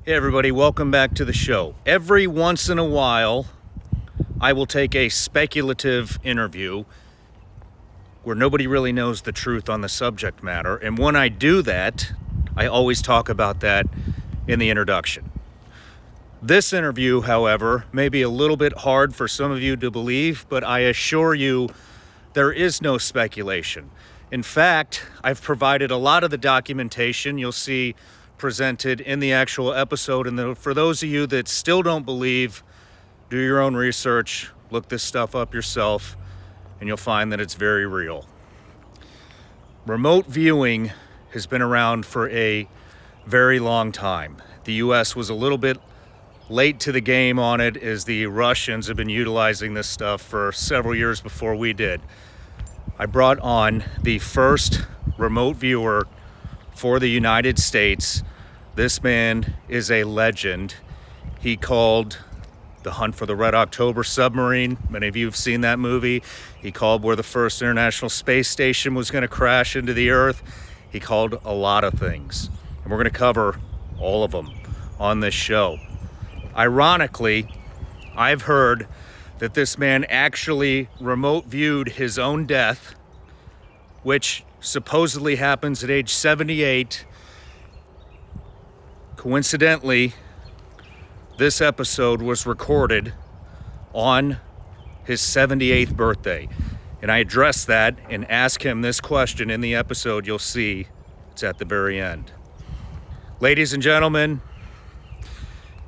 Hey everybody, welcome back to the show. Every once in a while, I will take a speculative interview where nobody really knows the truth on the subject matter. And when I do that, I always talk about that in the introduction. This interview, however, may be a little bit hard for some of you to believe, but I assure you there is no speculation. In fact, I've provided a lot of the documentation you'll see presented in the actual episode. And for those of you that still don't believe, do your own research, look this stuff up yourself, and you'll find that it's very real. Remote viewing has been around for a very long time. The U.S. was a little bit late to the game on it, as the Russians have been utilizing this stuff for several years before we did. I brought on the first remote viewer for the United States. This man is a legend. He called The Hunt for the Red October submarine. Many of you have seen that movie. He called where the first International Space Station was going to crash into the Earth. He called a lot of things, and we're going to cover all of them on this show. Ironically, I've heard that this man actually remote viewed his own death, which supposedly happens at age 78. Coincidentally, this episode was recorded on his 78th birthday. And I address that and ask him this question in the episode. You'll see it's at the very end. Ladies and gentlemen,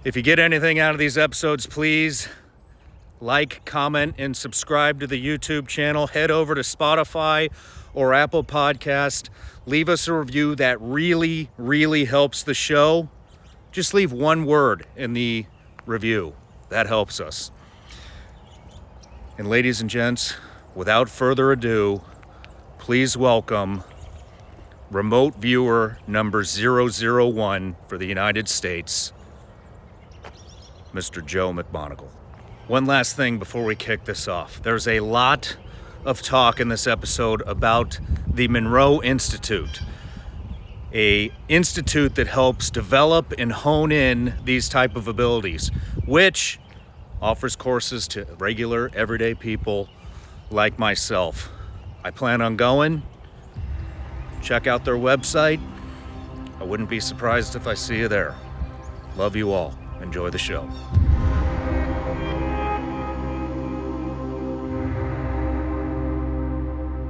if you get anything out of these episodes, please like, comment, and subscribe to the YouTube channel. Head over to Spotify or Apple Podcast. Leave us a review. That really, really helps the show. Just leave one word in the review. That helps us. And ladies and gents, without further ado, please welcome remote viewer number 001 for the United States, Mr. Joe McMoneagle. One last thing before we kick this off. There's a lot of talk in this episode about the Monroe Institute, a institute that helps develop and hone in these type of abilities, which offers courses to regular, everyday people like myself. I plan on going. Check out their website. I wouldn't be surprised if I see you there. Love you all. Enjoy the show.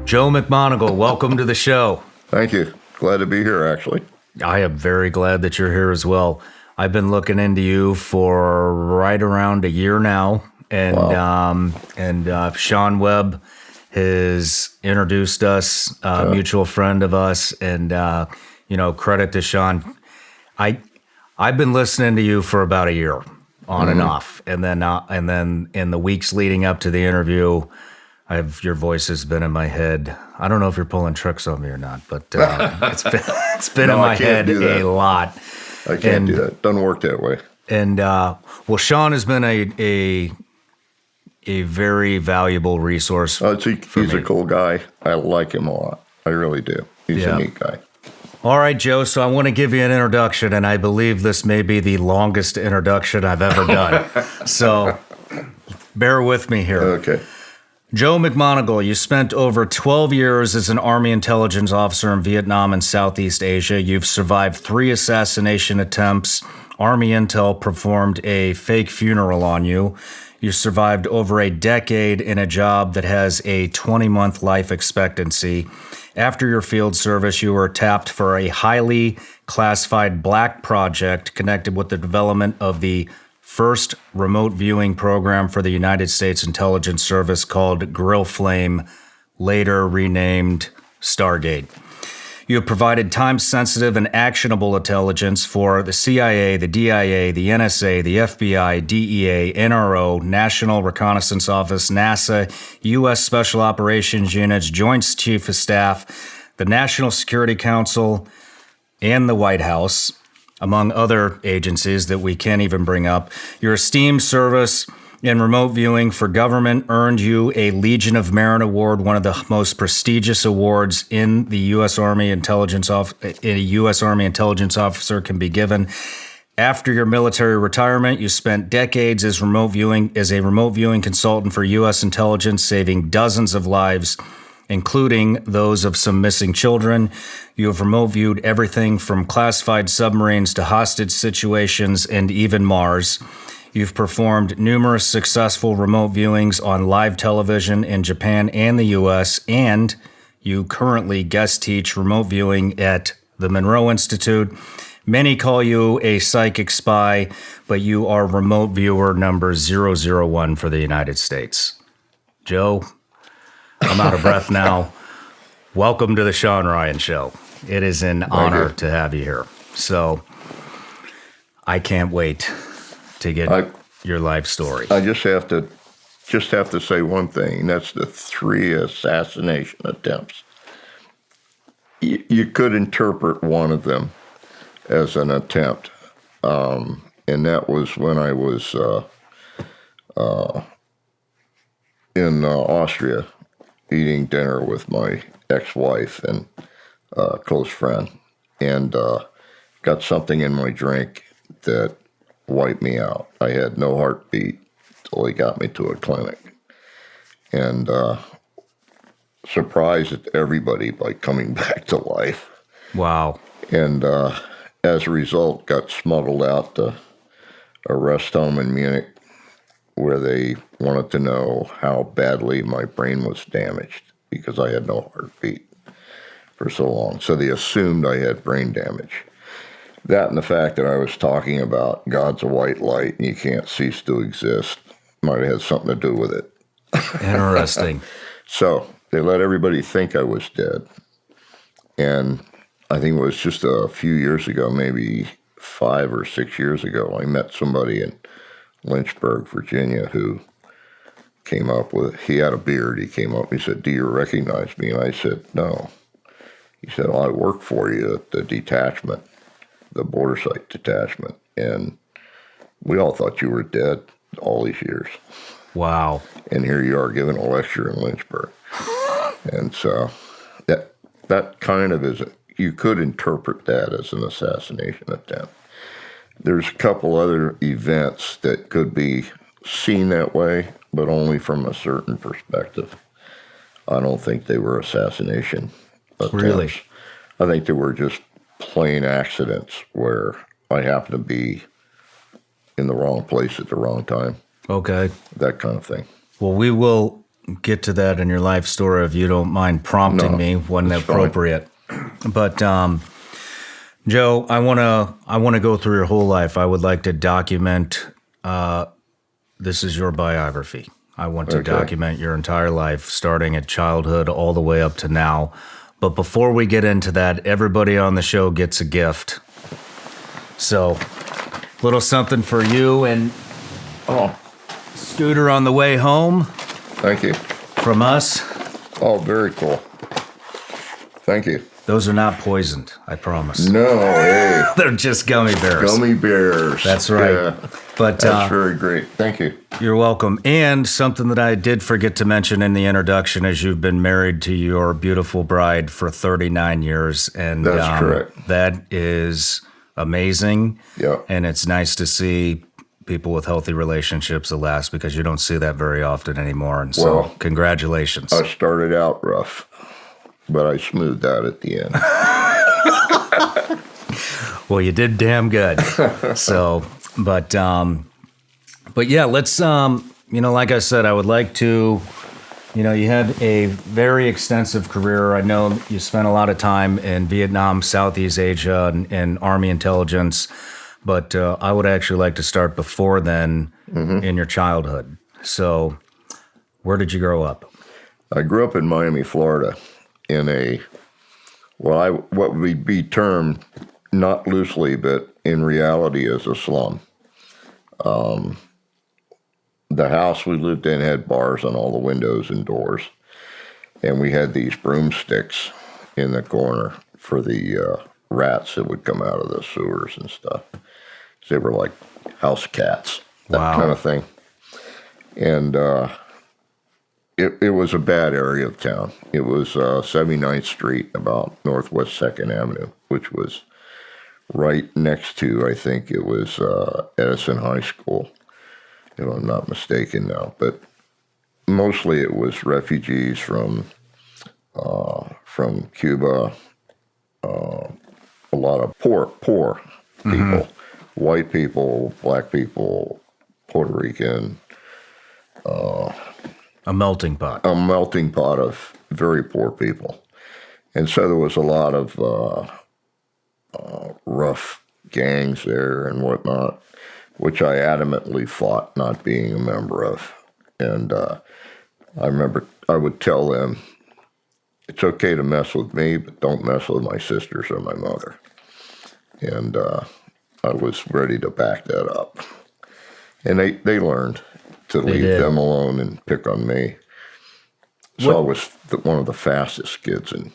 Joe McMoneagle, welcome to the show. Thank you. Glad to be here, actually. I am very glad that you're here as well. I've been looking into you for right around a year now, and wow. Shawn Webb has introduced us, a mutual friend of us, and credit to Shawn. I've been listening to you for about a year, on and off, and then in the weeks leading up to the interview, your voice has been in my head. I don't know if you're pulling tricks on me or not, but it's been in my head a lot. I can't do that. Doesn't work that way. And Shawn has been a very valuable resource. He's a cool guy. I like him a lot. I really do. He's a neat guy. All right, Joe. So I want to give you an introduction, and I believe this may be the longest introduction I've ever done. So bear with me here. Okay. Joe McMoneagle, you spent over 12 years as an Army intelligence officer in Vietnam and Southeast Asia. You've survived 3 assassination attempts. Army Intel performed a fake funeral on you. You survived over a decade in a job that has a 20-month life expectancy. After your field service, you were tapped for a highly classified black project connected with the development of the first remote viewing program for the United States Intelligence Service called Grill Flame, later renamed Stargate. You have provided time-sensitive and actionable intelligence for the CIA, the DIA, the NSA, the FBI, DEA, NRO, National Reconnaissance Office, NASA, U.S. Special Operations Units, Joint Chief of Staff, the National Security Council, and the White House, among other agencies that we can't even bring up. Your esteemed service in remote viewing for government earned you a Legion of Merit Award, one of the most prestigious awards in the U.S. Army intelligence a U.S. Army intelligence officer can be given. After your military retirement, you spent decades as a remote viewing consultant for U.S. intelligence, saving dozens of lives, including those of some missing children. You have remote viewed everything from classified submarines to hostage situations and even Mars. You've performed numerous successful remote viewings on live television in Japan and the U.S., and you currently guest teach remote viewing at the Monroe Institute. Many call you a psychic spy, but you are remote viewer number 001 for the United States. Joe, I'm out of breath now. Welcome to the Shawn Ryan Show. It is an honor to have you here. So I can't wait to get your life story. I just have to say one thing, and that's the 3 assassination attempts. You could interpret one of them as an attempt, and that was when I was in Austria eating dinner with my ex-wife and close friend, and got something in my drink that wiped me out. I had no heartbeat till he got me to a clinic, and surprised everybody by coming back to life. Wow. And as a result, got smuggled out to a rest home in Munich where they wanted to know how badly my brain was damaged because I had no heartbeat for so long. So they assumed I had brain damage. That and the fact that I was talking about God's a white light and you can't cease to exist might have had something to do with it. Interesting. So they let everybody think I was dead. And I think it was just a few years ago, maybe 5 or 6 years ago, I met somebody in Lynchburg, Virginia, who came up with, he had a beard. He came up, he said, "Do you recognize me?" And I said, "No." He said, "Well, I work for you at the detachment, the border site detachment. And we all thought you were dead all these years." Wow. And here you are giving a lecture in Lynchburg. And so that kind of is, you could interpret that as an assassination attempt. There's a couple other events that could be seen that way, but only from a certain perspective. I don't think they were assassination attempts. Really? I think they were just plain accidents where I happened to be in the wrong place at the wrong time. Okay. That kind of thing. Well, we will get to that in your life story if you don't mind prompting me when appropriate. But Joe, I want to go through your whole life. I would like to document. This is your biography. I want to document your entire life, starting at childhood all the way up to now. But before we get into that, everybody on the show gets a gift. So, little something for you and Scooter on the way home. Thank you. From us. Oh, very cool. Thank you. Those are not poisoned, I promise. No, hey. They're just gummy bears. Gummy bears. That's right. Yeah. But that's very great. Thank you. You're welcome. And something that I did forget to mention in the introduction is you've been married to your beautiful bride for 39 years. And that's correct. That is amazing. Yeah. And it's nice to see people with healthy relationships that last because you don't see that very often anymore. And so congratulations. I started out rough, but I smoothed out at the end. Well, you did damn good. So, but yeah, let's, like I said, I would like to, you had a very extensive career. I know you spent a lot of time in Vietnam, Southeast Asia, and Army intelligence, but I would actually like to start before then in your childhood. So, where did you grow up? I grew up in Miami, Florida, in what would be termed, not loosely, but in reality as a slum. The house we lived in had bars on all the windows and doors, and we had these broomsticks in the corner for the rats that would come out of the sewers and stuff. So they were like house cats, that kind of thing. And it was a bad area of town. It was 79th Street, about Northwest 2nd Avenue, which was right next to, I think it was Edison High School, if I'm not mistaken now. But mostly it was refugees from Cuba, a lot of poor people, white people, black people, Puerto Rican. A melting pot. A melting pot of very poor people. And so there was a lot of rough gangs there and whatnot, which I adamantly fought not being a member of. And I remember I would tell them, it's okay to mess with me, but don't mess with my sisters or my mother. And I was ready to back that up. And they learned to leave them alone and pick on me. So I was one of the fastest kids on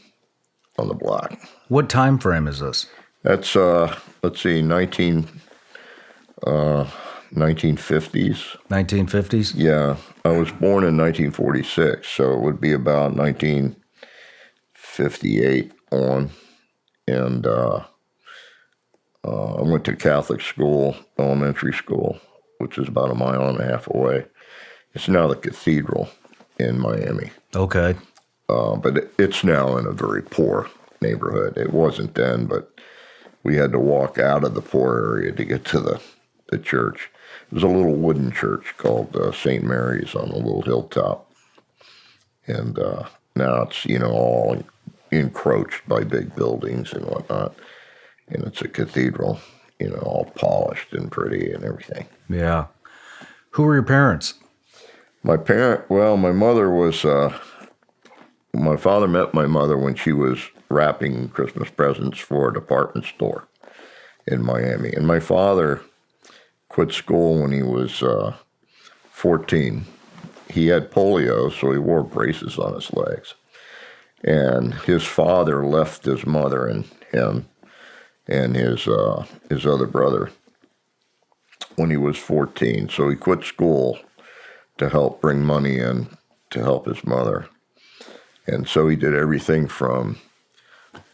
the block. What time frame is this? That's, let's see, 1950s. 1950s? Yeah. I was born in 1946, so it would be about 1958 on. And I went to Catholic school, elementary school, which is about 1.5 miles away. It's now the cathedral in Miami. Okay. But it's now in a very poor neighborhood. It wasn't then, but we had to walk out of the poor area to get to the church. It was a little wooden church called St. Mary's on a little hilltop. And now it's, all encroached by big buildings and whatnot. And it's a cathedral, all polished and pretty and everything. Yeah. Who were your parents? My mother was, my father met my mother when she was wrapping Christmas presents for a department store in Miami. And my father quit school when he was 14. He had polio, so he wore braces on his legs. And his father left his mother and him and his other brother when he was 14. So he quit school to help bring money in to help his mother. And so he did everything from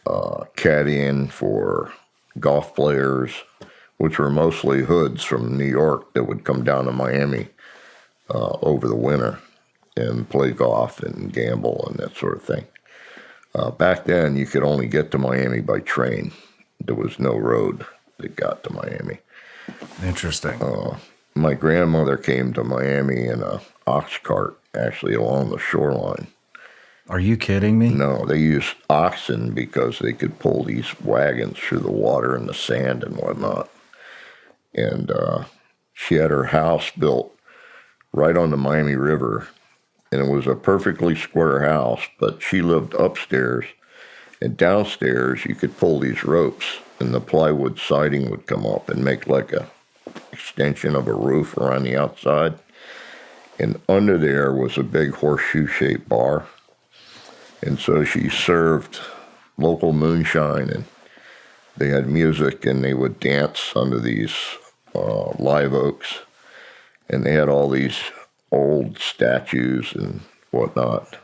caddying for golf players, which were mostly hoods from New York that would come down to Miami over the winter and play golf and gamble and that sort of thing. Back then, you could only get to Miami by train. There was no road that got to Miami. Interesting. My grandmother came to Miami in an ox cart, actually along the shoreline. Are you kidding me? No, they used oxen because they could pull these wagons through the water and the sand and whatnot. And she had her house built right on the Miami River, and it was a perfectly square house, but she lived upstairs, and downstairs you could pull these ropes, and the plywood siding would come up and make like a extension of a roof around the outside. And under there was a big horseshoe-shaped bar. And so she served local moonshine, and they had music, and they would dance under these live oaks. And they had all these old statues and whatnot.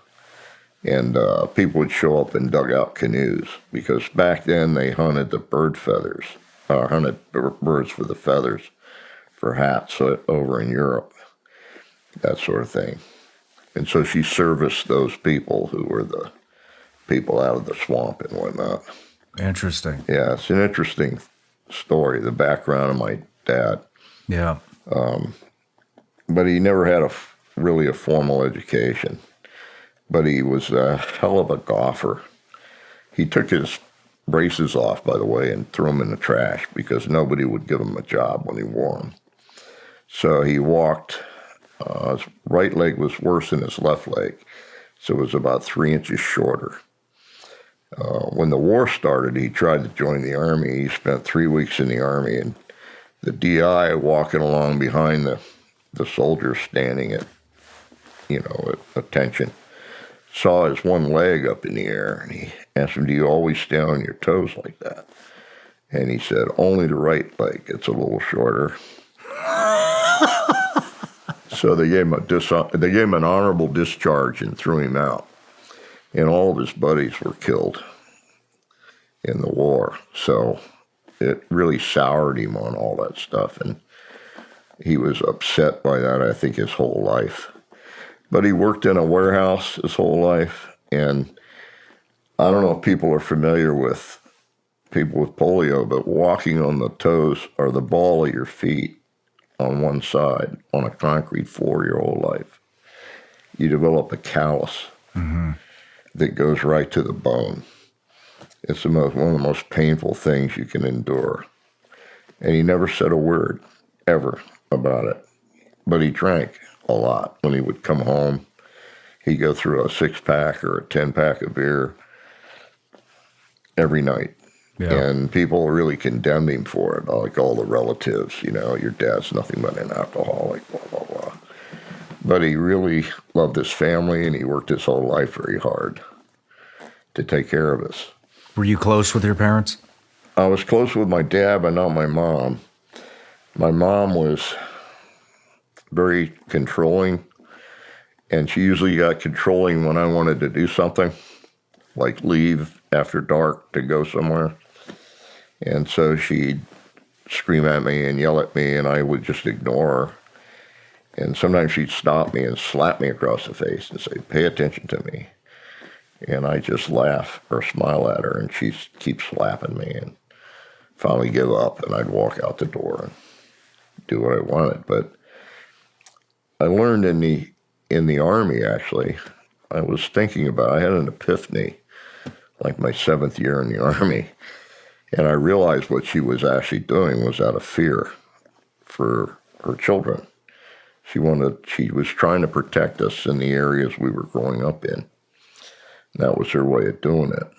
And people would show up in dugout canoes, because back then they hunted the birds for the feathers for hats over in Europe, that sort of thing. And so she serviced those people who were the people out of the swamp and whatnot. Interesting. Yeah, it's an interesting story, the background of my dad. Yeah. But he never had really a formal education. But he was a hell of a golfer. He took his braces off, by the way, and threw them in the trash because nobody would give him a job when he wore them. So he walked. His right leg was worse than his left leg, so it was about 3 inches shorter. When the war started, he tried to join the Army. He spent 3 weeks in the Army, and the DI walking along behind the soldiers standing at attention saw his one leg up in the air, and he asked him, "Do you always stand on your toes like that?" And he said, "Only the right leg. It's a little shorter." So they gave him an honorable discharge and threw him out. And all of his buddies were killed in the war. So it really soured him on all that stuff, and he was upset by that, I think, his whole life. But he worked in a warehouse his whole life, and I don't know if people are familiar with people with polio, but walking on the toes or the ball of your feet on one side on a concrete floor your whole life, you develop a callus that goes right to the bone. It's one of the most painful things you can endure. And he never said a word, ever, about it. But he drank a lot. When he would come home, he'd go through a 6-pack or a 10-pack of beer every night. Yeah. And people really condemned him for it, like all the relatives, your dad's nothing but an alcoholic, blah, blah, blah. But he really loved his family, and he worked his whole life very hard to take care of us. Were you close with your parents? I was close with my dad, but not my mom. My mom was very controlling, and she usually got controlling when I wanted to do something, like leave after dark to go somewhere. And so she'd scream at me and yell at me, and I would just ignore her. And sometimes she'd stop me and slap me across the face and say, "Pay attention to me." And I just laugh or smile at her, and she keeps slapping me, and finally give up, and I'd walk out the door and do what I wanted. But I learned in the Army, actually, I was thinking I had an epiphany, like my 7th year in the Army, and I realized what she was actually doing was out of fear for her children. She was trying to protect us in the areas we were growing up in. That was her way of doing it.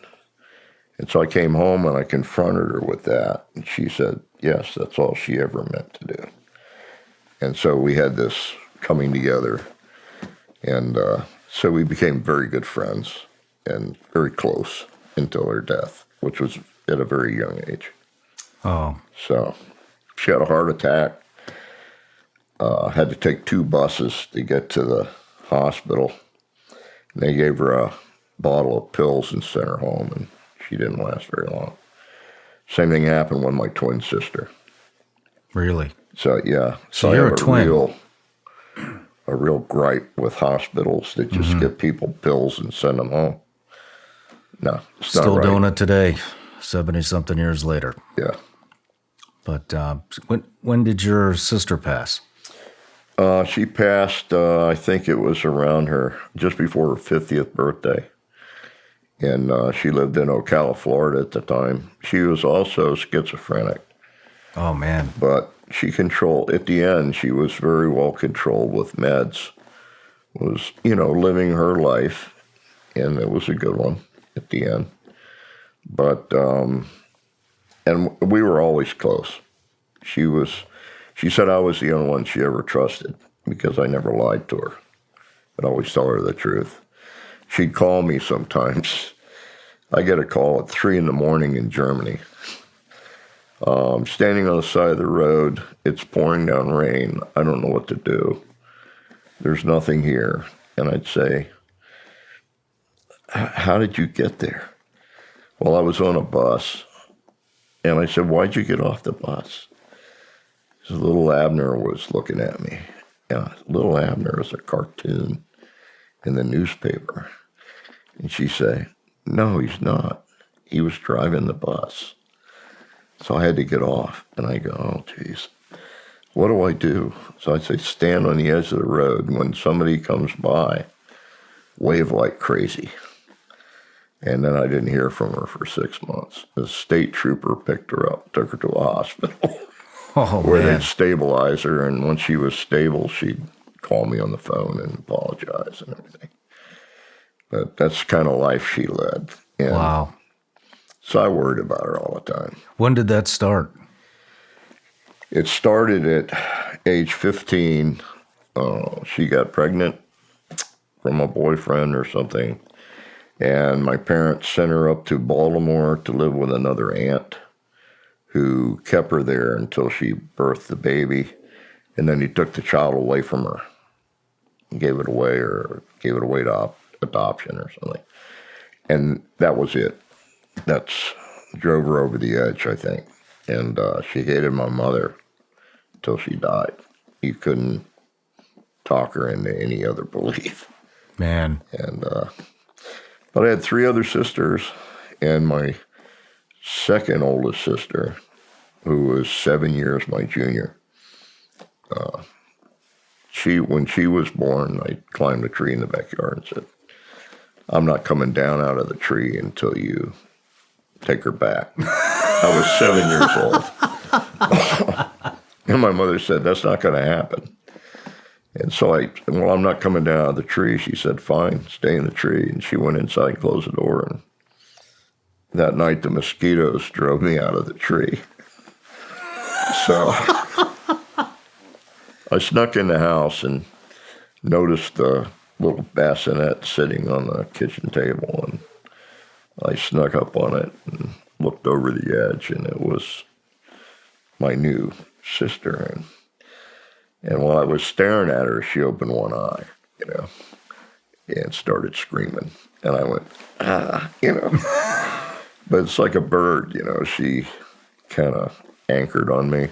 And so I came home and I confronted her with that. And she said, yes, that's all she ever meant to do. And so we had this coming together. And so we became very good friends and very close until her death, which was at a very young age. Oh. So she had a heart attack. Had to take 2 buses to get to the hospital. They gave her a bottle of pills and sent her home, and she didn't last very long. Same thing happened with my twin sister. Really? So, yeah. So you're a twin. A real gripe with hospitals that just give people pills and send them home. No, it's Still not right. doing it today, 70-something years later. Yeah. But when did your sister pass? She passed, I think it was around just before her 50th birthday. And she lived in Ocala, Florida at the time. She was also schizophrenic. Oh, man. But at the end, she was very well controlled with meds. Was, living her life, and it was a good one at the end. But, and we were always close. She said I was the only one she ever trusted because I never lied to her. I'd always tell her the truth. She'd call me sometimes. I get a call at 3 a.m. in Germany. I'm standing on the side of the road. It's pouring down rain. I don't know what to do. There's nothing here. And I'd say, how did you get there? Well, I was on a bus. And I said, why'd you get off the bus? So little Abner was looking at me. Yeah, little Abner is a cartoon in the newspaper. And she said, no, he's not. He was driving the bus. So I had to get off. And I go, oh, geez, what do I do? So I'd say, stand on the edge of the road. When somebody comes by, wave like crazy. And then I didn't hear from her for 6 months. The state trooper picked her up, took her to a hospital. Oh, where man. they'd stabilize her, and once she was stable, she'd call me on the phone and apologize and everything. But that's the kind of life she led. And wow. So I worried about her all the time. When did that start? It started at age 15. She got pregnant from a boyfriend or something, and my parents sent her up to Baltimore to live with another aunt who kept her there until she birthed the baby, and then he took the child away from her and gave it away to adoption or something. And that was it. That's drove her over the edge, I think. And she hated my mother till she died. You couldn't talk her into any other belief. Man. And but I had 3 other sisters, and my second oldest sister, who was 7 years my junior. When she was born, I climbed a tree in the backyard and said, "I'm not coming down out of the tree until you take her back." I was 7 years old. And my mother said, "That's not going to happen." And so I'm not coming down out of the tree. She said, "Fine, stay in the tree." And she went inside and closed the door. And that night, the mosquitoes drove me out of the tree. So I snuck in the house and noticed the little bassinet sitting on the kitchen table. And I snuck up on it and looked over the edge, and it was my new sister. And while I was staring at her, she opened one eye, and started screaming. And I went, But it's like a bird, she kind of anchored on me.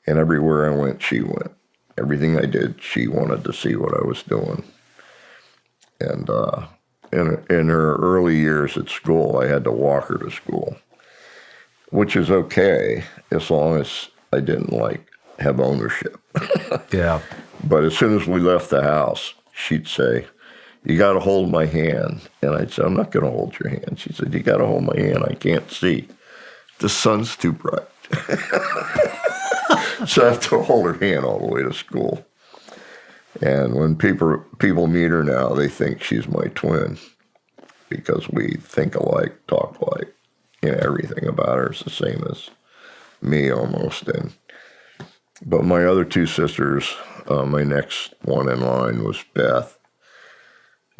And everywhere I went, she went. Everything I did, she wanted to see what I was doing. And in her early years at school, I had to walk her to school, which is okay as long as I didn't have ownership. Yeah. But as soon as we left the house, she'd say, "You got to hold my hand." And I'd say, "I'm not going to hold your hand." She said, "You got to hold my hand. I can't see. The sun's too bright." So I have to hold her hand all the way to school. And when people meet her now, they think she's my twin because we think alike, talk alike. Everything about her is the same as me almost. But my other 2 sisters, my next one in line was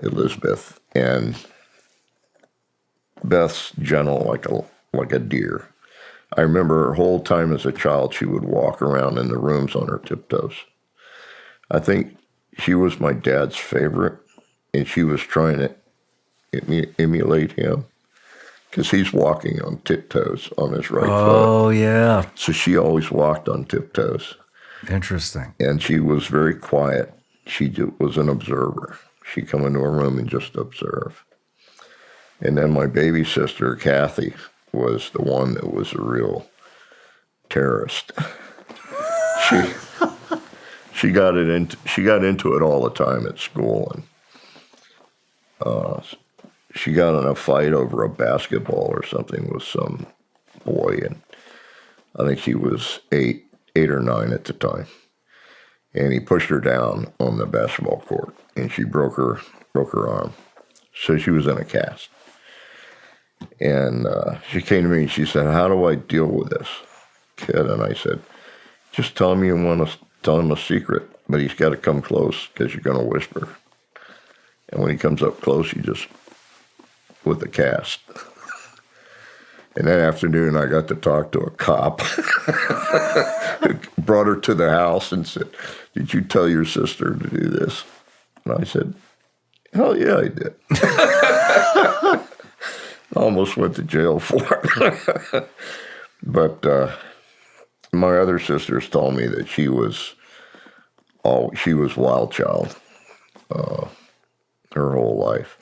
Elizabeth, and Beth's gentle like a deer. I remember her whole time as a child, she would walk around in the rooms on her tiptoes. I think she was my dad's favorite, and she was trying to emulate him because he's walking on tiptoes on his right foot. Oh, yeah. So she always walked on tiptoes. Interesting. And she was very quiet. She was an observer. She'd come into a room and just observe. And then my baby sister, Kathy, was the one that was a real terrorist. She got into it all the time at school, and she got in a fight over a basketball or something with some boy, and I think she was 8 or 9 at the time. And he pushed her down on the basketball court, and she broke her arm. So she was in a cast. And she came to me and she said, "How do I deal with this kid?" And I said, "Just tell him you want to tell him a secret, but he's got to come close because you're going to whisper. And when he comes up close, you just, with the cast." And that afternoon, I got to talk to a cop who brought her to the house and said, "Did you tell your sister to do this?" And I said, "Hell yeah, I did." Almost went to jail for it. But my other sisters told me that she was wild child her whole life.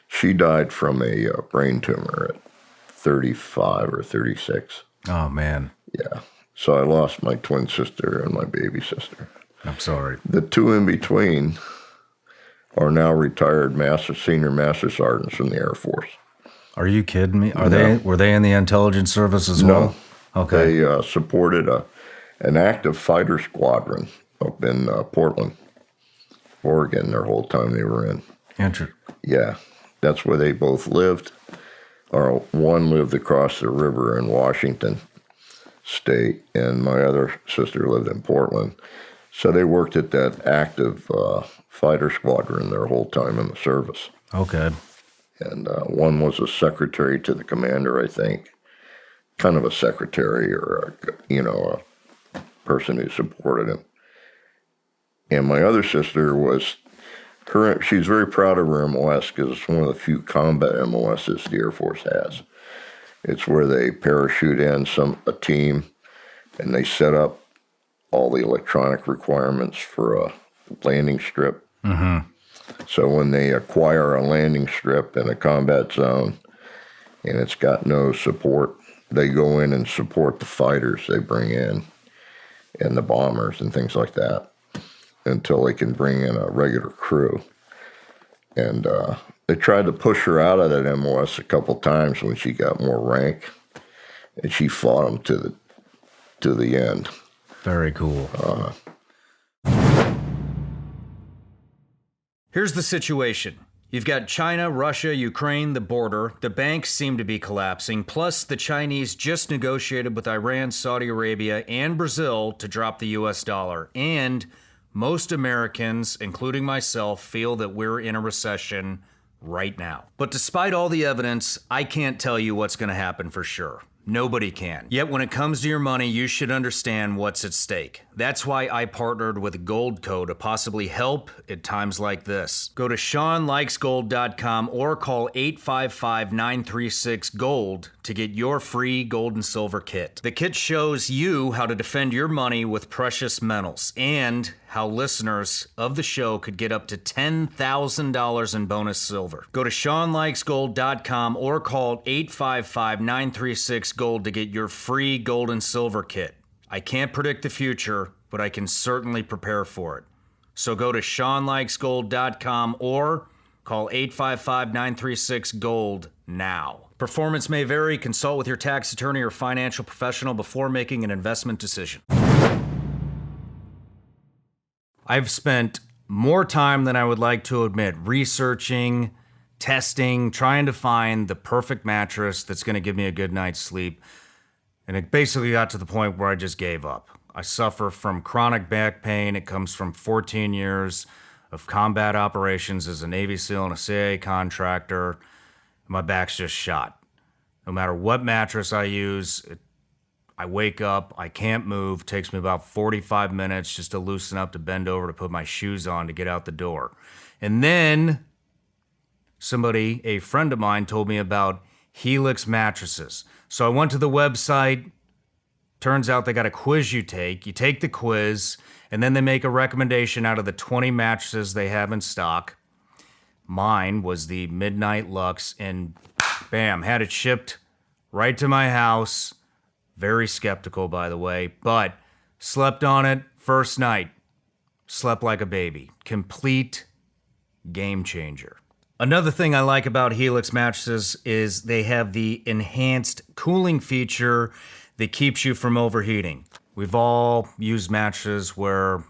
She died from a brain tumor at 35 or 36. Oh, man. Yeah. So I lost my twin sister and my baby sister. I'm sorry. The 2 in between are now retired senior master sergeants from the Air Force. Are you kidding me? No. Were they in the intelligence service as well? No. Okay. They supported an active fighter squadron up in Portland, Oregon, their whole time they were in. Yeah. That's where they both lived. One lived across the river in Washington State, and my other sister lived in Portland. So they worked at that active fighter squadron their whole time in the service. Okay. And one was a secretary to the commander, I think, kind of a secretary or a person who supported him. And my other sister she's very proud of her MOS because it's one of the few combat MOSs the Air Force has. It's where they parachute in a team, and they set up all the electronic requirements for a landing strip. Mm-hmm. So when they acquire a landing strip in a combat zone and it's got no support, they go in and support the fighters they bring in and the bombers and things like that until they can bring in a regular crew. And they tried to push her out of that MOS a couple times when she got more rank, and she fought them to the end. Very cool. Here's the situation. You've got China, Russia, Ukraine, the border. The banks seem to be collapsing. Plus, the Chinese just negotiated with Iran, Saudi Arabia, and Brazil to drop the US dollar. And most Americans, including myself, feel that we're in a recession right now. But despite all the evidence, I can't tell you what's going to happen for sure. Nobody can. Yet when it comes to your money, you should understand what's at stake. That's why I partnered with Goldco to possibly help at times like this. Go to ShawnLikesGold.com or call 855-936-GOLD to get your free gold and silver kit. The kit shows you how to defend your money with precious metals and how listeners of the show could get up to $10,000 in bonus silver. Go to ShawnLikesGold.com or call 855-936-GOLD to get your free gold and silver kit. I can't predict the future, but I can certainly prepare for it. So go to ShawnLikesGold.com or call 855-936-GOLD now. Performance may vary. Consult with your tax attorney or financial professional before making an investment decision. I've spent more time than I would like to admit researching, testing, trying to find the perfect mattress that's going to give me a good night's sleep. And it basically got to the point where I just gave up. I suffer from chronic back pain. It comes from 14 years of combat operations as a Navy SEAL and a CIA contractor. My back's just shot. No matter what mattress I use, I wake up, I can't move. It takes me about 45 minutes just to loosen up, to bend over, to put my shoes on, to get out the door. And then a friend of mine, told me about Helix mattresses. So I went to the website. Turns out they got a quiz you take. You take the quiz, and then they make a recommendation out of the 20 mattresses they have in stock. Mine was the Midnight Lux, and bam, had it shipped right to my house. Very skeptical, by the way, but slept on it first night. Slept like a baby. Complete game changer. Another thing I like about Helix mattresses is they have the enhanced cooling feature that keeps you from overheating. We've all used mattresses where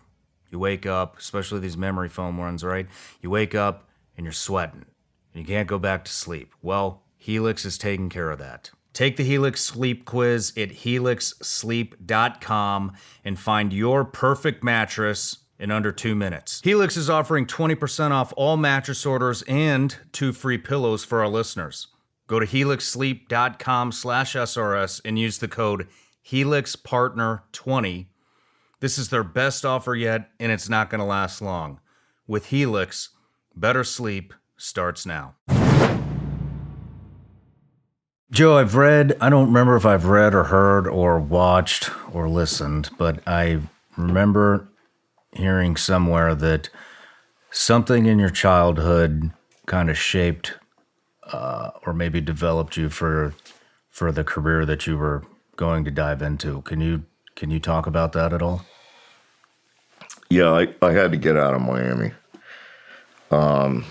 you wake up, especially these memory foam ones, right? You wake up and you're sweating and you can't go back to sleep. Well, Helix is taking care of that. Take the Helix Sleep Quiz at helixsleep.com and find your perfect mattress in under 2 minutes. Helix is offering 20% off all mattress orders and 2 free pillows for our listeners. Go to helixsleep.com/SRS and use the code HelixPartner20. This is their best offer yet, and it's not going to last long. With Helix, better sleep starts now. Joe, I don't remember if I've read or heard or watched or listened, but I remember hearing somewhere that something in your childhood kind of shaped or maybe developed you for the career that you were going to dive into. Can you talk about that at all? Yeah, I had to get out of Miami. I'm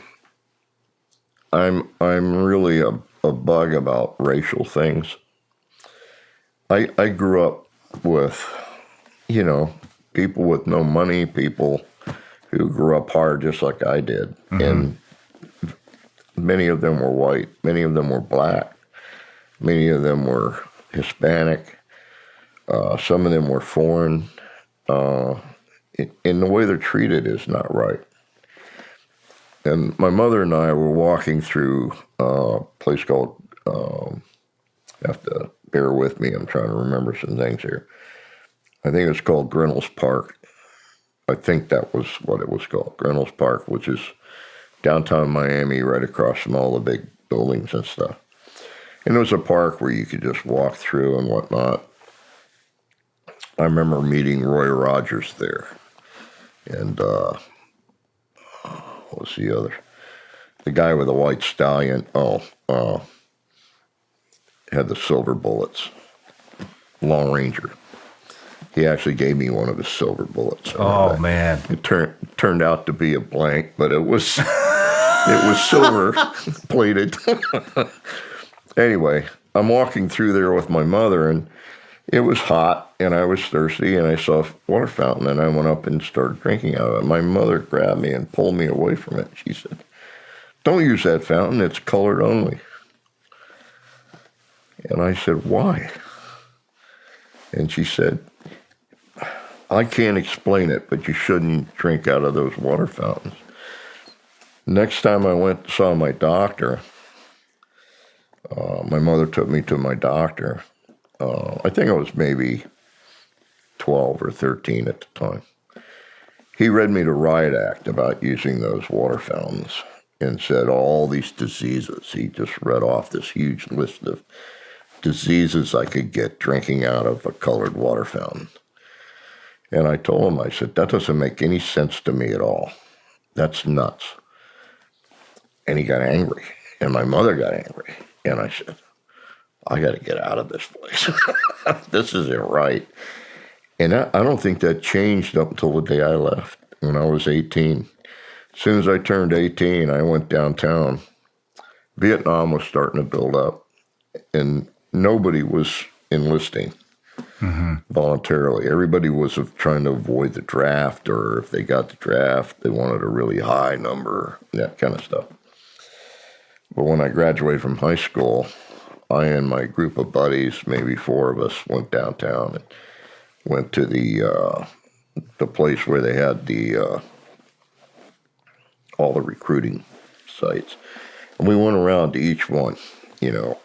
really a bug about racial things. I grew up with, people with no money, people who grew up hard just like I did. Mm-hmm. And many of them were white, many of them were black, many of them were Hispanic, some of them were foreign, and the way they're treated is not right. And my mother and I were walking through a place called, you have to bear with me, I'm trying to remember some things here. I think it's called Grinnell's Park. I think that was what it was called, Grinnell's Park, which is downtown Miami, right across from all the big buildings and stuff. And it was a park where you could just walk through and whatnot. I remember meeting Roy Rogers there. And what was the other? The guy with the white stallion. Had the silver bullets. Long Ranger. He actually gave me one of his silver bullets. Oh, man. It turned out to be a blank, but it was silver plated. Anyway, I'm walking through there with my mother, and it was hot, and I was thirsty, and I saw a water fountain, and I went up and started drinking out of it. My mother grabbed me and pulled me away from it. She said, "Don't use that fountain. It's colored only." And I said, "Why?" And she said, "I can't explain it, but you shouldn't drink out of those water fountains." Next time I saw my doctor, my mother took me to my doctor. I think I was maybe 12 or 13 at the time. He read me the riot act about using those water fountains and said all these diseases. He just read off this huge list of diseases I could get drinking out of a colored water fountain. And I told him, I said, "That doesn't make any sense to me at all. That's nuts." And he got angry, and my mother got angry. And I said, "I got to get out of this place. This isn't right." And I don't think that changed up until the day I left, when I was 18. As soon as I turned 18, I went downtown. Vietnam was starting to build up, and nobody was enlisting voluntarily. Everybody was trying to avoid the draft, or if they got the draft, they wanted a really high number, that kind of stuff. But when I graduated from high school, I and my group of buddies, maybe 4 of us, went downtown and went to the place where they had all the recruiting sites. And we went around to each one,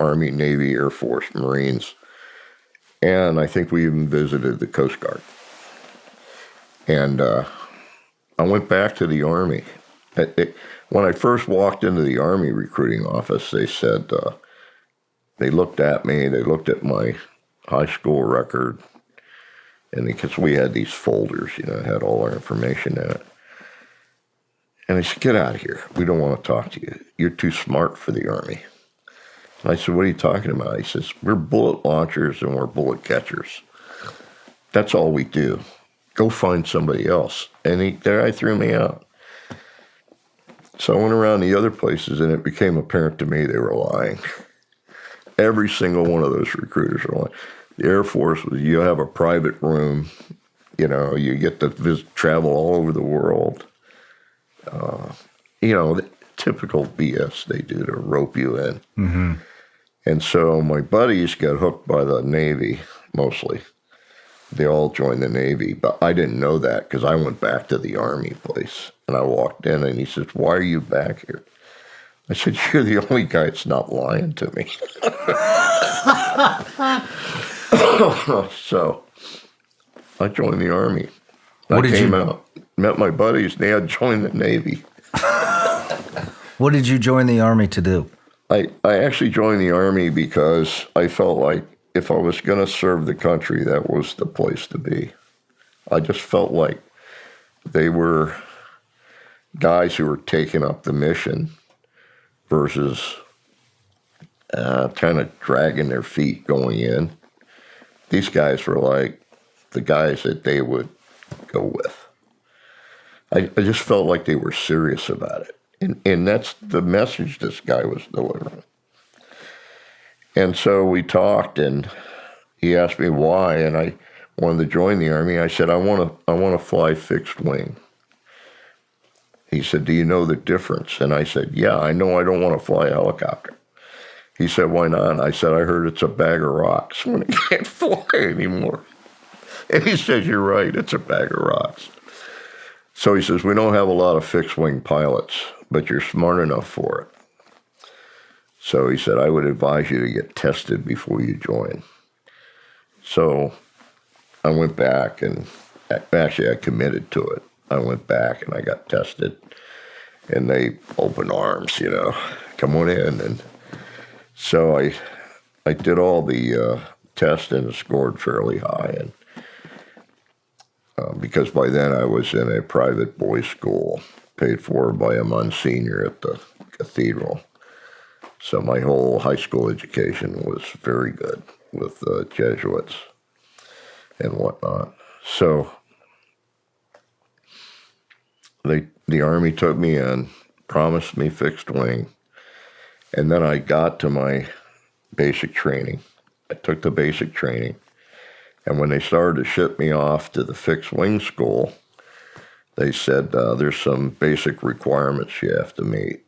Army, Navy, Air Force, Marines. And I think we even visited the Coast Guard. And I went back to the Army. When I first walked into the Army recruiting office, they said, they looked at me, they looked at my high school record, and because we had these folders, it had all our information in it. And they said, "Get out of here. We don't want to talk to you. You're too smart for the Army." And I said, "What are you talking about?" He says, "We're bullet launchers and we're bullet catchers. That's all we do. Go find somebody else." And there I threw me out. So I went around the other places, and it became apparent to me they were lying. Every single one of those recruiters were lying. The Air Force was, you have a private room, you get to travel all over the world. The typical BS they do to rope you in. Mm-hmm. And so my buddies got hooked by the Navy, mostly. They all joined the Navy, but I didn't know that because I went back to the Army place. And I walked in, and he says, "Why are you back here?" I said, "You're the only guy that's not lying to me." So I joined the Army. I came out, met my buddies, and they had joined the Navy. What did you join the Army to do? I actually joined the Army because I felt like if I was going to serve the country, that was the place to be. I just felt like they were guys who were taking up the mission versus kind of dragging their feet going in. These guys were like the guys that they would go with. I just felt like they were serious about it. And that's the message this guy was delivering. And so we talked, and he asked me why, and I wanted to join the Army. I said, I want to fly fixed wing. He said, "Do you know the difference?" And I said, "Yeah, I know I don't want to fly a helicopter." He said, "Why not?" I said, "I heard it's a bag of rocks when it can't fly anymore." And he said, "You're right, it's a bag of rocks." So he says, "We don't have a lot of fixed-wing pilots, but you're smart enough for it." So he said, "I would advise you to get tested before you join." So I went back, and actually I committed to it. I went back and I got tested, and they opened arms, come on in. And so I did all the tests and scored fairly high, and because by then I was in a private boys' school paid for by a Monsignor at the cathedral. So my whole high school education was very good with Jesuits and whatnot. So the Army took me in, promised me fixed wing, and then I got to my basic training. I took the basic training, and when they started to ship me off to the fixed wing school, they said there's some basic requirements you have to meet,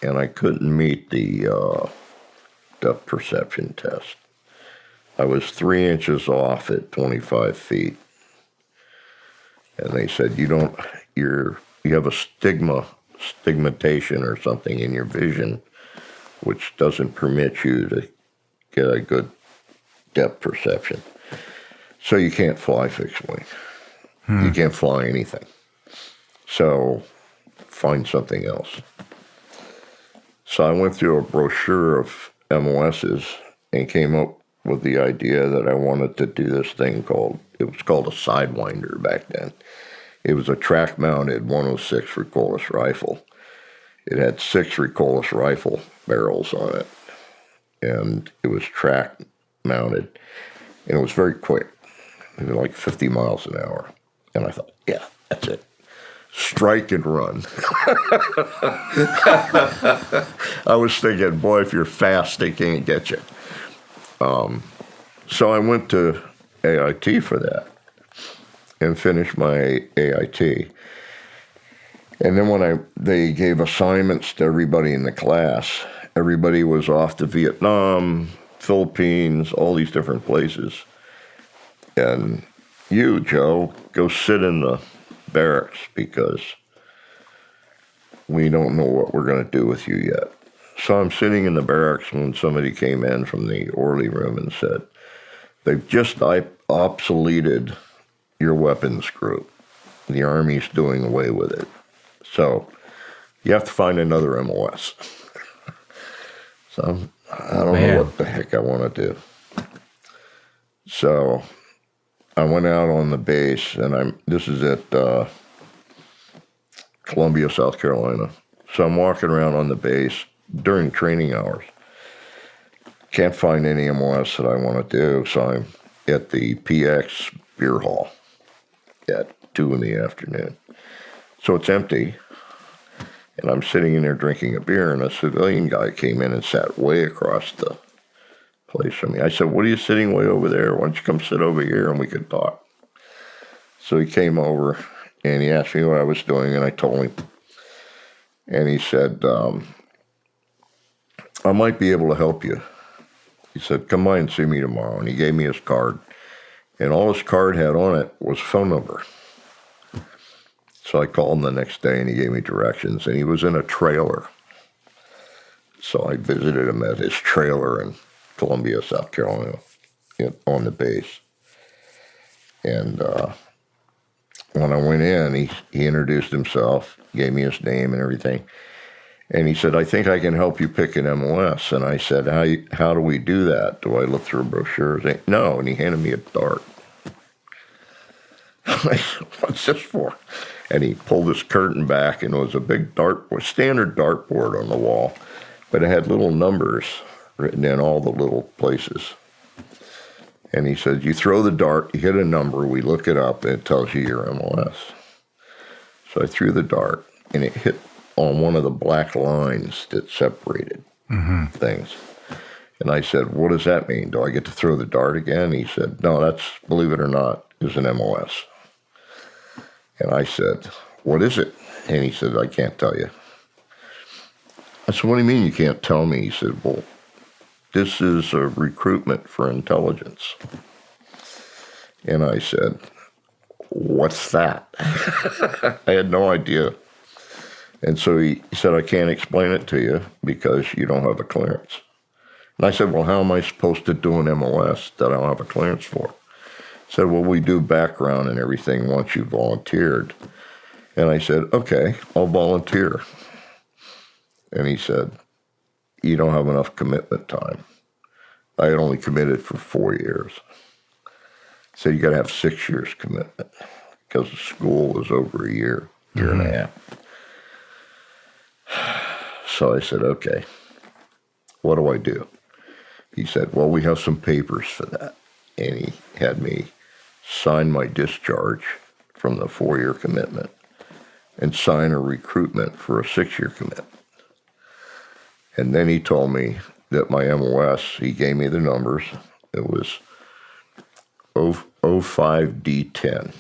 and I couldn't meet the depth perception test. I was 3 inches off at 25 feet, and they said you have a stigmatization or something in your vision, which doesn't permit you to get a good depth perception. So you can't fly fixed wing. You can't fly anything. So find something else. So I went through a brochure of MOSs and came up with the idea that I wanted to do this thing it was called a Sidewinder back then. It was a track-mounted 106 recoilless rifle. It had 6 recoilless rifle barrels on it, and it was track-mounted, and it was very quick. It was like 50 miles an hour. And I thought, yeah, that's it. Strike and run. I was thinking, boy, if you're fast, they can't get you. So I went to AIT for that and finished my AIT. And then when they gave assignments to everybody in the class, everybody was off to Vietnam, Philippines, all these different places. And you, Joe, go sit in the barracks because we don't know what we're going to do with you yet. So I'm sitting in the barracks when somebody came in from the orderly room and said, they've just obsoleted your weapons group. The Army's doing away with it. So you have to find another MOS. So I don't know what the heck I want to do. So I went out on the base, and this is at Columbia, South Carolina. So I'm walking around on the base during training hours. Can't find any MOS that I want to do, so I'm at the PX beer hall at 2 in the afternoon. So it's empty, and I'm sitting in there drinking a beer, and a civilian guy came in and sat way across the place from me. I said, what are you sitting way over there? Why don't you come sit over here and we can talk? So he came over, and he asked me what I was doing, and I told him. And he said, I might be able to help you. He said, come by and see me tomorrow. And he gave me his card. And all his card had on it was phone number. So I called him the next day, and he gave me directions. And he was in a trailer. So I visited him at his trailer in Columbia, South Carolina, on the base. And when I went in, he introduced himself, gave me his name and everything. And he said, I think I can help you pick an MOS. And I said, how do we do that? Do I look through a brochure? No. And he handed me a dart. I said, what's this for? And he pulled his curtain back, and it was a big standard dartboard on the wall. But it had little numbers written in all the little places. And he said, you throw the dart, you hit a number, we look it up, and it tells you your MOS. So I threw the dart, and it hit on one of the black lines that separated things. And I said, what does that mean? Do I get to throw the dart again? He said, no, that's, believe it or not, is an MOS. And I said, what is it? And he said, I can't tell you. I said, what do you mean you can't tell me? He said, well, this is a recruitment for intelligence. And I said, what's that? I had no idea. And so he said, I can't explain it to you because you don't have a clearance. And I said, well, how am I supposed to do an MOS that I don't have a clearance for? He said, well, we do background and everything once you volunteered. And I said, okay, I'll volunteer. And he said, you don't have enough commitment time. I had only committed for 4 years. So you got to have 6 years commitment because the school was over a year and a half. So I said, okay, what do I do? He said, well, we have some papers for that. And he had me sign my discharge from the 4-year commitment and sign a recruitment for a 6-year commitment. And then he told me that my MOS, he gave me the numbers. It was 05D10.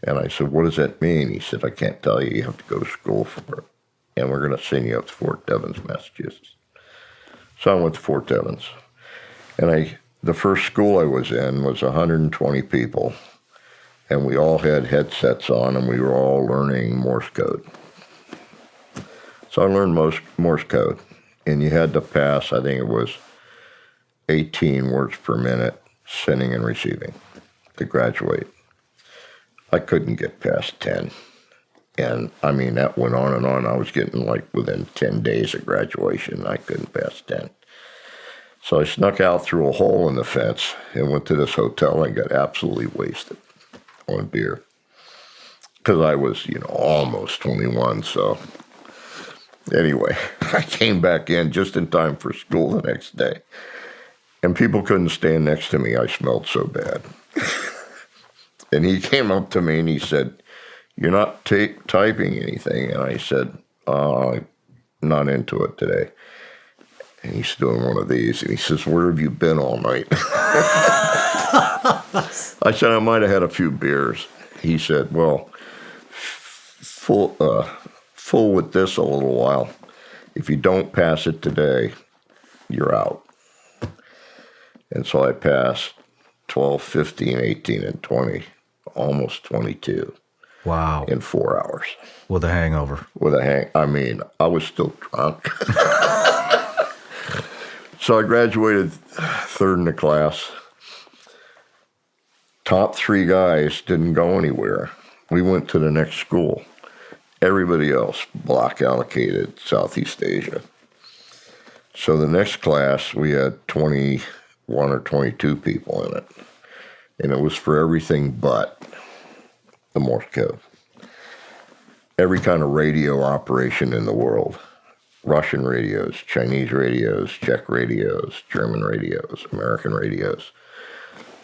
And I said, what does that mean? He said, I can't tell you. You have to go to school for it. And we're going to send you up to Fort Devens, Massachusetts. So I went to Fort Devens. And the first school I was in was 120 people. And we all had headsets on, and we were all learning Morse code. So I learned Morse code. And you had to pass, I think it was 18 words per minute, sending and receiving, to graduate. I couldn't get past 10. And, I mean, that went on and on. I was getting, like, within 10 days of graduation, I couldn't pass 10. So I snuck out through a hole in the fence and went to this hotel and got absolutely wasted on beer. Because I was, almost 21, so... Anyway, I came back in just in time for school the next day. And people couldn't stand next to me. I smelled so bad. And he came up to me and he said, you're not typing anything. And I said, I'm not into it today. And he's doing one of these. And he says, where have you been all night? I said, I might have had a few beers. He said, well, full with this a little while. If you don't pass it today, you're out. And so I passed 12, 15, 18, and 20, almost 22. Wow. In 4 hours. With a hangover. I mean, I was still drunk. So I graduated third in the class. Top 3 guys didn't go anywhere. We went to the next school. Everybody else block allocated Southeast Asia. So the next class, we had 21 or 22 people in it. And it was for everything but the Morse code. Every kind of radio operation in the world. Russian radios, Chinese radios, Czech radios, German radios, American radios,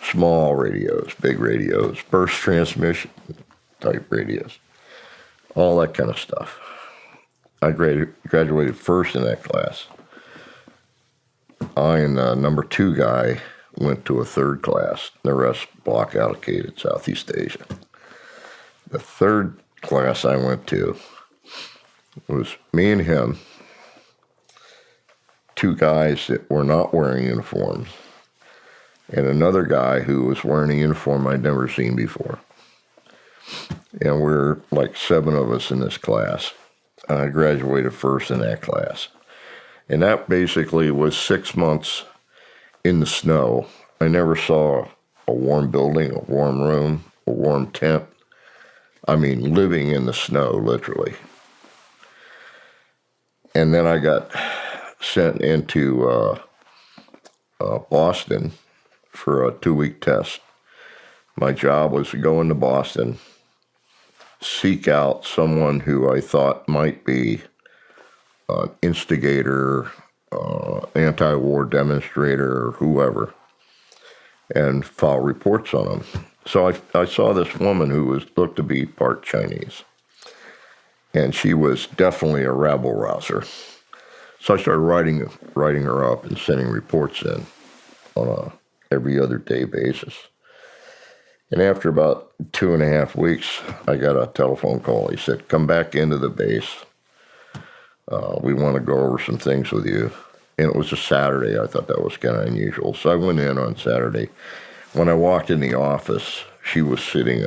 small radios, big radios, burst transmission type radios, all that kind of stuff. I graduated first in that class. I and the number 2 guy went to a third class. The rest block allocated Southeast Asia. The third class I went to was me and him, 2 guys that were not wearing uniforms, and another guy who was wearing a uniform I'd never seen before. And we're like 7 of us in this class. I graduated first in that class. And that basically was 6 months in the snow. I never saw a warm building, a warm room, a warm tent. I mean, living in the snow, literally. And then I got sent into Boston for a 2-week test. My job was to go into Boston, seek out someone who I thought might be an instigator, anti-war demonstrator, or whoever, and file reports on them. So I saw this woman who looked to be part Chinese, and she was definitely a rabble-rouser. So I started writing her up and sending reports in on a every other day basis. And after about 2.5 weeks, I got a telephone call. He said, come back into the base. We want to go over some things with you. And it was a Saturday. I thought that was kind of unusual. So I went in on Saturday. When I walked in the office, she was sitting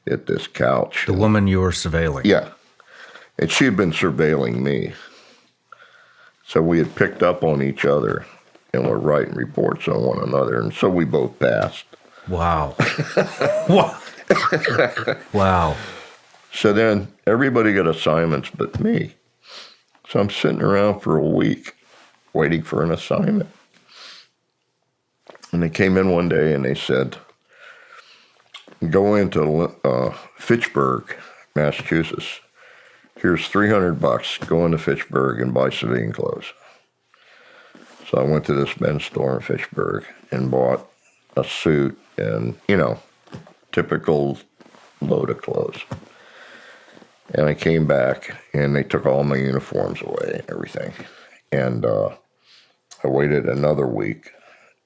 at this couch. The woman you were surveilling. Yeah. And she had been surveilling me. So we had picked up on each other and were writing reports on one another. And so we both passed. Wow. Wow. So then everybody got assignments but me. So I'm sitting around for a week waiting for an assignment. And they came in one day and they said, go into Fitchburg, Massachusetts. Here's $300. Go into Fitchburg and buy civilian clothes. So I went to this men's store in Fitchburg and bought a suit and, typical load of clothes. And I came back and they took all my uniforms away and everything. And I waited another week.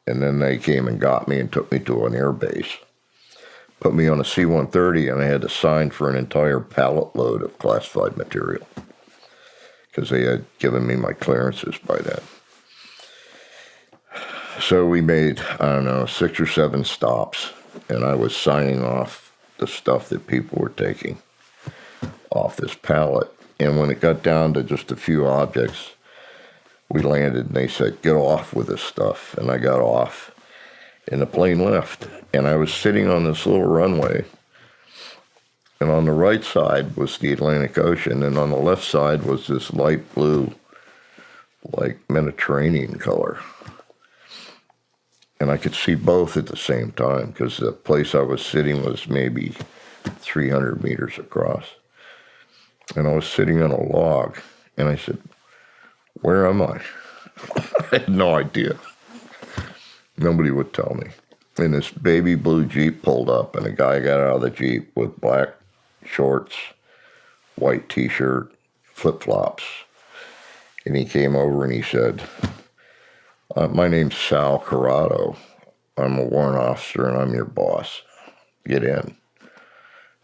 And then they came and got me and took me to an air base. Put me on a C-130, and I had to sign for an entire pallet load of classified material because they had given me my clearances by then. So we made, 6 or 7 stops, and I was signing off the stuff that people were taking off this pallet. And when it got down to just a few objects, we landed, and they said, get off with this stuff. And I got off, and the plane left. And I was sitting on this little runway, and on the right side was the Atlantic Ocean, and on the left side was this light blue, like Mediterranean color. And I could see both at the same time, because the place I was sitting was maybe 300 meters across. And I was sitting on a log, and I said, where am I? I had no idea. Nobody would tell me. And this baby blue Jeep pulled up, and a guy got out of the Jeep with black shorts, white T-shirt, flip-flops. And he came over and he said, my name's Sal Corrado. I'm a warrant officer, and I'm your boss. Get in.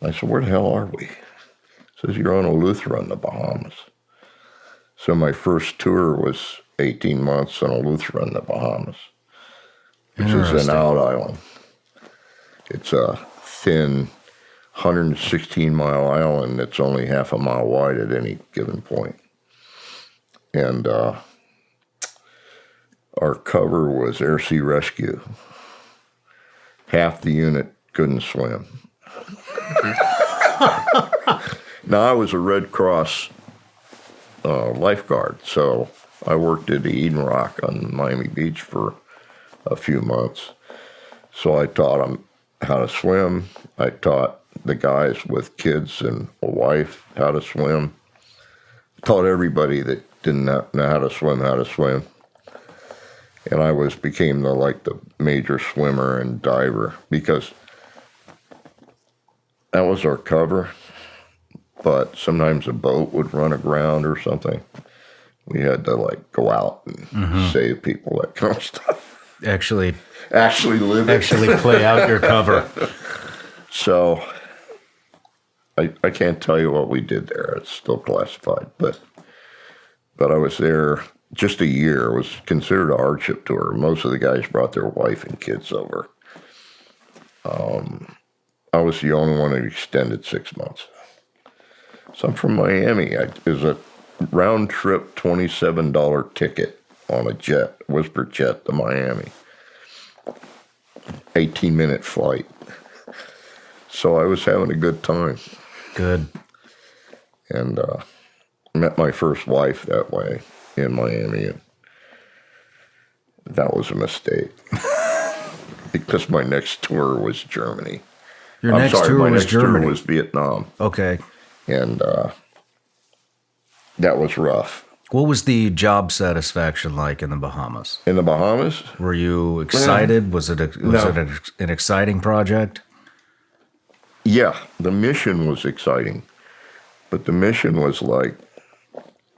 I said, where the hell are we? He says, you're on Eleuthera in the Bahamas. So my first tour was 18 months on Eleuthera in the Bahamas, which is an out island. It's a thin 116-mile island that's only half a mile wide at any given point. And our cover was air sea rescue. Half the unit couldn't swim. Now, I was a Red Cross lifeguard, so I worked at the Eden Rock on Miami Beach for a few months. So I taught them how to swim. I taught the guys with kids and a wife how to swim. Taught everybody that didn't know how to swim. And I became the major swimmer and diver, because that was our cover. But sometimes a boat would run aground or something. We had to go out and save people, that kind of stuff. Actually live it. Actually play out your cover. So I can't tell you what we did there. It's still classified. But I was there just a year. It was considered a hardship tour. Most of the guys brought their wife and kids over. I was the only one that extended 6 months. So I'm from Miami. It was a round-trip $27 ticket on a jet, Whisper jet to Miami. 18-minute flight. So I was having a good time. Good. And met my first wife that way in Miami. And that was a mistake. Because my next tour was Germany. My next tour was Vietnam. Okay. And that was rough. What was the job satisfaction like in the Bahamas? In the Bahamas? Were you excited? Was it an exciting project? Yeah, the mission was exciting. But the mission was like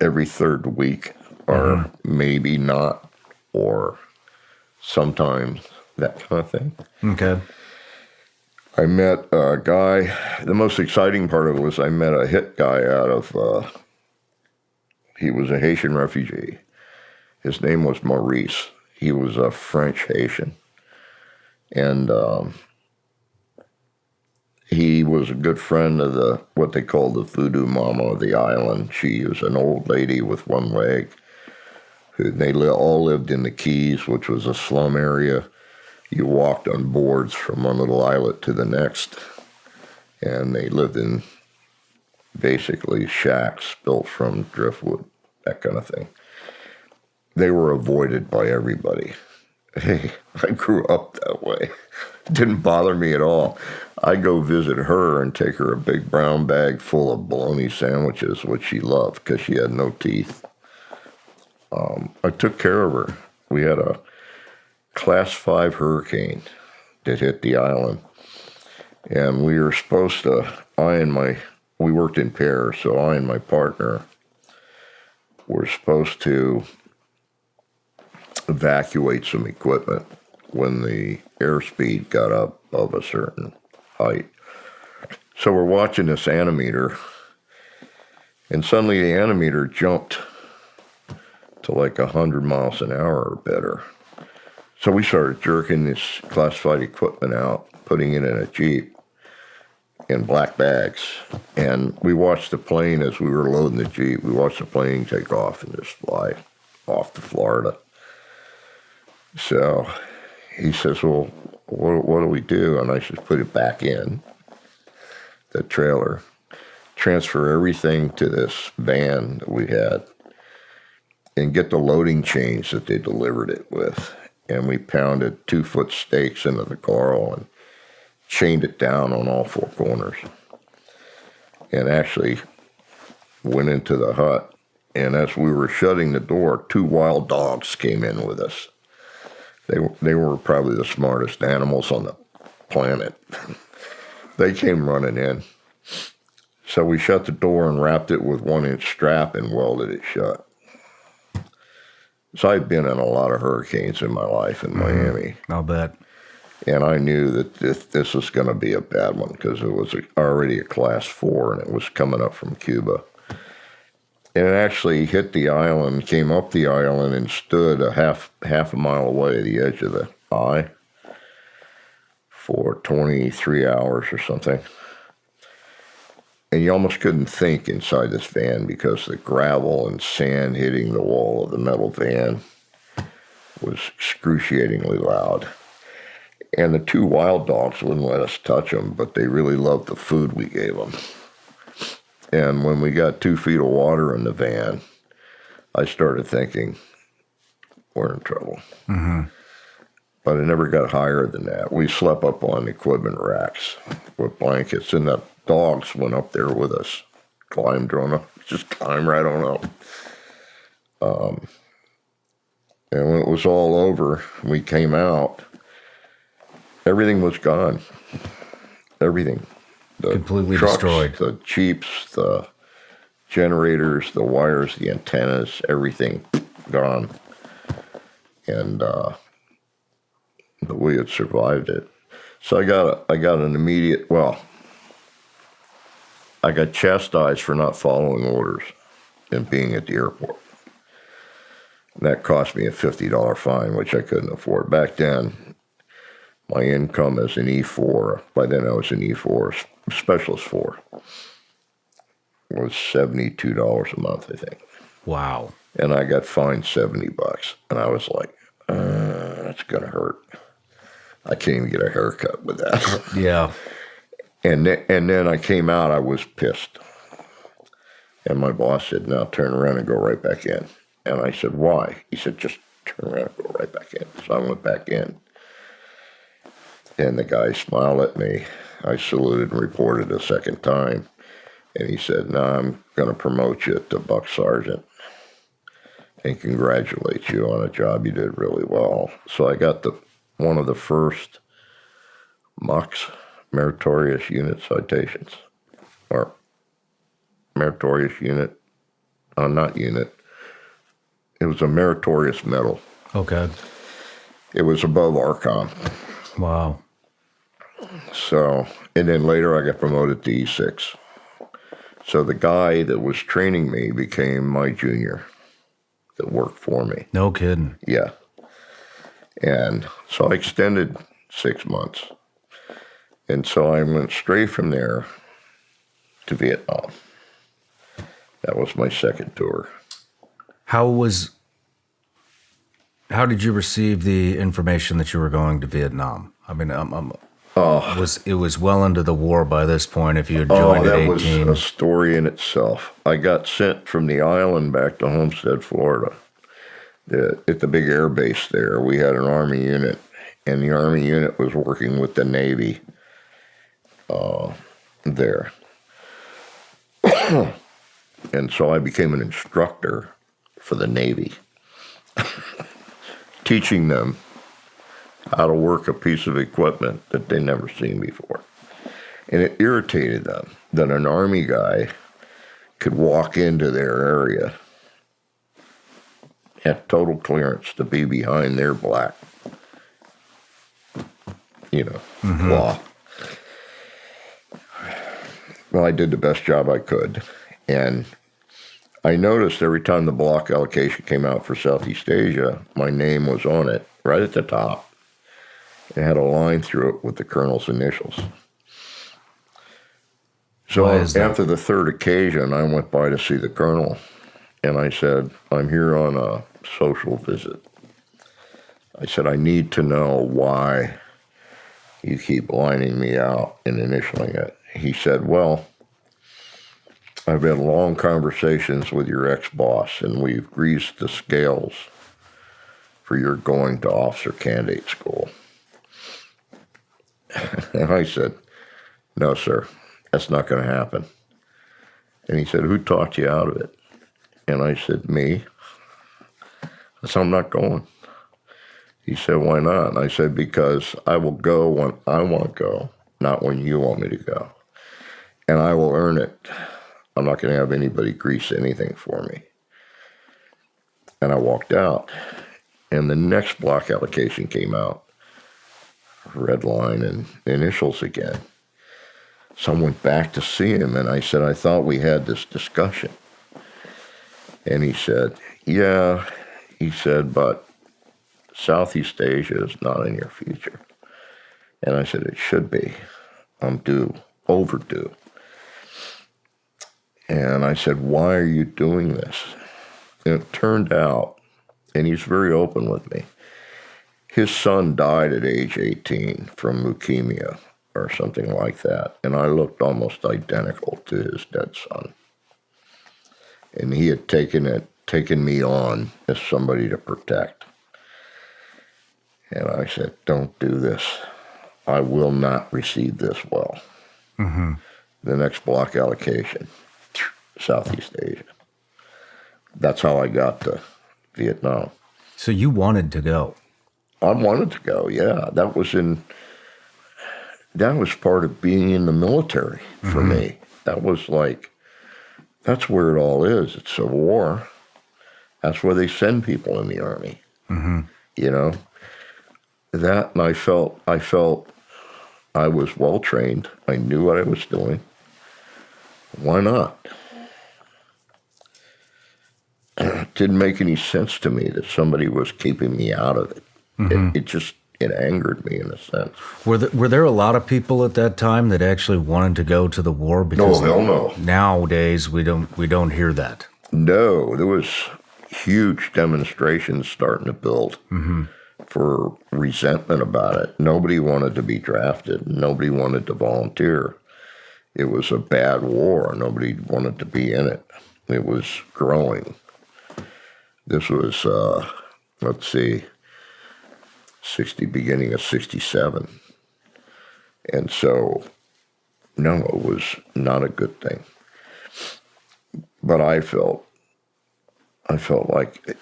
every third week, or maybe not, or sometimes, that kind of thing. Okay. I met a guy. The most exciting part of it was I met a hit guy out of, he was a Haitian refugee. His name was Maurice. He was a French Haitian. And he was a good friend of what they called the voodoo mama of the island. She was an old lady with one leg. They all lived in the Keys, which was a slum area. You walked on boards from one little islet to the next, and they lived in basically shacks built from driftwood, that kind of thing. they were avoided by everybody. Hey, I grew up that way. It didn't bother me at all. I'd go visit her and take her a big brown bag full of bologna sandwiches, which she loved because she had no teeth. I took care of her. We had a Class 5 hurricane that hit the island. And we were supposed to, we worked in pairs, so I and my partner were supposed to evacuate some equipment when the airspeed got up of a certain height. So we're watching this animator, and suddenly the animator jumped to like 100 miles an hour or better. So we started jerking this classified equipment out, putting it in a Jeep in black bags. And we watched the plane as we were loading the Jeep. We watched the plane take off and just fly off to Florida. So he says, well, what do we do? And I said, put it back in the trailer, transfer everything to this van that we had, and get the loading chains that they delivered it with. And we pounded 2-foot stakes into the coral and chained it down on all 4 corners. And actually went into the hut. And as we were shutting the door, 2 wild dogs came in with us. They were probably the smartest animals on the planet. They came running in. So we shut the door and wrapped it with 1-inch strap and welded it shut. So I'd been in a lot of hurricanes in my life in Miami. I'll bet. And I knew that this was going to be a bad one because it was already a Class 4 and it was coming up from Cuba. And it actually hit the island, came up the island, and stood a half a mile away at the edge of the eye for 23 hours or something. And you almost couldn't think inside this van because the gravel and sand hitting the wall of the metal van was excruciatingly loud. And the 2 wild dogs wouldn't let us touch them, but they really loved the food we gave them. And when we got 2 feet of water in the van, I started thinking, we're in trouble. Mm-hmm. But it never got higher than that. We slept up on equipment racks with blankets, and the dogs went up there with us, climbed right on up. And when it was all over, we came out, everything was gone. Everything. The completely trucks, destroyed. The Jeeps, the generators, the wires, the antennas, everything gone. And but we had survived it. So I got an immediate, I got chastised for not following orders and being at the airport. And that cost me a $50 fine, which I couldn't afford. Back then, my income as an E4, by then I was an E4, Specialist 4, was $72 a month, I think. Wow. And I got fined $70. And I was like, that's going to hurt. I can't even get a haircut with that. Yeah. And then I came out, I was pissed. And my boss said, now turn around and go right back in. And I said, why? He said, just turn around and go right back in. So I went back in. And the guy smiled at me. I saluted and reported a second time. And he said, no, I'm going to promote you to Buck Sergeant and congratulate you on a job you did really well. So I got one of the first MUX, Meritorious Unit Citations, or Meritorious Unit, not unit. It was a Meritorious Medal. Okay. It was above ARCOM. Wow. So, and then later I got promoted to E6. So the guy that was training me became my junior that worked for me. No kidding. Yeah. And so I extended 6 months. And so I went straight from there to Vietnam. That was my second tour. How did you receive the information that you were going to Vietnam? I mean, it was well into the war by this point if you had joined at 18. That was a story in itself. I got sent from the island back to Homestead, Florida. at the big air base there, we had an Army unit, and the Army unit was working with the Navy there. And so I became an instructor for the Navy, teaching them how to work a piece of equipment that they'd never seen before. And it irritated them that an Army guy could walk into their area, had total clearance to be behind their black, law. Well, I did the best job I could. And I noticed every time the block allocation came out for Southeast Asia, my name was on it, right at the top. It had a line through it with the colonel's initials. So after the third occasion, I went by to see the colonel, and I said, I'm here on a social visit. I said, I need to know why you keep lining me out and initialing it. He said, well, I've had long conversations with your ex-boss, and we've greased the scales for your going to officer candidate school. And I said, no, sir, that's not going to happen. And he said, who talked you out of it? And I said, me. I said, I'm not going. He said, why not? And I said, because I will go when I want to go, not when you want me to go. And I will earn it. I'm not going to have anybody grease anything for me. And I walked out. And the next block allocation came out. Red line and initials again. So I went back to see him, and I said, I thought we had this discussion. And he said, yeah. He said, but Southeast Asia is not in your future. And I said, it should be. I'm due, overdue. And I said, why are you doing this? And it turned out, and he's very open with me, his son died at age 18 from leukemia or something like that. And I looked almost identical to his dead son. And he had taken me on as somebody to protect. And I said, don't do this. I will not receive this well. Mm-hmm. The next block allocation, Southeast Asia. That's how I got to Vietnam. So you wanted to go? I wanted to go, yeah. That was part of being in the military for me. That was like, that's where it all is. It's a war. That's where they send people in the Army. Mm-hmm. That, and I felt I was well trained. I knew what I was doing. Why not? It didn't make any sense to me that somebody was keeping me out of it. Mm-hmm. It angered me in a sense. Were there a lot of people at that time that actually wanted to go to the war? Because no, hell no. Nowadays we don't hear that. No, there was huge demonstrations starting to build for resentment about it. Nobody wanted to be drafted. Nobody wanted to volunteer. It was a bad war. Nobody wanted to be in it. It was growing. This was, beginning of 67. And so, no, it was not a good thing. But I felt like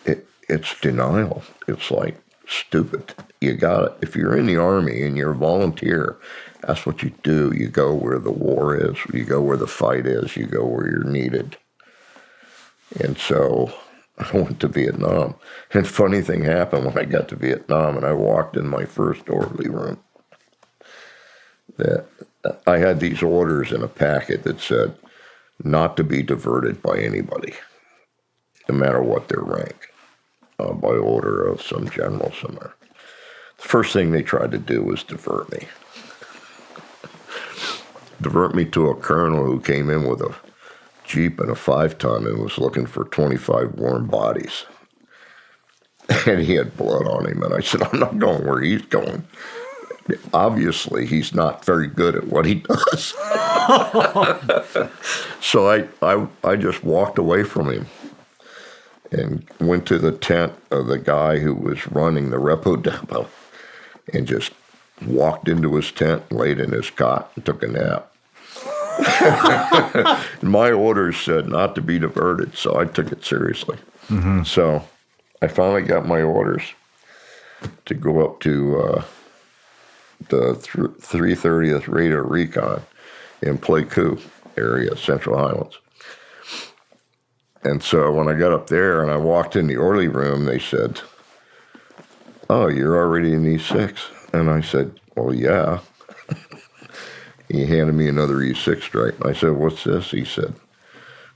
it's denial. It's like stupid. You got it. If you're in the Army and you're a volunteer, that's what you do. You go where the war is. You go where the fight is. You go where you're needed. And so I went to Vietnam. And funny thing happened when I got to Vietnam and I walked in my first orderly room. That I had these orders in a packet that said not to be diverted by anybody, no matter what their rank, by order of some general somewhere. The first thing they tried to do was divert me. Divert me to a colonel who came in with a Jeep and a 5-ton and was looking for 25 warm bodies. And he had blood on him. And I said, I'm not going where he's going. Obviously, he's not very good at what he does. So I just walked away from him. and went to the tent of the guy who was running the repo depot and just walked into his tent, laid in his cot, and took a nap. My orders said not to be diverted, so I took it seriously. So I finally got my orders to go up to the 330th Radar Recon in Pleiku area, Central Highlands. And so when I got up there and I walked in the orderly room, they said, "Oh, you're already in E6." And I said, "Well, yeah." He handed me another E6 stripe. I said, "What's this?" He said,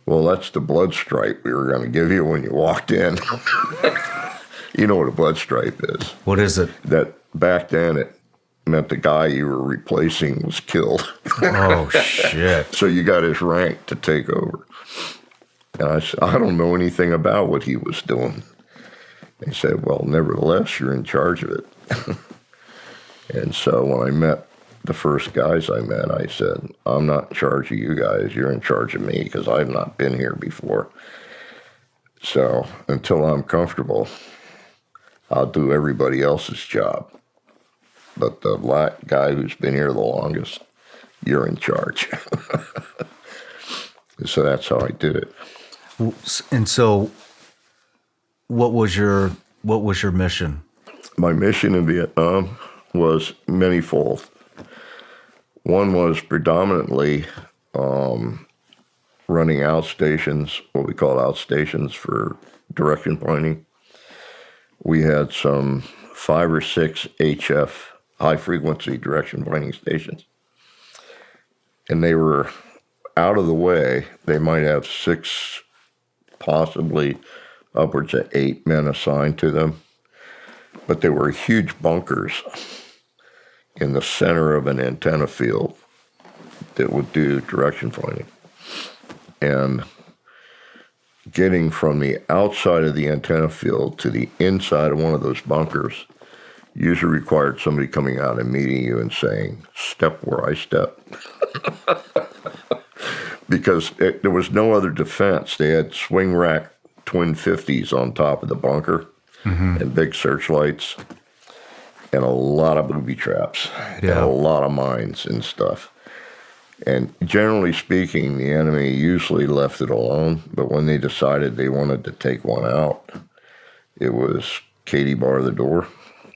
"Well, that's the blood stripe we were going to give you when you walked in." You know what a blood stripe is. What is it? That back then it meant the guy you were replacing was killed. Oh, shit. So you got his rank to take over. And I said, "I don't know anything about what he was doing." He said, "Well, nevertheless, you're in charge of it." And so when I met the first guys I met, I said, "I'm not in charge of you guys. You're in charge of me because I've not been here before. So until I'm comfortable, I'll do everybody else's job. But the guy who's been here the longest, you're in charge." So that's how I did it. And so, what was your mission? My mission in Vietnam was manyfold. One was predominantly running outstations, what we call outstations for direction pointing. We had some 5 or 6 HF, high-frequency direction pointing stations. And they were out of the way. They might have 6, possibly upwards of 8 men assigned to them. But they were huge bunkers in the center of an antenna field that would do direction pointing. And getting from the outside of the antenna field to the inside of one of those bunkers usually required somebody coming out and meeting you and saying, "Step where I step." Because there was no other defense. They had swing rack twin 50s on top of the bunker and big searchlights and a lot of booby traps and a lot of mines and stuff. And generally speaking, the enemy usually left it alone, but when they decided they wanted to take one out, it was Katie bar the door,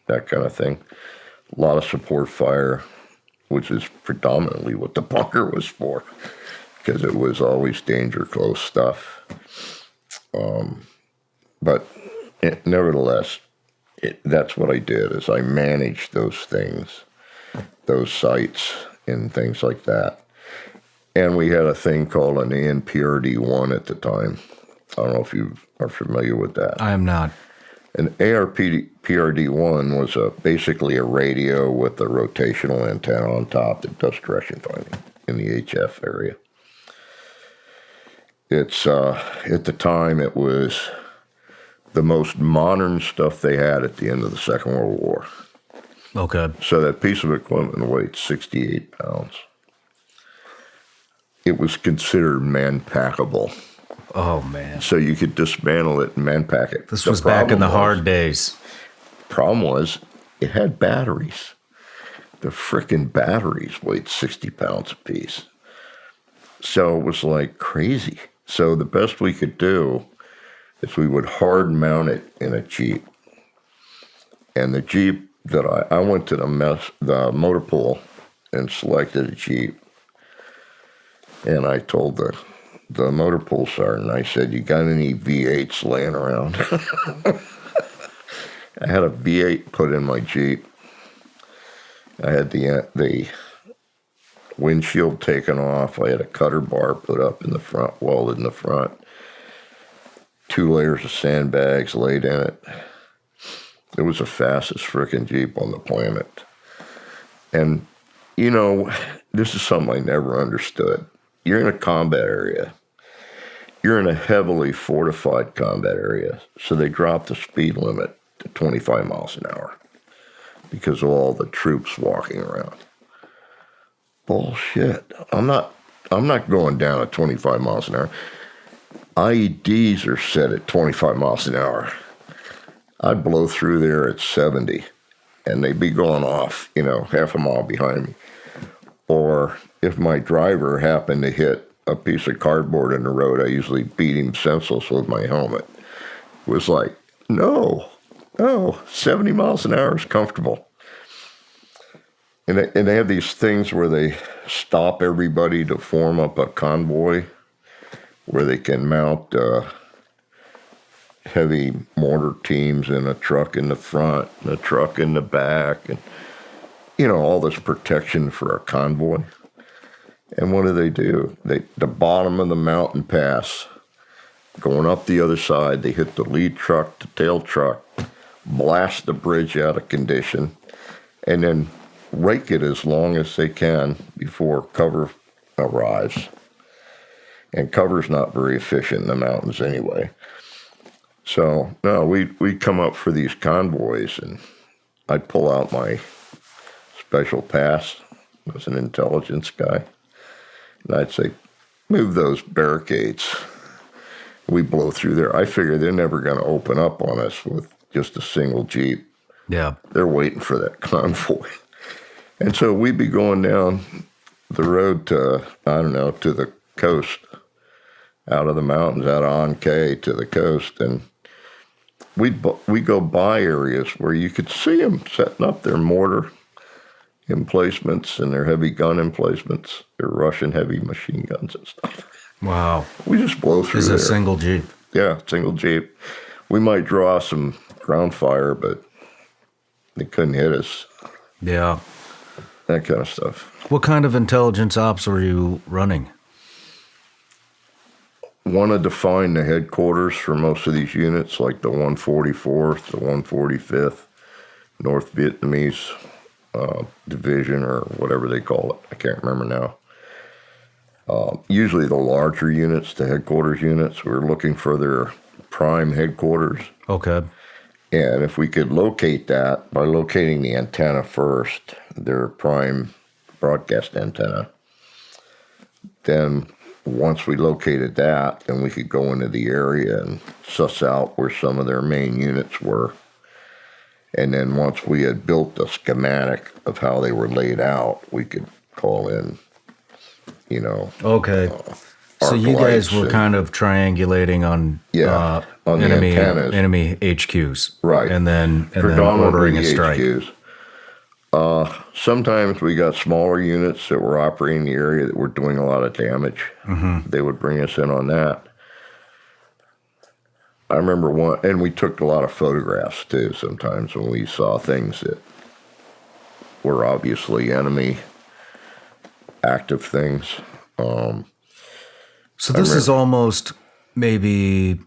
that kind of thing. A lot of support fire, which is predominantly what the bunker was for, because it was always danger close stuff. But nevertheless, that's what I did, is I managed those things, those sites and things like that. And we had a thing called an ANPRD-1 at the time. I don't know if you are familiar with that. I am not. An ARPRD-1 was basically a radio with a rotational antenna on top that does direction finding in the HF area. It's at the time it was the most modern stuff they had at the end of the Second World War. Okay. So that piece of equipment weighed 68 pounds. It was considered man-packable. Oh, man. So you could dismantle it and man-pack it. This was back in the hard days. Problem was, it had batteries. The frickin' batteries weighed 60 pounds apiece. So it was like crazy. So the best we could do is we would hard mount it in a Jeep. And the Jeep that I went to the motor pool and selected a Jeep. And I told the motor pool sergeant, I said, "You got any V8s laying around?" I had a V8 put in my Jeep. I had the windshield taken off. I had a cutter bar put up in the front, welded in the front. 2 layers of sandbags laid in it. It was the fastest frickin' Jeep on the planet. And, you know, this is something I never understood. You're in a combat area. You're in a heavily fortified combat area. So they dropped the speed limit to 25 miles an hour because of all the troops walking around. Bullshit. I'm not going down at 25 miles an hour. IEDs are set at 25 miles an hour. I'd blow through there at 70, and they'd be going off, half a mile behind me. Or if my driver happened to hit a piece of cardboard in the road, I usually beat him senseless with my helmet. It was like, no, 70 miles an hour is comfortable. And they have these things where they stop everybody to form up a convoy where they can mount heavy mortar teams in a truck in the front and a truck in the back and, all this protection for a convoy. And what do? The bottom of the mountain pass, going up the other side, they hit the lead truck, the tail truck, blast the bridge out of condition, and then rake it as long as they can before cover arrives. And cover's not very efficient in the mountains anyway. So, no, we'd come up for these convoys, and I'd pull out my special pass. I was an intelligence guy. And I'd say, move those barricades. We blow through there. I figure they're never going to open up on us with just a single Jeep. Yeah. They're waiting for that convoy. And so we'd be going down the road to the coast, out of the mountains, out of Ankh to the coast, and we'd go by areas where you could see them setting up their mortar emplacements and their heavy gun emplacements, their Russian heavy machine guns and stuff. Wow. We just blow through there. It's a single Jeep. Yeah, single Jeep. We might draw some ground fire, but they couldn't hit us. Yeah. That kind of stuff. What kind of intelligence ops were you running? Want to define the headquarters for most of these units, like the 144th, the 145th, North Vietnamese Division, or whatever they call it. I can't remember now. Usually the larger units, the headquarters units, we're looking for their prime headquarters. Okay. And if we could locate that by locating the antenna first, their prime broadcast antenna, then once we located that, then we could go into the area and suss out where some of their main units were. And then once we had built the schematic of how they were laid out, we could call in, Okay. So you guys were kind of triangulating on on the antennas. enemy HQs, right? And then ordering a strike. HQs. Sometimes we got smaller units that were operating in the area that were doing a lot of damage. Mm-hmm. They would bring us in on that. I remember one, and we took a lot of photographs too. Sometimes when we saw things that were obviously enemy active things. So this is almost maybe,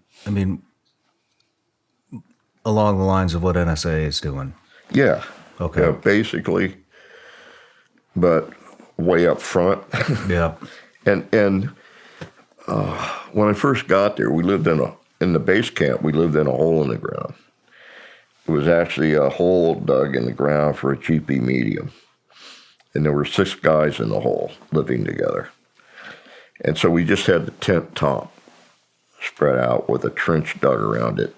along the lines of what NSA is doing. Yeah. Okay. Yeah, basically, but way up front. Yeah. And when I first got there, we lived in the base camp. We lived in a hole in the ground. It was actually a hole dug in the ground for a GP medium, and there were 6 guys in the hole living together. And so we just had the tent top spread out with a trench dug around it.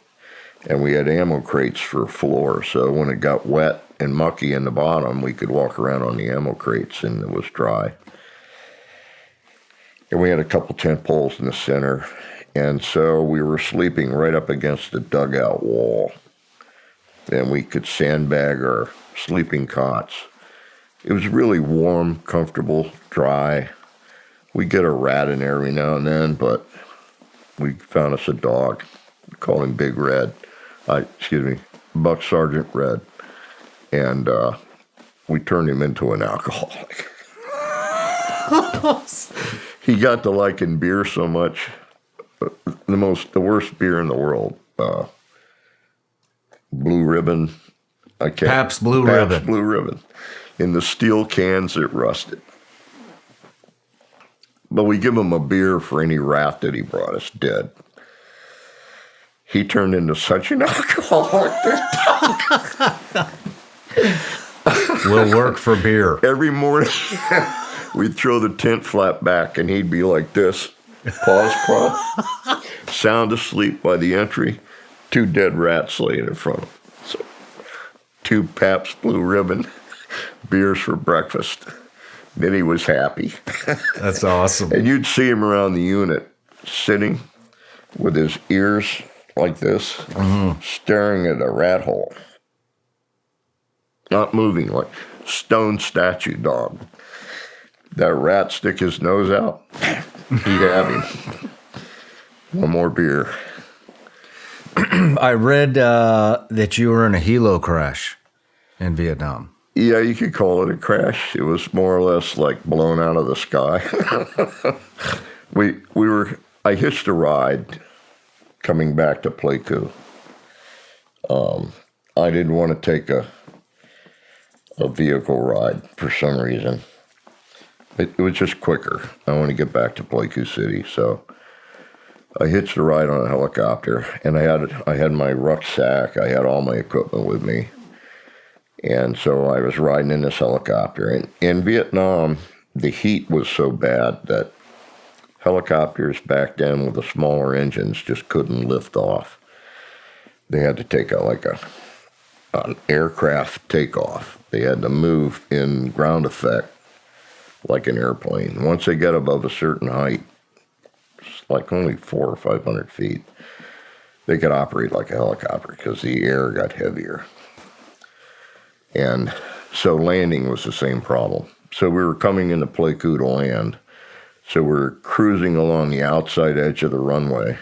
And we had ammo crates for a floor. So when it got wet and mucky in the bottom, we could walk around on the ammo crates and it was dry. And we had a couple tent poles in the center. And so we were sleeping right up against the dugout wall. And we could sandbag our sleeping cots. It was really warm, comfortable, dry. We get a rat in there every now and then, but we found us a dog. We called him Big Red. Buck Sergeant Red. And we turned him into an alcoholic. He got to liking beer so much. The worst beer in the world. Blue Ribbon. Pabst Blue Ribbon. Blue Ribbon. In the steel cans that rusted. But we give him a beer for any rat that he brought us dead. He turned into such an alcoholic. We'll work for beer. Every morning, we'd throw the tent flap back, and he'd be like this, paws crossed, sound asleep by the entry, 2 dead rats laying in front of him. So, 2 Pabst Blue Ribbon beers for breakfast. Then he was happy. That's awesome. And you'd see him around the unit sitting with his ears like this, staring at a rat hole. Not moving, like stone statue dog. That rat stick his nose out, he'd have him. One more beer. I read that you were in a helo crash in Vietnam. Yeah, you could call it a crash. It was more or less like blown out of the sky. I hitched a ride coming back to Pleiku. I didn't want to take a vehicle ride for some reason. It was just quicker. I want to get back to Pleiku City, so I hitched a ride on a helicopter, and I had my rucksack. I had all my equipment with me, and so I was riding in this helicopter. And in Vietnam, the heat was so bad that helicopters back then with the smaller engines just couldn't lift off. They had to take an aircraft takeoff. They had to move in ground effect like an airplane. Once they get above a certain height, it's like only 400 or 500 feet, they could operate like a helicopter because the air got heavier. And so landing was the same problem. So we were coming into Pleiku to land. So we're cruising along the outside edge of the runway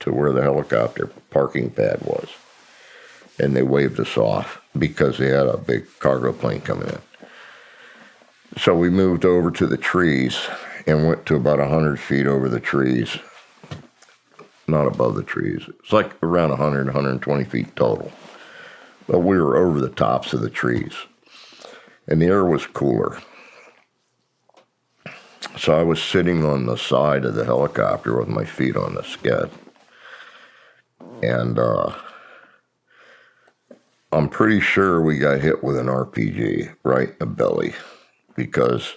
to where the helicopter parking pad was. And they waved us off because they had a big cargo plane coming in. So we moved over to the trees and went to about 100 feet over the trees. Not above the trees. It's like around 100, 120 feet total. But we were over the tops of the trees. And the air was cooler. So I was sitting on the side of the helicopter with my feet on the sked. And I'm pretty sure we got hit with an RPG right in the belly because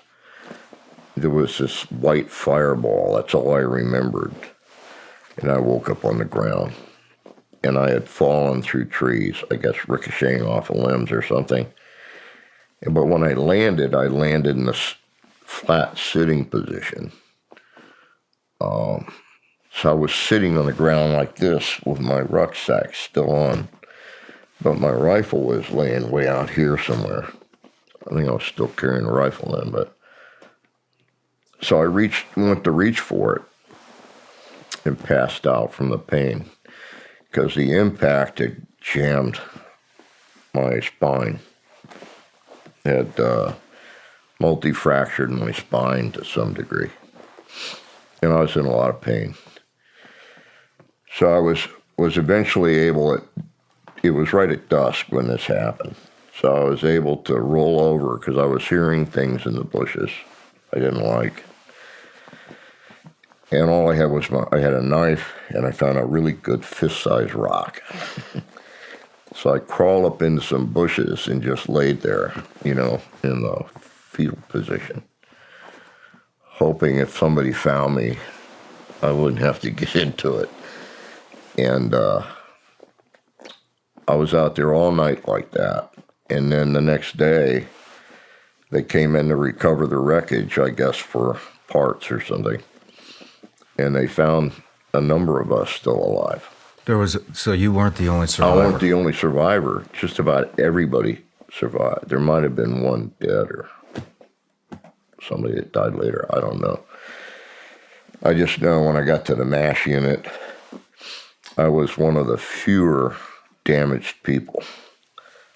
there was this white fireball. That's all I remembered. And I woke up on the ground. And I had fallen through trees, I guess ricocheting off of limbs or something. But when I landed in this flat sitting position. So I was sitting on the ground like this with my rucksack still on, but my rifle was laying way out here somewhere. I think I was still carrying a rifle then, but so I went to reach for it and passed out from the pain because the impact had jammed my spine. Had multi-fractured my spine to some degree. And I was in a lot of pain. So I was eventually able, it was right at dusk when this happened. So I was able to roll over because I was hearing things in the bushes I didn't like. And all I had was I had a knife and I found a really good fist-sized rock. So I crawled up into some bushes and just laid there, in the fetal position, hoping if somebody found me, I wouldn't have to get into it. And I was out there all night like that. And then the next day, they came in to recover the wreckage, I guess, for parts or something. And they found a number of us still alive. So you weren't the only survivor? I wasn't the only survivor. Just about everybody survived. There might have been one dead or somebody that died later. I don't know. I just know when I got to the MASH unit, I was one of the fewer damaged people.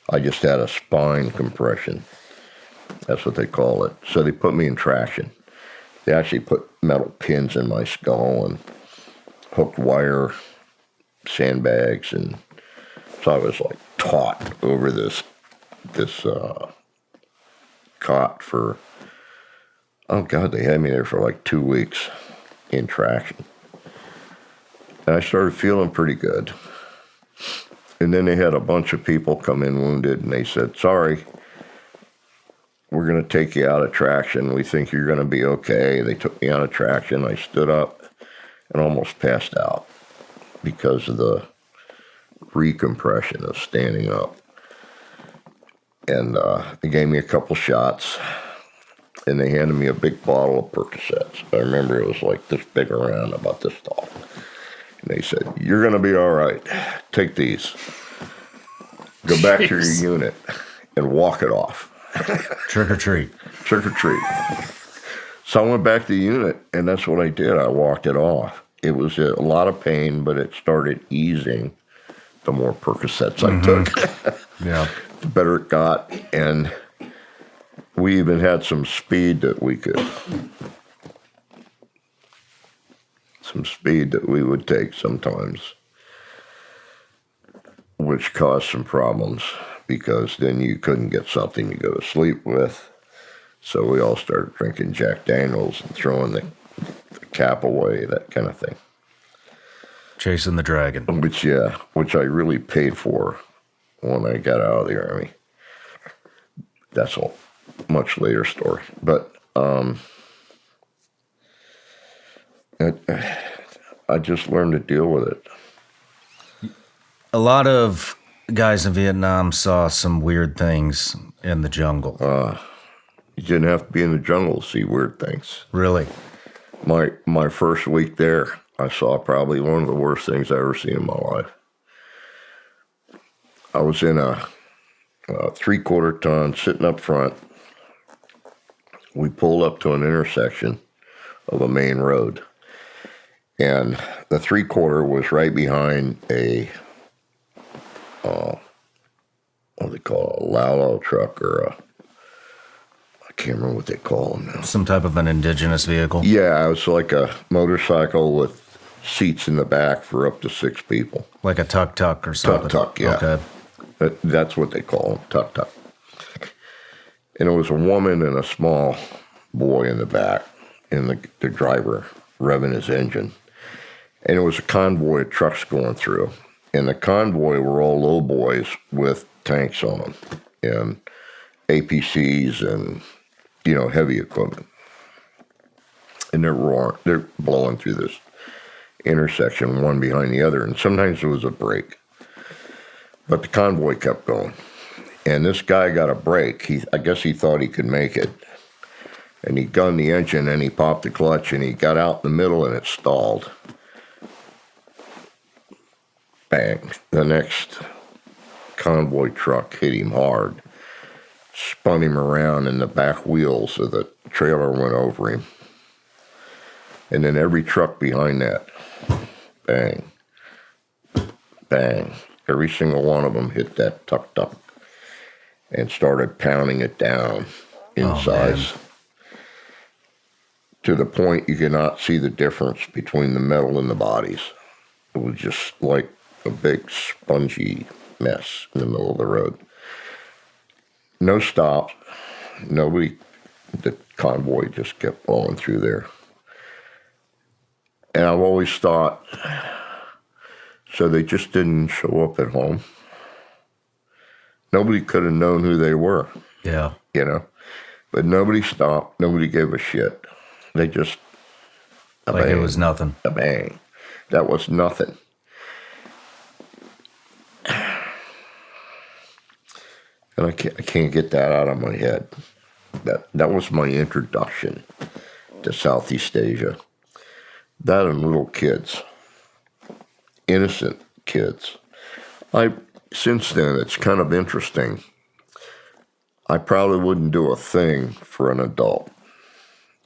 I just had a spine compression. That's what they call it. So they put me in traction. They actually put metal pins in my skull and hooked wire, sandbags, and so I was like taut over this cot for, oh God, they had me there for like 2 weeks in traction. And I started feeling pretty good. And then they had a bunch of people come in wounded, and they said, sorry, we're going to take you out of traction. We think you're going to be okay. They took me out of traction. I stood up. and almost passed out because of the recompression of standing up. And they gave me a couple shots, and they handed me a big bottle of Percocets. I remember it was like this big around, about this tall. And they said, "You're going to be all right. Take these. Go back to your unit and walk it off." Trick or treat. Trick or treat. So I went back to the unit, and that's what I did. I walked it off. It was a lot of pain, but it started easing the more Percocets I took. Yeah. The better it got, and we even had some speed that we would take sometimes, which caused some problems because then you couldn't get something to go to sleep with. So we all started drinking Jack Daniels and throwing the cap away, that kind of thing. Chasing the dragon. Which I really paid for when I got out of the Army. That's a much later story. But I just learned to deal with it. A lot of guys in Vietnam saw some weird things in the jungle. You didn't have to be in the jungle to see weird things. Really? My first week there, I saw probably one of the worst things I ever seen in my life. I was in a 3/4 ton sitting up front. We pulled up to an intersection of a main road. And the 3/4 was right behind a, what do they call it, a Lalo truck or I can't remember what they call them now. Some type of an indigenous vehicle? Yeah, it was like a motorcycle with seats in the back for up to 6 people. Like a tuk-tuk or something? Tuk-tuk, yeah. Okay. That's what they call them, tuk-tuk. And it was a woman and a small boy in the back, and the driver revving his engine. And it was a convoy of trucks going through. And the convoy were all low boys with tanks on them and APCs and, heavy equipment. And they're blowing through this intersection, one behind the other. And sometimes there was a break. But the convoy kept going. And this guy got a break. I guess he thought he could make it. And he gunned the engine and he popped the clutch and he got out in the middle and it stalled. Bang. The next convoy truck hit him hard, spun him around, and the back wheels of the trailer went over him. And then every truck behind that, bang, bang. Every single one of them hit that tuk-tuk and started pounding it down in size. To the point you could not see the difference between the metal and the bodies. It was just like a big spongy mess in the middle of the road. No stops. Nobody, the convoy just kept blowing through there. And I've always thought, so they just didn't show up at home. Nobody could have known who they were. Yeah. But nobody stopped. Nobody gave a shit. They just, like it was nothing. A bang. That was nothing. And I can't get that out of my head. That was my introduction to Southeast Asia. That and little kids. Innocent kids. Since then, it's kind of interesting. I probably wouldn't do a thing for an adult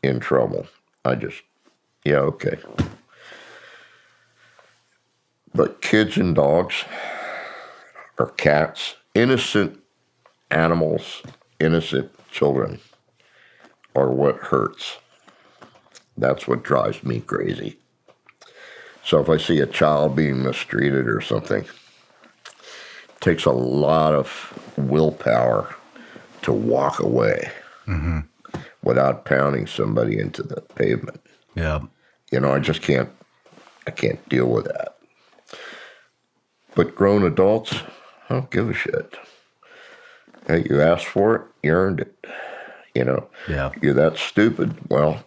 in trouble. Okay. But kids and dogs, or cats, innocent animals, innocent children, are what hurts. That's what drives me crazy. So if I see a child being mistreated or something, it takes a lot of willpower to walk away without pounding somebody into the pavement. Yeah. I can't deal with that. But grown adults, I don't give a shit. Hey, you asked for it, you earned it. Yeah. You're that stupid. Well,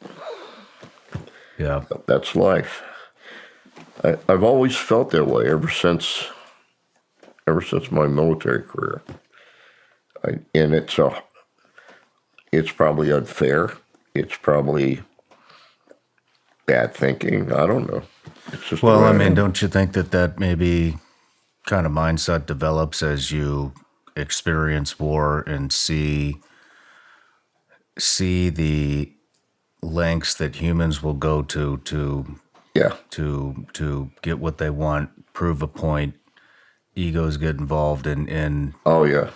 yeah, that's life. I've always felt that way ever since my military career. And it's probably unfair. It's probably bad thinking. I don't know. It's just Well, I mean, don't you think that maybe kind of mindset develops as you experience war and see the lengths that humans will go to yeah. to get what they want, prove a point. Egos get involved in Oh yeah.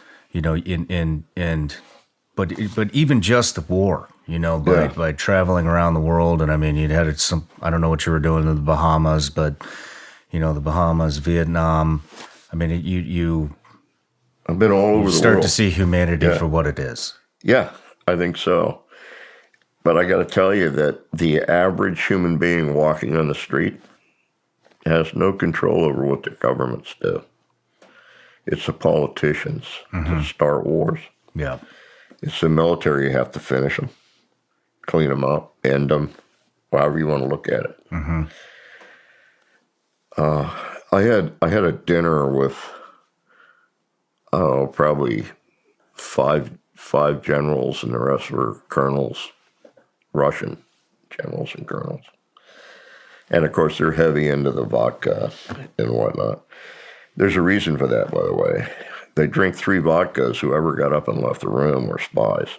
But even just the war, by traveling around the world, and I mean, you'd had some. I don't know what you were doing in the Bahamas, but the Bahamas, Vietnam. I mean, you I've been all over the world. Start to see humanity for what it is. Yeah, I think so. But I got to tell you that the average human being walking on the street has no control over what the governments do. It's the politicians that start wars. Yeah. It's the military. You have to finish them, clean them up, end them, however you want to look at it. Mm-hmm. I had a dinner with, probably five generals, and the rest were colonels, Russian generals and colonels. And of course, they're heavy into the vodka and whatnot. There's a reason for that, by the way. They drink 3 vodkas. Whoever got up and left the room were spies.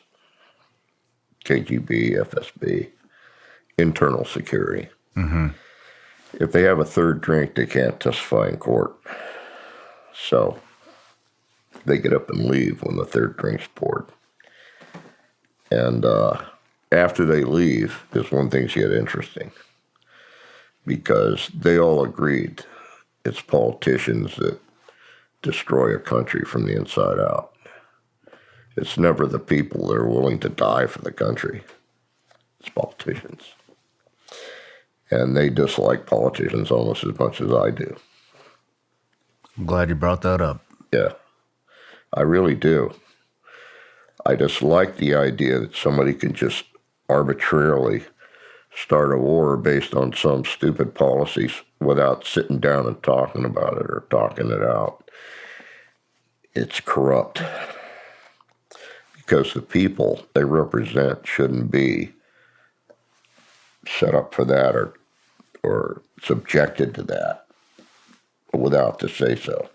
KGB, FSB, internal security. Mm-hmm. If they have a third drink, they can't testify in court. So they get up and leave when the third drink's poured. And after they leave, is when things get interesting. Because they all agreed it's politicians that destroy a country from the inside out. It's never the people that are willing to die for the country. It's politicians. And they dislike politicians almost as much as I do. I'm glad you brought that up. Yeah, I really do. I just like the idea that somebody can just arbitrarily start a war based on some stupid policies without sitting down and talking about it or talking it out. It's corrupt. Because the people they represent shouldn't be set up for that or subjected to that without the say-so.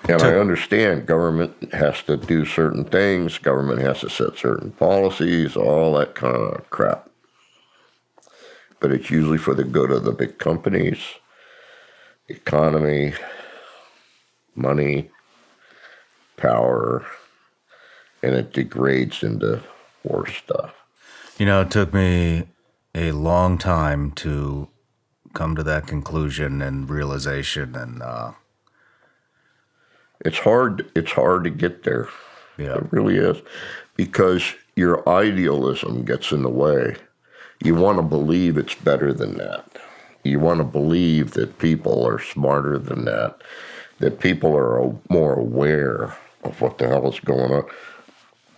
And I understand government has to do certain things, government has to set certain policies, all that kind of crap. But it's usually for the good of the big companies, economy, money, power, and it degrades into worse stuff. It took me a long time to come to that conclusion and realization, and it's hard to get there. Yeah. It really is, because your idealism gets in the way. You want to believe it's better than that. You want to believe that people are smarter than that people are more aware of what the hell is going on.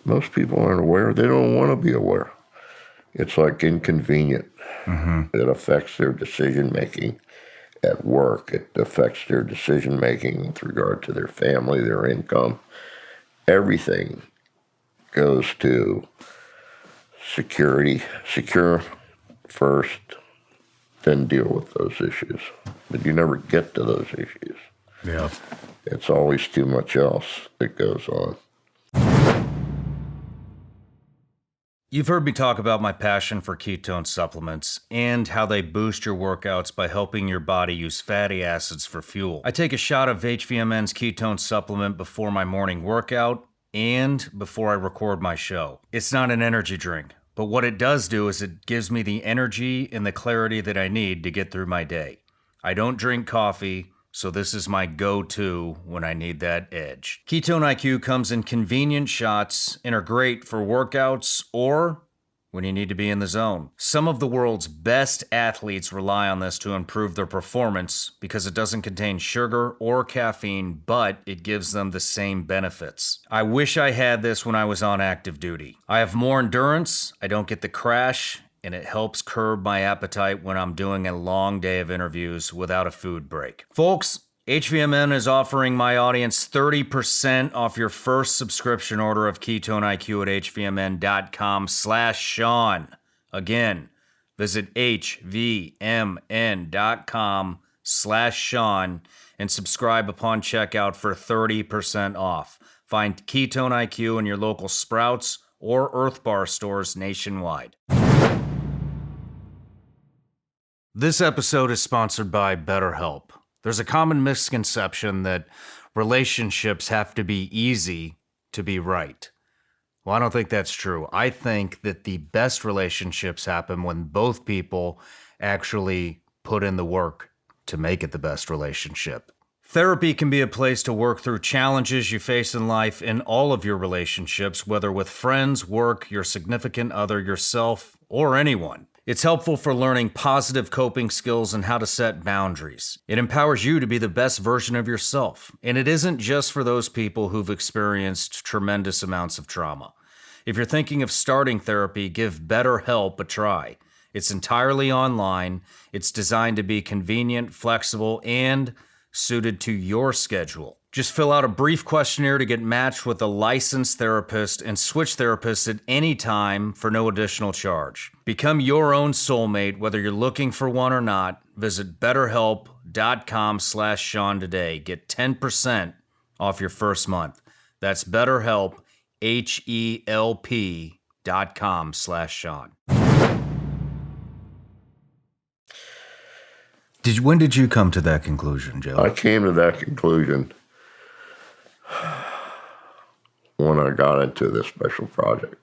Most people aren't aware. They don't want to be aware. It's like inconvenient. Mm-hmm. It affects their decision-making at work. It affects their decision-making with regard to their family, their income. Everything goes to security. Secure first, then deal with those issues. But you never get to those issues. Yeah. It's always too much else that goes on. You've heard me talk about my passion for ketone supplements and how they boost your workouts by helping your body use fatty acids for fuel. I take a shot of HVMN's ketone supplement before my morning workout and before I record my show. It's not an energy drink, but what it does do is it gives me the energy and the clarity that I need to get through my day. I don't drink coffee, so this is my go-to when I need that edge. Ketone IQ comes in convenient shots and are great for workouts or when you need to be in the zone. Some of the world's best athletes rely on this to improve their performance because it doesn't contain sugar or caffeine, but it gives them the same benefits. I wish I had this when I was on active duty. I have more endurance, I don't get the crash, and it helps curb my appetite when I'm doing a long day of interviews without a food break. Folks, HVMN is offering my audience 30% off your first subscription order of Ketone IQ at hvmn.com/Shawn. Again, visit hvmn.com/Shawn and subscribe upon checkout for 30% off. Find Ketone IQ in your local Sprouts or Earth Bar stores nationwide. This episode is sponsored by BetterHelp. There's a common misconception that relationships have to be easy to be right. Well, I don't think that's true. I think that the best relationships happen when both people actually put in the work to make it the best relationship. Therapy can be a place to work through challenges you face in life in all of your relationships, whether with friends, work, your significant other, yourself, or anyone. It's helpful for learning positive coping skills and how to set boundaries. It empowers you to be the best version of yourself. And it isn't just for those people who've experienced tremendous amounts of trauma. If you're thinking of starting therapy, give BetterHelp a try. It's entirely online. It's designed to be convenient, flexible, and suited to your schedule. Just fill out a brief questionnaire to get matched with a licensed therapist and switch therapists at any time for no additional charge. Become your own soulmate, whether you're looking for one or not. Visit betterhelp.com/Shawn today. Get 10% off your first month. That's BetterHelp, HELP.com/Shawn. When did you come to that conclusion, Joe? I came to that conclusion when I got into this special project.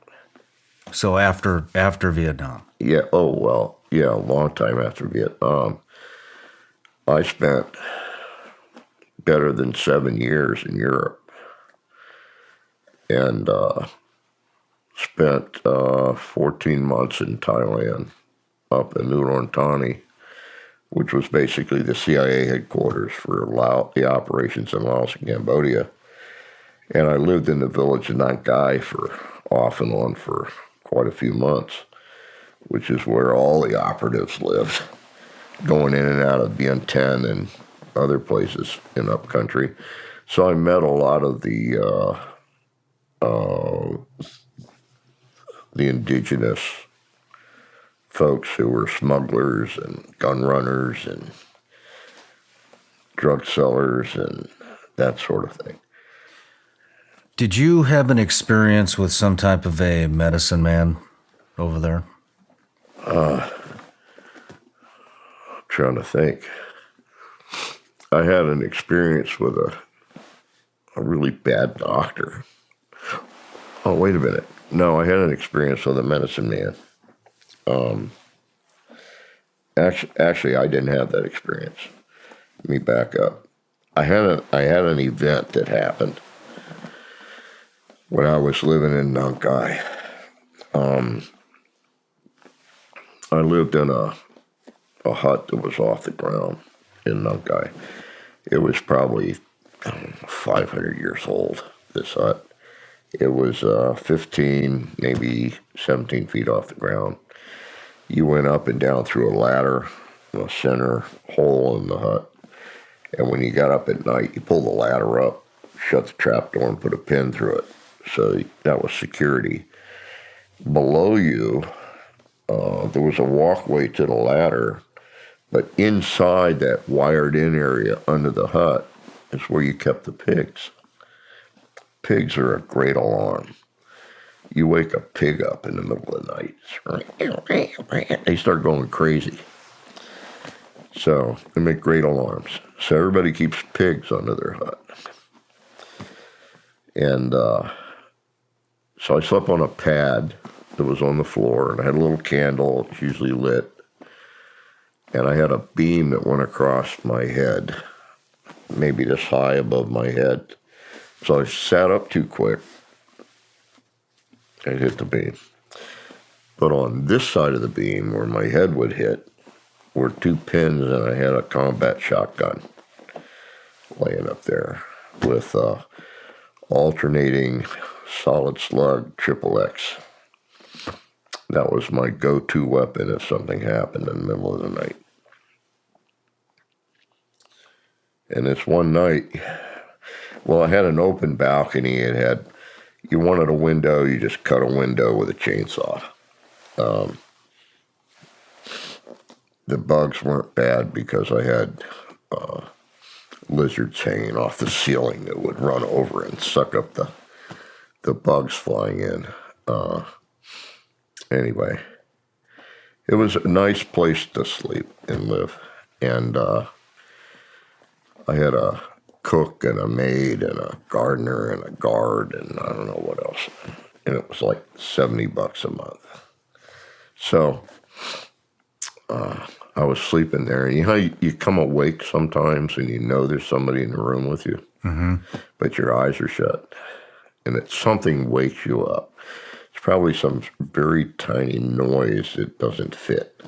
So after Vietnam? Yeah, a long time after Vietnam. I spent better than 7 years in Europe and spent 14 months in Thailand, up in Udon Thani, which was basically the CIA headquarters for the operations in Laos and Cambodia. And I lived in the village of Nang Khai off and on for quite a few months, which is where all the operatives lived, going in and out of Bien Thanh and other places in upcountry. So I met a lot of the indigenous folks who were smugglers and gun runners and drug sellers and that sort of thing. Did you have an experience with some type of a medicine man over there? Trying to think. I had an experience with a really bad doctor. Oh, wait a minute. No, I had an experience with a medicine man. Actually, I didn't have that experience. Let me back up. I had an event that happened when I was living in Nang Khai. I lived in a hut that was off the ground in Nang Khai. It was probably 500 years old, this hut. It was 15, maybe 17 feet off the ground. You went up and down through a ladder in a center hole in the hut. And when you got up at night, you pulled the ladder up, shut the trap door, and put a pin through it. So that was security. Below you, there was a walkway to the ladder, but inside that wired-in area under the hut is where you kept the pigs. Pigs are a great alarm. You wake a pig up in the middle of the night, they start going crazy. So they make great alarms. So everybody keeps pigs under their hut. And so I slept on a pad that was on the floor, and I had a little candle, it's usually lit. And I had a beam that went across my head, maybe this high above my head. So I sat up too quick and hit the beam. But on this side of the beam, where my head would hit, were two pins, and I had a combat shotgun laying up there with alternating solid slug triple X. That was my go-to weapon if something happened in the middle of the night. And this one night, well, I had an open balcony. You wanted a window, you just cut a window with a chainsaw. The bugs weren't bad because I had lizards hanging off the ceiling that would run over and suck up the bugs flying in. Anyway, it was a nice place to sleep and live. And I had a cook and a maid and a gardener and a guard and I don't know what else. And it was like $70 a month. So I was sleeping there. And you know, you come awake sometimes and you know there's somebody in the room with you, but your eyes are shut. And something wakes you up. It's probably some very tiny noise that doesn't fit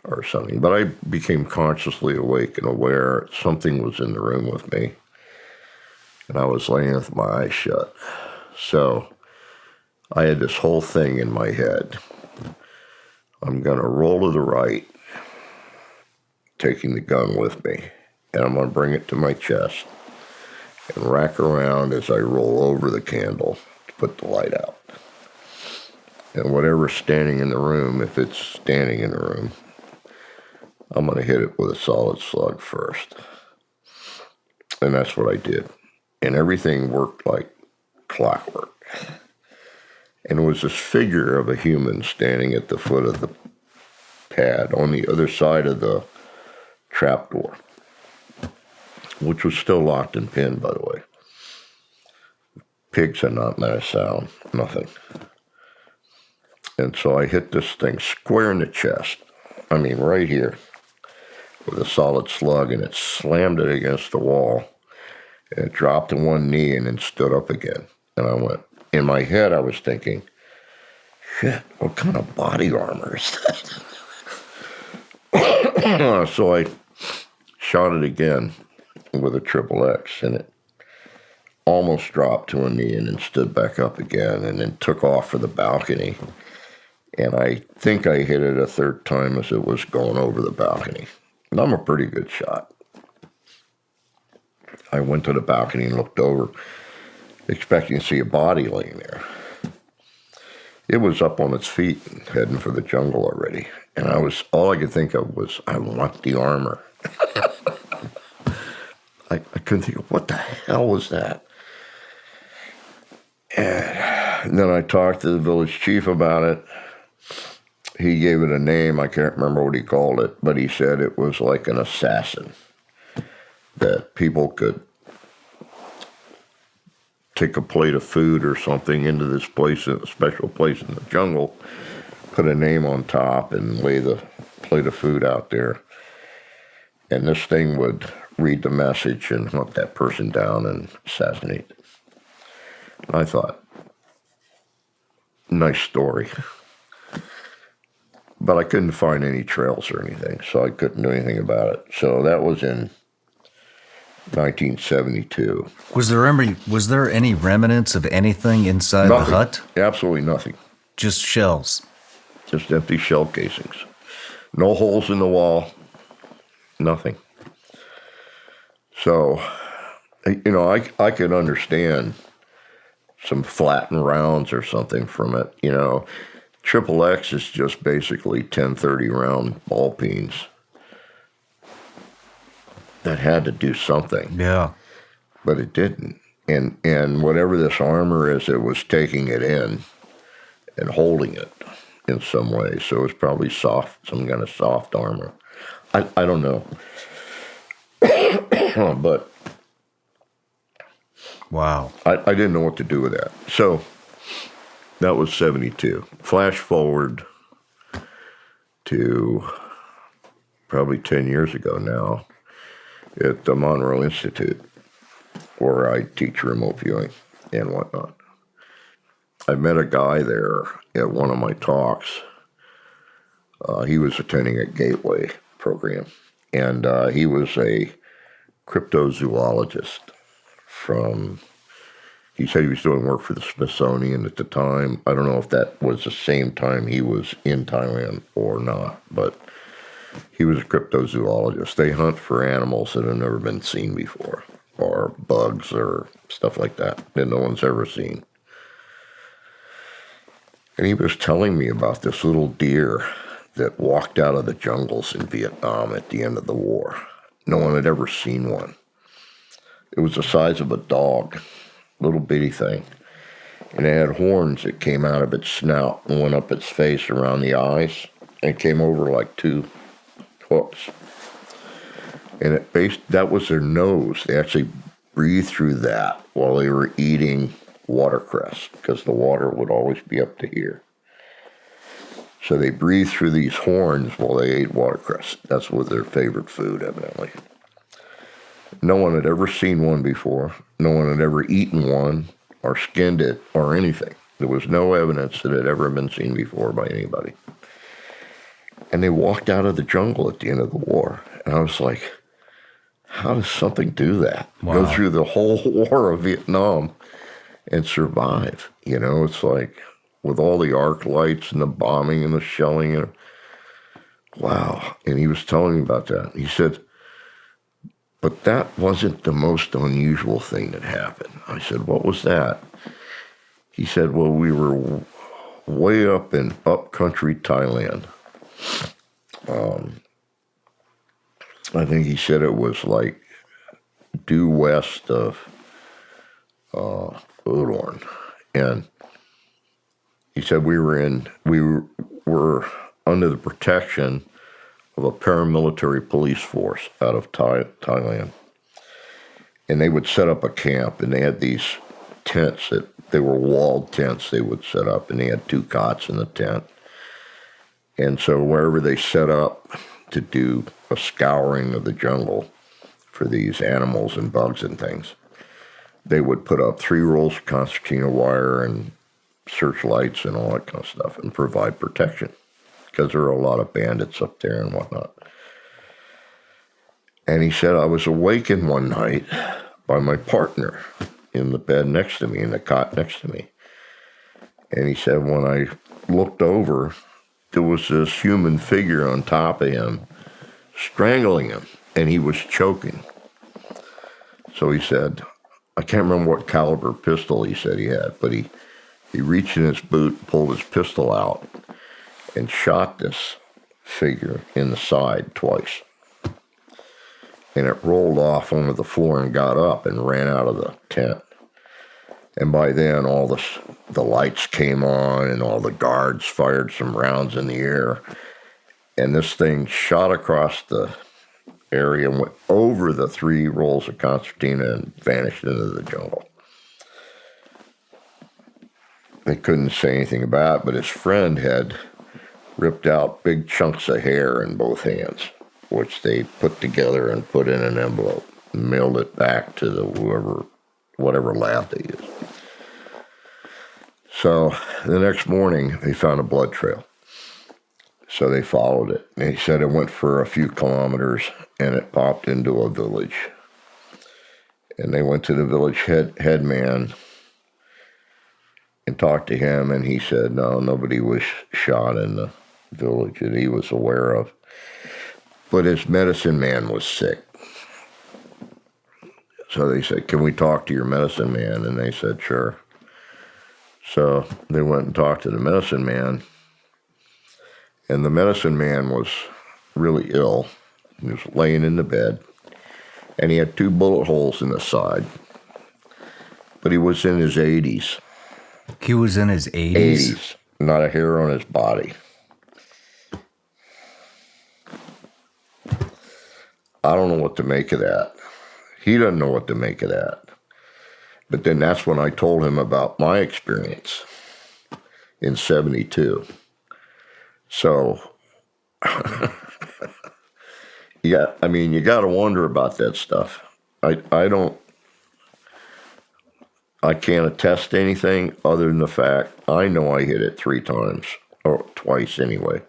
or something. But I became consciously awake and aware something was in the room with me. And I was laying with my eyes shut. So I had this whole thing in my head. I'm going to roll to the right, taking the gun with me, and I'm going to bring it to my chest and rack around as I roll over the candle to put the light out. And whatever's standing in the room, if it's standing in the room, I'm going to hit it with a solid slug first. And that's what I did. And everything worked like clockwork. And it was this figure of a human standing at the foot of the pad on the other side of the trapdoor, which was still locked and pinned, by the way. Pigs had not made a sound, nothing. And so I hit this thing square in the chest, I mean right here, with a solid slug, and it slammed it against the wall, and it dropped to one knee and then stood up again. And I went, in my head I was thinking, shit, what kind of body armor is that? So I shot it again with a XXX, and it almost dropped to a knee and then stood back up again and then took off for the balcony. And I think I hit it a third time as it was going over the balcony. And I'm a pretty good shot. I went to the balcony and looked over, expecting to see a body laying there. It was up on its feet and heading for the jungle already. And all I could think of was, I want the armor. I couldn't think of what the hell was that. And then I talked to the village chief about it. He gave it a name. I can't remember what he called it, but he said it was like an assassin, that people could take a plate of food or something into this place, a special place in the jungle, put a name on top and lay the plate of food out there. And this thing would read the message and hunt that person down and assassinate them. I thought, nice story. But I couldn't find any trails or anything, so I couldn't do anything about it. So that was in 1972. Was there any remnants of anything inside Nothing. the hut? Absolutely nothing. Just shells. Just empty shell casings. No holes in the wall. Nothing. So, you know, I could understand some flattened rounds or something from it. You know, XXX is just basically 10-30 round ball peens that had to do something. Yeah. But it didn't. And whatever this armor is, it was taking it in and holding it in some way. So it was probably soft, some kind of soft armor. I don't know. But wow. I didn't know what to do with that. So that was 72. Flash forward to probably 10 years ago now at the Monroe Institute, where I teach remote viewing and whatnot. I met a guy there at one of my talks. He was attending a Gateway program, and he was a cryptozoologist from he said he was doing work for the Smithsonian at the time. I don't know if that was the same time he was in Thailand or not, but he was a cryptozoologist. They hunt for animals that have never been seen before, or bugs or stuff like that no one's ever seen. And he was telling me about this little deer that walked out of the jungles in Vietnam at the end of the war. No one had ever seen one. It was the size of a dog, little bitty thing. And it had horns that came out of its snout and went up its face around the eyes and came over like two hooks. And that was their nose. They actually breathed through that while they were eating watercress, because the water would always be up to here. So they breathed through these horns while they ate watercress. That's what their favorite food, evidently. No one had ever seen one before. No one had ever eaten one or skinned it or anything. There was no evidence that it had ever been seen before by anybody. And they walked out of the jungle at the end of the war. And I was like, how does something do that? Wow. Go through the whole war of Vietnam and survive. You know, it's like with all the arc lights and the bombing and the shelling. And, wow. And he was telling me about that. He said, but that wasn't the most unusual thing that happened. I said, what was that? He said, well, we were way up in upcountry Thailand. I think he said it was like due west of Udorn. And he said we were under the protection of a paramilitary police force out of Thailand. And they would set up a camp, and they had these tents they were walled tents they would set up, and they had 2 cots in the tent. And so wherever they set up to do a scouring of the jungle for these animals and bugs and things, they would put up 3 rolls of concertina wire and searchlights and all that kind of stuff and provide protection, because there are a lot of bandits up there and whatnot. And he said, I was awakened one night by my partner in the bed next to me, in the cot next to me. And he said, when I looked over, there was this human figure on top of him, strangling him, and he was choking. So he said, I can't remember what caliber pistol he said he had, but he reached in his boot, pulled his pistol out, and shot this figure in the side twice. And it rolled off onto the floor and got up and ran out of the tent. And by then, all the lights came on, and all the guards fired some rounds in the air. And this thing shot across the area and went over the 3 rolls of concertina and vanished into the jungle. They couldn't say anything about it, but his friend had ripped out big chunks of hair in both hands, which they put together and put in an envelope and mailed it back to whatever lab they used. So the next morning, they found a blood trail. So they followed it. And he said it went for a few kilometers, and it popped into a village. And they went to the village headman and talked to him, and he said, no, nobody was shot in the village that he was aware of. But his medicine man was sick. So they said, can we talk to your medicine man? And they said, sure. So they went and talked to the medicine man, and the medicine man was really ill. He was laying in the bed, and he had 2 bullet holes in the side, but he was in his 80s. He was in his 80s? 80s, not a hair on his body. I don't know what to make of that. He doesn't know what to make of that. But then that's when I told him about my experience in 72. So, you got to wonder about that stuff. I can't attest to anything other than the fact I know I hit it 3 times, or twice anyway.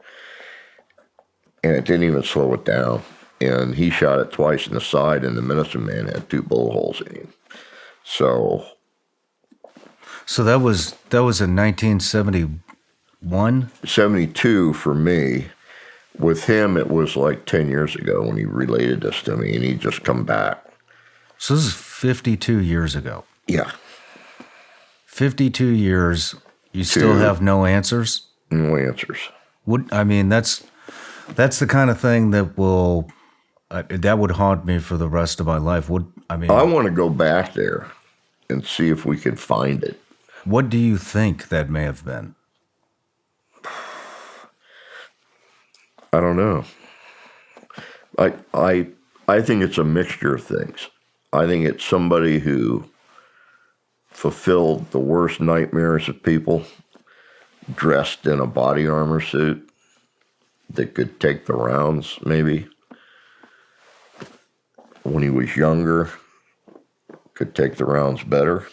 And it didn't even slow it down. And he shot it twice in the side, and the medicine man had 2 bullet holes in him. So So that was in 1971. 72 for me. With him, it was like 10 years ago when he related this to me, and he'd just come back. So this is 52 years ago. Yeah. 52 years. You still have no answers? No answers. That's the kind of thing that will that would haunt me for the rest of my life. I want to go back there and see if we can find it. What do you think that may have been? I don't know. I think it's a mixture of things. I think it's somebody who fulfilled the worst nightmares of people, dressed in a body armor suit that could take the rounds, maybe. When he was younger, could take the rounds better.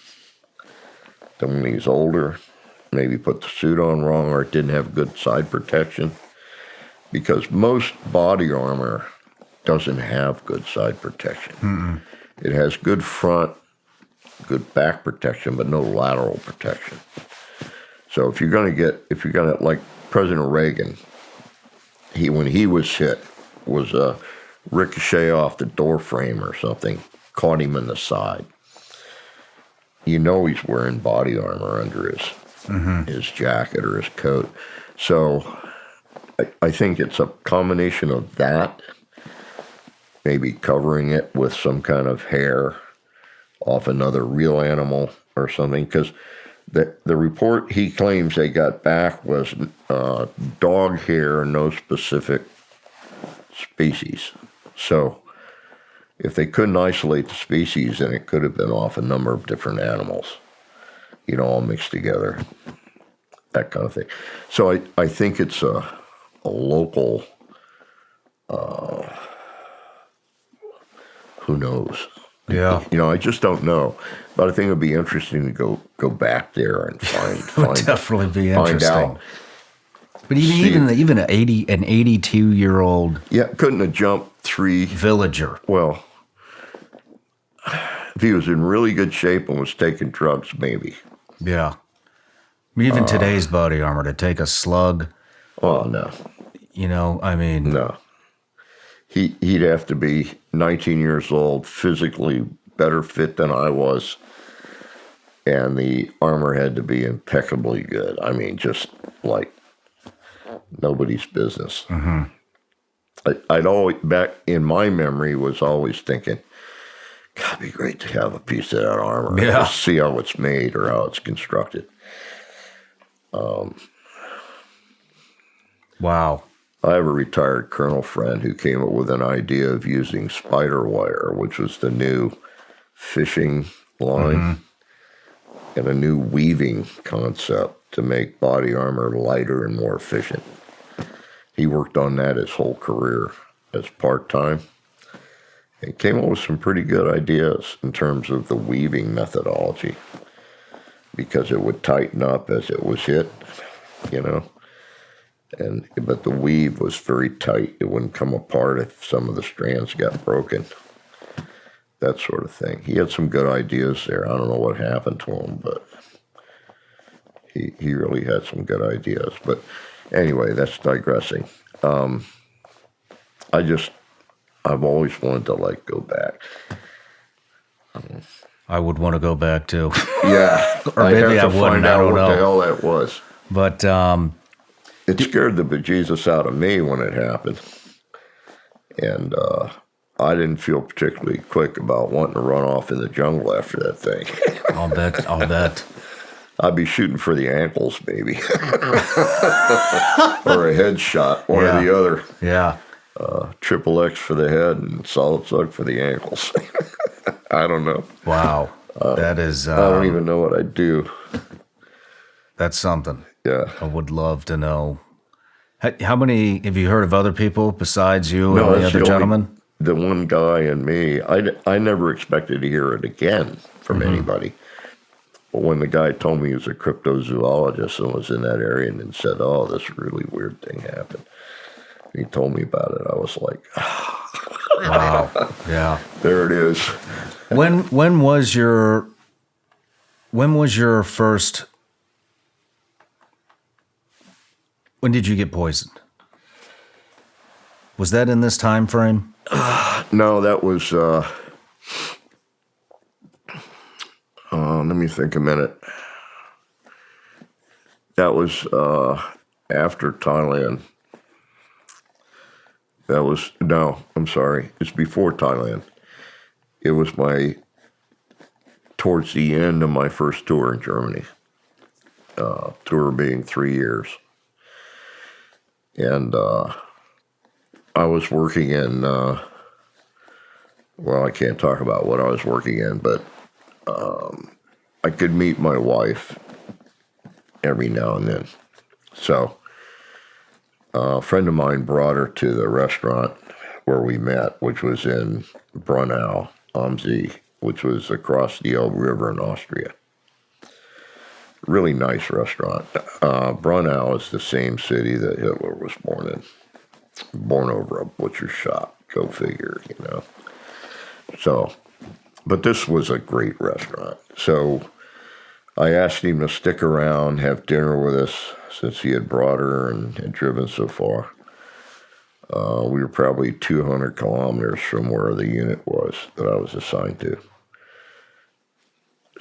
Then when he's older, maybe put the suit on wrong or it didn't have good side protection. Because most body armor doesn't have good side protection. Mm-mm. It has good front, good back protection, but no lateral protection. So if you're gonna like President Reagan, when he was hit, was a ricochet off the door frame or something, caught him in the side. You know he's wearing body armor under his jacket or his coat. So I think it's a combination of that, maybe covering it with some kind of hair off another real animal or something, because the report he claims they got back was dog hair, no specific species. So if they couldn't isolate the species, then it could have been off a number of different animals, all mixed together, that kind of thing. So I think it's a local, who knows? Yeah. I just don't know. But I think it would be interesting to go back there and find definitely be interesting. Find out. But even an 82-year-old couldn't have jumped 3 villager. Well, if he was in really good shape and was taking drugs, maybe. Yeah. Even today's body armor, to take a slug. Oh, no. No. He'd have to be 19 years old, physically better fit than I was, and the armor had to be impeccably good. Just like nobody's business. Mm-hmm. I'd always, back in my memory, was always thinking, God, it'd be great to have a piece of that armor. Yeah. Just see how it's made or how it's constructed. Wow. I have a retired colonel friend who came up with an idea of using spider wire, which was the new fishing line, and a new weaving concept to make body armor lighter and more efficient. He worked on that his whole career as part-time and came up with some pretty good ideas in terms of the weaving methodology, because it would tighten up as it was hit, but the weave was very tight. It wouldn't come apart if some of the strands got broken. That sort of thing. He had some good ideas there. I don't know what happened to him, but he really had some good ideas. But anyway, that's digressing. I've always wanted to go back. I would want to go back too. Yeah. Or maybe I wouldn't. I don't know what the hell that was. But it scared the bejesus out of me when it happened. And I didn't feel particularly quick about wanting to run off in the jungle after that thing. I'll bet. I'd be shooting for the ankles, maybe. Or a headshot, one or the other. Yeah. Triple X for the head and solid slug for the ankles. I don't know. Wow. That is... I don't even know what I'd do. That's something. Yeah. I would love to know. How many... Have you heard of other people besides you and the other gentlemen? The one guy and me. I never expected to hear it again from anybody. But when the guy told me he was a cryptozoologist and was in that area and then said, oh, this really weird thing happened. He told me about it. I was like, wow. Yeah. There it is. When was your when was your first? When did you get poisoned? Was that in this time frame? No, that was. Let me think a minute. That was after Thailand. I'm sorry. It's before Thailand. It was towards the end of my first tour in Germany. Tour being 3 years. And I was working in, well, I can't talk about what I was working in, but I could meet my wife every now and then. So a friend of mine brought her to the restaurant where we met, which was in Brunau am See, which was across the Elbe River in Austria. Really nice restaurant. Brunau is the same city that Hitler was born in. Born over a butcher shop. Go figure, So, but this was a great restaurant. So I asked him to stick around, have dinner with us, since he had brought her and had driven so far. We were probably 200 kilometers from where the unit was that I was assigned to.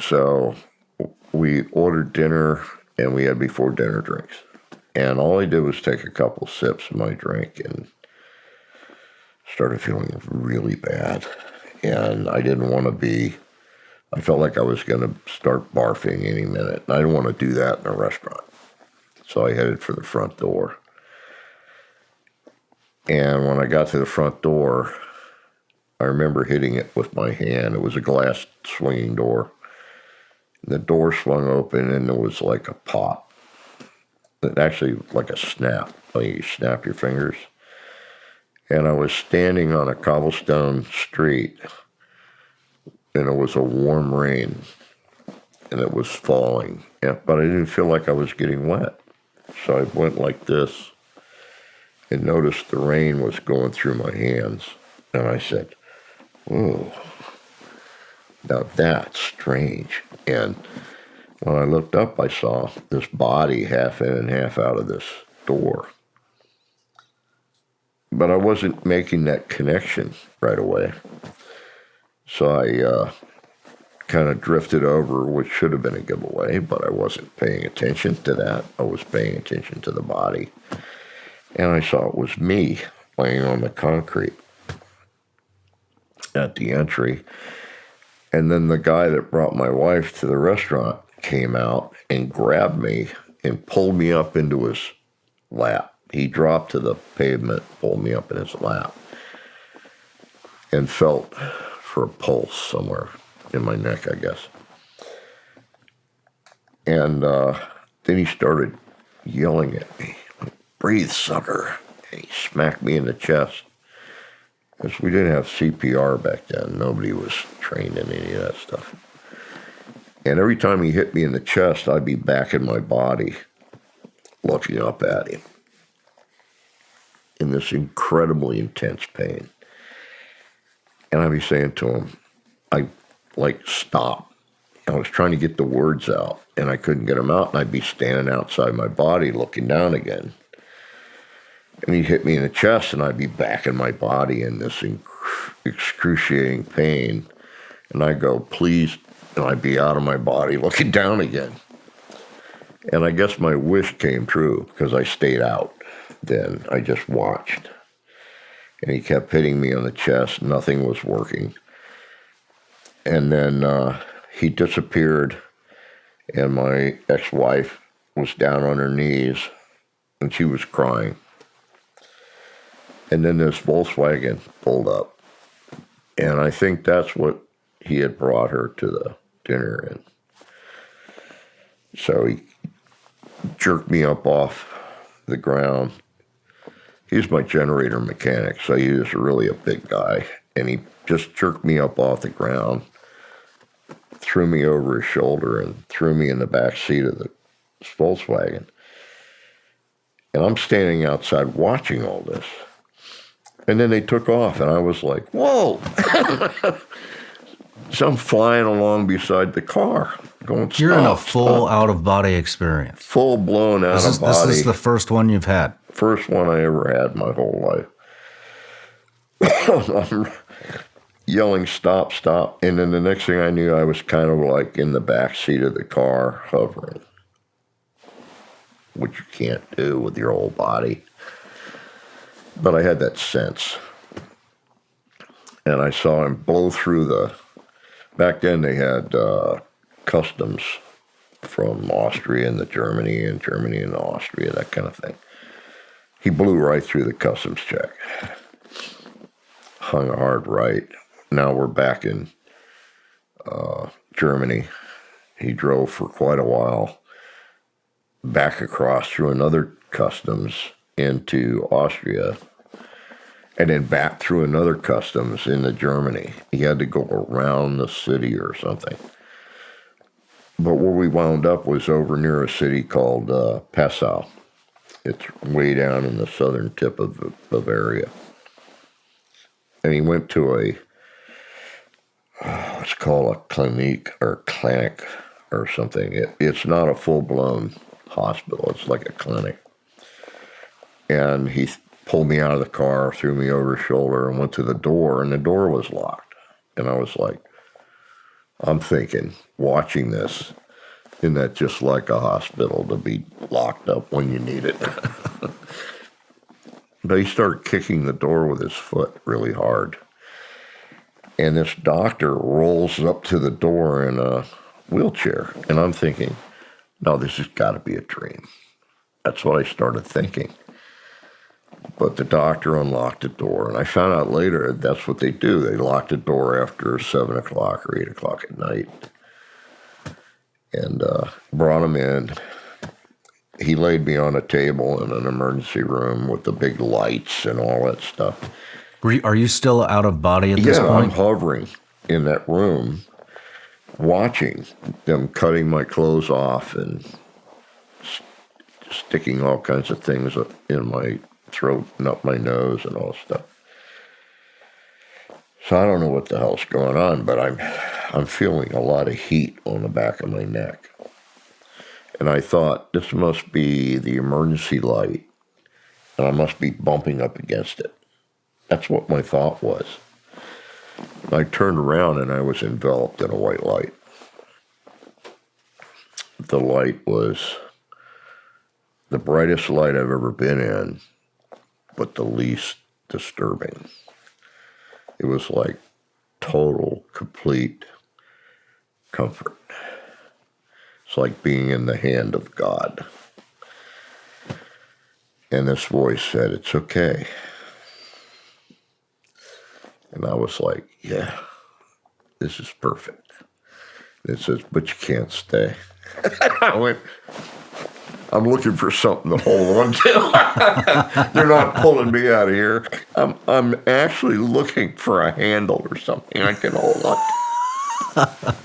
So we ordered dinner, and we had before dinner drinks. And all I did was take a couple sips of my drink and started feeling really bad. And I didn't want to I felt like I was going to start barfing any minute. And I didn't want to do that in a restaurant. So I headed for the front door. And when I got to the front door, I remember hitting it with my hand. It was a glass swinging door. The door swung open, and there was like a pop. It actually like a snap. Like you snap your fingers. And I was standing on a cobblestone street, and it was a warm rain, and it was falling. Yeah, but I didn't feel like I was getting wet. So I went like this and noticed the rain was going through my hands. And I said, "Whoa, now that's strange." And when I looked up, I saw this body half in and half out of this door. But I wasn't making that connection right away. So I kind of drifted over, which should have been a giveaway, but I wasn't paying attention to that. I was paying attention to the body. And I saw it was me laying on the concrete at the entry. And then the guy that brought my wife to the restaurant came out and grabbed me and pulled me up into his lap. He dropped to the pavement, pulled me up in his lap, and felt for a pulse somewhere in my neck, I guess. And then he started yelling at me, "Breathe, sucker." And he smacked me in the chest. Because we didn't have CPR back then. Nobody was trained in any of that stuff. And every time he hit me in the chest, I'd be back in my body looking up at him in this incredibly intense pain. And I'd be saying to him, stop. I was trying to get the words out, and I couldn't get them out, and I'd be standing outside my body looking down again. And he'd hit me in the chest, and I'd be back in my body in this excruciating pain. And I'd go, "Please," and I'd be out of my body looking down again. And I guess my wish came true, because I stayed out then. I just watched. And he kept hitting me on the chest. Nothing was working. And then he disappeared, and my ex-wife was down on her knees, and she was crying. And then this Volkswagen pulled up. And I think that's what he had brought her to the dinner in. So he jerked me up off the ground. He's my generator mechanic, so he was really a big guy. And he just jerked me up off the ground, threw me over his shoulder, and threw me in the back seat of the Volkswagen. And I'm standing outside watching all this. And then they took off, and I was like, "Whoa!" So I'm flying along beside the car, going, stop, You're in a full stop. out-of-body experience. Full blown out of body. This is the first one you've had. First one I ever had in my whole life. I'm yelling, stop, stop. And then the next thing I knew, I was kind of like in the back seat of the car, hovering, which you can't do with your whole body. But I had that sense. And I saw him blow through back then they had customs from Austria into Germany and Germany into Austria, that kind of thing. He blew right through the customs check. Hung a hard right. Now we're back in Germany. He drove for quite a while, back across through another customs into Austria, and then back through another customs into Germany. He had to go around the city or something. But where we wound up was over near a city called Passau. It's way down in the southern tip of Bavaria. And he went to it's called a clinic or something. It's not a full-blown hospital. It's like a clinic. And he pulled me out of the car, threw me over his shoulder, and went to the door, and the door was locked. And I was like, I'm thinking, watching this, isn't that just like a hospital to be locked up when you need it? But he started kicking the door with his foot really hard. And this doctor rolls up to the door in a wheelchair. And I'm thinking, no, this has got to be a dream. That's what I started thinking. But the doctor unlocked the door, and I found out later that's what they do. They lock the door after 7 o'clock or 8 o'clock at night. And brought him in. He laid me on a table in an emergency room with the big lights and all that stuff. Are you still out of body at this Yeah, point? I'm hovering in that room, watching them cutting my clothes off and sticking all kinds of things up in my throat and up my nose and all stuff. So I don't know what the hell's going on, but I'm feeling a lot of heat on the back of my neck. And I thought, this must be the emergency light, and I must be bumping up against it. That's what my thought was. I turned around and I was enveloped in a white light. The light was the brightest light I've ever been in, but the least disturbing. It was like total, complete comfort. It's like being in the hand of God. And this voice said, it's okay. And I was like, yeah, this is perfect. And it says, but you can't stay. I went, I'm looking for something to hold on to. They're not pulling me out of here. I'm actually looking for a handle or something I can hold on to.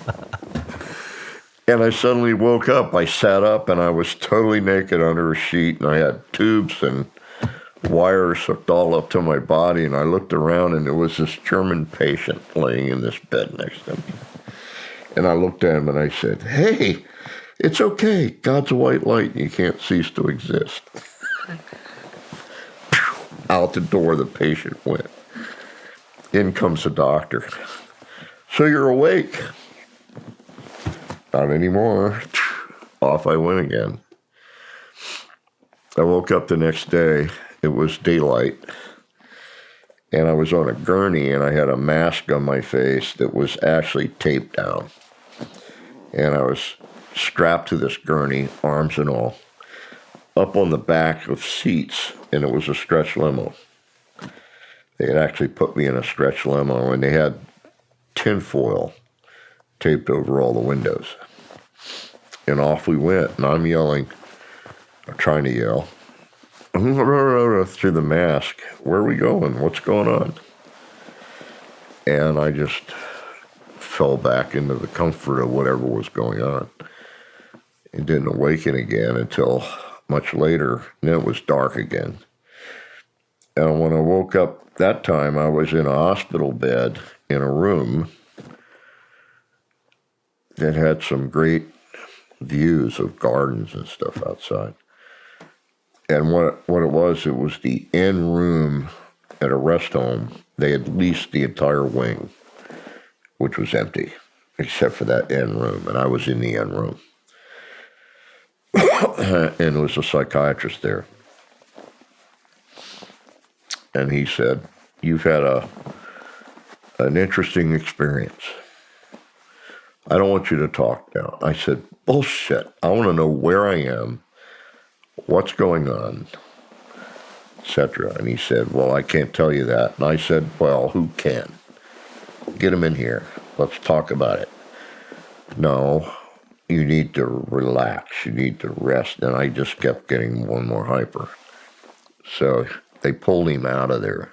And I suddenly woke up. I sat up and I was totally naked under a sheet, and I had tubes and wires hooked all up to my body, and I looked around and there was this German patient laying in this bed next to me. And I looked at him and I said, hey, it's okay. God's a white light and you can't cease to exist. Out the door the patient went. In comes the doctor. So you're awake? Not anymore. Off I went again. I woke up the next day. It was daylight. And I was on a gurney and I had a mask on my face that was actually taped down. And I was strapped to this gurney, arms and all, up on the back of seats, and it was a stretch limo. They had actually put me in a stretch limo, and they had tinfoil taped over all the windows. And off we went, and I'm yelling, or trying to yell, through the mask, where are we going? What's going on? And I just fell back into the comfort of whatever was going on. It didn't awaken again until much later, and then it was dark again. And when I woke up that time, I was in a hospital bed in a room that had some great views of gardens and stuff outside. And what it was the end room at a rest home. They had leased the entire wing, which was empty, except for that end room. And I was in the end room. And there was a psychiatrist there. And he said, "You've had an interesting experience. I don't want you to talk now." I said, "Bullshit. I want to know where I am, what's going on, etc." And he said, "Well, I can't tell you that." And I said, "Well, who can? Get him in here. Let's talk about it." "No, you need to relax. You need to rest." And I just kept getting more and more hyper. So they pulled him out of there.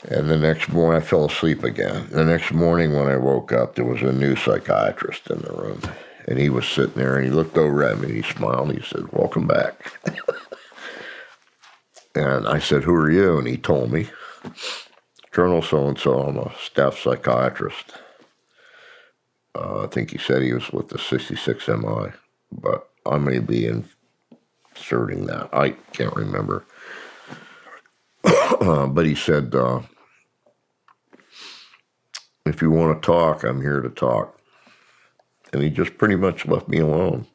And the next morning, I fell asleep again. The next morning when I woke up, there was a new psychiatrist in the room. And he was sitting there, and he looked over at me, and he smiled, and he said, "Welcome back." And I said, "Who are you?" And he told me, "Colonel so-and-so, I'm a staff psychiatrist." I think he said he was with the 66 MI, but I may be inserting that. I can't remember. But he said, "If you want to talk, I'm here to talk." And he just pretty much left me alone.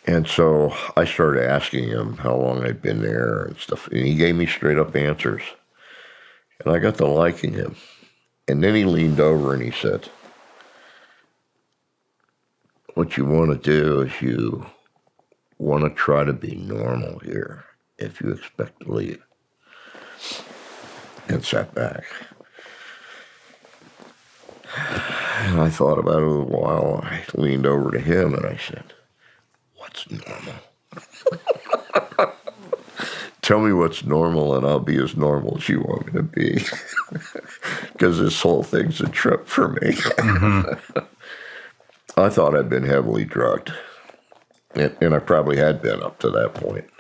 And so I started asking him how long I'd been there and stuff. And he gave me straight up answers. And I got to liking him. And then he leaned over and he said, "What you want to do is you want to try to be normal here if you expect to leave." And sat back. And I thought about it a little while. I leaned over to him and I said, "What's normal?" "Tell me what's normal and I'll be as normal as you want me to be." Because this whole thing's a trip for me. Mm-hmm. I thought I'd been heavily drugged. And I probably had been up to that point.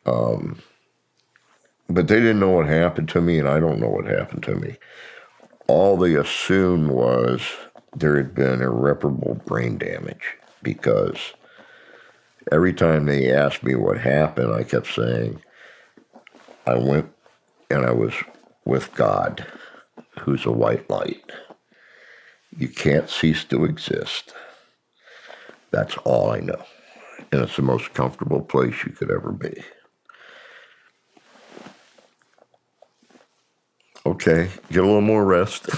But they didn't know what happened to me, and I don't know what happened to me. All they assumed was there had been irreparable brain damage, because every time they asked me what happened, I kept saying, "I went and I was with God, who's a white light. You can't cease to exist. That's all I know. And it's the most comfortable place you could ever be." Okay, get a little more rest.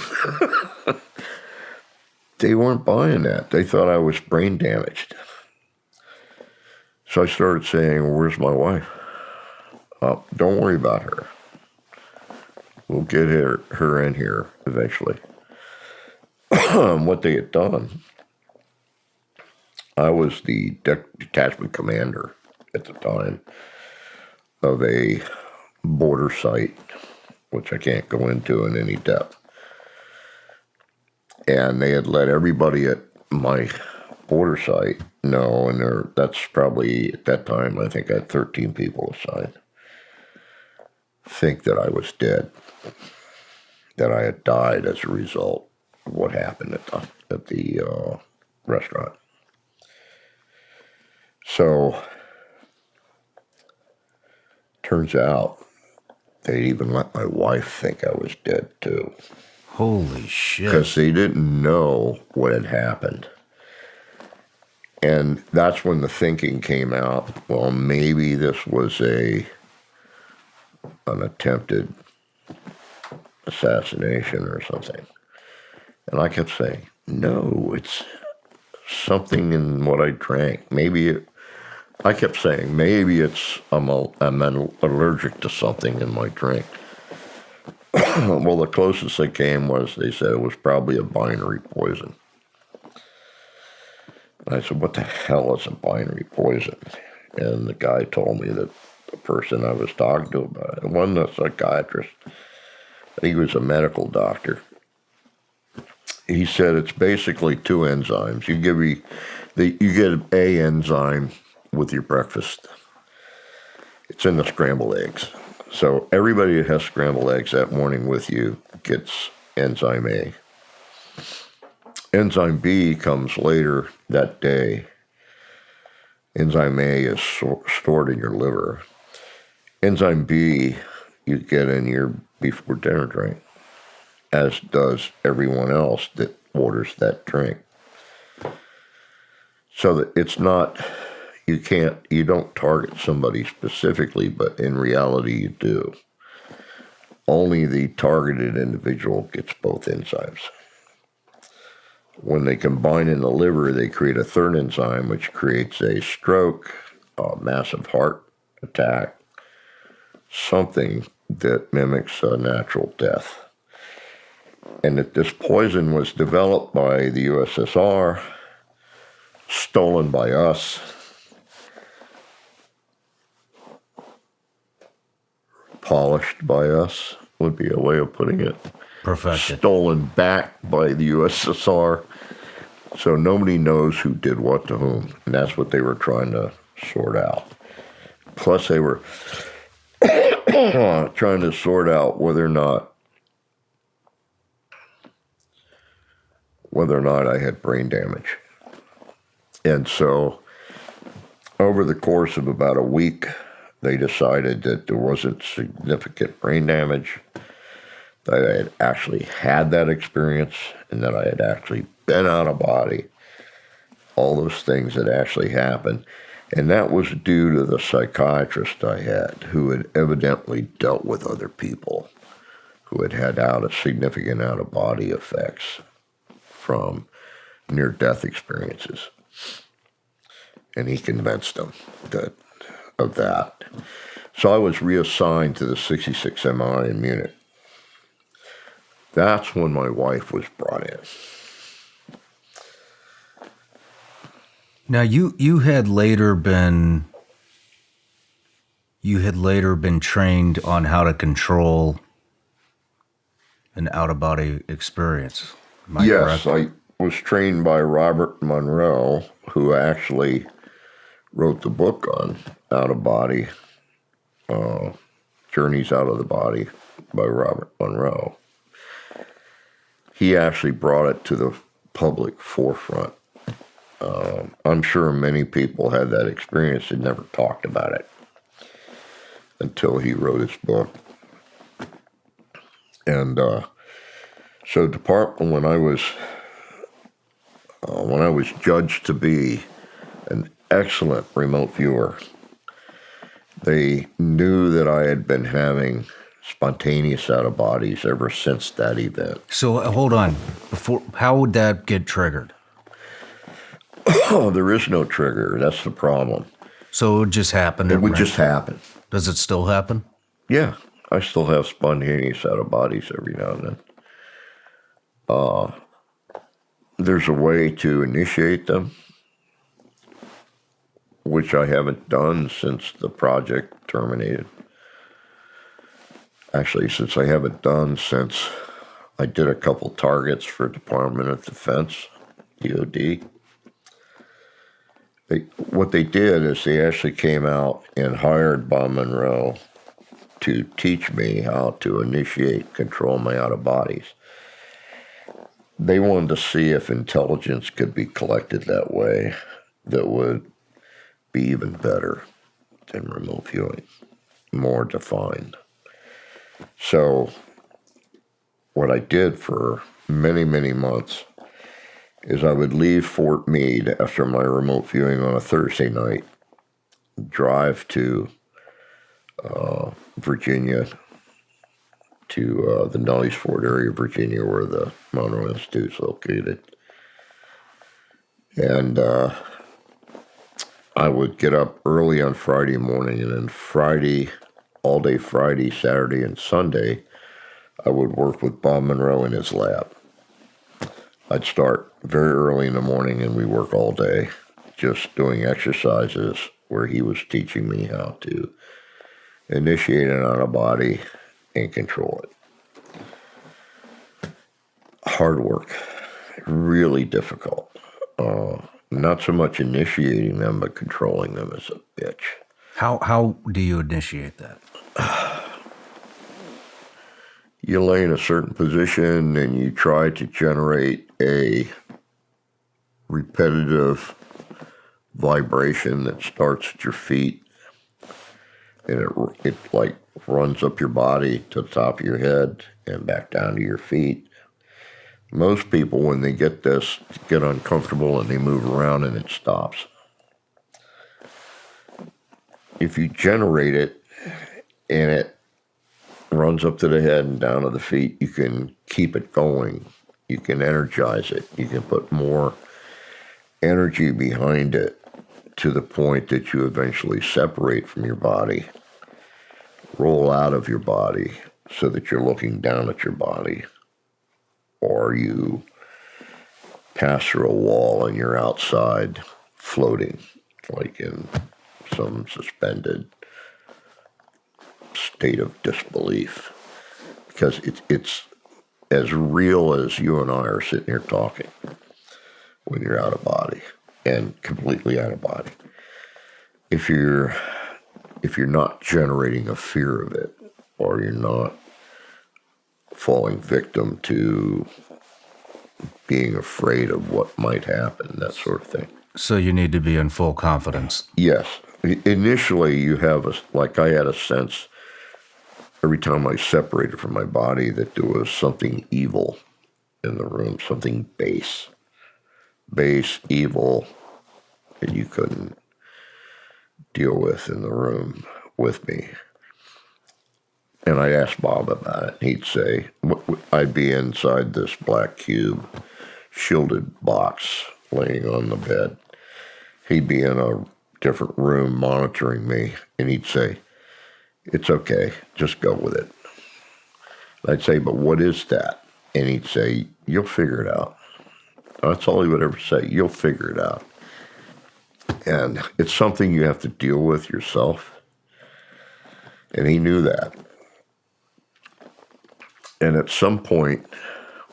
They weren't buying that. They thought I was brain damaged. So I started saying, "Well, where's my wife?" "Don't worry about her. We'll get her in here eventually." What they had done, I was the detachment commander at the time of a border site, which I can't go into in any depth. And they had let everybody at my border site know, and that's probably, at that time, I think I had 13 people assigned, think that I was dead, that I had died as a result of what happened at the restaurant. So, turns out they even let my wife think I was dead too. Holy shit. Because they didn't know what had happened. And that's when the thinking came out, well, maybe this was an attempted assassination or something. And I kept saying, "No, it's something in what I drank. I kept saying, maybe I'm allergic to something in my drink." Well, the closest they came was, they said it was probably a binary poison. And I said, "What the hell is a binary poison?" And the guy told me that the person I was talking to about it wasn't a psychiatrist. He was a medical doctor. He said it's basically two enzymes. You get a enzyme with your breakfast. It's in the scrambled eggs. So everybody that has scrambled eggs that morning with you gets enzyme A. Enzyme B comes later that day. Enzyme A is stored in your liver. Enzyme B you get in your before dinner drink, as does everyone else that orders that drink. So that it's not, you don't target somebody specifically, but in reality you do. Only the targeted individual gets both enzymes. When they combine in the liver, they create a third enzyme, which creates a stroke, a massive heart attack, something that mimics a natural death. And that this poison was developed by the USSR, stolen by us, polished by us would be a way of putting it. Perfected. Stolen back by the USSR. So nobody knows who did what to whom. And that's what they were trying to sort out. Plus they were trying to sort out whether or not I had brain damage. And so over the course of about a week, they decided that there wasn't significant brain damage, that I had actually had that experience, and that I had actually been out of body, all those things that actually happened. And that was due to the psychiatrist I had, who had evidently dealt with other people who had had significant out-of-body effects from near-death experiences. And he convinced them of that. So I was reassigned to the 66 MI in Munich. That's when my wife was brought in. Now you had later been trained on how to control an out-of-body experience. Am I Yes, correct? I was trained by Robert Monroe, who actually wrote the book on out-of-body, Journeys Out of the Body by Robert Monroe. He actually brought it to the public forefront. I'm sure many people had that experience and never talked about it until he wrote his book. And so department, when I was judged to be an excellent remote viewer, they knew that I had been having spontaneous out-of-bodies ever since that event. So hold on. How would that get triggered? Oh, there is no trigger. That's the problem. So it would just happen. It would just happen. Does it still happen? Yeah, I still have spontaneous out-of-bodies every now and then. There's a way to initiate them, which I haven't done since the project terminated. Actually, since I did a couple targets for Department of Defense, DOD. What they did is they actually came out and hired Bob Monroe to teach me how to initiate, control my out-of-bodies. They wanted to see if intelligence could be collected that way that would be even better than remote viewing, more defined. So what I did for many, many months is I would leave Fort Meade after my remote viewing on a Thursday night, drive to Virginia, to the Nellis Fort area of Virginia where the Monroe Institute is located. And I would get up early on Friday morning, and then Friday, all day Friday, Saturday, and Sunday, I would work with Bob Monroe in his lab. I'd start very early in the morning, and we work all day just doing exercises where he was teaching me how to initiate an out-of-body and control it. Hard work, really difficult. Not so much initiating them, but controlling them is a bitch. How do you initiate that? you lay in a certain position and you try to generate a repetitive vibration that starts at your feet, and it like runs up your body to the top of your head and back down to your feet. Most people, when they get this, get uncomfortable and they move around and it stops. If you generate it and it runs up to the head and down to the feet, you can keep it going. You can energize it. You can put more energy behind it to the point that you eventually separate from your body, roll out of your body so that you're looking down at your body, or you pass through a wall and you're outside floating, like in some suspended state of disbelief, because it's as real as you and I are sitting here talking when you're out of body and completely out of body. If you're not generating a fear of it, or you're not falling victim to being afraid of what might happen, that sort of thing. So you need to be in full confidence. Yes. Initially, you have I had a sense every time I separated from my body that there was something evil in the room, something base, evil, that you couldn't deal with in the room with me. And I'd ask Bob about it. He'd say, I'd be inside this black cube, shielded box laying on the bed. He'd be in a different room monitoring me, and he'd say, it's okay, just go with it. I'd say, but what is that? And he'd say, you'll figure it out. That's all he would ever say, you'll figure it out. And it's something you have to deal with yourself. And he knew that. And at some point,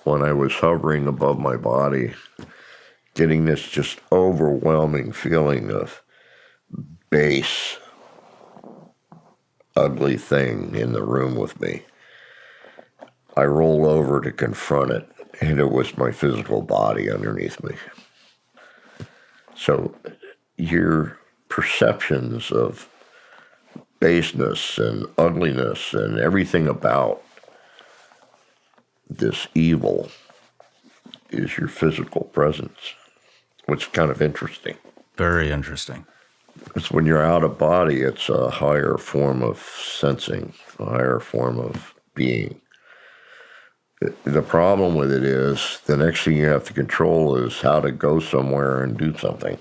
when I was hovering above my body, getting this just overwhelming feeling of base, ugly thing in the room with me, I rolled over to confront it, and it was my physical body underneath me. So your perceptions of baseness and ugliness and everything about this evil is your physical presence, which is kind of interesting. Very interesting. It's when you're out of body, it's a higher form of sensing, a higher form of being. The problem with it is the next thing you have to control is how to go somewhere and do something.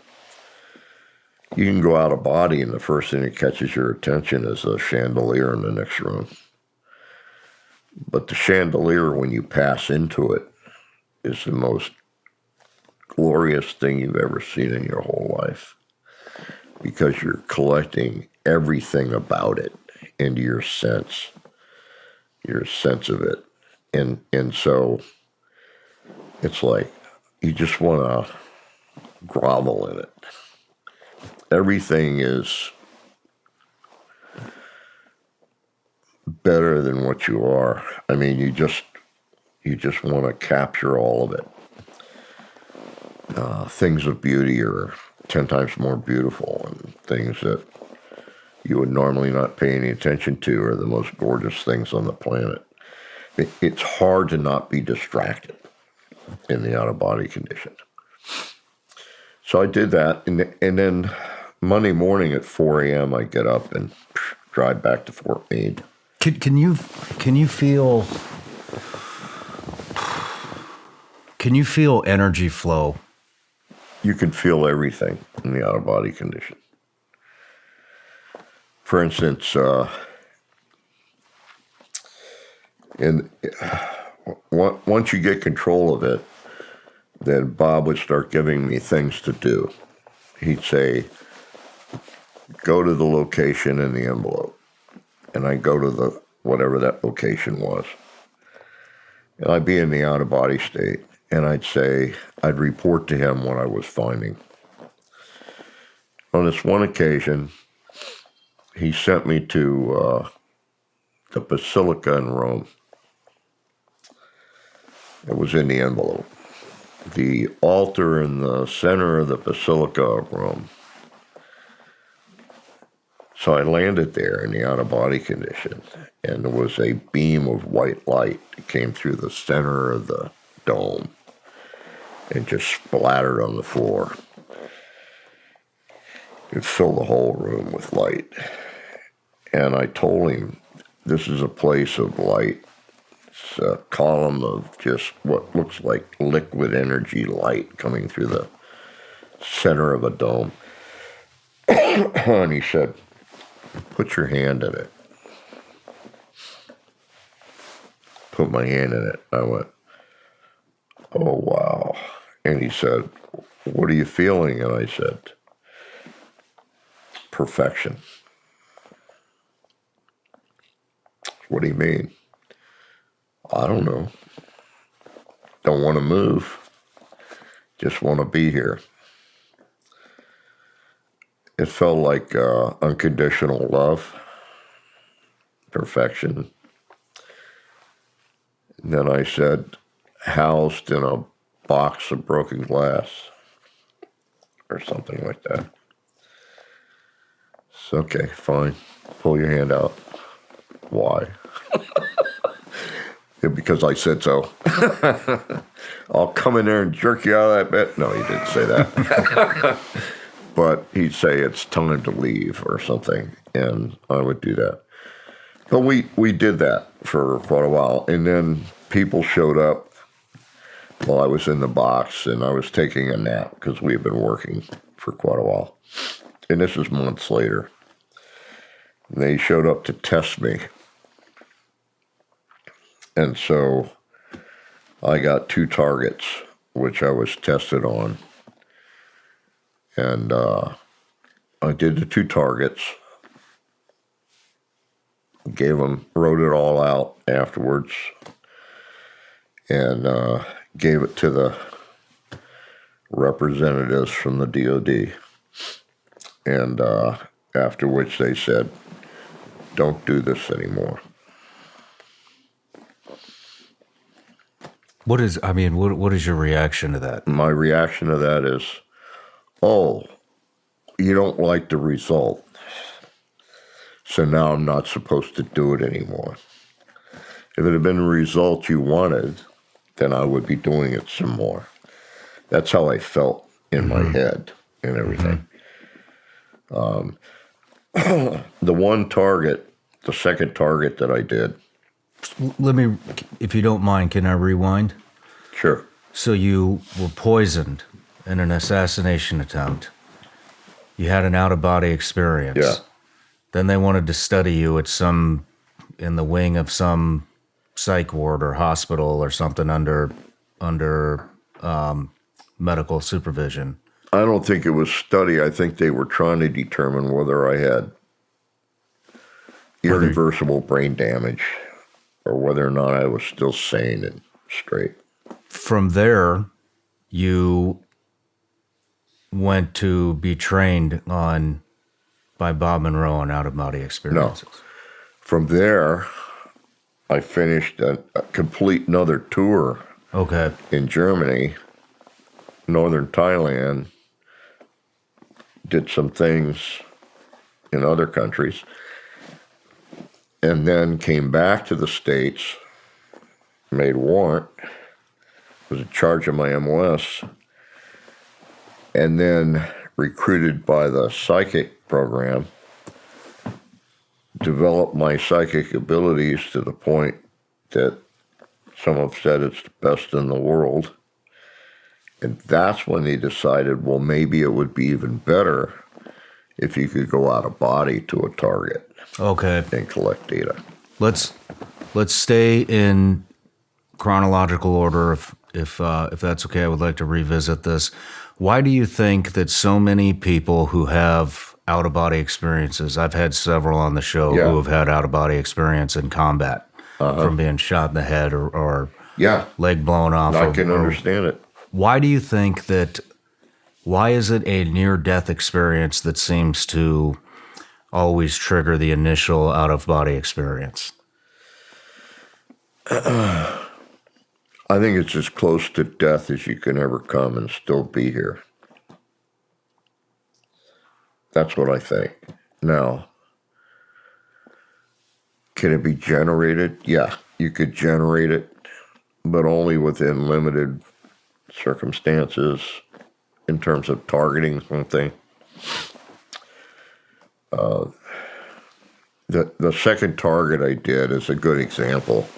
You can go out of body and the first thing that catches your attention is a chandelier in the next room. But the chandelier, when you pass into it, is the most glorious thing you've ever seen in your whole life, because you're collecting everything about it into your sense of it. And so it's like you just want to grovel in it. Everything is better than what you are. I mean, you just want to capture all of it. Things of beauty are 10 times more beautiful, and things that you would normally not pay any attention to are the most gorgeous things on the planet. It's hard to not be distracted in the out-of-body condition. So I did that, and then Monday morning at 4 a.m. I get up and drive back to Fort Meade. Can you feel energy flow? You can feel everything in the out-of-body condition. For instance, once you get control of it, then Bob would start giving me things to do. He'd say, go to the location in the envelope. And I'd go to whatever that location was. And I'd be in the out-of-body state. And I'd report to him what I was finding. On this one occasion, he sent me to the Basilica in Rome. It was in the envelope. The altar in the center of the basilica room. So I landed there in the out-of-body condition, and there was a beam of white light that came through the center of the dome and just splattered on the floor. It filled the whole room with light. And I told him, this is a place of light. It's a column of just what looks like liquid energy light coming through the center of a dome. And he said, put your hand in it. Put my hand in it. I went, oh, wow. And he said, what are you feeling? And I said, perfection. What do you mean? I don't know. Don't want to move. Just want to be here. It felt like unconditional love, perfection. And then I said, housed in a box of broken glass, or something like that. It's okay, fine. Pull your hand out. Why? Yeah, because I said so. I'll come in there and jerk you out of that bed. No, he didn't say that. But he'd say it's time to leave or something, and I would do that. But we did that for quite a while, and then people showed up while I was in the box, and I was taking a nap because we had been working for quite a while. And this was months later. And they showed up to test me. And so I got 2 targets, which I was tested on. And I did the 2 targets, wrote it all out afterwards, and gave it to the representatives from the DOD. And after which they said, don't do this anymore. What is your reaction to that? My reaction to that is, oh, you don't like the result, so now I'm not supposed to do it anymore. If it had been the result you wanted, then I would be doing it some more. That's how I felt in my head and everything. The one target, the second target that I did. Let me, if you don't mind, can I rewind? Sure. So you were poisoned in an assassination attempt. You had an out-of-body experience. Yeah. Then they wanted to study you in the wing of some psych ward or hospital or something under medical supervision. I don't think it was study. I think they were trying to determine whether I had irreversible brain damage or whether or not I was still sane and straight. From there, you went to be trained by Bob Monroe on out-of-body experiences. No. From there, I finished a complete another tour. Okay. In Germany, northern Thailand, did some things in other countries, and then came back to the States, made warrant, was in charge of my MOS, and then recruited by the psychic program, developed my psychic abilities to the point that some have said it's the best in the world. And that's when they decided, well, maybe it would be even better if you could go out of body to a target. Okay. And collect data. Let's stay in chronological order, if that's okay. I would like to revisit this. Why do you think that so many people who have out-of-body experiences, I've had several on the show who have had out-of-body experience in combat, from being shot in the head or leg blown off. I can understand it. Why do you think that, why is it a near-death experience that seems to always trigger the initial out-of-body experience? I think it's as close to death as you can ever come and still be here. That's what I think. Now, can it be generated? Yeah, you could generate it, but only within limited circumstances in terms of targeting something. The second target I did is a good example.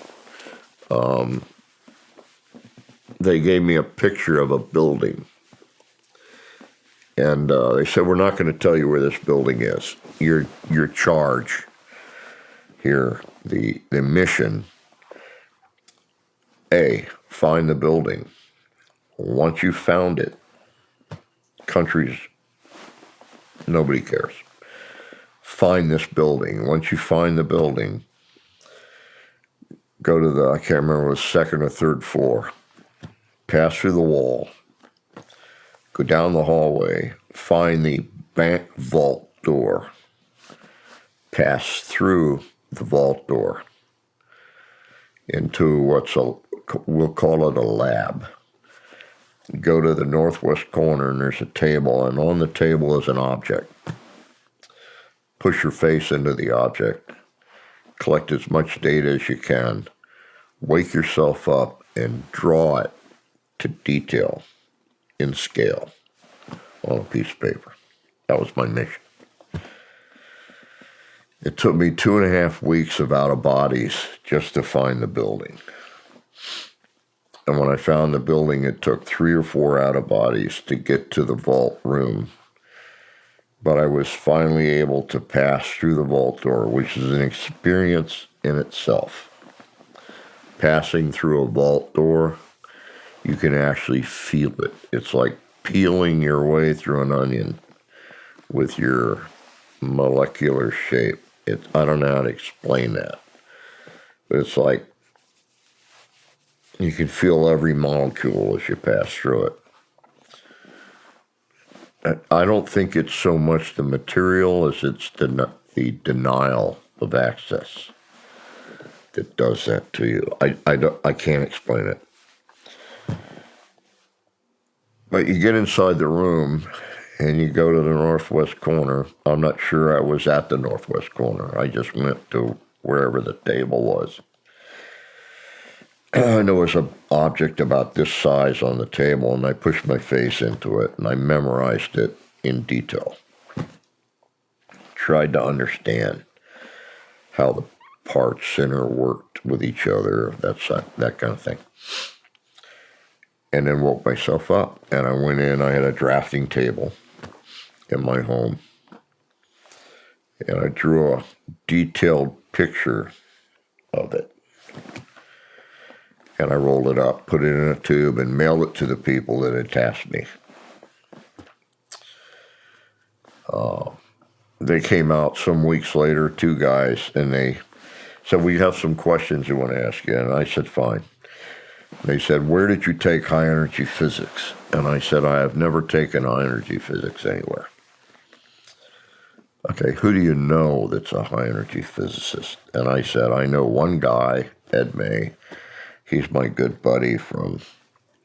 They gave me a picture of a building. And they said, we're not going to tell you where this building is. Your charge here, the mission, A, find the building. Once you found it, countries, nobody cares. Find this building. Once you find the building, go to I can't remember, it was second or third floor. Pass through the wall. Go down the hallway. Find the bank vault door. Pass through the vault door into we'll call it a lab. Go to the northwest corner and there's a table, and on the table is an object. Push your face into the object. Collect as much data as you can. Wake yourself up and draw it to detail in scale on a piece of paper. That was my mission. It took me 2.5 weeks of out of bodies just to find the building. And when I found the building, it took 3 or 4 out of bodies to get to the vault room. But I was finally able to pass through the vault door, which is an experience in itself. Passing through a vault door, you can actually feel it. It's like peeling your way through an onion with your molecular shape. I don't know how to explain that. But it's like you can feel every molecule as you pass through it. I don't think it's so much the material as it's the denial of access that does that to you. I can't explain it. But you get inside the room and you go to the northwest corner. I'm not sure I was at the northwest corner. I just went to wherever the table was. And there was an object about this size on the table, and I pushed my face into it, and I memorized it in detail. Tried to understand how the parts interworked with each other, that kind of thing. And then woke myself up, and I went in. I had a drafting table in my home, and I drew a detailed picture of it. And I rolled it up, put it in a tube, and mailed it to the people that had tasked me. They came out some weeks later, 2 guys, and they said, we have some questions we want to ask you. And I said, fine. They said, where did you take high-energy physics? And I said, I have never taken high-energy physics anywhere. Okay, who do you know that's a high-energy physicist? And I said, I know one guy, Ed May. He's my good buddy from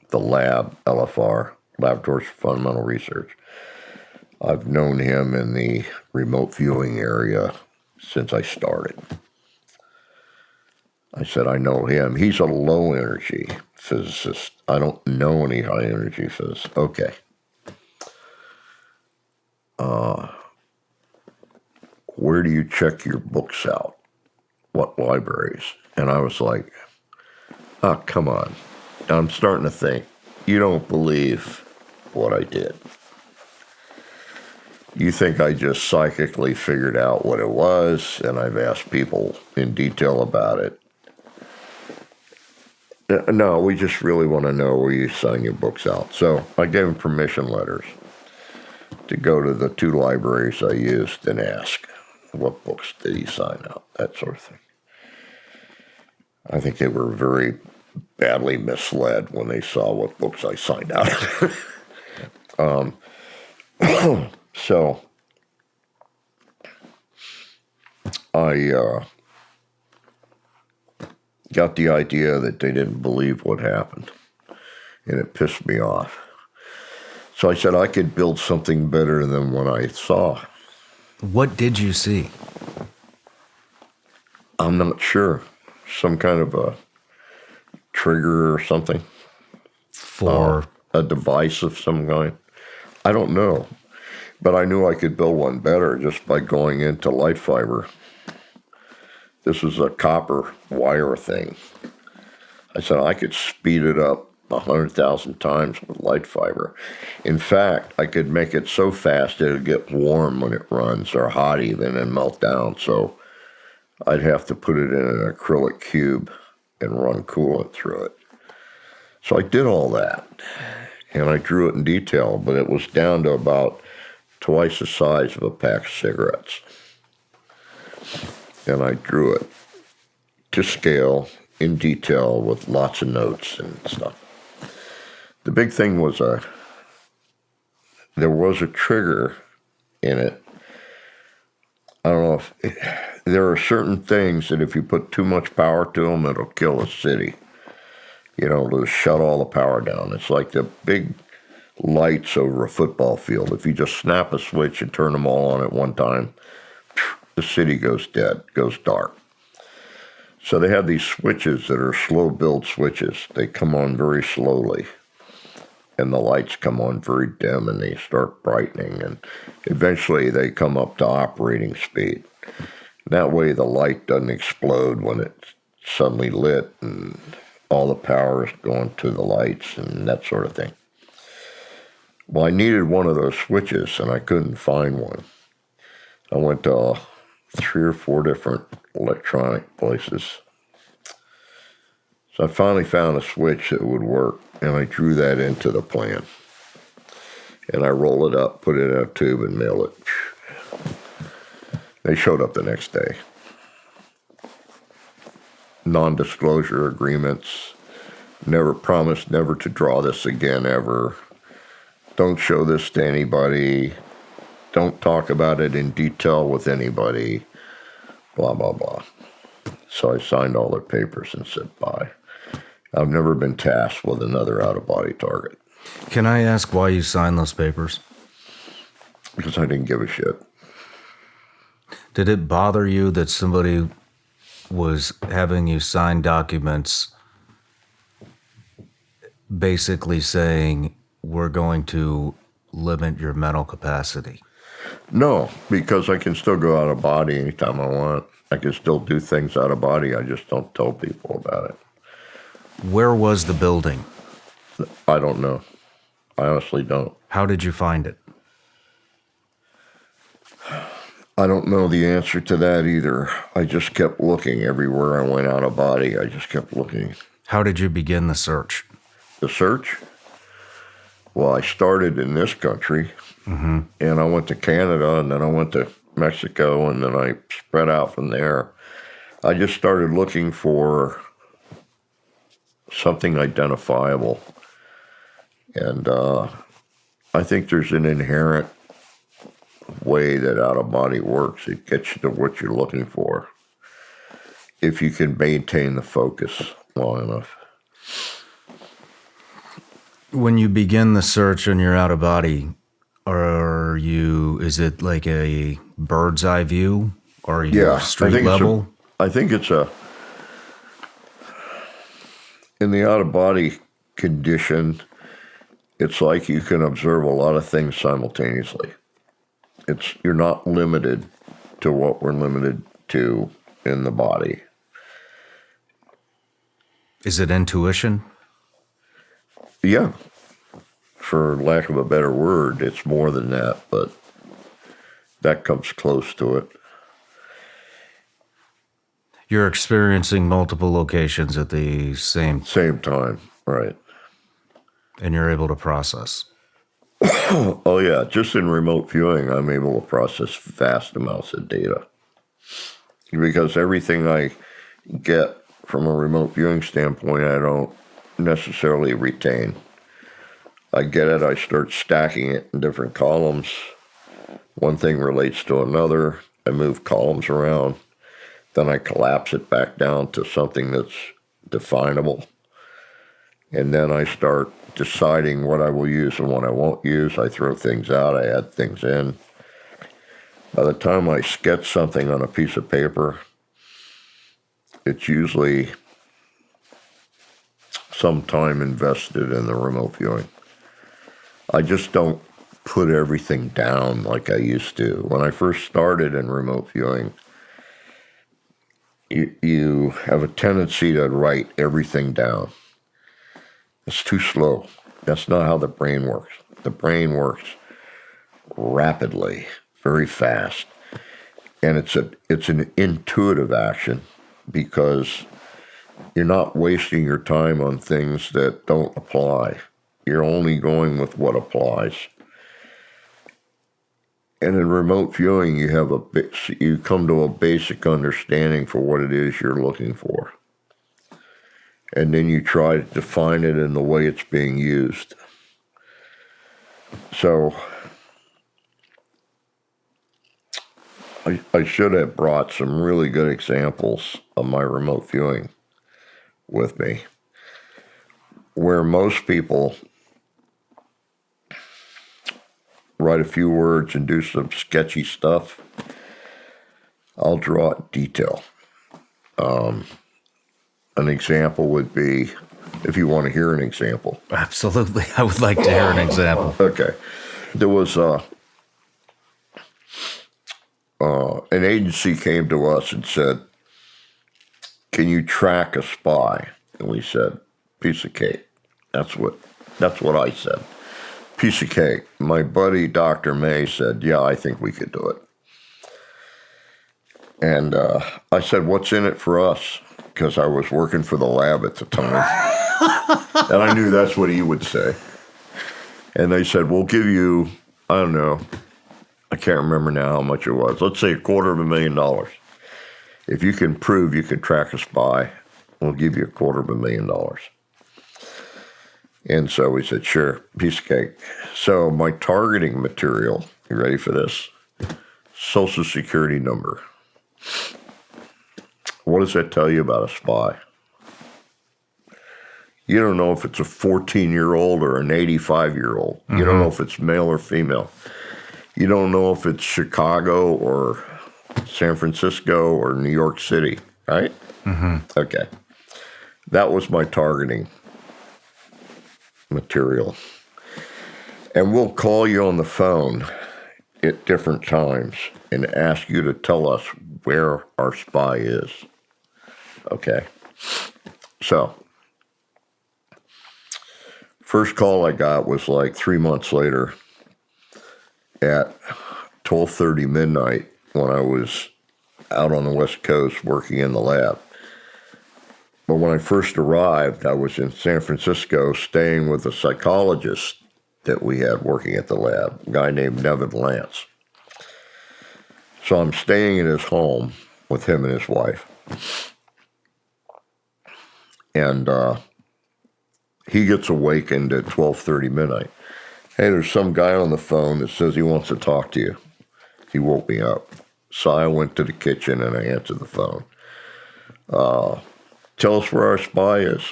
the lab, LFR, Laboratories for Fundamental Research. I've known him in the remote viewing area since I started. I said, I know him. He's a low-energy physicist. I don't know any high-energy physicists. Okay. Where do you check your books out? What libraries? And I was like, oh, come on. I'm starting to think, you don't believe what I did. You think I just psychically figured out what it was, and I've asked people in detail about it. No, we just really want to know where you sign your books out. So I gave them permission letters to go to the 2 libraries I used and ask, what books did he sign out? That sort of thing. I think they were very badly misled when they saw what books I signed out. So got the idea that they didn't believe what happened, and it pissed me off. So I said I could build something better than what I saw. What did you see? I'm not sure. Some kind of a trigger or something. For a device of some kind. I don't know. But I knew I could build one better just by going into light fiber. This was a copper wire thing. I said I could speed it up 100,000 times with light fiber. In fact, I could make it so fast it would get warm when it runs, or hot even, and melt down. So I'd have to put it in an acrylic cube and run coolant through it. So I did all that, and I drew it in detail, but it was down to about twice the size of a pack of cigarettes. And I drew it to scale in detail with lots of notes and stuff. The big thing was there was a trigger in it. I don't know if there are certain things that if you put too much power to them, it'll kill a city. You know, it'll shut all the power down. It's like the big lights over a football field. If you just snap a switch and turn them all on at one time, the city goes dead, goes dark. So they have these switches that are slow build switches. They come on very slowly, and the lights come on very dim, and they start brightening, and eventually they come up to operating speed. That way the light doesn't explode when it's suddenly lit and all the power is going to the lights and that sort of thing. Well, I needed one of those switches, and I couldn't find one. I went to 3 or 4 different electronic places. So I finally found a switch that would work, and I drew that into the plan. And I roll it up, put it in a tube, and mail it. They showed up the next day. Non-disclosure agreements, never promised never to draw this again ever. Don't show this to anybody. Don't talk about it in detail with anybody. Blah, blah, blah. So I signed all their papers and said bye. I've never been tasked with another out-of-body target. Can I ask why you signed those papers? Because I didn't give a shit. Did it bother you that somebody was having you sign documents basically saying, we're going to limit your mental capacity? No, because I can still go out of body anytime I want. I can still do things out of body. I just don't tell people about it. Where was the building? I don't know. I honestly don't. How did you find it? I don't know the answer to that either. I just kept looking everywhere I went out of body. I just kept looking. How did you begin the search? The search? Well, I started in this country, and I went to Canada, and then I went to Mexico, and then I spread out from there. I just started looking for something identifiable. And I think there's an inherent way that out-of-body works. It gets you to what you're looking for if you can maintain the focus long enough. When you begin the search and you're out of body, is it like a bird's eye view? Or are you street level? I think it's in the out-of-body condition, it's like you can observe a lot of things simultaneously. You're not limited to what we're limited to in the body. Is it intuition? Yeah. For lack of a better word, it's more than that, but that comes close to it. You're experiencing multiple locations at the same time, right. And you're able to process. Oh, yeah. Just in remote viewing, I'm able to process vast amounts of data. Because everything I get from a remote viewing standpoint, I don't necessarily retain. I get it, I start stacking it in different columns. One thing relates to another. I move columns around. Then I collapse it back down to something that's definable. And then I start deciding what I will use and what I won't use. I throw things out, I add things in. By the time I sketch something on a piece of paper, it's usually some time invested in the remote viewing. I just don't put everything down like I used to. When I first started in remote viewing, you have a tendency to write everything down. It's too slow. That's not how the brain works. The brain works rapidly, very fast. And it's an intuitive action because you're not wasting your time on things that don't apply. You're only going with what applies. And in remote viewing, you come to a basic understanding for what it is you're looking for. And then you try to define it in the way it's being used. So I should have brought some really good examples of my remote viewing with me, where most people write a few words and do some sketchy stuff. I'll draw it in detail. An example would be, if you want to hear an example. Absolutely. I would like to hear an example. Okay. There was an agency came to us and said, "Can you track a spy?" And we said, "Piece of cake." That's what I said. Piece of cake. My buddy, Dr. May, said, "Yeah, I think we could do it." And I said, "What's in it for us?" Because I was working for the lab at the time. And I knew that's what he would say. And they said, "We'll give you, I don't know, I can't remember now how much it was. Let's say $250,000. If you can prove you can track a spy, we'll give you $250,000. And so we said, "Sure, piece of cake." So my targeting material, you ready for this? Social Security number. What does that tell you about a spy? You don't know if it's a 14-year-old or an 85-year-old. Mm-hmm. You don't know if it's male or female. You don't know if it's Chicago or San Francisco or New York City, right? Mm-hmm. Okay. That was my targeting material. And we'll call you on the phone at different times and ask you to tell us where our spy is. Okay. So, first call I got was like 3 months later at 12:30 midnight when I was out on the West Coast working in the lab. But when I first arrived, I was in San Francisco staying with a psychologist that we had working at the lab, a guy named Nevin Lance. So I'm staying in his home with him and his wife. And he gets awakened at 12:30 midnight. "Hey, there's some guy on the phone that says he wants to talk to you." He woke me up. So I went to the kitchen and I answered the phone. "Tell us where our spy is."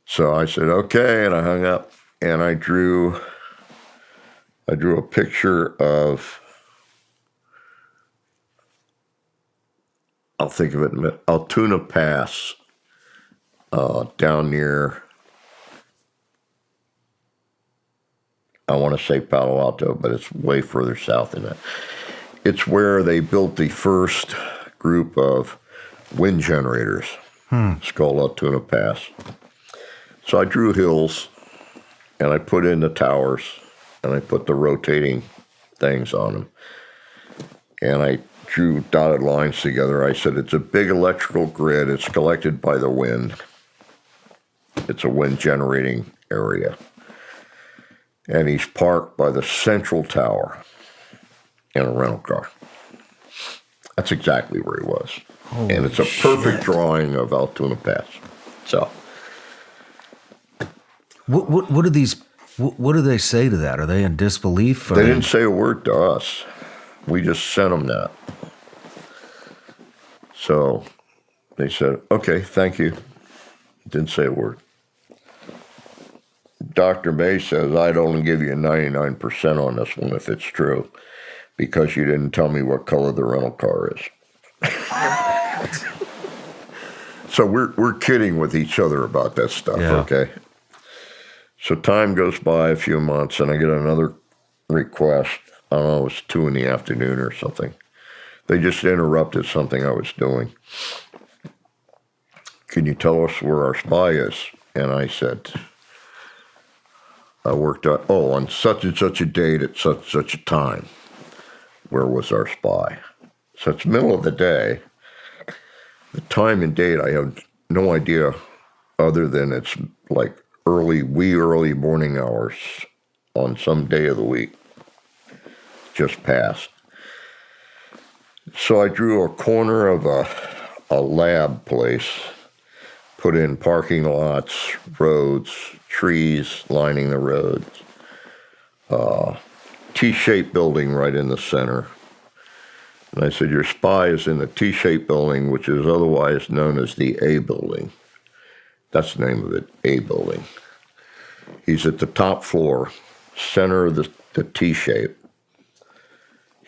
So I said, "Okay," and I hung up and I drew a picture of, I'll think of it in a minute, Altoona Pass, down near, I want to say Palo Alto, but it's way further south than that. It's where they built the first group of wind generators. It's called Altoona Pass. So I drew hills, and I put in the towers, and I put the rotating things on them. And I drew dotted lines together. I said, it's a big electrical grid. It's collected by the wind. It's a wind generating area. And he's parked by the central tower in a rental car. That's exactly where he was. Holy and it's a perfect drawing of Altoona Pass. So, what do these? What do they say to that? Are they in disbelief? They didn't say a word to us. We just sent them that. So, They said, okay, thank you. Didn't say a word. Dr. May says, I'd only give you 99% on this one if it's true, because you didn't tell me what color the rental car is. So we're kidding with each other about that stuff, okay? So time goes by a few months, and I get another request. I don't know, it was 2 PM or something. They just interrupted something I was doing. Can you tell us where our spy is? And I said, I worked out, on such and such a date at such and such a time. Where was our spy? So it's middle of the day. The time and date, I have no idea other than it's like early morning hours on some day of the week. Just passed. So I drew a corner of a lab place, put in parking lots, roads, trees lining the roads, T-shaped building right in the center. And I said, your spy is in the T-shaped building, which is otherwise known as the A building. That's the name of it, A building. He's at the top floor, center of the T-shape.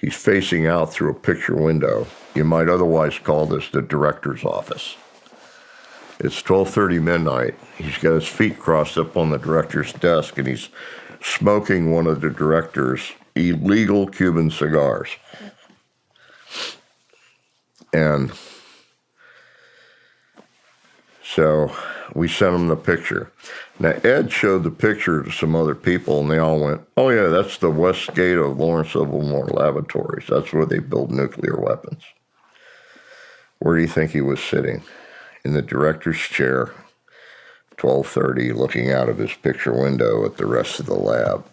He's facing out through a picture window. You might otherwise call this the director's office. It's 12:30 midnight. He's got his feet crossed up on the director's desk, and he's smoking one of the director's illegal Cuban cigars. And so we sent him the picture. Now, Ed showed the picture to some other people, and they all went, oh, yeah, that's the west gate of Lawrence Livermore Laboratories. That's where they build nuclear weapons. Where do you think he was sitting? In the director's chair, 12:30, looking out of his picture window at the rest of the lab,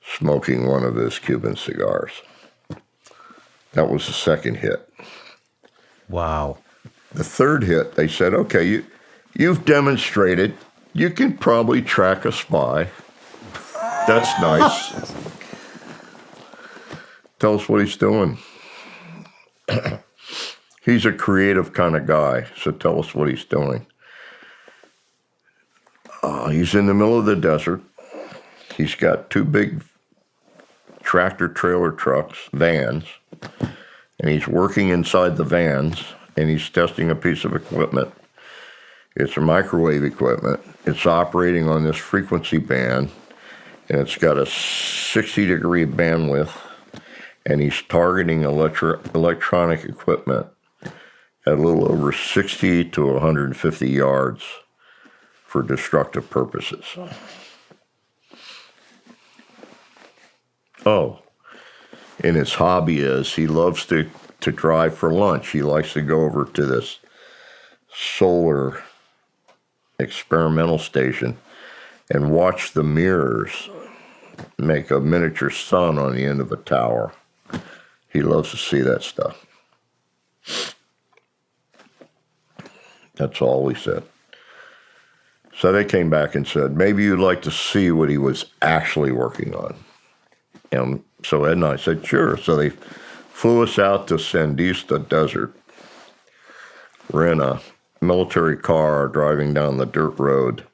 smoking one of his Cuban cigars. That was the second hit. Wow. The third hit, they said, okay, you've demonstrated you can probably track a spy. That's nice. Tell us what he's doing. He's a creative kind of guy, so tell us what he's doing. He's in the middle of the desert. He's got 2 big tractor trailer trucks, vans, and he's working inside the vans, and he's testing a piece of equipment. It's a microwave equipment. It's operating on this frequency band, and it's got a 60-degree bandwidth, and he's targeting electronic equipment at a little over 60 to 150 yards for destructive purposes. Oh, and his hobby is he loves to drive for lunch. He likes to go over to this solar experimental station and watch the mirrors make a miniature sun on the end of a tower. He loves to see that stuff. That's all we said. So they came back and said, maybe you'd like to see what he was actually working on. And so Ed and I said, sure. So they flew us out to Sandista Desert. We're in a military car driving down the dirt road,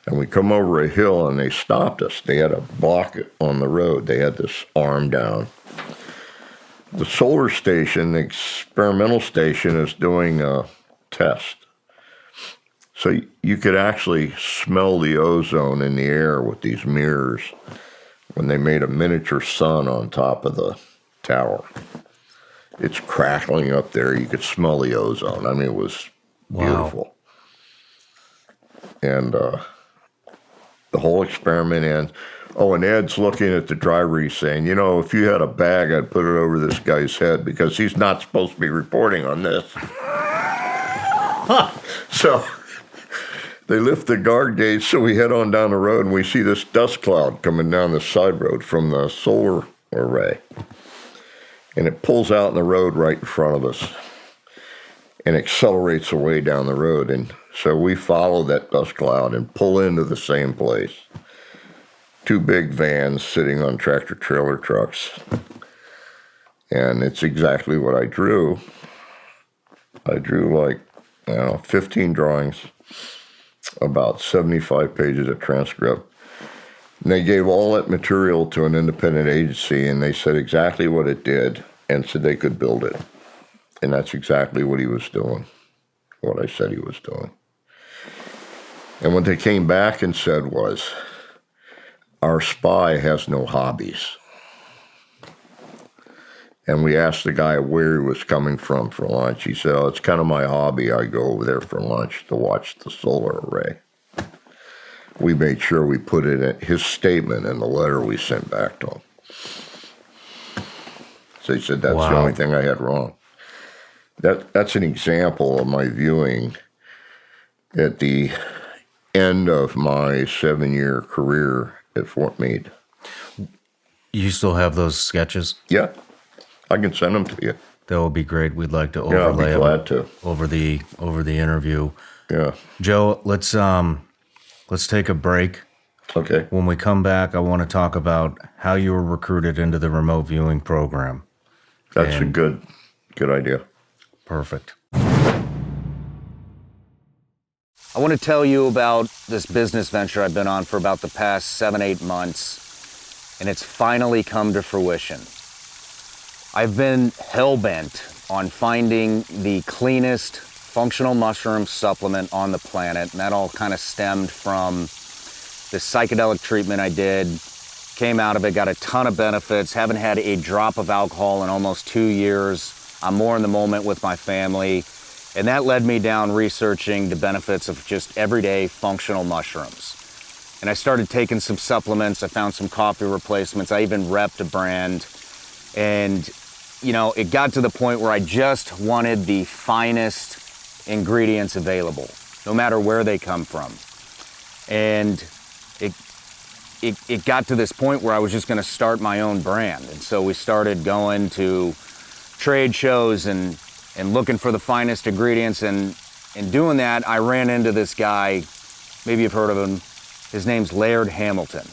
and we come over a hill, and they stopped us. They had a block on the road. They had this arm down. The solar station, the experimental station, is doing a test. So you could actually smell the ozone in the air with these mirrors when they made a miniature sun on top of the tower. It's crackling up there. You could smell the ozone. I mean, it was beautiful. Wow. And the whole experiment ends. Oh, and Ed's looking at the driver. He's saying, you know, if you had a bag, I'd put it over this guy's head because he's not supposed to be reporting on this. So they lift the guard gate, so we head on down the road, and we see this dust cloud coming down the side road from the solar array. And it pulls out in the road right in front of us and accelerates away down the road. And so we follow that dust cloud and pull into the same place. 2 big vans sitting on tractor trailer trucks. And it's exactly what I drew. I drew like 15 drawings, about 75 pages of transcript. And they gave all that material to an independent agency, and they said exactly what it did and said they could build it. And that's exactly what he was doing, what I said he was doing. And what they came back and said was, our spy has no hobbies. And we asked the guy where he was coming from for lunch. He said, oh, it's kind of my hobby. I go over there for lunch to watch the solar array. We made sure we put it in his statement in the letter we sent back to him. So he said, that's the only thing I had wrong. That's an example of my viewing at the end of my 7-year career at Fort Meade. You still have those sketches? Yeah, I can send them to you. That would be great. We'd like to overlay I'd be glad to. over the interview. Yeah. Joe, let's take a break. Okay. When we come back, I want to talk about how you were recruited into the remote viewing program. That's a good idea. Perfect. I want to tell you about this business venture I've been on for about the past 7-8 months, and it's finally come to fruition. I've been hell-bent on finding the cleanest functional mushroom supplement on the planet, and that all kind of stemmed from the psychedelic treatment I did. Came out of it, got a ton of benefits, haven't had a drop of alcohol in almost 2 years. I'm more in the moment with my family. And that led me down researching the benefits of just everyday functional mushrooms. And I started taking some supplements. I found some coffee replacements. I even repped a brand. And, you know, it got to the point where I just wanted the finest ingredients available, no matter where they come from. And it got to this point where I was just going to start my own brand. And so we started going to trade shows and looking for the finest ingredients. And in doing that, I ran into this guy, maybe you've heard of him. His name's Laird Hamilton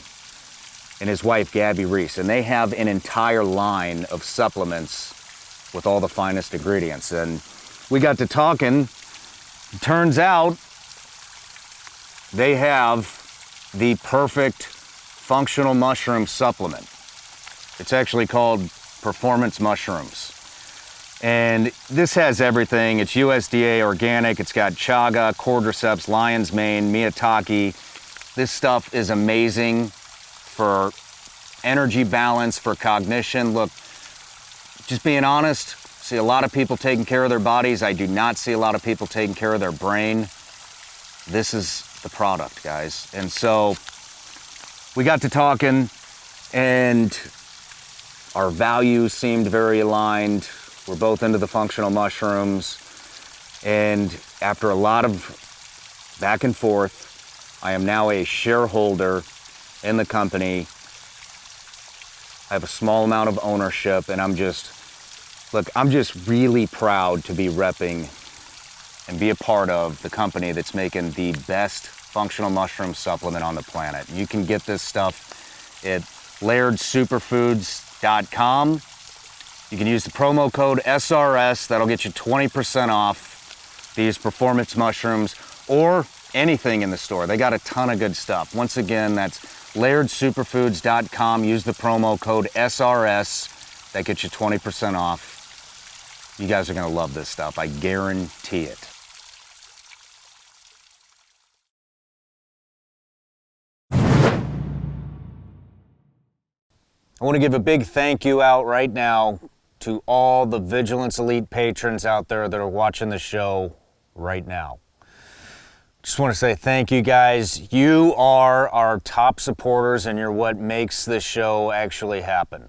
and his wife, Gabby Reese. And they have an entire line of supplements with all the finest ingredients. And we got to talking. It turns out they have the perfect functional mushroom supplement. It's actually called Performance Mushrooms. And this has everything. It's USDA organic. It's got chaga, cordyceps, lion's mane, maitake. This stuff is amazing for energy balance, for cognition. Look, just being honest, see a lot of people taking care of their bodies. I do not see a lot of people taking care of their brain. This is the product, guys. And so we got to talking, and our values seemed very aligned. We're both into the functional mushrooms. And after a lot of back and forth, I am now a shareholder in the company. I have a small amount of ownership, and I'm just really proud to be repping and be a part of the company that's making the best functional mushroom supplement on the planet. You can get this stuff at lairdsuperfoods.com. You can use the promo code SRS. That'll get you 20% off these performance mushrooms or anything in the store. They got a ton of good stuff. Once again, that's lairdsuperfoods.com. Use the promo code SRS. That gets you 20% off. You guys are going to love this stuff. I guarantee it. I want to give a big thank you out right now to all the Vigilance Elite patrons out there that are watching the show right now. Just want to say thank you, guys. You are our top supporters, and you're what makes this show actually happen.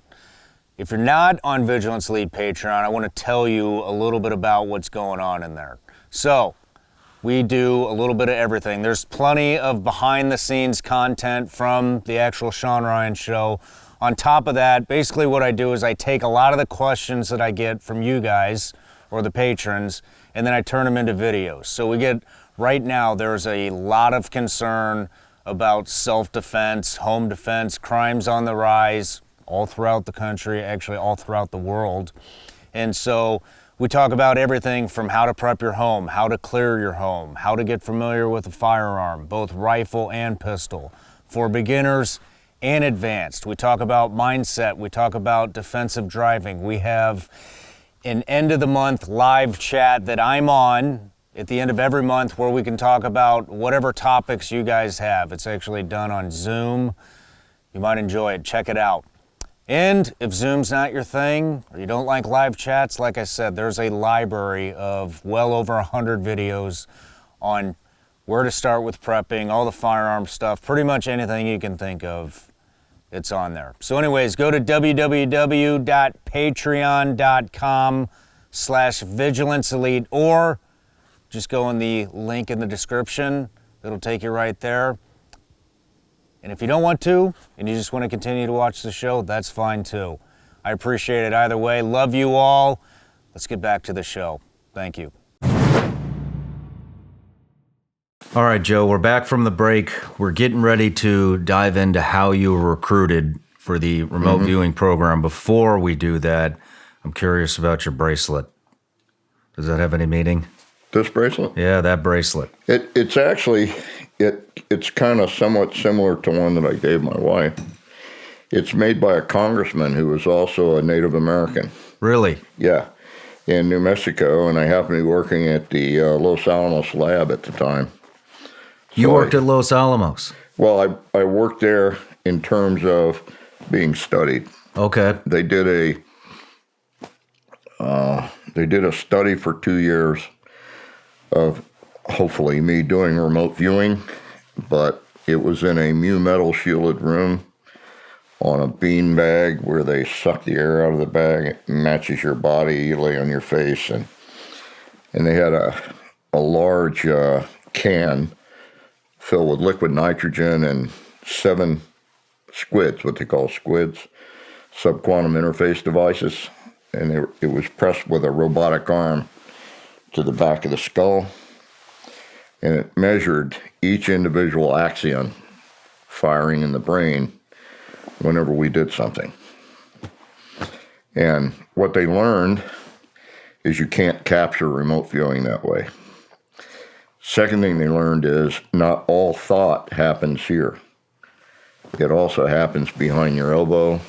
If you're not on Vigilance Elite Patreon, I want to tell you a little bit about what's going on in there. So, we do a little bit of everything. There's plenty of behind-the-scenes content from the actual Shawn Ryan show. On top of that, basically what I do is I take a lot of the questions that I get from you guys or the patrons, and then I turn them into videos. So we get, right now, there's a lot of concern about self-defense, home defense, crimes on the rise all throughout the country, actually all throughout the world. And so We talk about everything from how to prep your home, how to clear your home, how to get familiar with a firearm, both rifle and pistol, for beginners and advanced. We talk about mindset. We talk about defensive driving. We have an end of the month live chat that I'm on at the end of every month where we can talk about whatever topics you guys have. It's actually done on Zoom. You might enjoy it. Check it out. And if Zoom's not your thing, or you don't like live chats, like I said, there's a library of well over 100 videos on where to start with prepping, all the firearm stuff, pretty much anything you can think of, it's on there. So anyways, go to www.patreon.com/vigilanceelite, or just go in the link in the description. It'll take you right there. And if you don't want to, and you just want to continue to watch the show, that's fine too. I appreciate it either way. Love you all. Let's get back to the show. Thank you. All right, Joe, we're back from the break. We're getting ready to dive into how you were recruited for the remote viewing program. Before we do that, I'm curious about your bracelet. Does that have any meaning? This bracelet? Yeah, that bracelet. It's actually, it's kind of somewhat similar to one that I gave my wife. It's made by a congressman who was also a Native American. Really? Yeah, in New Mexico, and I happened to be working at the Los Alamos lab at the time. You worked at Los Alamos? Well, I worked there in terms of being studied. Okay. They did a study for 2 years of hopefully me doing remote viewing, but it was in a mu metal shielded room on a bean bag where they suck the air out of the bag. It matches your body. You lay on your face, and they had a large can filled with liquid nitrogen and 7 squids, what they call squids, subquantum interface devices, and it was pressed with a robotic arm to the back of the skull, and it measured each individual axion firing in the brain whenever we did something. And what they learned is you can't capture remote viewing that way. Second thing they learned is not all thought happens here. It also happens behind your elbow,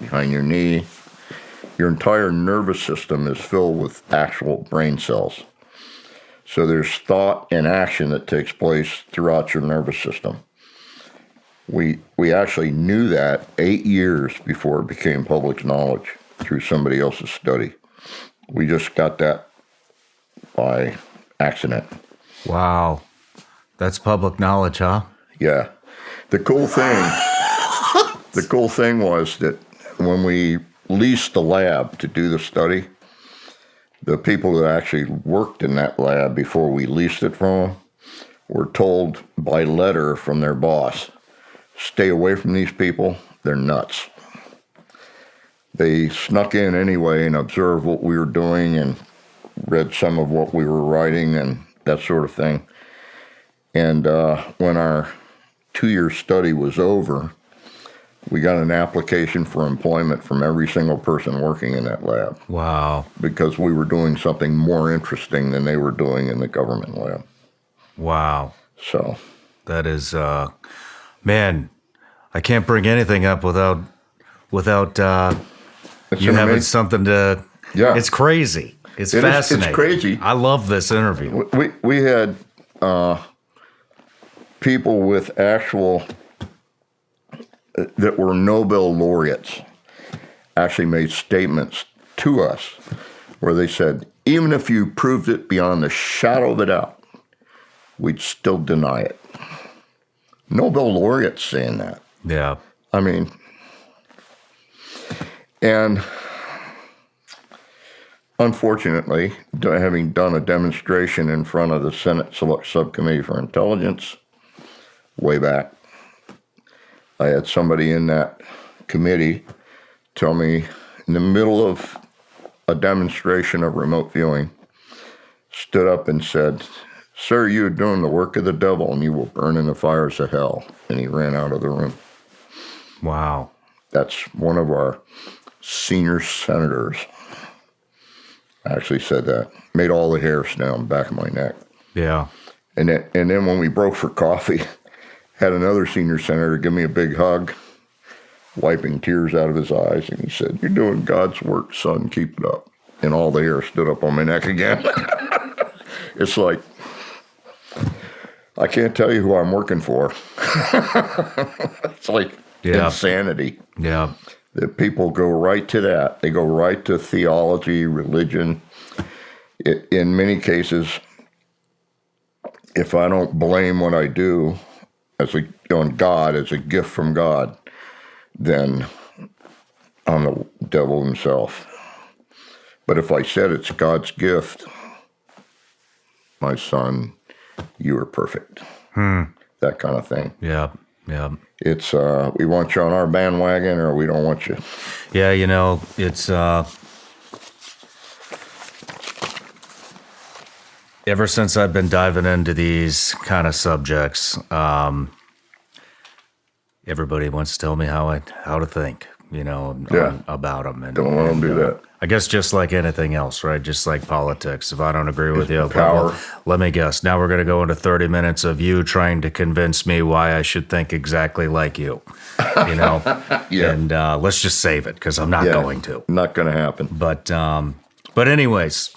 behind your knee. Your entire nervous system is filled with actual brain cells. So there's thought and action that takes place throughout your nervous system. We actually knew that 8 years before it became public knowledge through somebody else's study. We just got that by accident. Wow. That's public knowledge, huh? Yeah. The cool thing was that when we leased the lab to do the study, the people that actually worked in that lab before we leased it from them were told by letter from their boss, stay away from these people, they're nuts. They snuck in anyway and observed what we were doing and read some of what we were writing and that sort of thing. And when our 2-year study was over, we got an application for employment from every single person working in that lab. Wow. Because we were doing something more interesting than they were doing in the government lab. Wow. So. That is, man, I can't bring anything up without you having something to, yeah. It's crazy. It's fascinating. It's crazy. I love this interview. We had people with actual, that were Nobel laureates, actually made statements to us where they said, even if you proved it beyond the shadow of a doubt, we'd still deny it. Nobel laureates saying that. Yeah. I mean, and unfortunately, having done a demonstration in front of the Senate Select Subcommittee for Intelligence way back, I had somebody in that committee tell me in the middle of a demonstration of remote viewing, stood up and said, "Sir, you are doing the work of the devil and you will burn in the fires of hell." And he ran out of the room. Wow. That's one of our senior senators. I actually said that. Made all the hair stand on the back of my neck. Yeah. And then when we broke for coffee, had another senior senator give me a big hug, wiping tears out of his eyes, and he said, "You're doing God's work, son. Keep it up." And all the hair stood up on my neck again. It's like, I can't tell you who I'm working for. It's like insanity. Yeah. That people go right to that. They go right to theology, religion. In many cases, if I don't blame what I do on God as a gift from God, then I'm the devil himself. But if I said it's God's gift, my son, you are perfect. That kind of thing. Yeah. It's, we want you on our bandwagon or we don't want you. Yeah, it's ever since I've been diving into these kind of subjects, everybody wants to tell me how to think, about them. And Don't let them do that. I guess just like anything else, right? Just like politics. If I don't agree with you, power. well, let me guess. Now we're going to go into 30 minutes of you trying to convince me why I should think exactly like you, Yeah. And let's just save it because I'm not going to. Not going to happen. But anyways,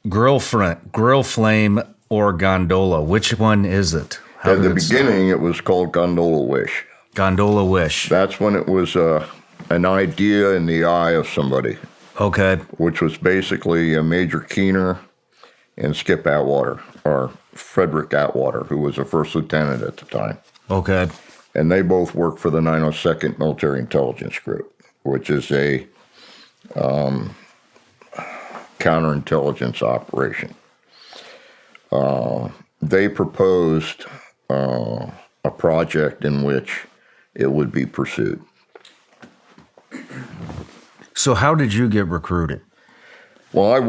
grill flame or gondola, which one is it? How At did the it start? beginning, it was called Gondola Wish. Gondola wish. That's when it was an idea in the eye of somebody, Okay. which was basically Major Keener and Skip Atwater, or Frederick Atwater, who was a first lieutenant at the time. Okay. And they both worked for the 902nd Military Intelligence Group, which is a counterintelligence operation. They proposed a project in which it would be pursued. So how did you get recruited? Well, I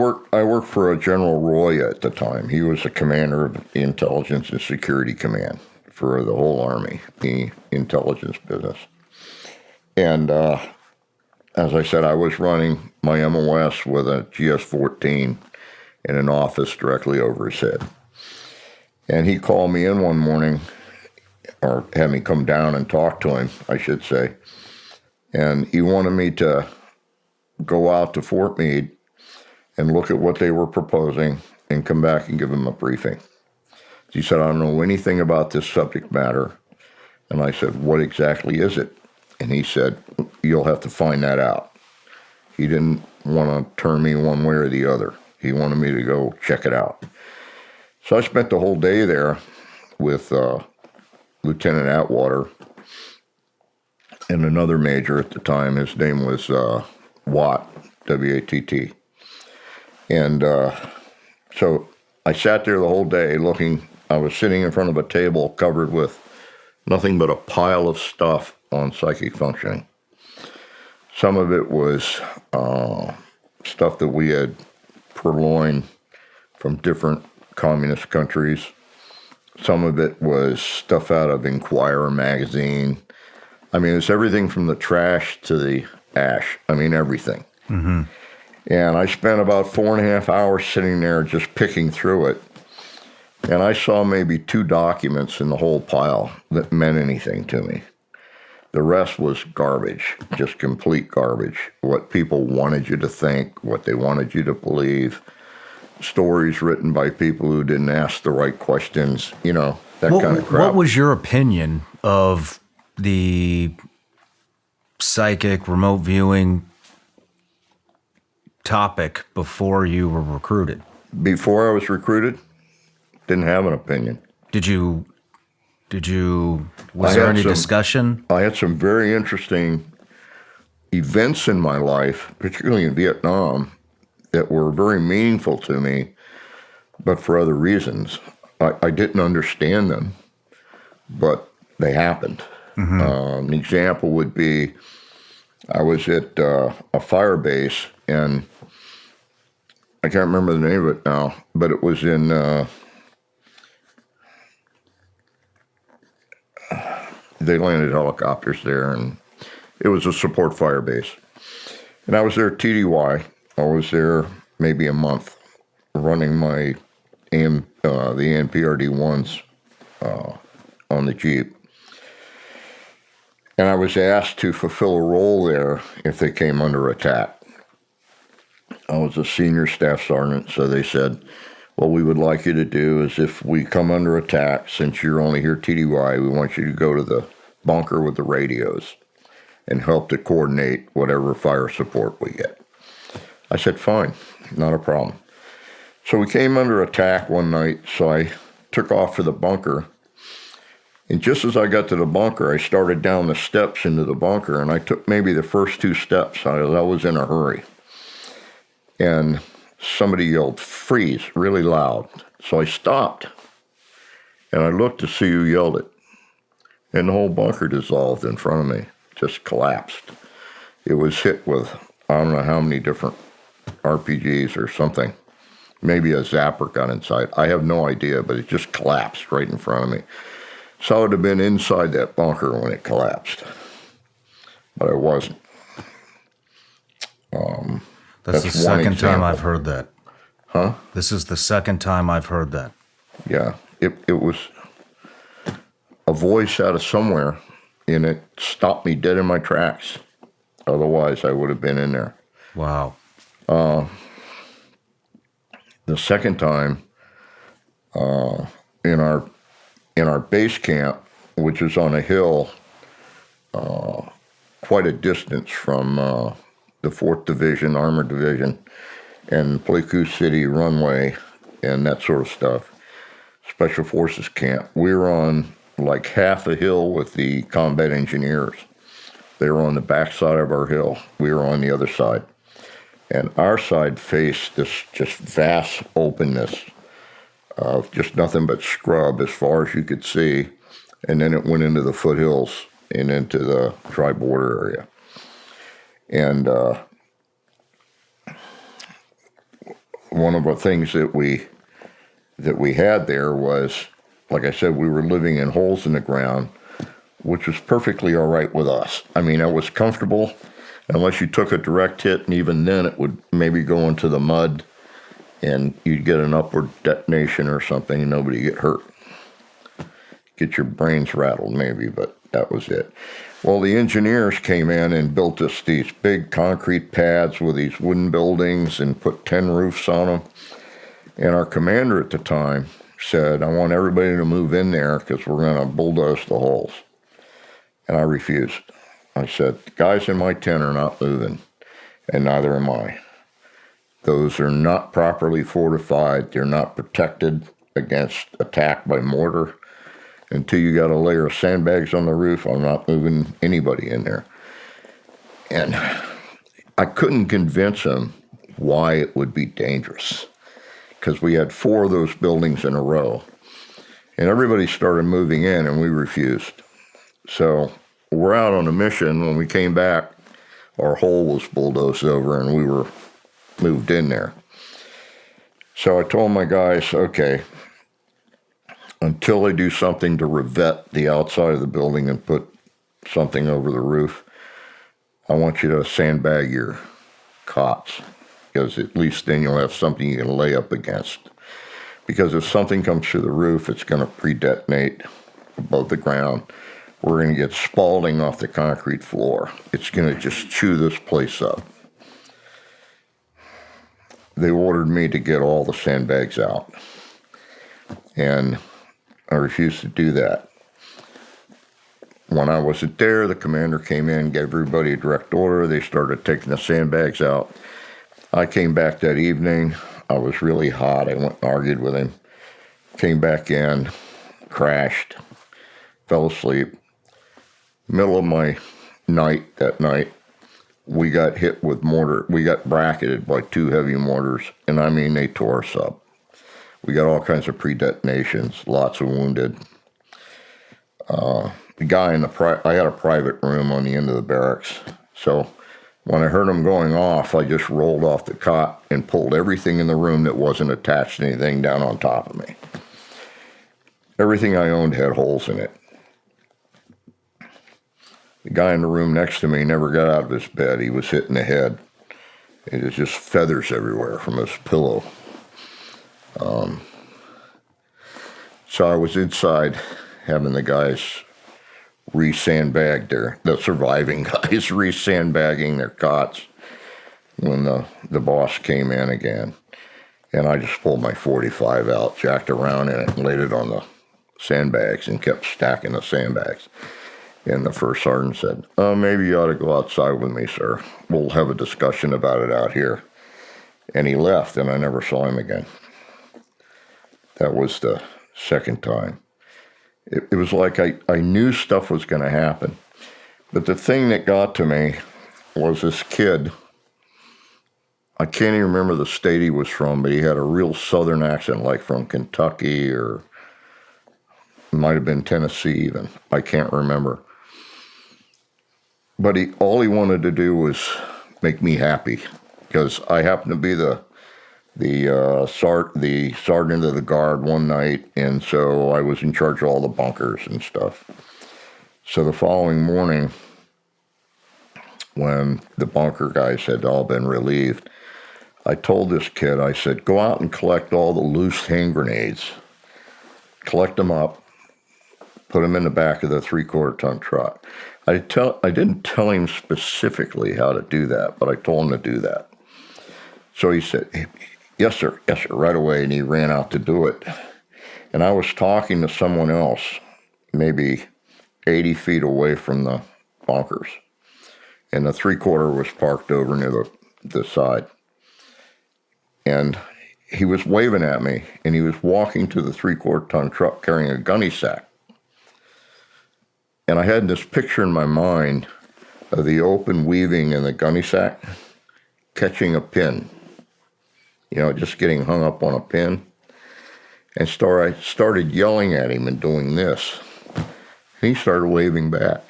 worked for a General Roy at the time. He was the commander of the Intelligence and Security Command for the whole Army, the intelligence business. And as I said, I was running my MOS with a GS-14 in an office directly over his head. And he called me in one morning, or had me come down and talk to him, I should say. And he wanted me to go out to Fort Meade and look at what they were proposing and come back and give him a briefing. He said, "I don't know anything about this subject matter." And I said, "What exactly is it?" And he said, "You'll have to find that out." He didn't want to turn me one way or the other. He wanted me to go check it out. So I spent the whole day there with Lieutenant Atwater and another major at the time. His name was Watt, W-A-T-T. And so I sat there the whole day looking. I was sitting in front of a table covered with nothing but a pile of stuff on psychic functioning. Some of it was stuff that we had purloined from different communist countries. Some of it was stuff out of Inquirer magazine. I mean, it's everything from the trash to the ash. I mean, everything. Mm-hmm. And I spent about 4.5 hours sitting there just picking through it. And I saw maybe 2 documents in the whole pile that meant anything to me. The rest was garbage, just complete garbage. What people wanted you to think, what they wanted you to believe, stories written by people who didn't ask the right questions, that kind of crap. What was your opinion of the psychic remote viewing topic before you were recruited? Before I was recruited, didn't have an opinion. Was there any discussion? I had some very interesting events in my life, particularly in Vietnam, that were very meaningful to me, but for other reasons. I didn't understand them, but they happened. Mm-hmm. An example would be, I was at a fire base, and I can't remember the name of it now, but it was in they landed helicopters there, and it was a support fire base. And I was there at TDY. I was there maybe a month running my the ANPRD-1s on the Jeep. And I was asked to fulfill a role there if they came under attack. I was a senior staff sergeant, so they said, what we would like you to do is if we come under attack, since you're only here TDY, we want you to go to the bunker with the radios and help to coordinate whatever fire support we get. I said, fine, not a problem. So we came under attack one night, so I took off for the bunker. And just as I got to the bunker, I started down the steps into the bunker, and I took maybe the first 2 steps. I was in a hurry. And somebody yelled, freeze, really loud. So I stopped, and I looked to see who yelled it. And the whole bunker dissolved in front of me, just collapsed. It was hit with, I don't know how many different RPGs or something. Maybe a zapper got inside. I have no idea, but it just collapsed right in front of me. So I would have been inside that bunker when it collapsed, but I wasn't. That's the one second time example. I've heard that. Huh? This is the second time I've heard that. Yeah, it was a voice out of somewhere, and it stopped me dead in my tracks. Otherwise, I would have been in there. Wow. The second time, in our base camp, which is on a hill, quite a distance from the 4th Division, Armored Division, and Pleiku City runway, and that sort of stuff. Special Forces camp. We were on like half a hill with the combat engineers. They were on the back side of our hill. We were on the other side. And our side faced this just vast openness of just nothing but scrub as far as you could see. And then it went into the foothills and into the tri-border area. And one of the things that we had there was, like I said, we were living in holes in the ground, which was perfectly all right with us. I mean, it was comfortable, unless you took a direct hit, and even then it would maybe go into the mud, and you'd get an upward detonation or something, and nobody get hurt. Get your brains rattled maybe, but that was it. Well, the engineers came in and built us these big concrete pads with these wooden buildings and put 10 roofs on them. And our commander at the time said, I want everybody to move in there because we're going to bulldoze the holes. And I refused. I said, the guys in my tent are not moving, and neither am I. Those are not properly fortified. They're not protected against attack by mortar. Until you got a layer of sandbags on the roof, I'm not moving anybody in there. And I couldn't convince him why it would be dangerous, because we had 4 of those buildings in a row. And everybody started moving in, and we refused. So we're out on a mission. When we came back, our hole was bulldozed over, and we were moved in there. So I told my guys, okay, until they do something to revet the outside of the building and put something over the roof, I want you to sandbag your cots, because at least then you'll have something you can lay up against. Because if something comes through the roof, it's going to pre-detonate above the ground. We're going to get spalling off the concrete floor. It's going to just chew this place up. They ordered me to get all the sandbags out, and I refused to do that. When I wasn't there, the commander came in, gave everybody a direct order. They started taking the sandbags out. I came back that evening. I was really hot. I went and argued with him. Came back in, crashed, fell asleep. Middle of my night that night, we got hit with mortar. We got bracketed by 2 heavy mortars, and I mean, they tore us up. We got all kinds of pre-detonations, lots of wounded. The guy I had a private room on the end of the barracks. So when I heard him going off, I just rolled off the cot and pulled everything in the room that wasn't attached to anything down on top of me. Everything I owned had holes in it. The guy in the room next to me never got out of his bed. He was hit in the head. It was just feathers everywhere from his pillow. So I was inside having the guys re-sandbag the surviving guys re-sandbagging their cots when the boss came in again. And I just pulled my 45 out, jacked around in it, and laid it on the sandbags and kept stacking the sandbags. And the first sergeant said, maybe you ought to go outside with me, sir. We'll have a discussion about it out here. And he left, and I never saw him again. That was the second time. It was like I knew stuff was going to happen. But the thing that got to me was this kid. I can't even remember the state he was from, but he had a real southern accent, like from Kentucky, or it might have been Tennessee even. I can't remember. But all he wanted to do was make me happy, because I happened to be the sergeant of the guard one night, and so I was in charge of all the bunkers and stuff. So the following morning, when the bunker guys had all been relieved, I told this kid, I said, go out and collect all the loose hand grenades, collect them up, put them in the back of the 3/4-ton truck. I didn't tell him specifically how to do that, but I told him to do that. So he said, yes, sir, right away, and he ran out to do it. And I was talking to someone else, maybe 80 feet away from the bunkers, and the 3/4 was parked over near the side. And he was waving at me, and he was walking to the 3/4-ton truck carrying a gunny sack. And I had this picture in my mind of the open weaving in the gunny sack catching a pin, just getting hung up on a pin. And I started yelling at him and doing this. And he started waving back.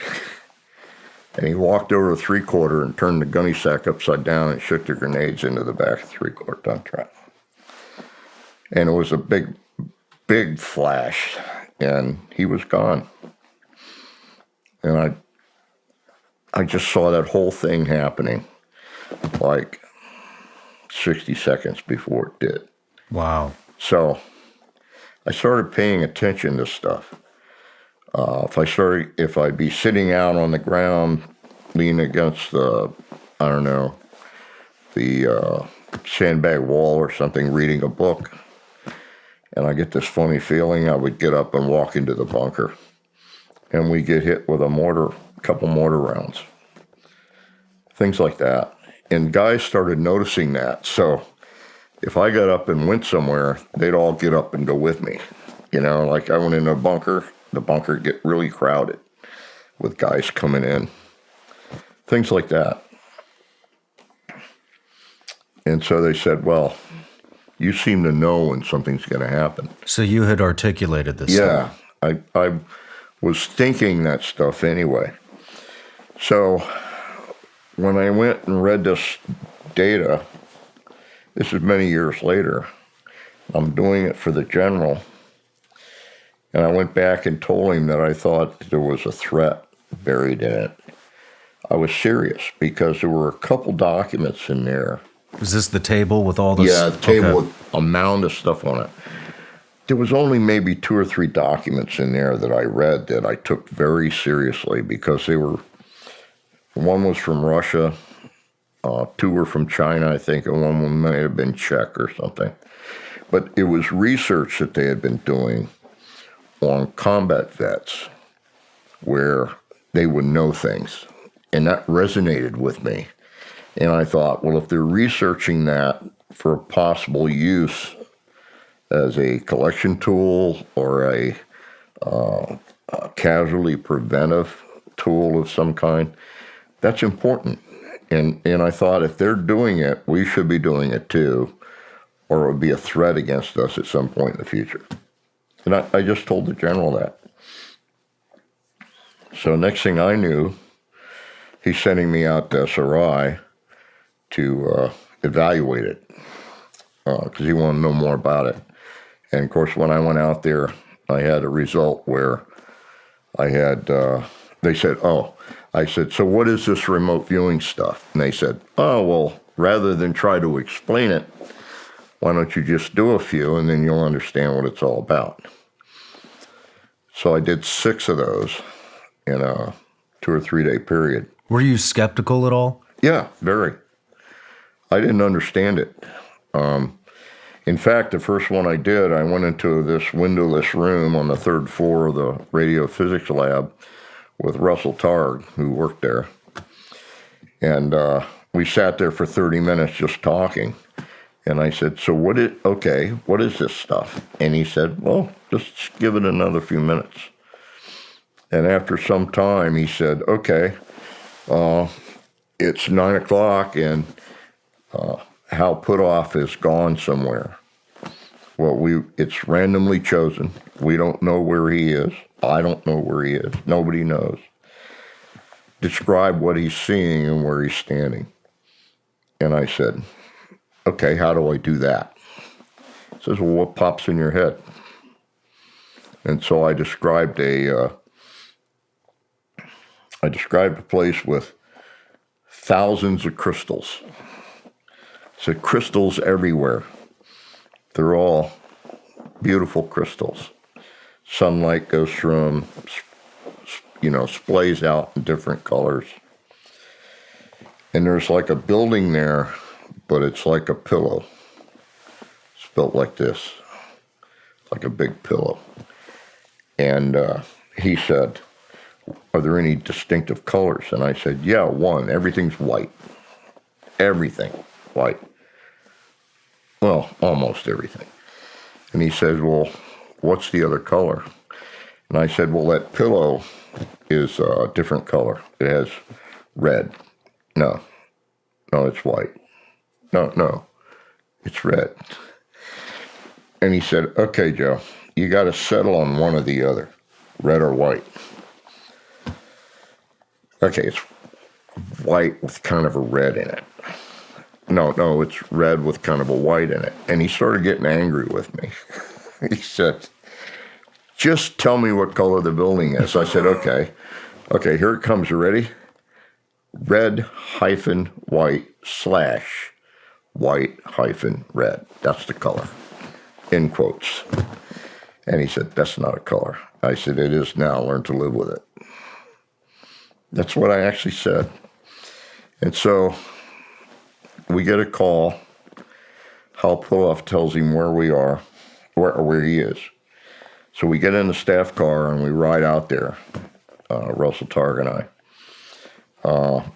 And he walked over to 3/4 and turned the gunny sack upside down and shook the grenades into the back of the 3/4-ton truck. And it was a big, big flash, and he was gone. And I just saw that whole thing happening like 60 seconds before it did. Wow. So I started paying attention to stuff. If I'd be sitting out on the ground, leaning against the sandbag wall or something, reading a book, and I get this funny feeling, I would get up and walk into the bunker, and we get hit with a couple mortar rounds, things like that. And guys started noticing that. So if I got up and went somewhere, they'd all get up and go with me. Like I went in a bunker, the bunker get really crowded with guys coming in, things like that. And so they said, well, you seem to know when something's going to happen. So you had articulated this. Yeah, I was thinking that stuff anyway. So when I went and read this data, this is many years later, I'm doing it for the general. And I went back and told him that I thought there was a threat buried in it. I was serious because there were a couple documents in there. Is this the table with all this? Yeah, the table with a mound of stuff on it. There was only maybe 2 or 3 documents in there that I read that I took very seriously because one was from Russia, 2 were from China, I think, and one may have been Czech or something. But it was research that they had been doing on combat vets where they would know things. And that resonated with me. And I thought, well, if they're researching that for possible use as a collection tool or a casualty preventive tool of some kind, that's important. And I thought if they're doing it, we should be doing it too, or it would be a threat against us at some point in the future. And I just told the general that. So next thing I knew, he's sending me out to SRI to evaluate it because he wanted to know more about it. And of course, when I went out there, I had a result where I had, I said, so what is this remote viewing stuff? And they said, well, rather than try to explain it, why don't you just do a few and then you'll understand what it's all about. So I did 6 of those in a 2 or 3 day period. Were you skeptical at all? Yeah, very. I didn't understand it. In fact, the first one I did, I went into this windowless room on the 3rd floor of the radio physics lab with Russell Targ, who worked there. And we sat there for 30 minutes just talking. And I said, so what is this stuff? And he said, well, just give it another few minutes. And after some time, he said, okay, it's 9 o'clock and Hal Putoff is gone somewhere. Well, it's randomly chosen. We don't know where he is. I don't know where he is. Nobody knows. Describe what he's seeing and where he's standing. And I said, okay, how do I do that? He says, well, what pops in your head? And so I described a place with thousands of crystals. So crystals everywhere. They're all beautiful crystals. Sunlight goes through them, splays out in different colors. And there's like a building there, but it's like a pillow. It's built like this, like a big pillow. And he said, are there any distinctive colors? And I said, yeah, one. Everything's white. Everything white. Well, almost everything. And he said, well, what's the other color? And I said, well, that pillow is a different color. It has red. No, it's white. No, it's red. And he said, okay, Joe, you got to settle on one or the other, red or white. Okay, it's white with kind of a red in it. No, it's red with kind of a white in it. And he started getting angry with me. He said, just tell me what color the building is. I said, okay, here it comes. You ready? Red-white / white-red. That's the color, in quotes. And he said, that's not a color. I said, it is now. Learn to live with it. That's what I actually said. And so we get a call. Hal Putoff tells him where we are, where he is. So we get in the staff car and we ride out there, Russell Targ and I,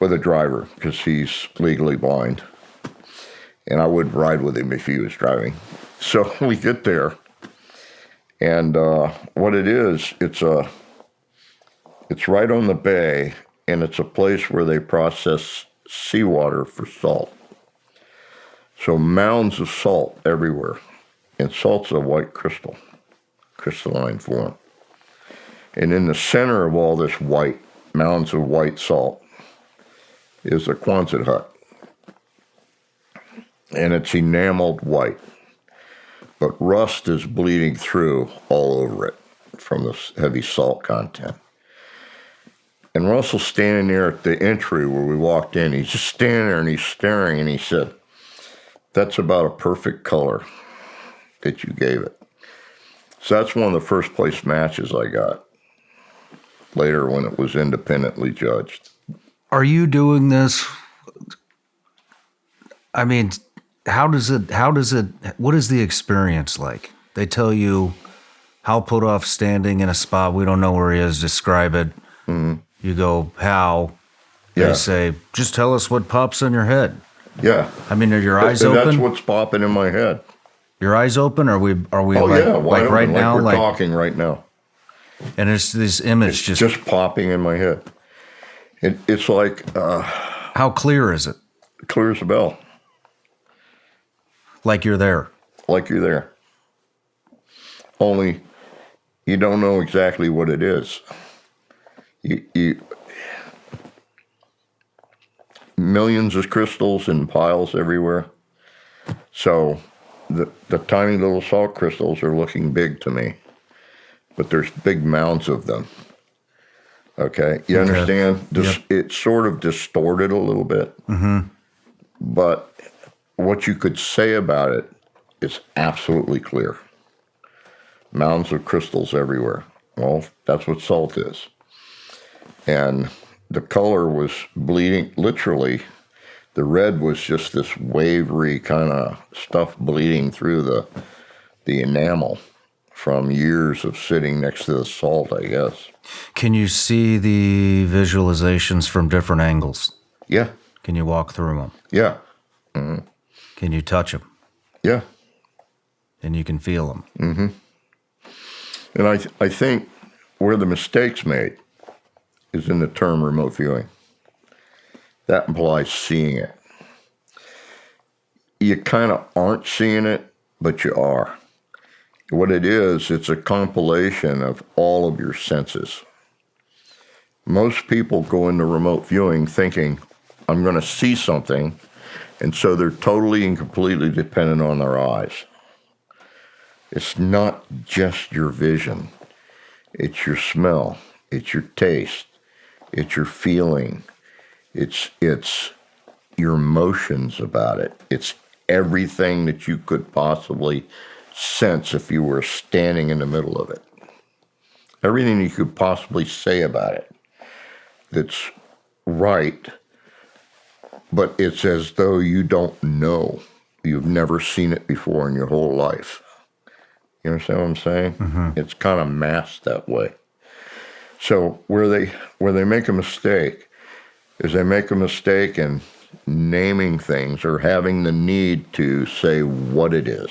with a driver because he's legally blind. And I wouldn't ride with him if he was driving. So we get there. And what it is, it's right on the bay, and it's a place where they process seawater for salt. So mounds of salt everywhere. And salt's a white crystal, crystalline form. And in the center of all this white, mounds of white salt, is a Quonset hut. And it's enameled white. But rust is bleeding through all over it from this heavy salt content. And Russell's standing there at the entry where we walked in. He's just standing there and he's staring and he said, that's about a perfect color that you gave it. So that's one of the first place matches I got later when it was independently judged. Are you doing this? I mean, what is the experience like? They tell you Hal Putoff standing in a spot, we don't know where he is, describe it. Mm-hmm. You go, how? They say, just tell us what pops in your head. Yeah. I mean, are your eyes open? That's what's popping in my head. Your eyes open? Are we like right now? We're talking right now. And it's this image just popping in my head. It's like... how clear is it? Clear as a bell. Like you're there. Like you're there. Only you don't know exactly what it is. You millions of crystals in piles everywhere. So the tiny little salt crystals are looking big to me. But there's big mounds of them. Okay? You understand? Yep. It's sort of distorted a little bit. Mm-hmm. but what you could say about it is absolutely clear. Mounds of crystals everywhere. Well, that's what salt is. And the color was bleeding, literally, the red was just this wavery kind of stuff bleeding through the enamel from years of sitting next to the salt, I guess. Can you see the visualizations from different angles? Yeah. Can you walk through them? Yeah. Can you touch them? Yeah. And you can feel them? Mm-hmm. And I think where the mistake's made is in the term remote viewing. That implies seeing it. You kind of aren't seeing it, but you are. What it is, it's a compilation of all of your senses. Most people go into remote viewing thinking, I'm going to see something, and so they're totally and completely dependent on their eyes. It's not just your vision. It's your smell. It's your taste. It's your feeling. It's your emotions about it. It's everything that you could possibly sense if you were standing in the middle of it. Everything you could possibly say about it that's right, but it's as though you don't know. You've never seen it before in your whole life. You understand what I'm saying? Mm-hmm. It's kind of masked that way. So where they make a mistake is they make a mistake in naming things or having the need to say what it is.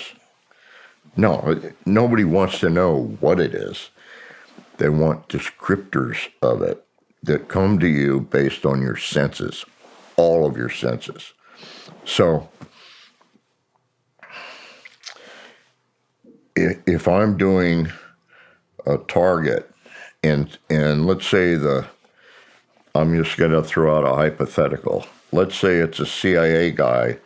No, nobody wants to know what it is. They want descriptors of it that come to you based on your senses, all of your senses. So if I'm doing a target and let's say I'm just going to throw out a hypothetical. Let's say it's a CIA guy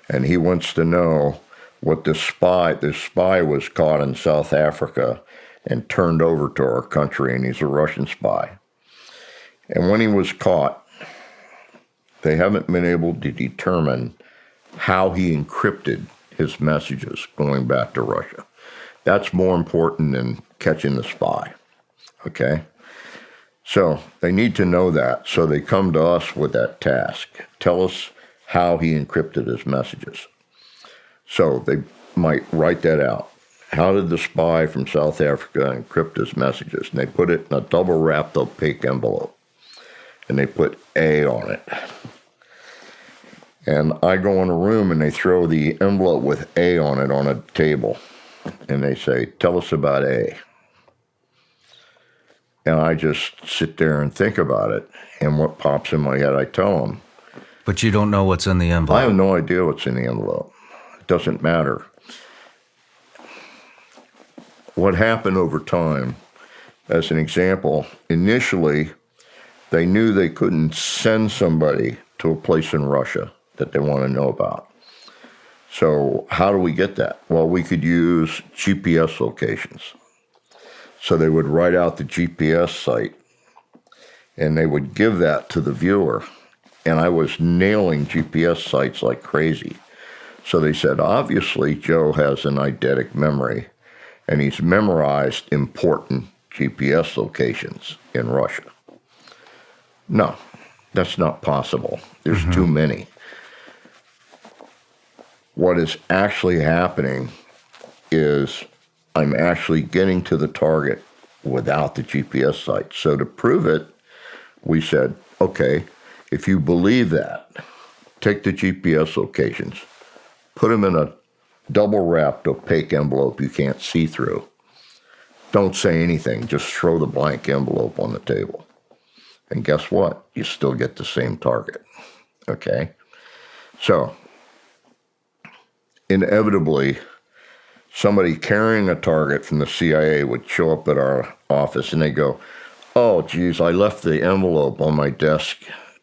and he wants to know what this spy was caught in South Africa and turned over to our country, and he's a Russian spy. And when he was caught, they haven't been able to determine how he encrypted his messages going back to Russia. That's more important than catching the spy, okay? So they need to know that, so they come to us with that task. Tell us how he encrypted his messages. So they might write that out. How did the spy from South Africa encrypt his messages? And they put it in a double-wrapped opaque envelope, and they put A on it. And I go in a room, and they throw the envelope with A on it on a table, and they say, tell us about A. And I just sit there and think about it, and what pops in my head, I tell them. But you don't know what's in the envelope. I have no idea what's in the envelope. It doesn't matter. What happened over time, as an example, initially, they knew they couldn't send somebody to a place in Russia that they want to know about. So how do we get that? Well, we could use GPS locations. So they would write out the GPS site, and they would give that to the viewer. And I was nailing GPS sites like crazy. So they said, obviously, Joe has an eidetic memory, and he's memorized important GPS locations in Russia. No, that's not possible. There's too many. What is actually happening is I'm actually getting to the target without the GPS site. So to prove it, we said, okay, if you believe that, take the GPS locations, put them in a double-wrapped opaque envelope you can't see through. Don't say anything, just throw the blank envelope on the table. And guess what? You still get the same target, okay? So, inevitably, somebody carrying a target from the CIA would show up at our office and they go, oh, geez, I left the envelope on my desk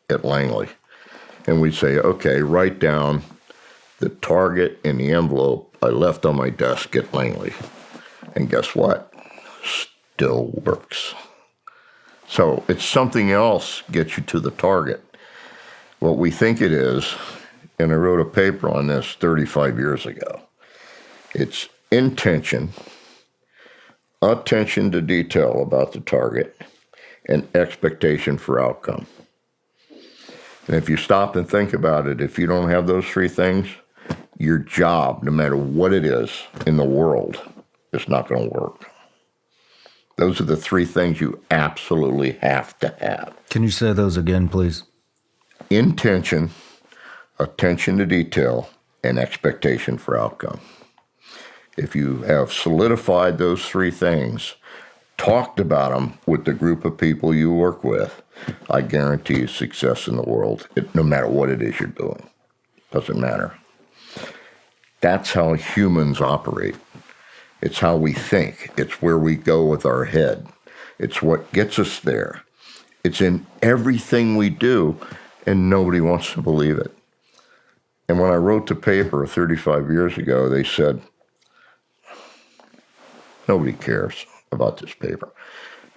at Langley. And we'd say, okay, write down the target in the envelope I left on my desk at Langley. And guess what? Still works. So it's something else gets you to the target. What we think it is, and I wrote a paper on this 35 years ago. It's intention, attention to detail about the target, and expectation for outcome. And if you stop and think about it, if you don't have those three things, your job, no matter what it is in the world, is not going to work. Those are the three things you absolutely have to have. Can you say those again, please? Intention, attention to detail, and expectation for outcome. If you have solidified those three things, talked about them with the group of people you work with, I guarantee you success in the world, no matter what it is you're doing. Doesn't matter. That's how humans operate. It's how we think. It's where we go with our head. It's what gets us there. It's in everything we do, and nobody wants to believe it. And when I wrote the paper 35 years ago, they said, nobody cares about this paper.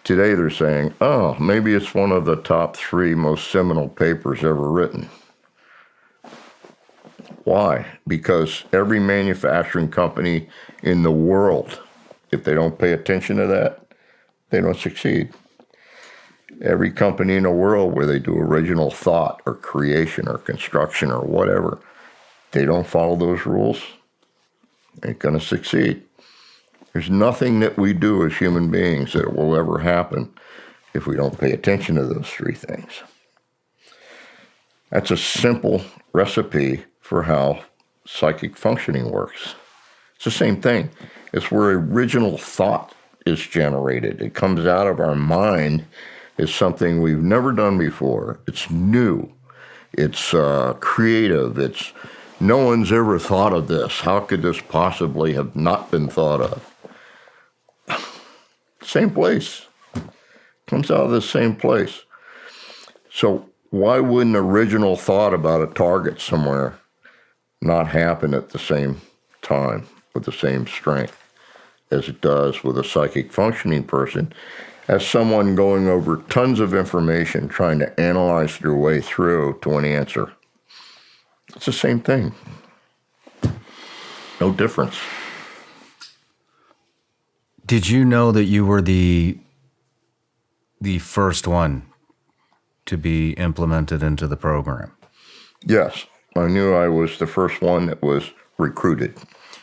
Today they're saying, oh, maybe it's one of the top 3 most seminal papers ever written. Why? Because every manufacturing company in the world, if they don't pay attention to that, they don't succeed. Every company in the world where they do original thought or creation or construction or whatever, they don't follow those rules, ain't going to succeed. There's nothing that we do as human beings that will ever happen if we don't pay attention to those 3 things. That's a simple recipe for how psychic functioning works. It's the same thing. It's where original thought is generated. It comes out of our mind as something we've never done before. It's new. It's creative. It's no one's ever thought of this. How could this possibly have not been thought of? Same place. Comes out of the same place. So why wouldn't original thought about a target somewhere not happen at the same time with the same strength as it does with a psychic functioning person, as someone going over tons of information trying to analyze their way through to an answer? It's the same thing. No difference. Did you know that you were the first one to be implemented into the program? Yes, I knew I was the first one that was recruited.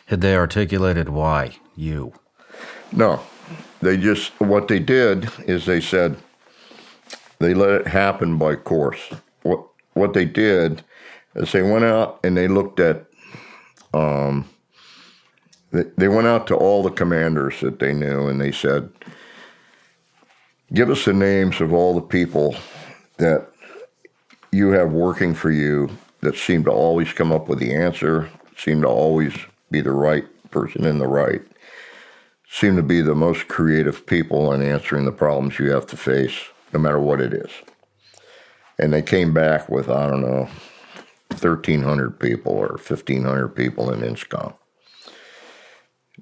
Had they articulated why you? No, what they did is they said they let it happen by course. What they did is they went out and they looked at, they went out to all the commanders that they knew and they said, give us the names of all the people that you have working for you that seem to always come up with the answer, seem to always be the right person in the right, seem to be the most creative people in answering the problems you have to face, no matter what it is. And they came back with, 1,300 people or 1,500 people in INSCOM.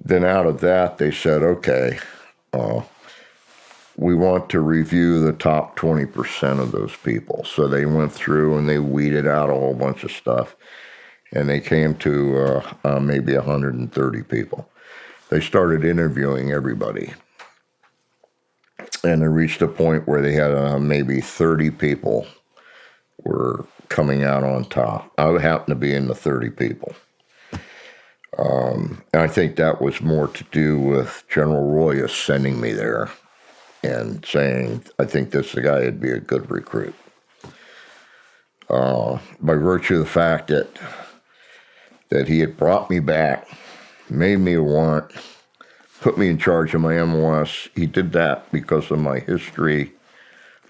Then out of that, they said, okay, we want to review the top 20% of those people. So they went through and they weeded out a whole bunch of stuff. And they came to maybe 130 people. They started interviewing everybody. And they reached a point where they had maybe 30 people were coming out on top. I happened to be in the 30 people. And I think that was more to do with General Royas sending me there and saying, I think this guy would be a good recruit. By virtue of the fact that he had brought me back, made me a warrant, put me in charge of my MOS. He did that because of my history,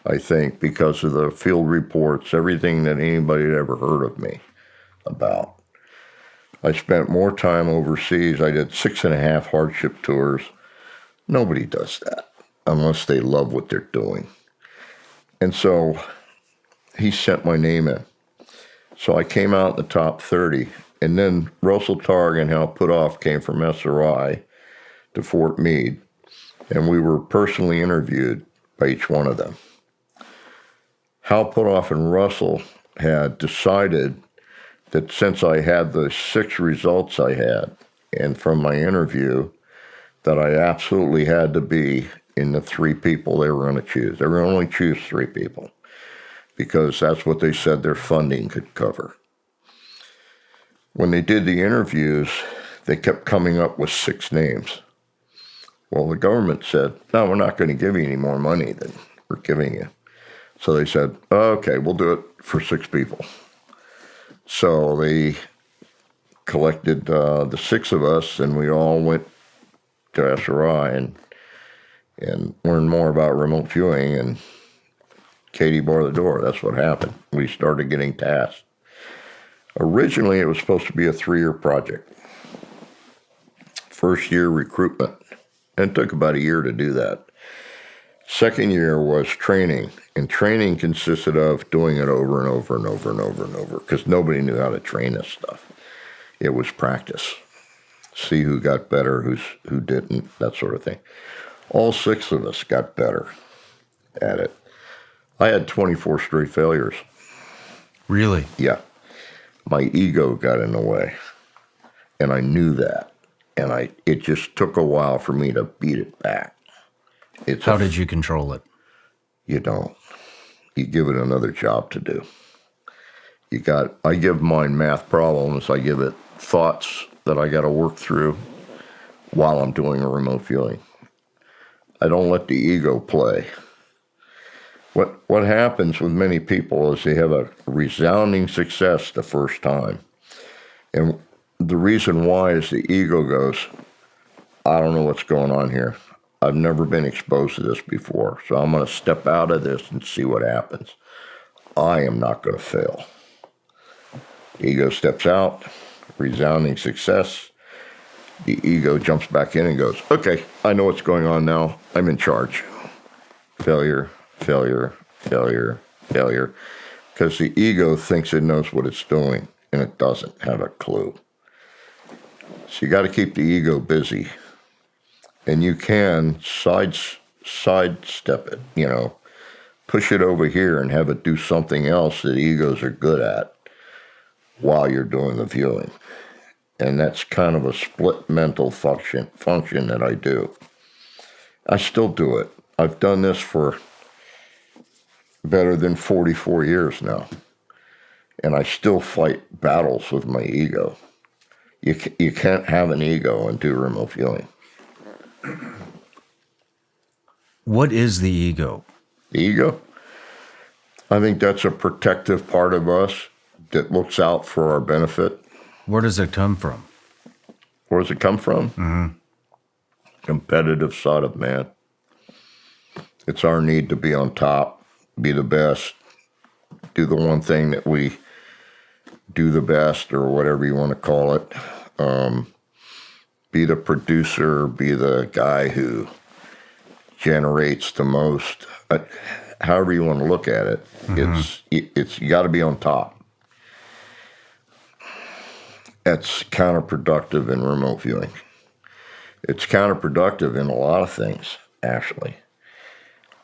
I think, because of the field reports, everything that anybody had ever heard of me about. I spent more time overseas. I did 6.5 hardship tours. Nobody does that unless they love what they're doing. And so he sent my name in. So I came out in the top 30. And then Russell Targ and Hal Putoff came from SRI to Fort Meade. And we were personally interviewed by each one of them. Hal Putoff and Russell had decided that since I had the 6 results I had, and from my interview, that I absolutely had to be in the 3 people they were going to choose. They were going to only choose 3 people because that's what they said their funding could cover. When they did the interviews, they kept coming up with 6 names. Well, the government said, no, we're not going to give you any more money than we're giving you. So they said, okay, we'll do it for 6 people. So they collected the 6 of us, and we all went to SRI and learned more about remote viewing, and Katie bar the door. That's what happened. We started getting tasked. Originally, it was supposed to be a 3-year project. First year, recruitment. And it took about a year to do that. Second year was training, and training consisted of doing it over and over and over and over and over because nobody knew how to train this stuff. It was practice. See who got better, who didn't, that sort of thing. All 6 of us got better at it. I had 24 straight failures. Really? Yeah. My ego got in the way, and I knew that. And it just took a while for me to beat it back. How did you control it? You don't. You give it another job to do. I give mine math problems. I give it thoughts that I got to work through while I'm doing a remote viewing. I don't let the ego play. What happens with many people is they have a resounding success the first time. And the reason why is the ego goes, I don't know what's going on here. I've never been exposed to this before, so I'm going to step out of this and see what happens. I am not going to fail. The ego steps out, resounding success. The ego jumps back in and goes, okay, I know what's going on now. I'm in charge. Failure, failure, failure, failure. Because the ego thinks it knows what it's doing, and it doesn't have a clue. So you got to keep the ego busy. And you can sidestep it, push it over here and have it do something else that egos are good at while you're doing the viewing. And that's kind of a split mental function that I do. I still do it. I've done this for better than 44 years now. And I still fight battles with my ego. You can't have an ego and do remote viewing. What is the ego? The ego? I think that's a protective part of us that looks out for our benefit. Where does it come from? Where does it come from? Mm-hmm. Competitive side of man. It's our need to be on top, be the best, do the one thing that we do the best, or whatever you want to call it. Be the producer, be the guy who generates the most. However you want to look at it, it's you got to be on top. That's counterproductive in remote viewing. It's counterproductive in a lot of things, actually.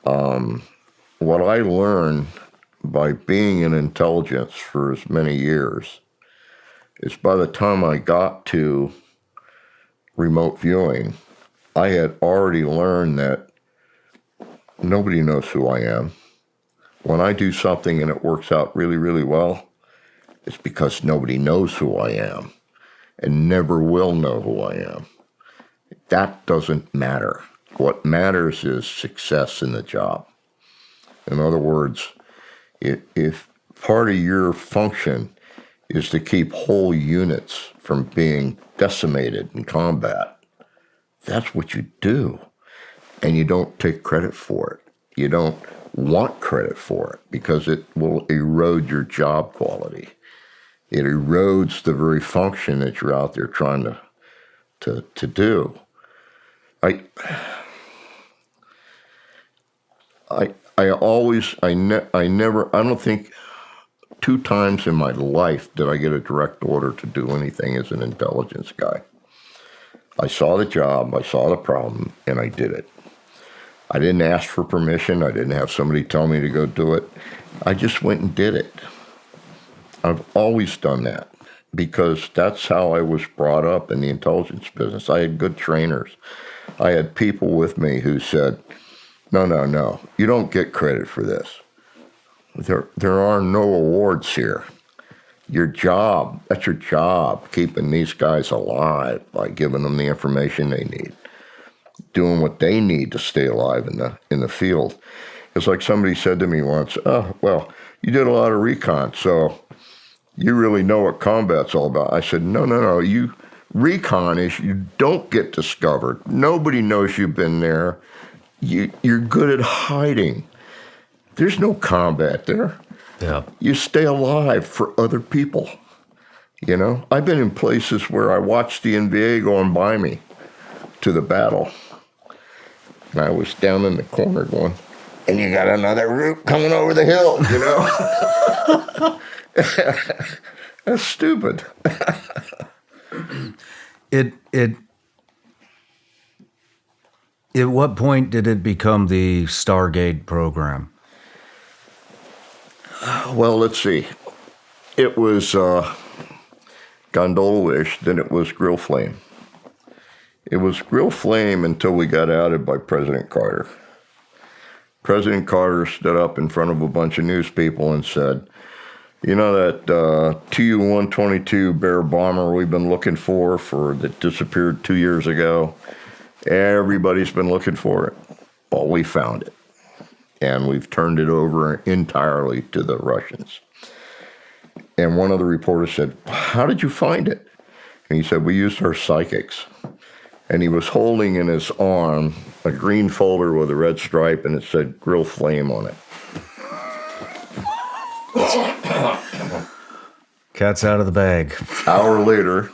What I learned by being in intelligence for as many years is by the time I got to remote viewing, I had already learned that nobody knows who I am. When I do something and it works out really, really well, it's because nobody knows who I am and never will know who I am. That doesn't matter. What matters is success in the job. In other words, if part of your function is to keep whole units from being decimated in combat, that's what you do. And you don't take credit for it. You don't want credit for it because it will erode your job quality. It erodes the very function that you're out there trying to do. I don't think 2 times in my life did I get a direct order to do anything as an intelligence guy. I saw the job, I saw the problem, and I did it. I didn't ask for permission. I didn't have somebody tell me to go do it. I just went and did it. I've always done that. because that's how I was brought up in the intelligence business. I had good trainers. I had people with me who said, no, you don't get credit for this. There are no awards here. Your job, that's your job, keeping these guys alive by giving them the information they need, doing what they need to stay alive in the field. It's like somebody said to me once, oh, well, you did a lot of recon, so you really know what combat's all about. I said, no, recon is you don't get discovered. Nobody knows you've been there. You're good at hiding. There's no combat there. Yeah. You stay alive for other people. You know, I've been in places where I watched the NVA going by me to the battle. And I was down in the corner going, and you got another group coming over the hill, you know? That's stupid. At what point did it become the Stargate program? Well, let's see. It was Gondola Wish, then it was Grill Flame. It was Grill Flame until we got outed by President Carter. President Carter stood up in front of a bunch of news people and said, you know that Tu-122 Bear bomber we've been looking for that disappeared 2 years ago? Everybody's been looking for it. Well, we found it. And we've turned it over entirely to the Russians. And one of the reporters said, how did you find it? And he said, we used our psychics. And he was holding in his arm a green folder with a red stripe, and it said Grill Flame on it. Cat's out of the bag. Hour later,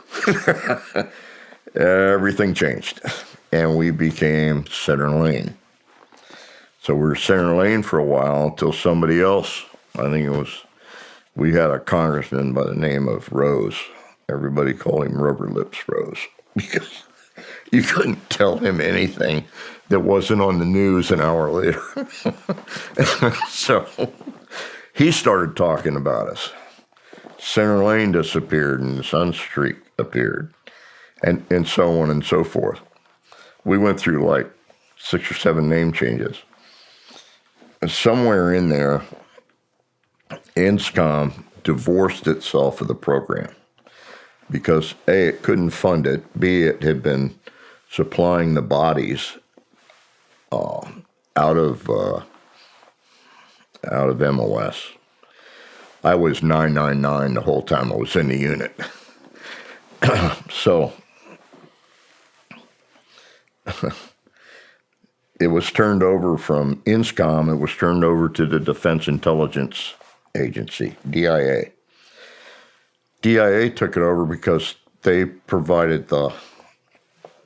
everything changed. And we became Center Lane. So we were Center Lane for a while until somebody else, we had a congressman by the name of Rose. Everybody called him Rubber Lips Rose because you couldn't tell him anything that wasn't on the news an hour later. So he started talking about us. Center Lane disappeared and Sunstreak appeared and so on and so forth. We went through like 6 or 7 name changes. And somewhere in there, INSCOM divorced itself of the program because A, it couldn't fund it, B, it had been supplying the bodies out of MOS. I was 999 the whole time I was in the unit. So it was turned over from INSCOM, it was turned over to the Defense Intelligence Agency, DIA. DIA took it over because they provided the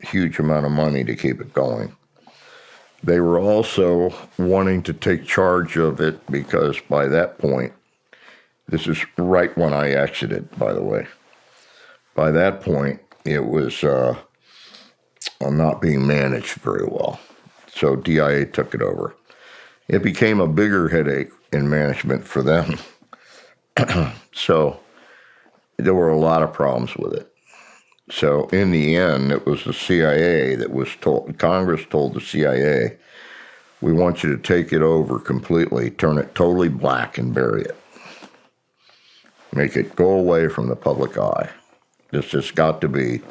huge amount of money to keep it going. They were also wanting to take charge of it because by that point, this is right when I exited, by the way. By that point, it was not being managed very well. So DIA took it over. It became a bigger headache in management for them. So there were a lot of problems with it. So in the end, it was the CIA that was told, Congress told the CIA, we want you to take it over completely, turn it totally black and bury it. Make it go away from the public eye. This has got to be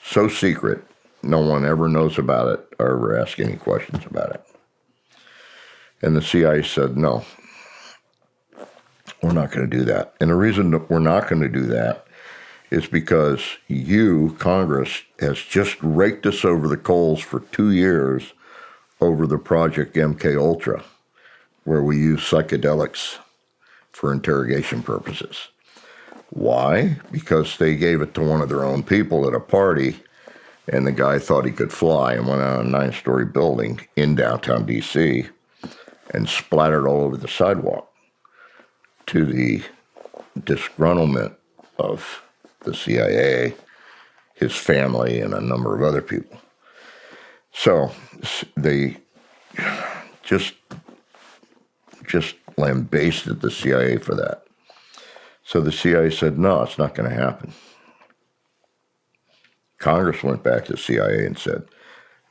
so secret, no one ever knows about it or ever asks any questions about it. And the CIA said, no, we're not going to do that. And the reason that we're not going to do that is because you, Congress, has just raked us over the coals for 2 years over the Project MK Ultra, where we use psychedelics for interrogation purposes. Why? Because they gave it to one of their own people at a party, and the guy thought he could fly and went out a 9-story building in downtown D.C. and splattered all over the sidewalk, to the disgruntlement of the CIA, his family, and a number of other people. So they just lambasted the CIA for that. So the CIA said, no, it's not going to happen. Congress went back to the CIA and said,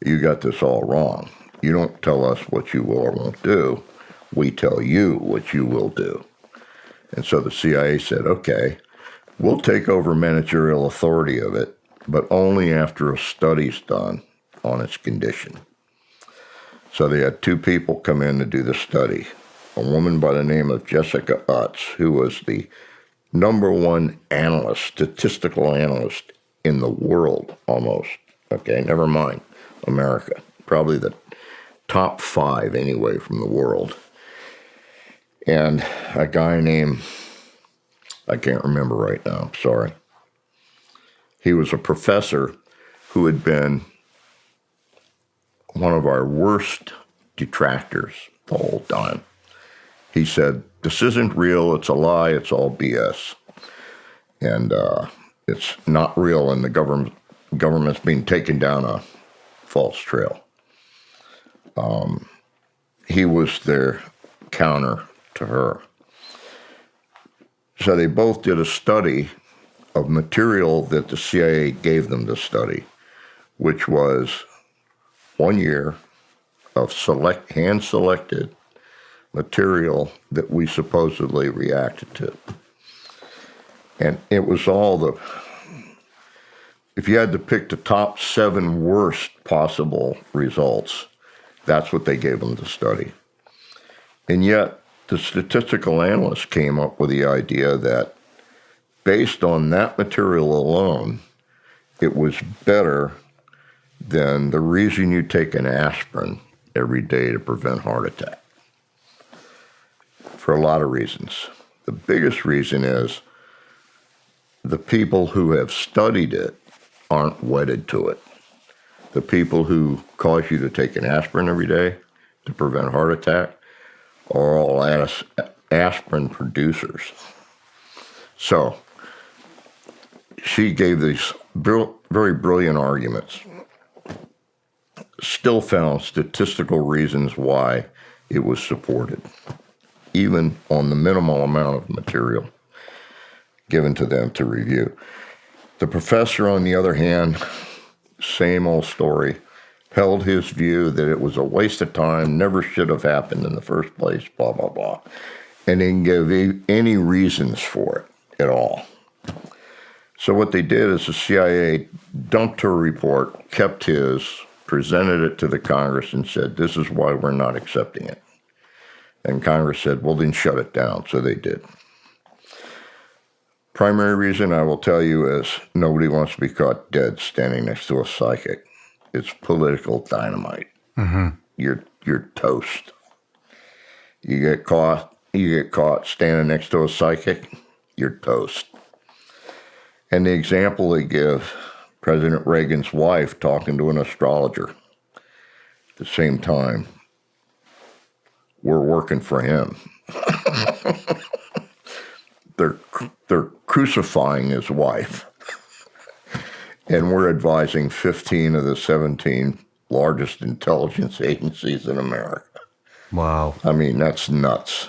you got this all wrong. You don't tell us what you will or won't do. We tell you what you will do. And so the CIA said, okay, we'll take over managerial authority of it, but only after a study's done on its condition. So they had two people come in to do the study. A woman by the name of Jessica Utz, who was the #1 analyst, statistical analyst in the world almost. Okay, never mind America. Probably the top 5 anyway from the world. And a guy named, I can't remember right now, I'm sorry. He was a professor who had been one of our worst detractors the whole time. He said, this isn't real, it's a lie, it's all BS. And it's not real, and the government's being taken down a false trail. He was their counter to her. So they both did a study of material that the CIA gave them to study, which was 1 year of hand-selected material that we supposedly reacted to. And it was all if you had to pick the top 7 worst possible results, that's what they gave them to study. And yet, the statistical analysts came up with the idea that based on that material alone, it was better than the reason you take an aspirin every day to prevent heart attack. For a lot of reasons. The biggest reason is the people who have studied it aren't wedded to it. The people who cause you to take an aspirin every day to prevent heart attack are all aspirin producers. So she gave these very brilliant arguments, still found statistical reasons why it was supported, even on the minimal amount of material given to them to review. The professor, on the other hand, same old story, held his view that it was a waste of time, never should have happened in the first place, blah, blah, blah, and didn't give any reasons for it at all. So what they did is the CIA dumped her report, kept his, presented it to the Congress, and said, this is why we're not accepting it. And Congress said, well, then shut it down. So they did. Primary reason I will tell you is nobody wants to be caught dead standing next to a psychic. It's political dynamite. Mm-hmm. You're toast. You get caught standing next to a psychic, you're toast. And the example they give, President Reagan's wife talking to an astrologer at the same time, we're working for him. They're crucifying his wife. And we're advising 15 of the 17 largest intelligence agencies in America. Wow. I mean, that's nuts.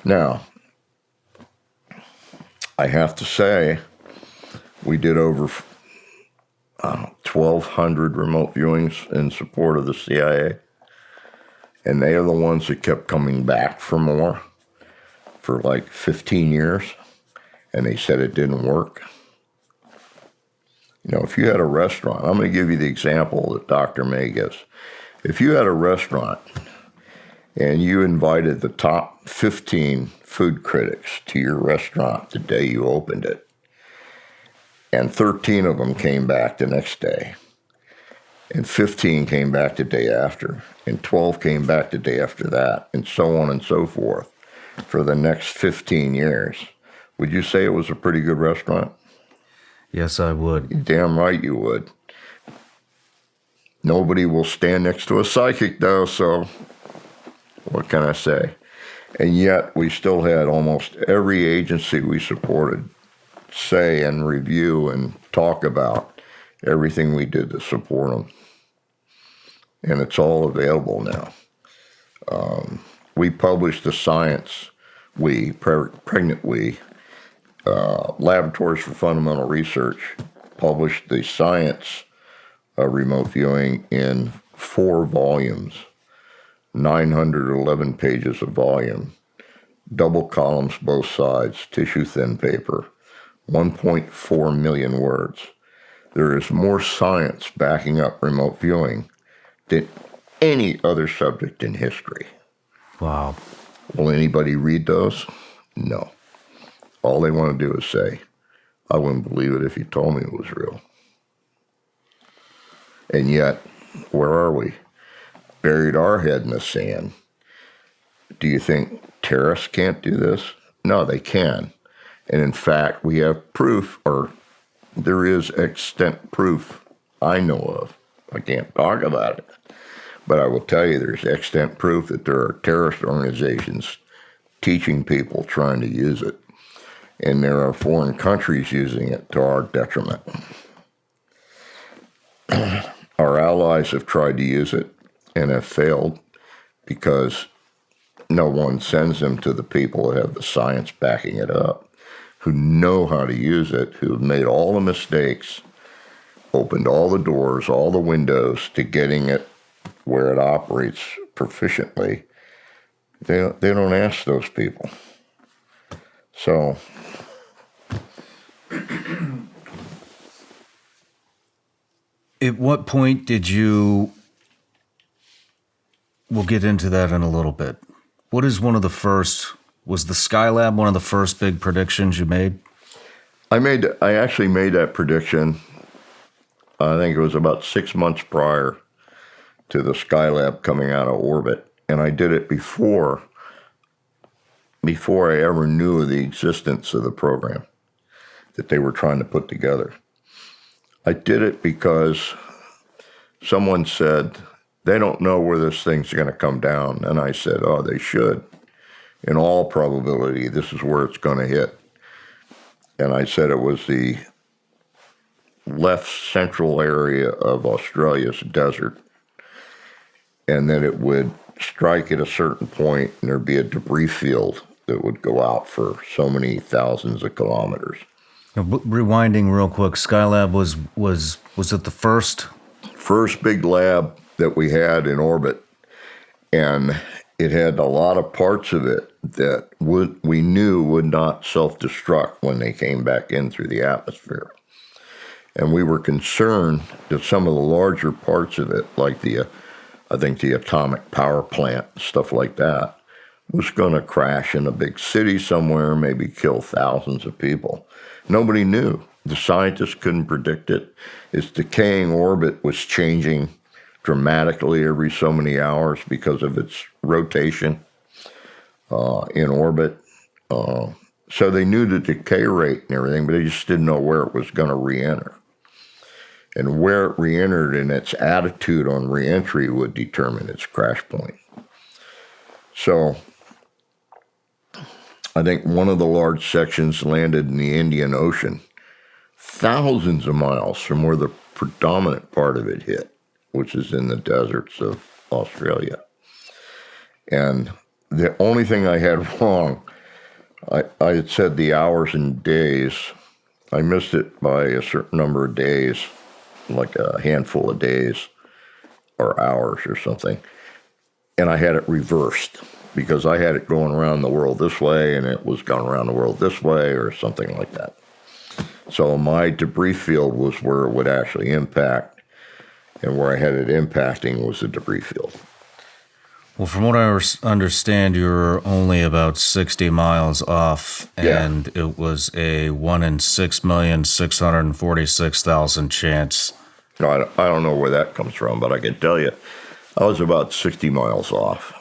Now, I have to say, we did over 1,200 remote viewings in support of the CIA. And they are the ones that kept coming back for more for like 15 years. And they said it didn't work. You know, if you had a restaurant, I'm going to give you the example that Dr. May gives. If you had a restaurant and you invited the top 15 food critics to your restaurant the day you opened it, and 13 of them came back the next day, and 15 came back the day after, and 12 came back the day after that, and so on and so forth for the next 15 years, would you say it was a pretty good restaurant? Yes, I would. You're damn right you would. Nobody will stand next to a psychic, though, so what can I say? And yet, we still had almost every agency we supported say and review and talk about everything we did to support them. And it's all available now. We published the science, pregnant we, Laboratories for Fundamental Research published the science of remote viewing in 4 volumes, 911 pages of volume, double columns both sides, tissue thin paper, 1.4 million words. There is more science backing up remote viewing than any other subject in history. Wow. Will anybody read those? No. All they want to do is say, I wouldn't believe it if you told me it was real. And yet, where are we? Buried our head in the sand. Do you think terrorists can't do this? No, they can. And in fact, we have proof, or there is extant proof I know of. I can't talk about it. But I will tell you there's extant proof that there are terrorist organizations teaching people trying to use it. And there are foreign countries using it to our detriment. Our allies have tried to use it and have failed because no one sends them to the people who have the science backing it up, who know how to use it, who have made all the mistakes, opened all the doors, all the windows to getting it where it operates proficiently. They don't ask those people. So at what point did you, we'll get into that in a little bit. What is one of the first, was the Skylab one of the first big predictions you made? I actually made that prediction, I think it was about 6 months prior to the Skylab coming out of orbit. And I did it before I ever knew of the existence of the program that they were trying to put together. I did it because someone said, they don't know where this thing's going to come down. And I said, oh, they should. In all probability, this is where it's going to hit. And I said it was the left central area of Australia's desert, and that it would strike at a certain point and there'd be a debris field that would go out for so many thousands of kilometers. Now, rewinding real quick, Skylab was it the first Big lab that we had in orbit, and it had a lot of parts of it that we knew would not self-destruct when they came back in through the atmosphere. And we were concerned that some of the larger parts of it, like I think the atomic power plant, stuff like that, was going to crash in a big city somewhere, maybe kill thousands of people. Nobody knew. The scientists couldn't predict it. Its decaying orbit was changing dramatically every so many hours because of its rotation in orbit. So they knew the decay rate and everything, but they just didn't know where it was going to re-enter. And where it re-entered and its attitude on re-entry would determine its crash point. So I think one of the large sections landed in the Indian Ocean, thousands of miles from where the predominant part of it hit, which is in the deserts of Australia. And the only thing I had wrong, I had said the hours and days. I missed it by a certain number of days, like a handful of days or hours or something. And I had it reversed because I had it going around the world this way and it was going around the world this way or something like that. So my debris field was where it would actually impact, and where I had it impacting was the debris field. Well, from what I understand, you're only about 60 miles off, and it was a 1 in 6,646,000 chance. No, I don't know where that comes from, but I can tell you, I was about 60 miles off.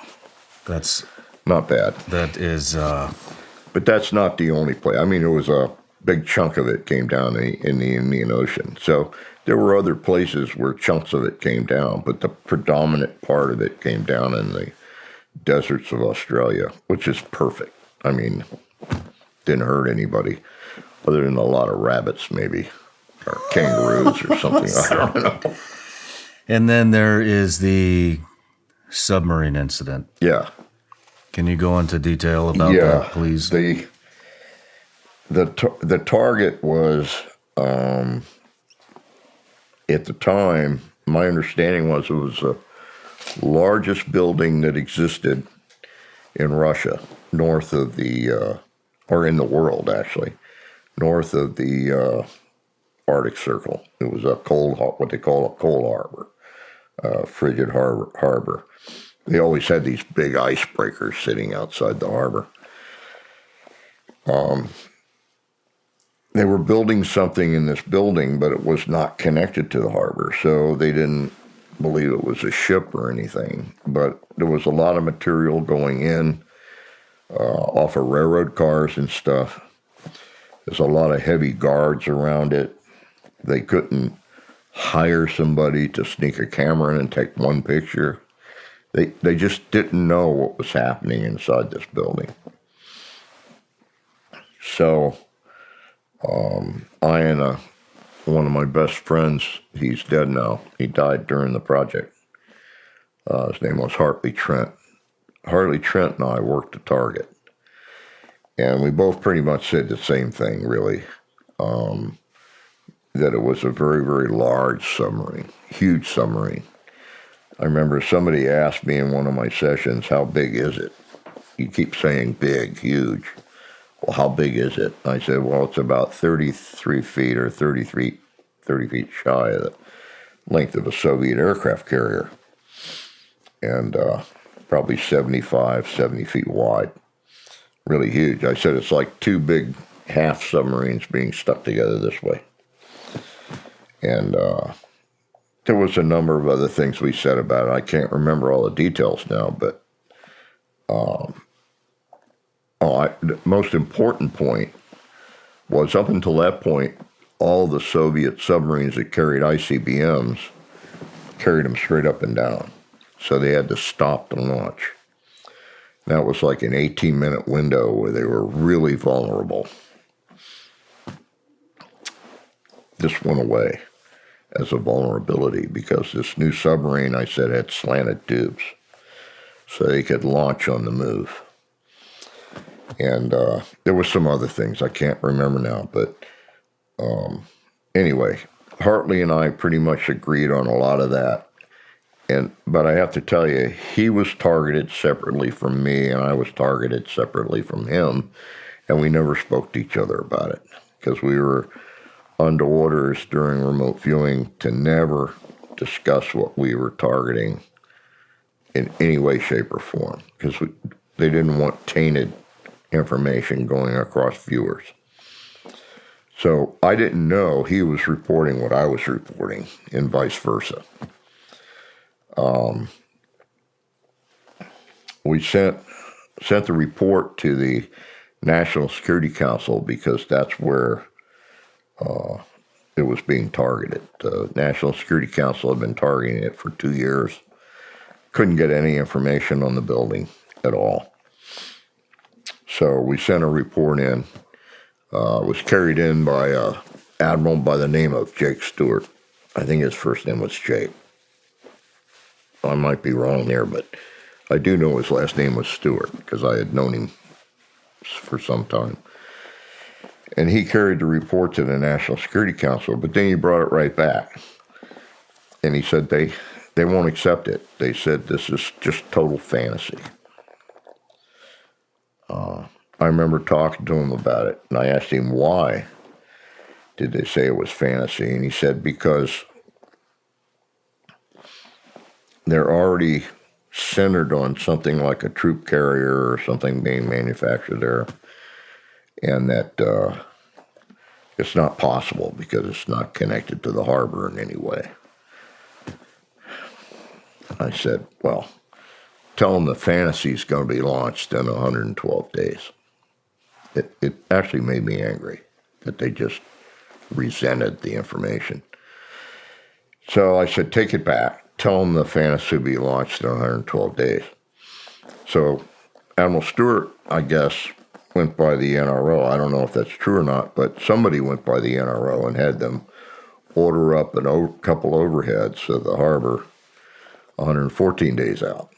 That's not bad. That is. But that's not the only place. I mean, it was a big chunk of it came down in the Indian Ocean. So there were other places where chunks of it came down, but the predominant part of it came down in the deserts of Australia, which is perfect. I mean, didn't hurt anybody, other than a lot of rabbits, maybe, or kangaroos or something. I don't know. And then there is the submarine incident. Yeah. Can you go into detail about that, please? The the target was, at the time, my understanding was it was the largest building that existed in Russia, north of the, or in the world actually, north of the Arctic Circle. It was a what they call a coal harbor, frigid harbor. They always had these big icebreakers sitting outside the harbor. They were building something in this building, but it was not connected to the harbor, so they didn't believe it was a ship or anything. But there was a lot of material going in off of railroad cars and stuff. There's a lot of heavy guards around it. They couldn't hire somebody to sneak a camera in and take one picture. They just didn't know what was happening inside this building. So I and one of my best friends, he's dead now. He died during the project. His name was Hartley Trent. Hartley Trent and I worked the target. And we both pretty much said the same thing, really. That it was a very, very large submarine, huge submarine. I remember somebody asked me in one of my sessions, how big is it? You keep saying big, huge. Well, how big is it? I said, well, it's about 33 feet or 30 feet shy of the length of a Soviet aircraft carrier. And probably 70 feet wide. Really huge. I said it's like two big half submarines being stuck together this way. And there was a number of other things we said about it. I can't remember all the details now, but the most important point was up until that point, all the Soviet submarines that carried ICBMs carried them straight up and down. So they had to stop the launch. That was like an 18-minute window where they were really vulnerable. This went away as a vulnerability because this new submarine, I said, had slanted tubes. So they could launch on the move. And there were some other things I can't remember now. But anyway, Hartley and I pretty much agreed on a lot of that. But I have to tell you, he was targeted separately from me, and I was targeted separately from him, and we never spoke to each other about it because we were under orders during remote viewing to never discuss what we were targeting in any way, shape, or form because they didn't want tainted information going across viewers. So I didn't know he was reporting what I was reporting, and vice versa. We sent the report to the National Security Council because that's where it was being targeted. The National Security Council had been targeting it for 2 years. Couldn't get any information on the building at all. So we sent a report in. It was carried in by an admiral by the name of Jake Stewart. I think his first name was Jake. I might be wrong there, but I do know his last name was Stewart because I had known him for some time. And he carried the report to the National Security Council, but then he brought it right back. And he said they won't accept it. They said this is just total fantasy. I remember talking to him about it, and I asked him why did they say it was fantasy, and he said because they're already centered on something like a troop carrier or something being manufactured there, and that it's not possible because it's not connected to the harbor in any way. I said, well, tell them the fantasy is going to be launched in 112 days. It actually made me angry that they just resented the information. So I said, take it back. Tell them the fantasy will be launched in 112 days. So Admiral Stewart, I guess, went by the NRO. I don't know if that's true or not, but somebody went by the NRO and had them order up a couple overheads of the harbor 114 days out.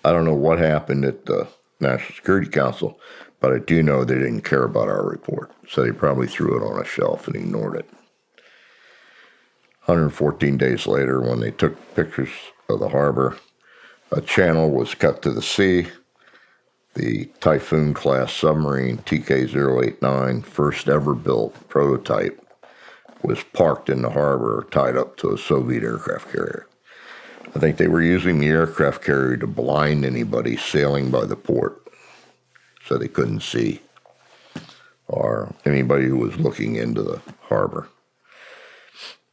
I don't know what happened at the National Security Council, But I do know they didn't care about our report, so they probably threw it on a shelf and ignored it. 114 days later, when they took pictures of the harbor, a channel was cut to the sea. The Typhoon-class submarine TK-089, first ever built prototype, was parked in the harbor, tied up to a Soviet aircraft carrier. I think they were using the aircraft carrier to blind anybody sailing by the port, so they couldn't see, or anybody who was looking into the harbor.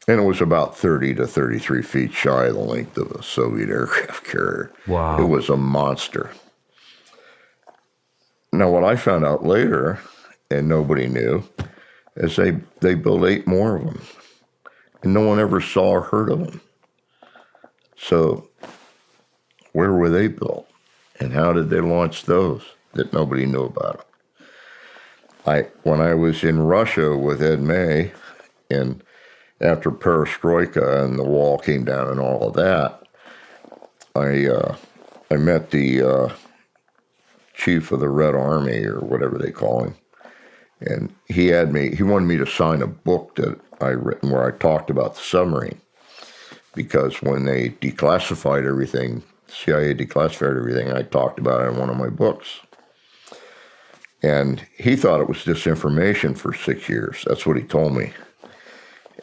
And it was about 30 to 33 feet shy of the length of a Soviet aircraft carrier. Wow. It was a monster. Now, what I found out later, and nobody knew, is they built 8 more of them, and no one ever saw or heard of them. So where were they built, and how did they launch those that nobody knew about? When I was in Russia with Ed May, and after Perestroika and the wall came down and all of that, I met the chief of the Red Army, or whatever they call him, and he wanted me to sign a book that I written where I talked about the submarine, because when they declassified everything, CIA declassified everything, I talked about it in one of my books. And he thought it was disinformation for 6 years. That's what he told me.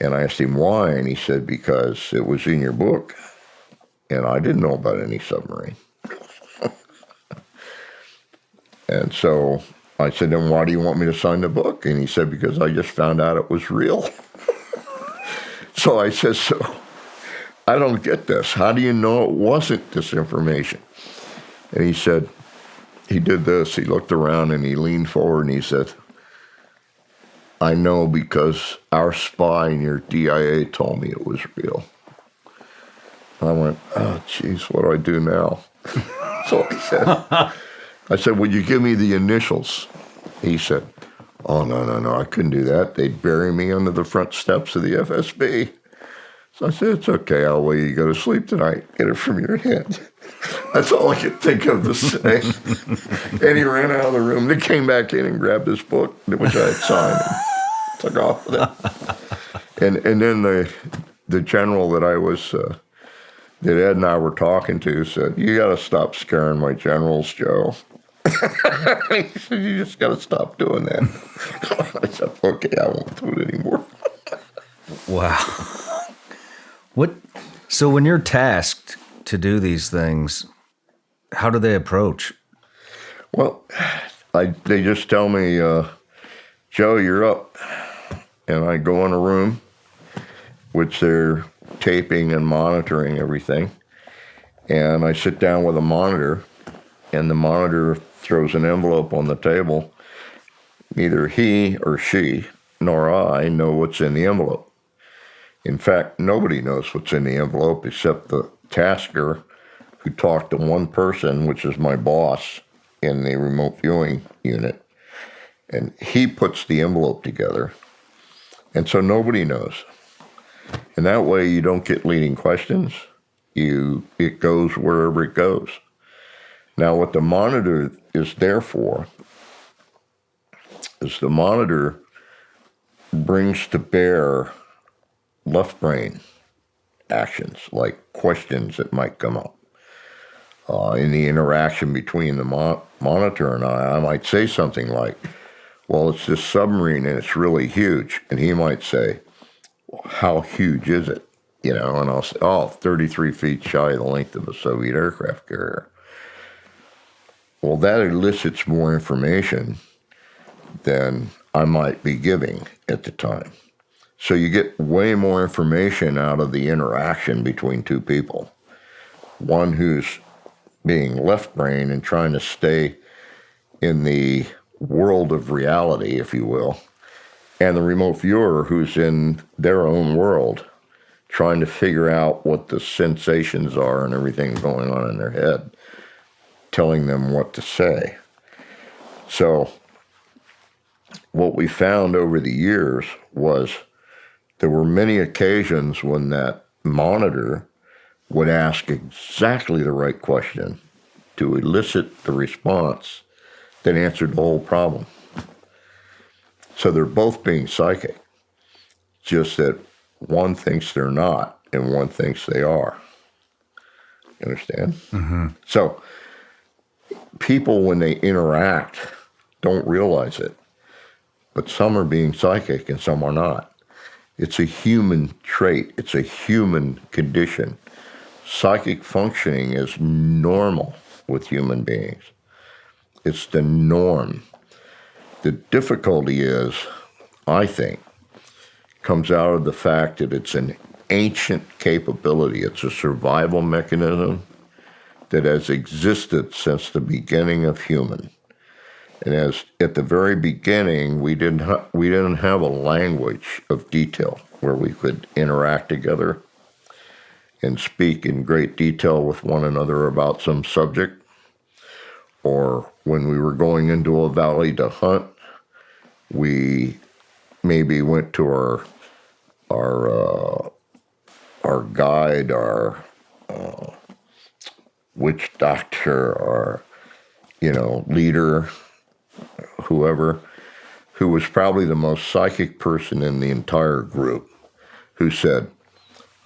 And I asked him why, and he said, because it was in your book, and I didn't know about any submarine. And so I said, then why do you want me to sign the book? And he said, because I just found out it was real. So I said, so I don't get this. How do you know it wasn't disinformation? And he said, he did this. He looked around and he leaned forward and he said, I know because our spy near DIA told me it was real. I went, oh, geez, what do I do now? So I said, would you give me the initials? He said, oh, no, I couldn't do that. They'd bury me under the front steps of the FSB. So I said, it's okay, I'll wait you go to sleep tonight. Get it from your head. That's all I could think of to say. And he ran out of the room. They came back in and grabbed this book, which I had signed, and took off with it. And then the general that that Ed and I were talking to said, you got to stop scaring my generals, Joe. He said, you just got to stop doing that. I said, okay, I won't do it anymore. Wow. So when you're tasked to do these things, how do they approach? Well, they just tell me, Joe, you're up. And I go in a room, which they're taping and monitoring everything. And I sit down with a monitor, and the monitor throws an envelope on the table. Neither he or she nor I know what's in the envelope. In fact, nobody knows what's in the envelope except the tasker who talked to one person, which is my boss in the remote viewing unit. And he puts the envelope together. And so nobody knows. And that way you don't get leading questions. It goes wherever it goes. Now, what the monitor is there for is the monitor brings to bear left brain actions, like questions that might come up. In the interaction between the monitor and I might say something like, well, it's this submarine and it's really huge. And he might say, well, how huge is it? And I'll say, 33 feet shy of the length of a Soviet aircraft carrier. Well, that elicits more information than I might be giving at the time. So you get way more information out of the interaction between two people. One who's being left brain and trying to stay in the world of reality, if you will, and the remote viewer who's in their own world, trying to figure out what the sensations are and everything going on in their head, telling them what to say. So what we found over the years was there were many occasions when that monitor would ask exactly the right question to elicit the response that answered the whole problem. So they're both being psychic, just that one thinks they're not and one thinks they are. You understand? Mm-hmm. So people, when they interact, don't realize it. But some are being psychic and some are not. It's a human trait. It's a human condition. Psychic functioning is normal with human beings. It's the norm. The difficulty is, I think, comes out of the fact that it's an ancient capability. It's a survival mechanism that has existed since the beginning of human. And as at the very beginning, we didn't have a language of detail where we could interact together and speak in great detail with one another about some subject. Or when we were going into a valley to hunt, we maybe went to our guide, our witch doctor, our leader, whoever, who was probably the most psychic person in the entire group, who said,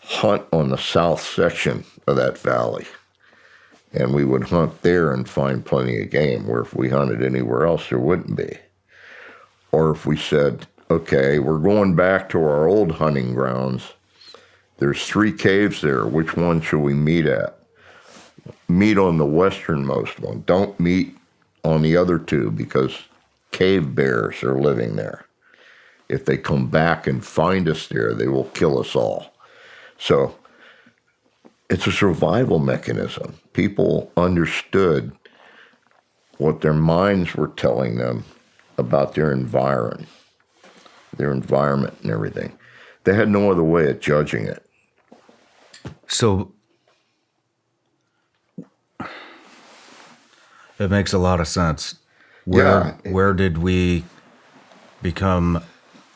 hunt on the south section of that valley. And we would hunt there and find plenty of game, where if we hunted anywhere else, there wouldn't be. Or if we said, okay, we're going back to our old hunting grounds. There's 3 caves there. Which one should we meet at? Meet on the westernmost one. Don't meet on the other 2 because cave bears are living there. If they come back and find us there, they will kill us all. So it's a survival mechanism. People understood what their minds were telling them about their environment and everything. They had no other way of judging it. So it makes a lot of sense. Where did we become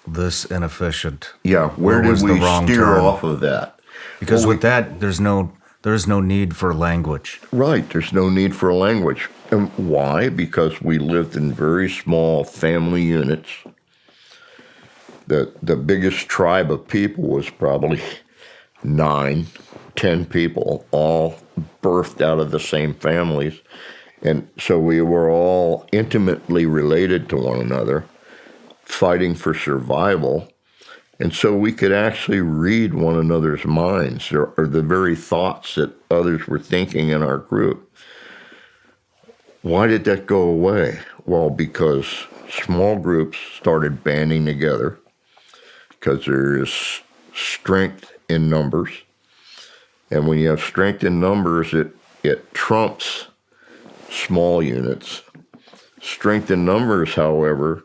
this inefficient? Yeah, where did we steer off of that? Because with that, there's no need for language. Right, there's no need for a language. And why? Because we lived in very small family units. The biggest tribe of people was probably 9, 10 people, all birthed out of the same families. And so we were all intimately related to one another, fighting for survival. And so we could actually read one another's minds, or the very thoughts that others were thinking in our group. Why did that go away? Well, because small groups started banding together, because there is strength in numbers. And when you have strength in numbers, it trumps small units. Strength in numbers, however,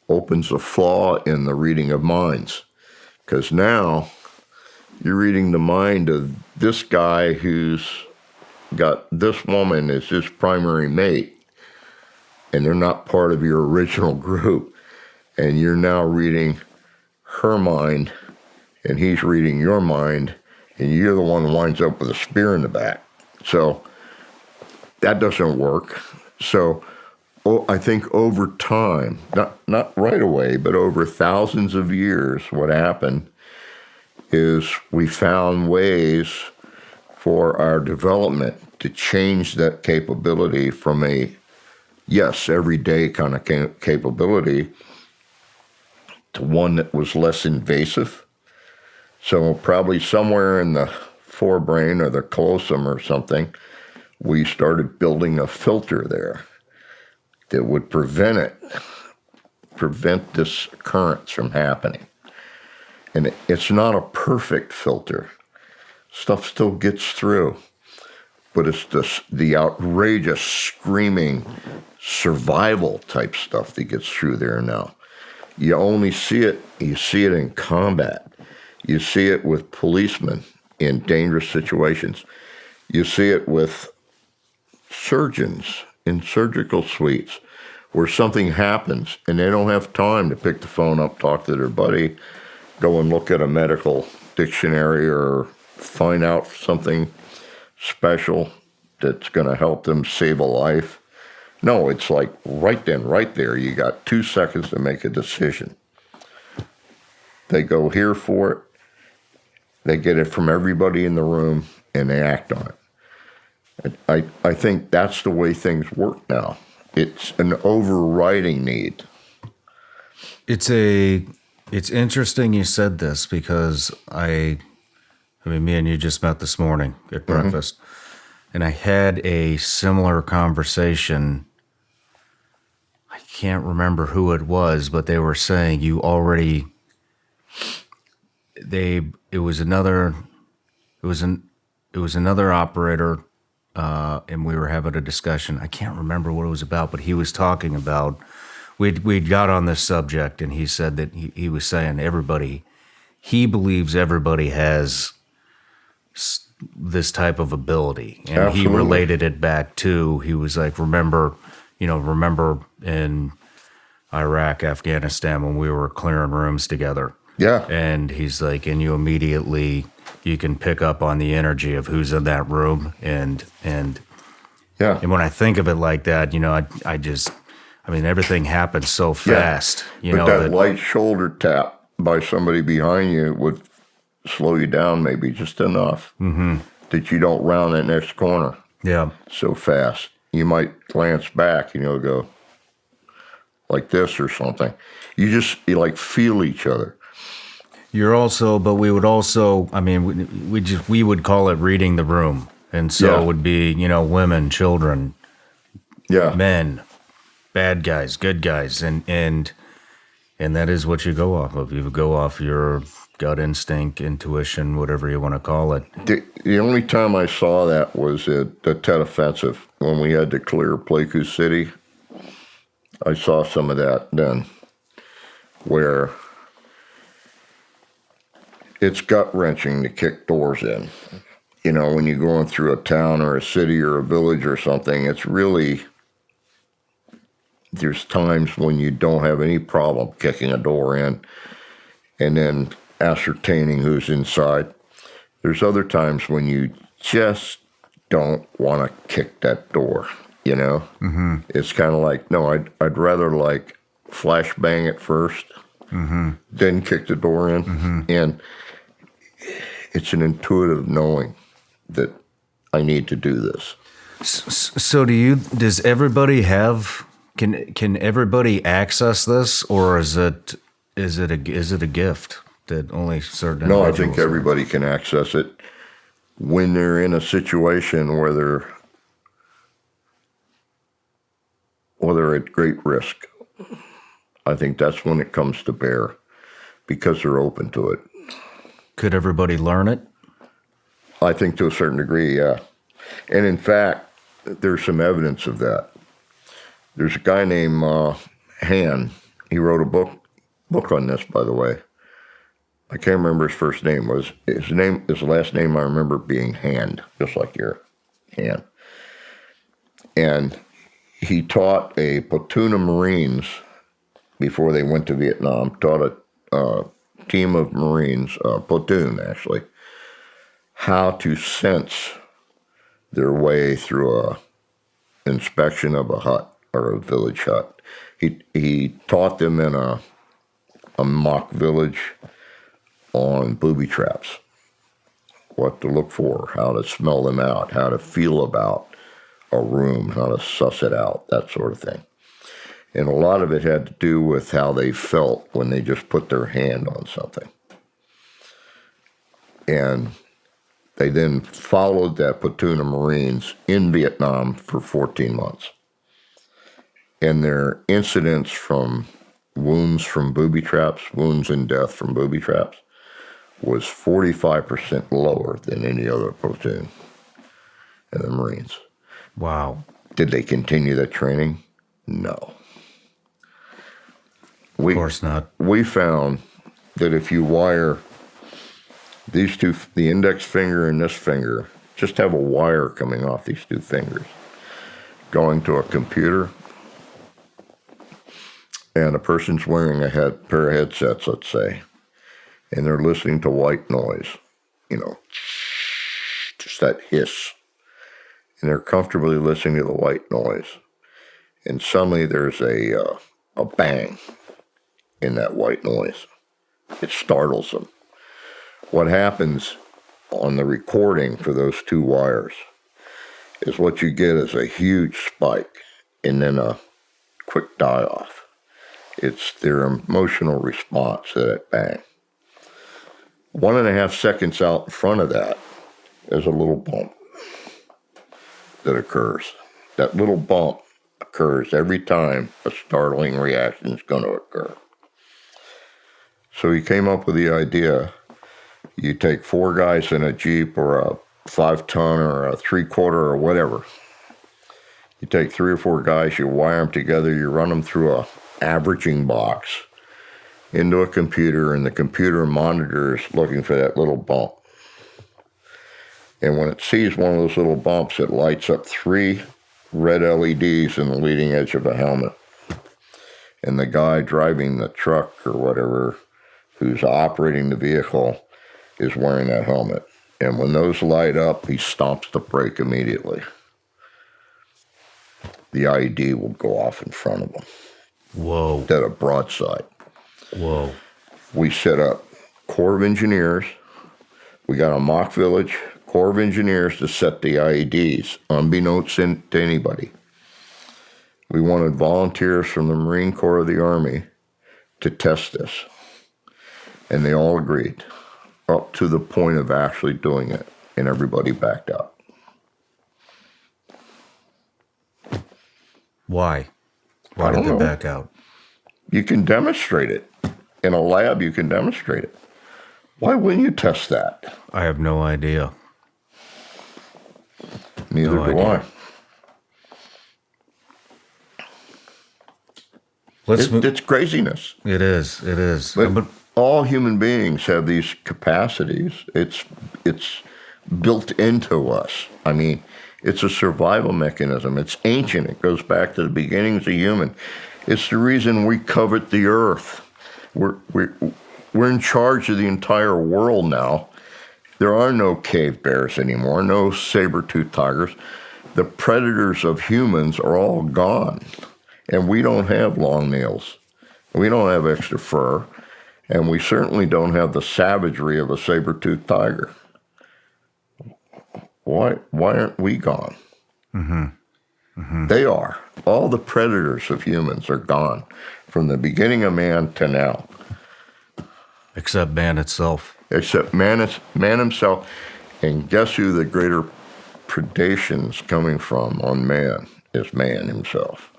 opens a flaw in the reading of minds. Because now you're reading the mind of this guy who's got this woman as his primary mate, and they're not part of your original group. And you're now reading her mind, and he's reading your mind, and you're the one who winds up with a spear in the back. So that doesn't work. So I think over time, not right away, but over thousands of years, what happened is we found ways for our development to change that capability from a, yes, everyday kind of capability to one that was less invasive. So probably somewhere in the forebrain or the callosum or something, we started building a filter there that would prevent this occurrence from happening. And it's not a perfect filter. Stuff still gets through, but it's the outrageous, screaming, survival type stuff that gets through there now. You only see it in combat. You see it with policemen in dangerous situations. You see it with surgeons in surgical suites where something happens and they don't have time to pick the phone up, talk to their buddy, go and look at a medical dictionary or find out something special that's going to help them save a life. No, it's like right then, right there, you got 2 seconds to make a decision. They go here for it. They get it from everybody in the room, and they act on it. I think that's the way things work now. It's an overriding need. It's interesting you said this because I mean, me and you just met this morning at breakfast, and I had a similar conversation. I can't remember who it was, but they were saying it was another operator, and we were having a discussion. I can't remember what it was about, but he was talking about we'd got on this subject, and he said that he was saying he believes everybody has this type of ability, and Absolutely. he related it back to, he was like, remember in Iraq, Afghanistan, when we were clearing rooms together. Yeah. And he's like, and you can pick up on the energy of who's in that room, and Yeah. and when I think of it like that, I mean, everything happens so fast. But that light shoulder tap by somebody behind you would slow you down maybe just enough that you don't round that next corner so fast. You might glance back and you'll go like this or something. You like feel each other. But we would also, I mean, we would call it reading the room. And so it would be, women, children, men, bad guys, good guys. And that is what you go off of. You go off your gut instinct, intuition, whatever you want to call it. The only time I saw that was at the Tet Offensive when we had to clear Pleiku City. I saw some of that then, where it's gut-wrenching to kick doors in. When you're going through a town or a city or a village or something, it's really, there's times when you don't have any problem kicking a door in and then ascertaining who's inside. There's other times when you just don't want to kick that door, It's kind of like, no, I'd rather like flashbang it first, then kick the door in. And it's an intuitive knowing that I need to do this. So does everybody can everybody access this, or is it a gift that only certain No, I individuals think everybody can access it when they're in a situation where they're at great risk. I think that's when it comes to bear, because they're open to it. Could everybody learn it? I think to a certain degree, yeah. And in fact, there's some evidence of that. There's a guy named Han. He wrote a book on this, by the way. I can't remember his first name. His last name I remember being Hand, just like your hand. And he taught a platoon of Marines before they went to Vietnam, taught a team of Marines, a platoon actually, how to sense their way through a inspection of a hut or a village hut. He taught them in a mock village on booby traps, what to look for, how to smell them out, how to feel about a room, how to suss it out, that sort of thing. And a lot of it had to do with how they felt when they just put their hand on something. And they then followed that platoon of Marines in Vietnam for 14 months. And their incidents from wounds from booby traps, wounds and death from booby traps, was 45% lower than any other platoon in the Marines. Wow. Did they continue that training? No. Of course not. We found that if you wire these two, the index finger and this finger, just have a wire coming off these two fingers, going to a computer, and a person's wearing a pair of headsets, let's say, and they're listening to white noise, just that hiss, and they're comfortably listening to the white noise. and suddenly there's a bang in that white noise. It startles them. What happens on the recording for those two wires is what you get is a huge spike and then a quick die-off. It's their emotional response to that bang. 1.5 seconds out in front of that is a little bump that occurs. That little bump occurs every time a startling reaction is going to occur. So he came up with the idea, you take 4 guys in a Jeep or a 5-ton or a 3/4 or whatever. You take 3 or 4 guys, you wire them together, you run them through a averaging box into a computer, and the computer monitors looking for that little bump. And when it sees one of those little bumps, it lights up 3 red LEDs in the leading edge of a helmet. And the guy driving the truck or whatever, who's operating the vehicle, is wearing that helmet. And when those light up, he stomps the brake immediately. The IED will go off in front of him. Whoa. At a broadside. Whoa. We set up Corps of Engineers. We got a mock village, Corps of Engineers to set the IEDs, unbeknownst to anybody. We wanted volunteers from the Marine Corps of the Army to test this. And they all agreed, up to the point of actually doing it, and everybody backed out. Why? Why did they back out? You can demonstrate it. In a lab, you can demonstrate it. Why wouldn't you test that? I have no idea. Neither do I. It's craziness. It is. It is. But all human beings have these capacities. It's built into us. I mean, it's a survival mechanism. It's ancient. It goes back to the beginnings of human. It's the reason we covered the earth. We're in charge of the entire world now. There are no cave bears anymore, no saber-toothed tigers. The predators of humans are all gone. And we don't have long nails. We don't have extra fur. And we certainly don't have the savagery of a saber-toothed tiger. Why aren't we gone? Mm-hmm. Mm-hmm. They are. All the predators of humans are gone from the beginning of man to now. Except man itself. Except man himself. And guess who the greater predation's coming from on man is man himself.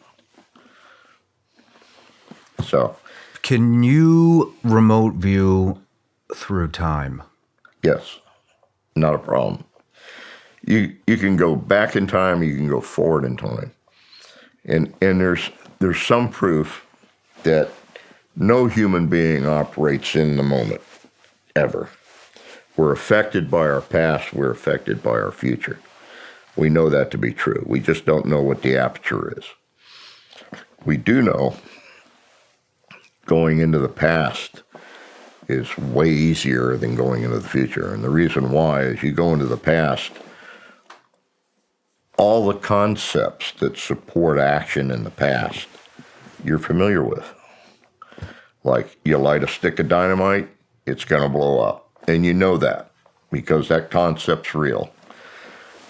So, can you remote view through time? Yes, not a problem. You can go back in time, you can go forward in time. And there's some proof that no human being operates in the moment, ever. We're affected by our past, we're affected by our future. We know that to be true. We just don't know what the aperture is. We do know going into the past is way easier than going into the future. And the reason why is you go into the past, all the concepts that support action in the past, you're familiar with. Like you light a stick of dynamite, it's going to blow up. And you know that because that concept's real.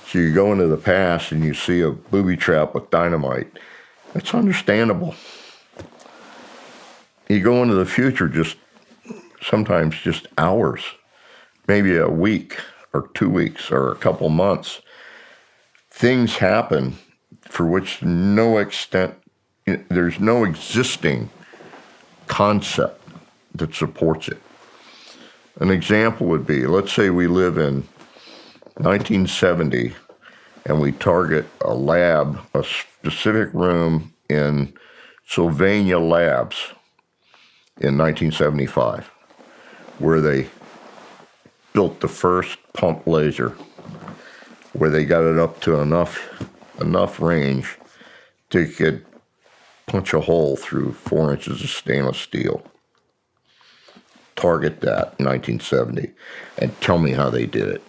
So you go into the past and you see a booby trap with dynamite. It's understandable. You go into the future sometimes just hours, maybe a week or 2 weeks or a couple months. Things happen for which there's no existing concept that supports it. An example would be, let's say we live in 1970 and we target a lab, a specific room in Sylvania Labs in 1975, where they built the first pump laser, where they got it up to enough range to punch a hole through 4 inches of stainless steel. Target that in 1970 and tell me how they did it.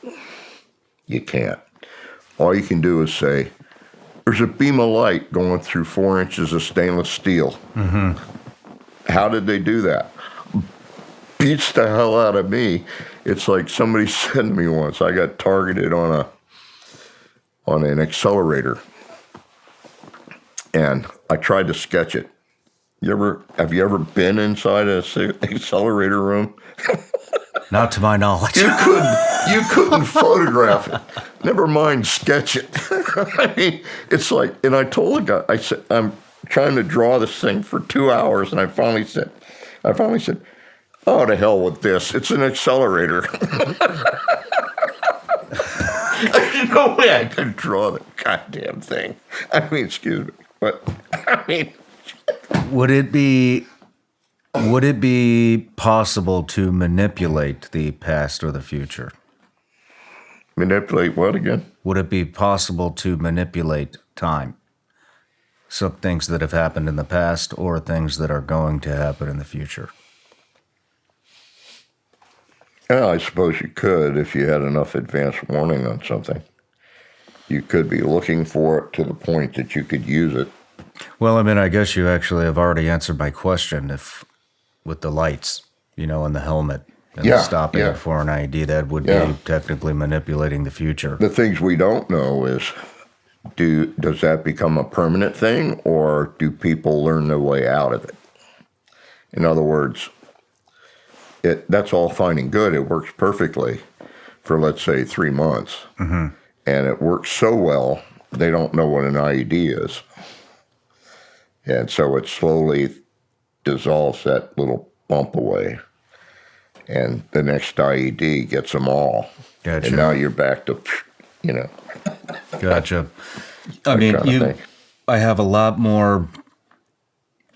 You can't. All you can do is say, there's a beam of light going through 4 inches of stainless steel. Mm-hmm. How did they do that? Beats the hell out of me. It's like somebody said to me once, I got targeted on an accelerator, and I tried to sketch it. Have you ever been inside an accelerator room? Not to my knowledge. You couldn't photograph it. Never mind sketch it. I mean, it's like, and I told the guy, I said, I'm trying to draw this thing for 2 hours, and I finally said, oh, to hell with this. It's an accelerator. There's no way I could draw the goddamn thing. I mean, excuse me, but I mean, Would it be possible to manipulate the past or the future? manipulate what again? Would it be possible to manipulate time? Some things that have happened in the past or things that are going to happen in the future? Yeah, I suppose you could if you had enough advance warning on something. You could be looking for it to the point that you could use it. Well, I mean, I guess you actually have already answered my question. If with the lights, and the helmet and stopping it for an ID, that would be technically manipulating the future. The things we don't know is, does that become a permanent thing, or do people learn their way out of it? In other words, that's all fine and good. It works perfectly for, let's say, 3 months. Mm-hmm. And it works so well, they don't know what an IED is. And so it slowly dissolves that little bump away. And the next IED gets them all. Gotcha. And now you're back to, Gotcha. I mean, I have a lot more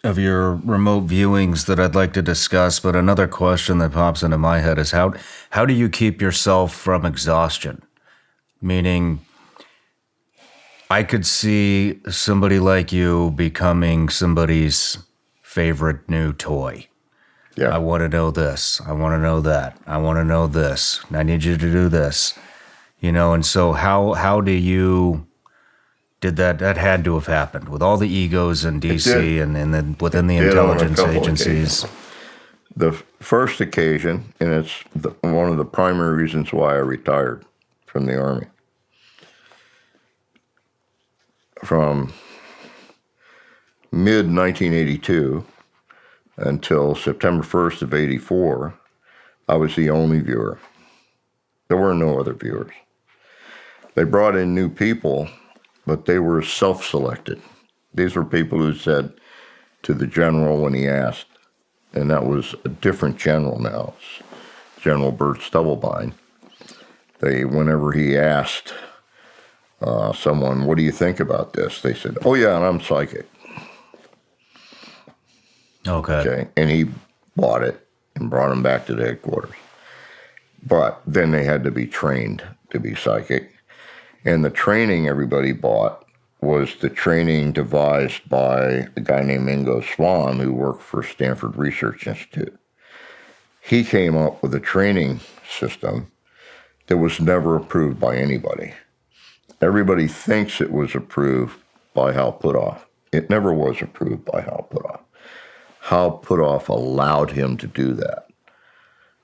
of your remote viewings that I'd like to discuss, but another question that pops into my head is how do you keep yourself from exhaustion? Meaning, I could see somebody like you becoming somebody's favorite new toy. Yeah. I want to know this. I want to know that. I want to know this. I need you to do this. And so how do you... Did that had to have happened with all the egos in DC and then within the intelligence agencies. The first occasion, and it's one of the primary reasons why I retired from the Army. From mid-1982 until September 1st of 84, I was the only viewer. There were no other viewers. They brought in new people, but they were self-selected. These were people who said to the general when he asked, and that was a different general now, General Bert Stubblebine. Whenever he asked someone, what do you think about this? They said, oh yeah, and I'm psychic. Okay. And he bought it and brought him back to the headquarters. But then they had to be trained to be psychic. And the training everybody bought was the training devised by a guy named Shawn, who worked for Stanford Research Institute. He came up with a training system that was never approved by anybody. Everybody thinks it was approved by Hal Puthoff. It never was approved by Hal Puthoff. Hal Puthoff allowed him to do that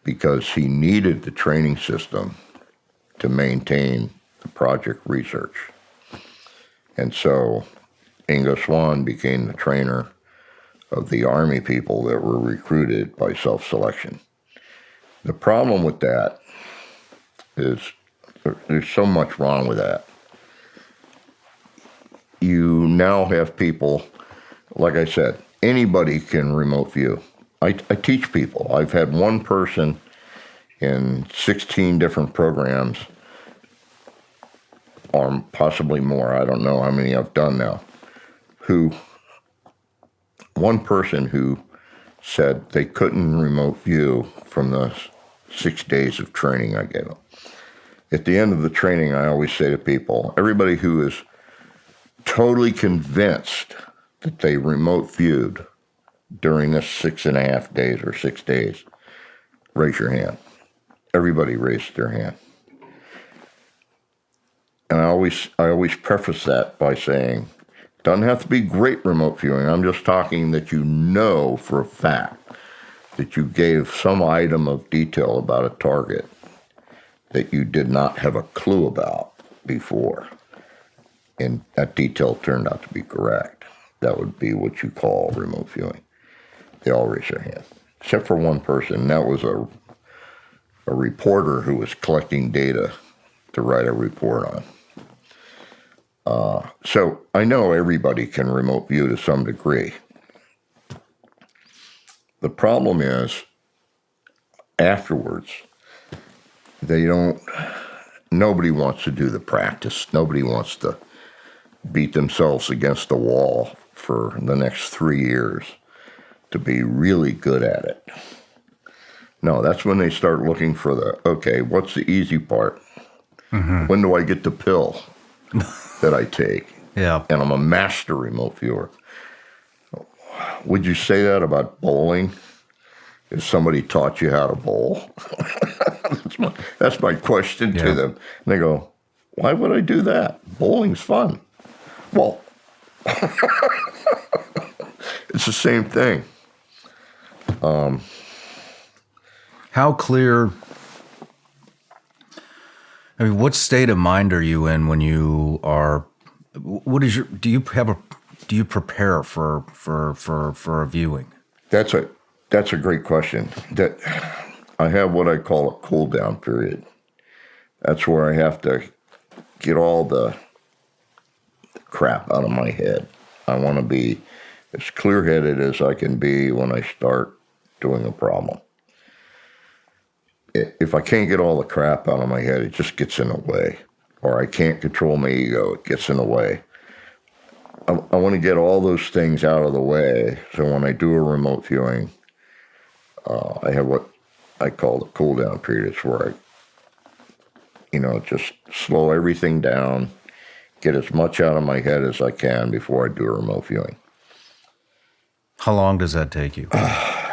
because he needed the training system to maintain the project research. And so Ingo Swann became the trainer of the Army people that were recruited by self-selection. The problem with that is there's so much wrong with that. You now have people, like I said, anybody can remote view. I teach people. I've had one person in 16 different programs, or possibly more, I don't know how many I've done now, one person who said they couldn't remote view from the 6 days of training I gave them. At the end of the training, I always say to people, everybody who is totally convinced that they remote viewed during this 6.5 days or 6 days, raise your hand. Everybody raised their hand. And I always preface that by saying, doesn't have to be great remote viewing. I'm just talking that you know for a fact that you gave some item of detail about a target that you did not have a clue about before, and that detail turned out to be correct. That would be what you call remote viewing. They all raise their hand, except for one person. And that was a reporter who was collecting data to write a report on. So I know everybody can remote view to some degree. The problem is, afterwards, nobody wants to do the practice. Nobody wants to beat themselves against the wall for the next 3 years to be really good at it. No, that's when they start looking for okay, what's the easy part? Mm-hmm. When do I get the pill that I take? Yeah. And I'm a master remote viewer. Would you say that about bowling? If somebody taught you how to bowl? That's my question to them. And they go, why would I do that? Bowling's fun. Well, it's the same thing. How clear, I mean, what state of mind are you in when you are, do you prepare for a viewing? That's a great question. That I have what I call a cool down period. That's where I have to get all the crap out of my head. I want to be as clear-headed as I can be when I start doing a problem. If I can't get all the crap out of my head, it just gets in the way. Or I can't control my ego, it gets in the way. I want to get all those things out of the way, so when I do a remote viewing, I have what I call the cool down period. It's where I, just slow everything down, get as much out of my head as I can before I do a remote viewing. How long does that take you?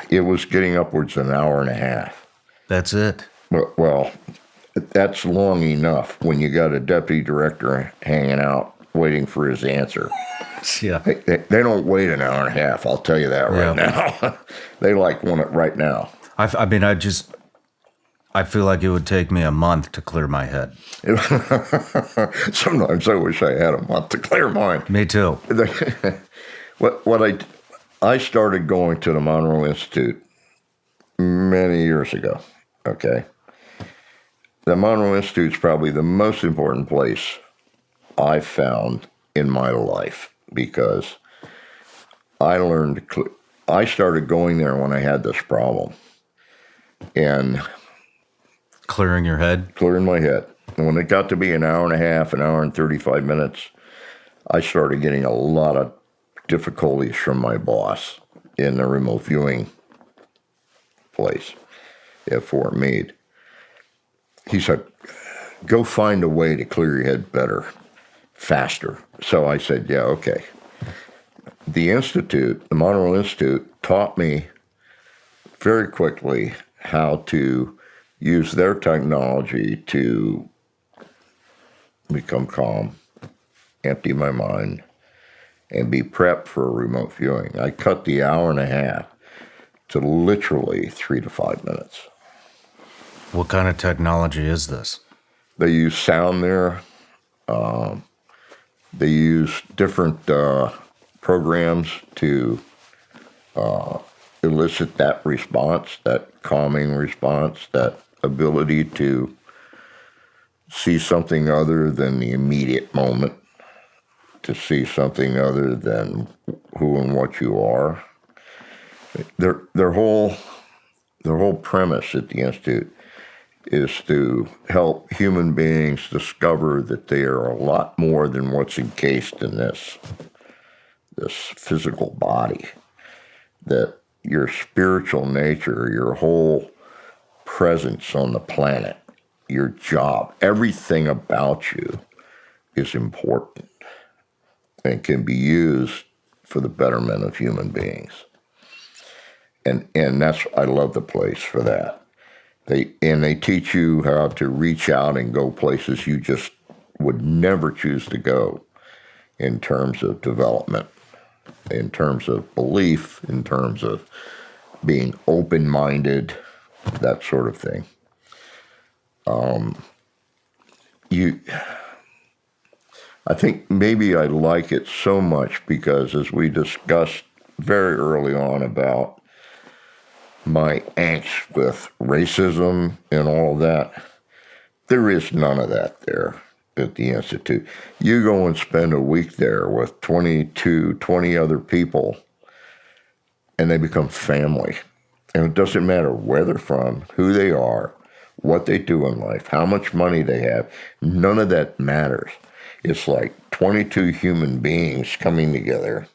It was getting upwards of an hour and a half. That's it? Well, that's long enough when you got a deputy director hanging out waiting for his answer. Yeah. They don't wait an hour and a half, I'll tell you that right now. They want it right now. I feel like it would take me a month to clear my head. Sometimes I wish I had a month to clear mine. Me too. I started going to the Monroe Institute many years ago, okay? The Monroe Institute is probably the most important place I've found in my life because I started going there when I had this problem. And clearing your head? Clearing my head. And when it got to be an hour and a half, an hour and 35 minutes, I started getting a lot of difficulties from my boss in the remote viewing place at Fort Meade. He said, go find a way to clear your head better, faster. So I said, yeah, okay. The Monroe Institute, taught me very quickly how to use their technology to become calm, empty my mind, and be prepped for a remote viewing. I cut the hour and a half to literally 3 to 5 minutes. What kind of technology is this? They use sound there. They use different programs to elicit that response, that calming response, that ability to see something other than the immediate moment, to see something other than who and what you are. Their whole premise at the Institute is to help human beings discover that they are a lot more than what's encased in this physical body, that your spiritual nature, your whole presence on the planet, your job, everything about you is important and can be used for the betterment of human beings. And I love the place for that. They teach you how to reach out and go places you just would never choose to go in terms of development, in terms of belief, in terms of being open-minded, that sort of thing. I think maybe I like it so much because, as we discussed very early on about my angst with racism and all that, there is none of that there at the Institute. You go and spend a week there with 20 other people, and they become family. And it doesn't matter where they're from, who they are, what they do in life, how much money they have. None of that matters. It's like 22 human beings coming together,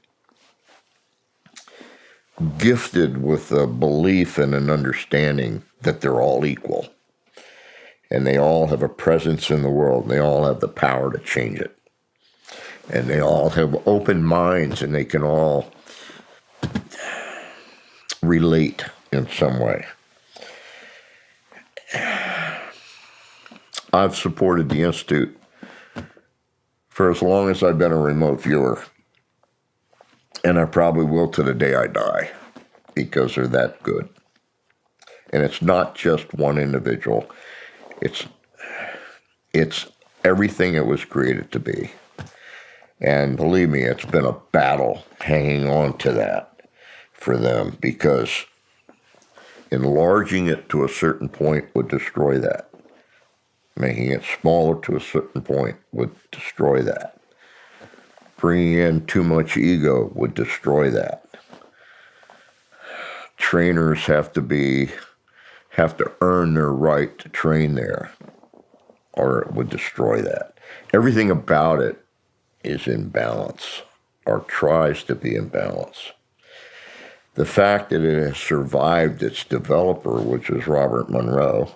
gifted with a belief and an understanding that they're all equal. And they all have a presence in the world. And they all have the power to change it. And they all have open minds, and they can all relate in some way. I've supported the Institute for as long as I've been a remote viewer. And I probably will to the day I die, because they're that good. And it's not just one individual. It's everything it was created to be. And believe me, it's been a battle hanging on to that for them, because enlarging it to a certain point would destroy that. Making it smaller to a certain point would destroy that. Bringing in too much ego would destroy that. Trainers have to earn their right to train there, or it would destroy that. Everything about it is in balance, or tries to be in balance. The fact that it has survived its developer, which is Robert Monroe,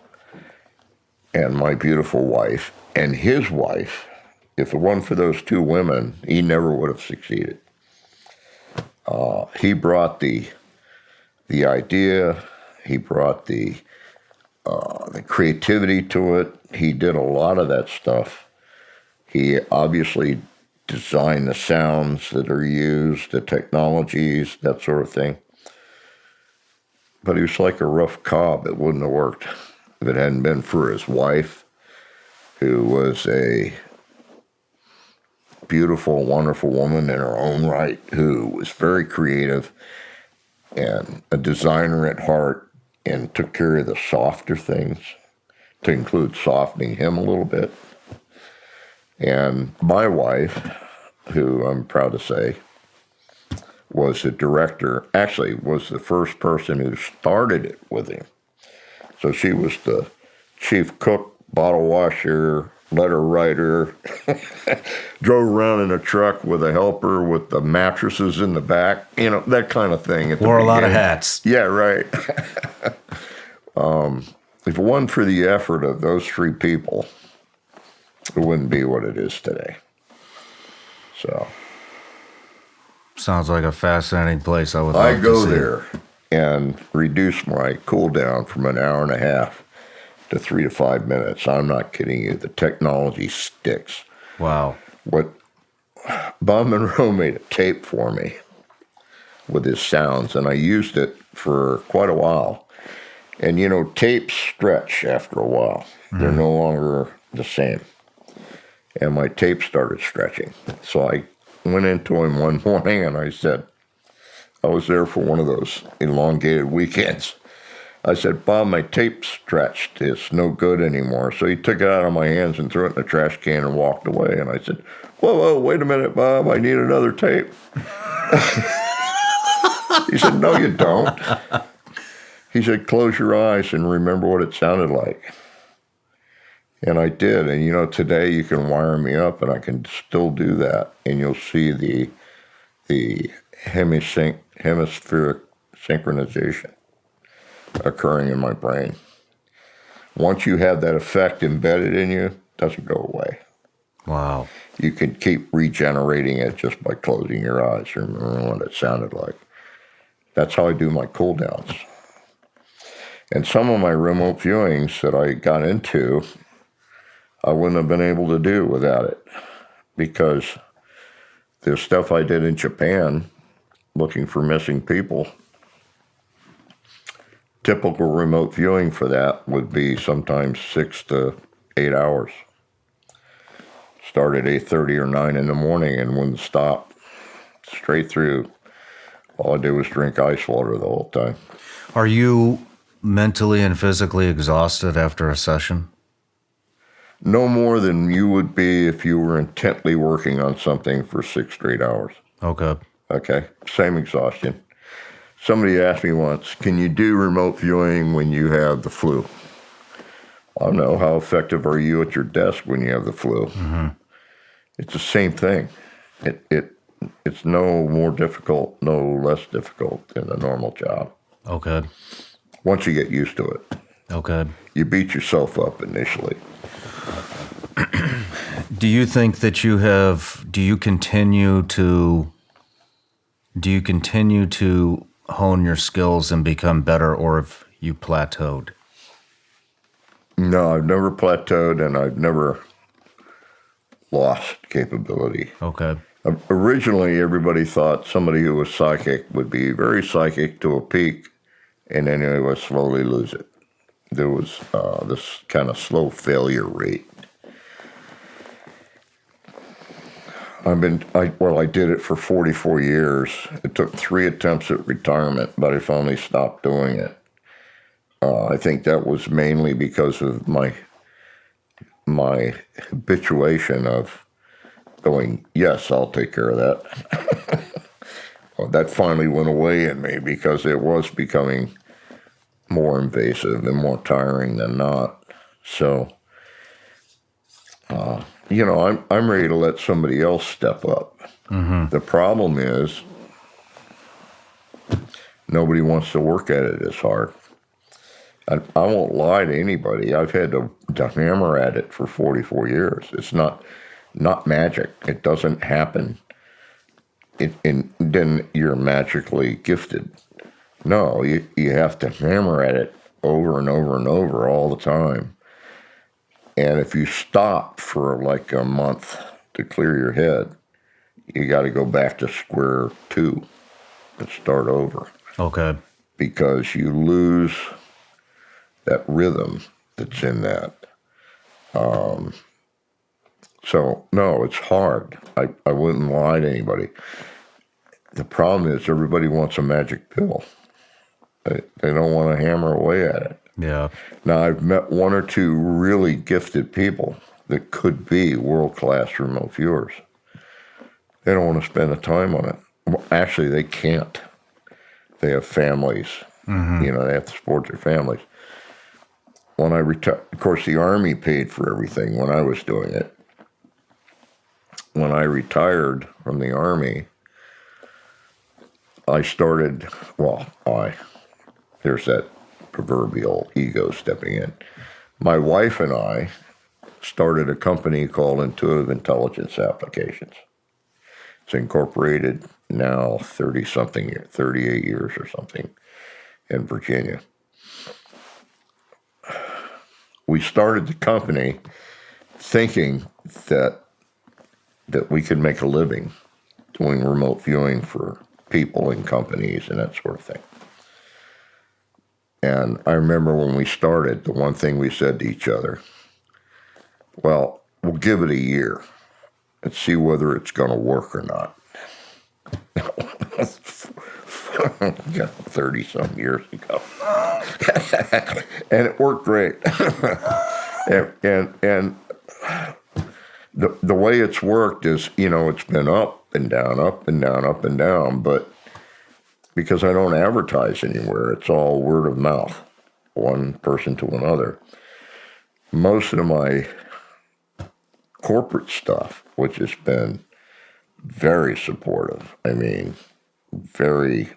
and my beautiful wife, and his wife, if it weren't for those two women, he never would have succeeded. He brought the idea, he brought the creativity to it. He did a lot of that stuff. He obviously designed the sounds that are used, the technologies, that sort of thing. But he was like a rough cob. It wouldn't have worked if it hadn't been for his wife, who was a beautiful, wonderful woman in her own right, who was very creative and a designer at heart, and took care of the softer things, to include softening him a little bit. And my wife, who I'm proud to say was the director, actually was the first person who started it with him. So she was the chief cook, bottle washer, letter writer, drove around in a truck with a helper with the mattresses in the back, that kind of thing. Wore a lot of hats. Yeah, right. If it wasn't for the effort of those three people, it wouldn't be what it is today. So. Sounds like a fascinating place. I would love to see. I go there and reduce my cool down from an hour and a half to 3 to 5 minutes. I'm not kidding you. The technology sticks. Wow. What Bob Monroe made a tape for me with his sounds, and I used it for quite a while. And, tapes stretch after a while. Mm. They're no longer the same. And my tape started stretching. So I went into him one morning and I said, I was there for one of those elongated weekends. I said, Bob, my tape stretched. It's no good anymore. So he took it out of my hands and threw it in the trash can and walked away. And I said, whoa, wait a minute, Bob. I need another tape. He said, no, you don't. He said, close your eyes and remember what it sounded like. And I did. And, today you can wire me up and I can still do that. And you'll see the hemispheric synchronization occurring in my brain. Once you have that effect embedded in you, it doesn't go away. Wow. You can keep regenerating it just by closing your eyes, remembering what it sounded like. That's how I do my cool downs. And some of my remote viewings that I got into, I wouldn't have been able to do without it, because the stuff I did in Japan, looking for missing people, typical remote viewing for that would be sometimes 6 to 8 hours. Start at 8:30 or 9 in the morning and wouldn't stop. Straight through. All I did was drink ice water the whole time. Are you mentally and physically exhausted after a session? No more than you would be if you were intently working on something for 6 straight hours. Okay. Okay, same exhaustion. Somebody asked me once, can you do remote viewing when you have the flu? I don't know, how effective are you at your desk when you have the flu? Mm-hmm. It's the same thing. It's no more difficult, no less difficult than a normal job. Okay. Once you get used to it. Okay. You beat yourself up initially. Do you think that do you continue to hone your skills and become better, or have you plateaued? No, I've never plateaued, and I've never lost capability. Okay. Originally, everybody thought somebody who was psychic would be very psychic to a peak, and then they would slowly lose it. There was this kind of slow failure rate. I did it for 44 years. It took 3 attempts at retirement, but I finally stopped doing it. I think that was mainly because of my habituation of going, yes, I'll take care of that. Well, that finally went away in me because it was becoming more invasive and more tiring than not. So, I'm ready to let somebody else step up. Mm-hmm. The problem is nobody wants to work at it as hard. I won't lie to anybody. I've had to hammer at it for 44 years. It's not magic. It doesn't happen. And then you're magically gifted. No, you have to hammer at it over and over and over all the time. And if you stop for like a month to clear your head, you got to go back to square 2 and start over. Okay. Because you lose that rhythm that's in that. So, no, it's hard. I wouldn't lie to anybody. The problem is everybody wants a magic pill. They don't want to hammer away at it. Yeah. Now, I've met 1 or 2 really gifted people that could be world-class remote viewers. They don't want to spend the time on it. Well, actually, they can't. They have families. Mm-hmm. They have to support their families. When I retired, of course, the Army paid for everything when I was doing it. When I retired from the Army, I started, there's that proverbial ego stepping in. My wife and I started a company called Intuitive Intelligence Applications. It's incorporated now 38 years or something in Virginia. We started the company thinking that we could make a living doing remote viewing for people and companies and that sort of thing. And I remember when we started, the one thing we said to each other, well, we'll give it a year and see whether it's going to work or not. 30-some years ago. And it worked great. and the way it's worked is, it's been up and down, up and down, up and down, but because I don't advertise anywhere, it's all word of mouth, one person to another. Most of my corporate stuff, which has been very supportive, very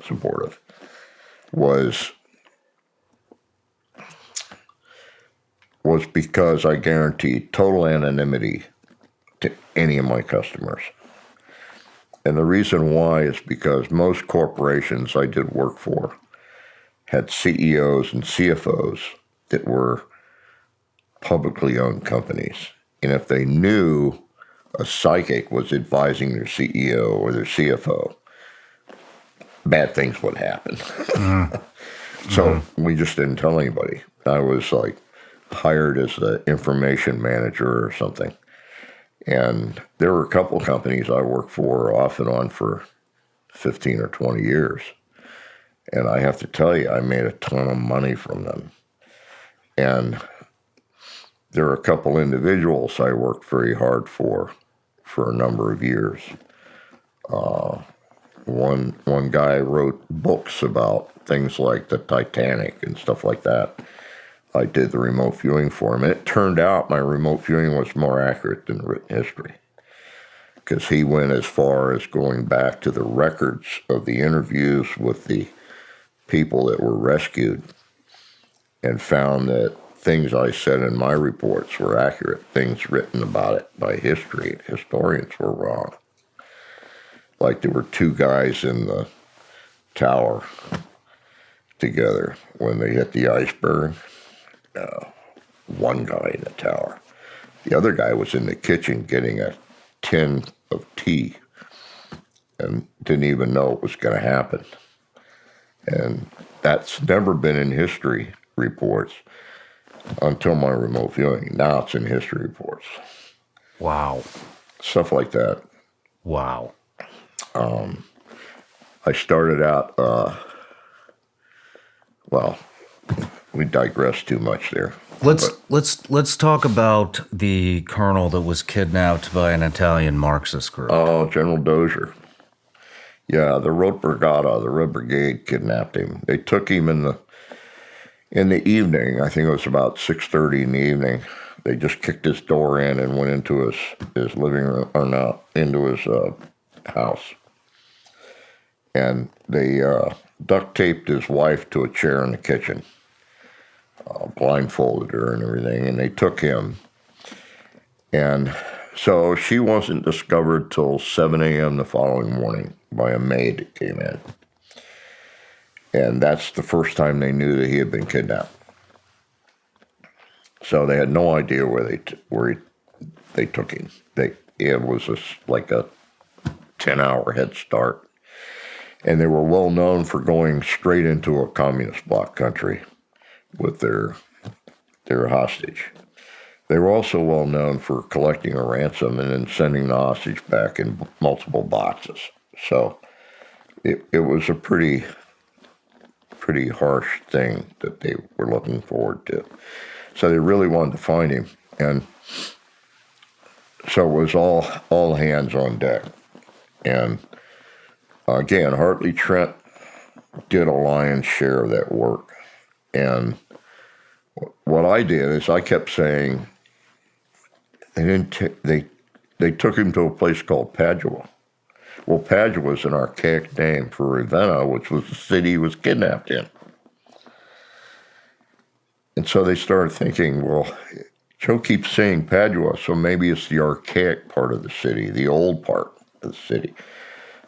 supportive, was because I guaranteed total anonymity to any of my customers. And the reason why is because most corporations I did work for had CEOs and CFOs that were publicly owned companies. And if they knew a psychic was advising their CEO or their CFO, bad things would happen. So we just didn't tell anybody. I was like hired as the information manager or something. And there were a couple companies I worked for off and on for 15 or 20 years. And I have to tell you, I made a ton of money from them. And there are a couple individuals I worked very hard for a number of years. One guy wrote books about things like the Titanic and stuff like that. I did the remote viewing for him. And it turned out my remote viewing was more accurate than written history, because he went as far as going back to the records of the interviews with the people that were rescued and found that things I said in my reports were accurate. Things written about it by historians were wrong. Like there were two guys in the tower together when they hit the iceberg. One guy in the tower. The other guy was in the kitchen getting a tin of tea and didn't even know it was going to happen. And that's never been in history reports until my remote viewing. Now it's in history reports. Wow. Stuff like that. Wow. I started out, well, we digressed too much there. Let's talk about the colonel that was kidnapped by an Italian Marxist group. Oh, General Dozier. Yeah, the Red Brigade kidnapped him. They took him in the evening. I think it was about 6:30 in the evening. They just kicked his door in and went into his living room, or not, into his house. And they duct taped his wife to a chair in the kitchen, blindfolded her and everything, and they took him. And so she wasn't discovered till 7 a.m. the following morning by a maid that came in. And that's the first time they knew that he had been kidnapped. So they had no idea where they took him. It was like a 10-hour head start. And they were well known for going straight into a communist bloc country with their hostage. They were also well known for collecting a ransom and then sending the hostage back in multiple boxes. So it was a pretty harsh thing that they were looking forward to. So they really wanted to find him. And so it was all hands on deck. And again, Hartley Trent did a lion's share of that work. And what I did is I kept saying, they took him to a place called Padua. Well, Padua is an archaic name for Ravenna, which was the city he was kidnapped in. And so they started thinking, well, Joe keeps saying Padua, so maybe it's the archaic part of the city, the old part of the city.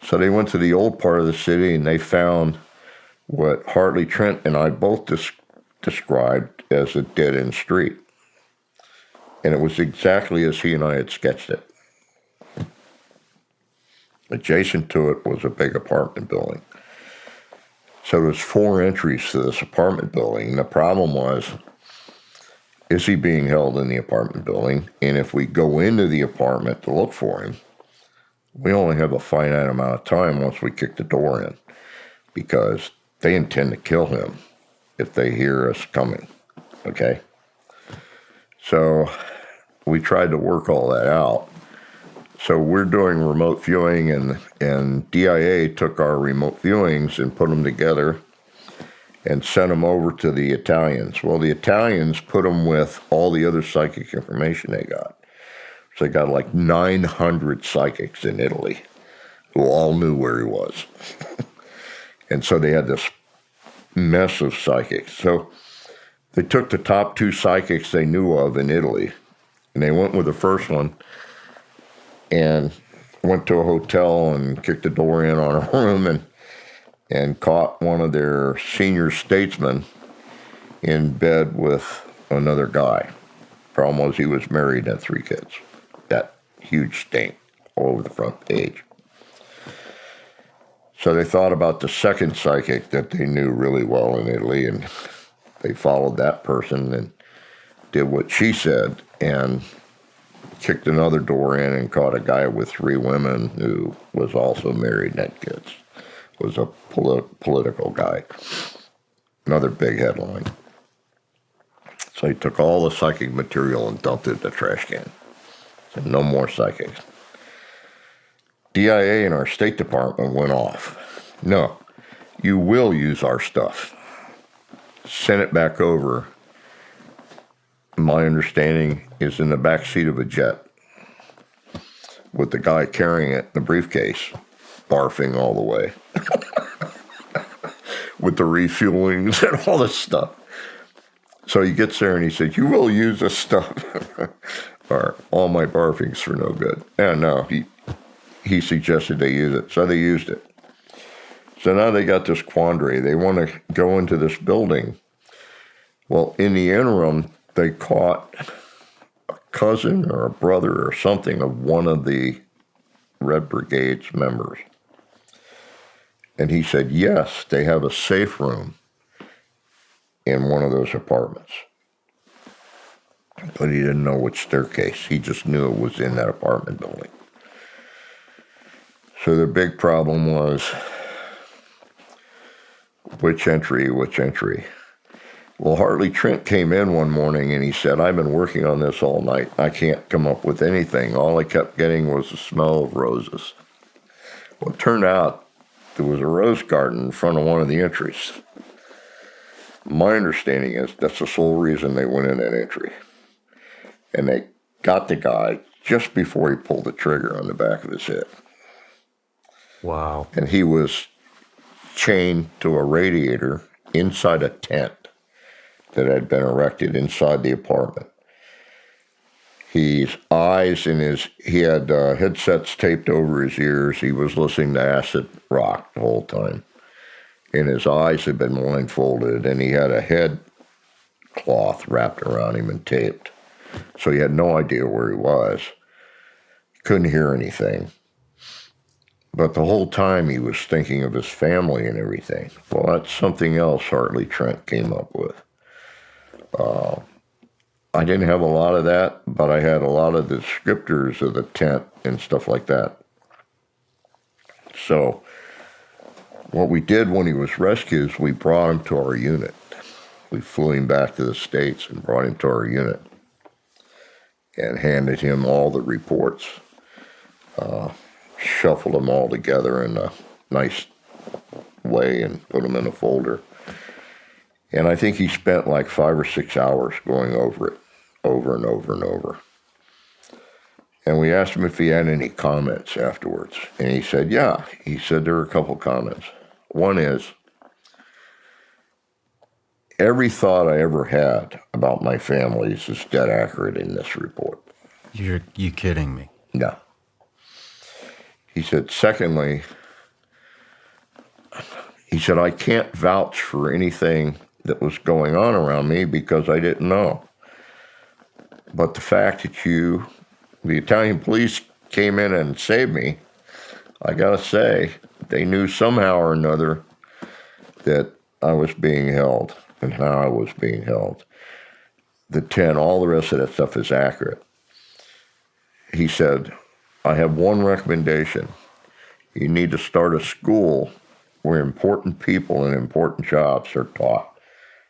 So they went to the old part of the city and they found what Hartley Trent and I both described as a dead-end street. And it was exactly as he and I had sketched it. Adjacent to it was a big apartment building. So there's 4 entries to this apartment building. And the problem was, is he being held in the apartment building? And if we go into the apartment to look for him, we only have a finite amount of time once we kick the door in, because they intend to kill him if they hear us coming, okay? So we tried to work all that out. So we're doing remote viewing, and DIA took our remote viewings and put them together and sent them over to the Italians. Well, the Italians put them with all the other psychic information they got. So they got like 900 psychics in Italy who all knew where he was. And so they had this mess of psychics. So they took the top 2 psychics they knew of in Italy, and they went with the first one and went to a hotel and kicked the door in on a room and caught one of their senior statesmen in bed with another guy. Problem was he was married and had 3 kids. That huge stain all over the front page. So they thought about the second psychic that they knew really well in Italy, and they followed that person and did what she said and kicked another door in and caught a guy with 3 women who was also married and had kids. Was a political guy. Another big headline. So he took all the psychic material and dumped it in the trash can. Said, no more psychics. DIA and our State Department went off. No, you will use our stuff. Send it back over. My understanding is in the back seat of a jet with the guy carrying it in the briefcase, barfing all the way. With the refuelings and all this stuff. So he gets there and he says, you will use this stuff. Or all my barfing's for no good. And no, he suggested they use it. So they used it. So now they got this quandary. They want to go into this building. Well, in the interim, they caught a cousin or a brother or something of one of the Red Brigade's members. And he said, yes, they have a safe room in one of those apartments. But he didn't know which staircase. He just knew it was in that apartment building. So the big problem was, which entry? Well, Hartley Trent came in one morning and he said, I've been working on this all night. I can't come up with anything. All I kept getting was the smell of roses. Well, it turned out there was a rose garden in front of one of the entries. My understanding is that's the sole reason they went in that entry. And they got the guy just before he pulled the trigger on the back of his head. Wow. And he was chained to a radiator inside a tent that had been erected inside the apartment. His eyes and he had headsets taped over his ears. He was listening to acid rock the whole time. And his eyes had been blindfolded, and he had a head cloth wrapped around him and taped. So he had no idea where he was. Couldn't hear anything. But the whole time he was thinking of his family and everything. Well, that's something else Hartley Trent came up with. I didn't have a lot of that, but I had a lot of the descriptors of the tent and stuff like that. So what we did when he was rescued is we brought him to our unit. We flew him back to the States and brought him to our unit and handed him all the reports, shuffled them all together in a nice way and put them in a folder. And I think he spent like 5 or 6 hours going over it, over and over and over. And we asked him if he had any comments afterwards. And he said, yeah. He said there were a couple comments. One is, every thought I ever had about my family is dead accurate in this report. You kidding me? No. He said, secondly, he said, I can't vouch for anything that was going on around me because I didn't know. But the fact that the Italian police came in and saved me, I gotta say, they knew somehow or another that I was being held and how I was being held. The 10, all the rest of that stuff is accurate. He said, I have one recommendation. You need to start a school where important people and important jobs are taught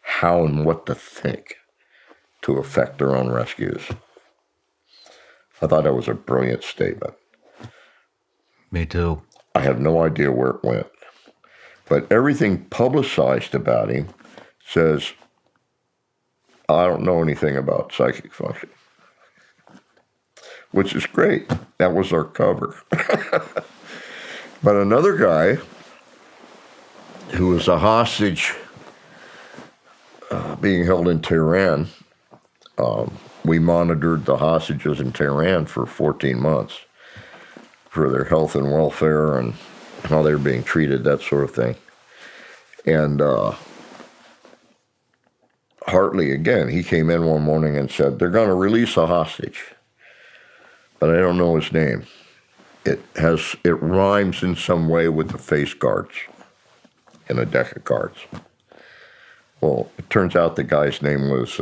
how and what to think to affect their own rescues. I thought that was a brilliant statement. Me too. I have no idea where it went. But everything publicized about him says, I don't know anything about psychic function. Which is great. That was our cover. But another guy who was a hostage being held in Tehran, we monitored the hostages in Tehran for 14 months for their health and welfare and how they were being treated, that sort of thing. And Hartley, again, he came in one morning and said, they're going to release a hostage, but I don't know his name. It rhymes in some way with the face cards in a deck of cards. Well, it turns out the guy's name was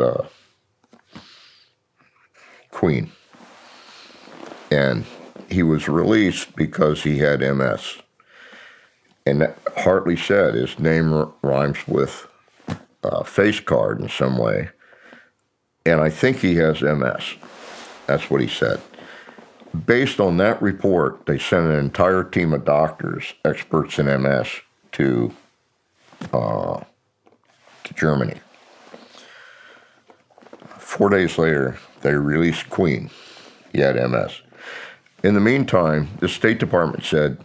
Queen. And he was released because he had MS. And Hartley said his name rhymes with face card in some way. And I think he has MS. That's what he said. Based on that report, they sent an entire team of doctors, experts in MS, to Germany. 4 days later, they released Queen. He had MS. In the meantime, the State Department said,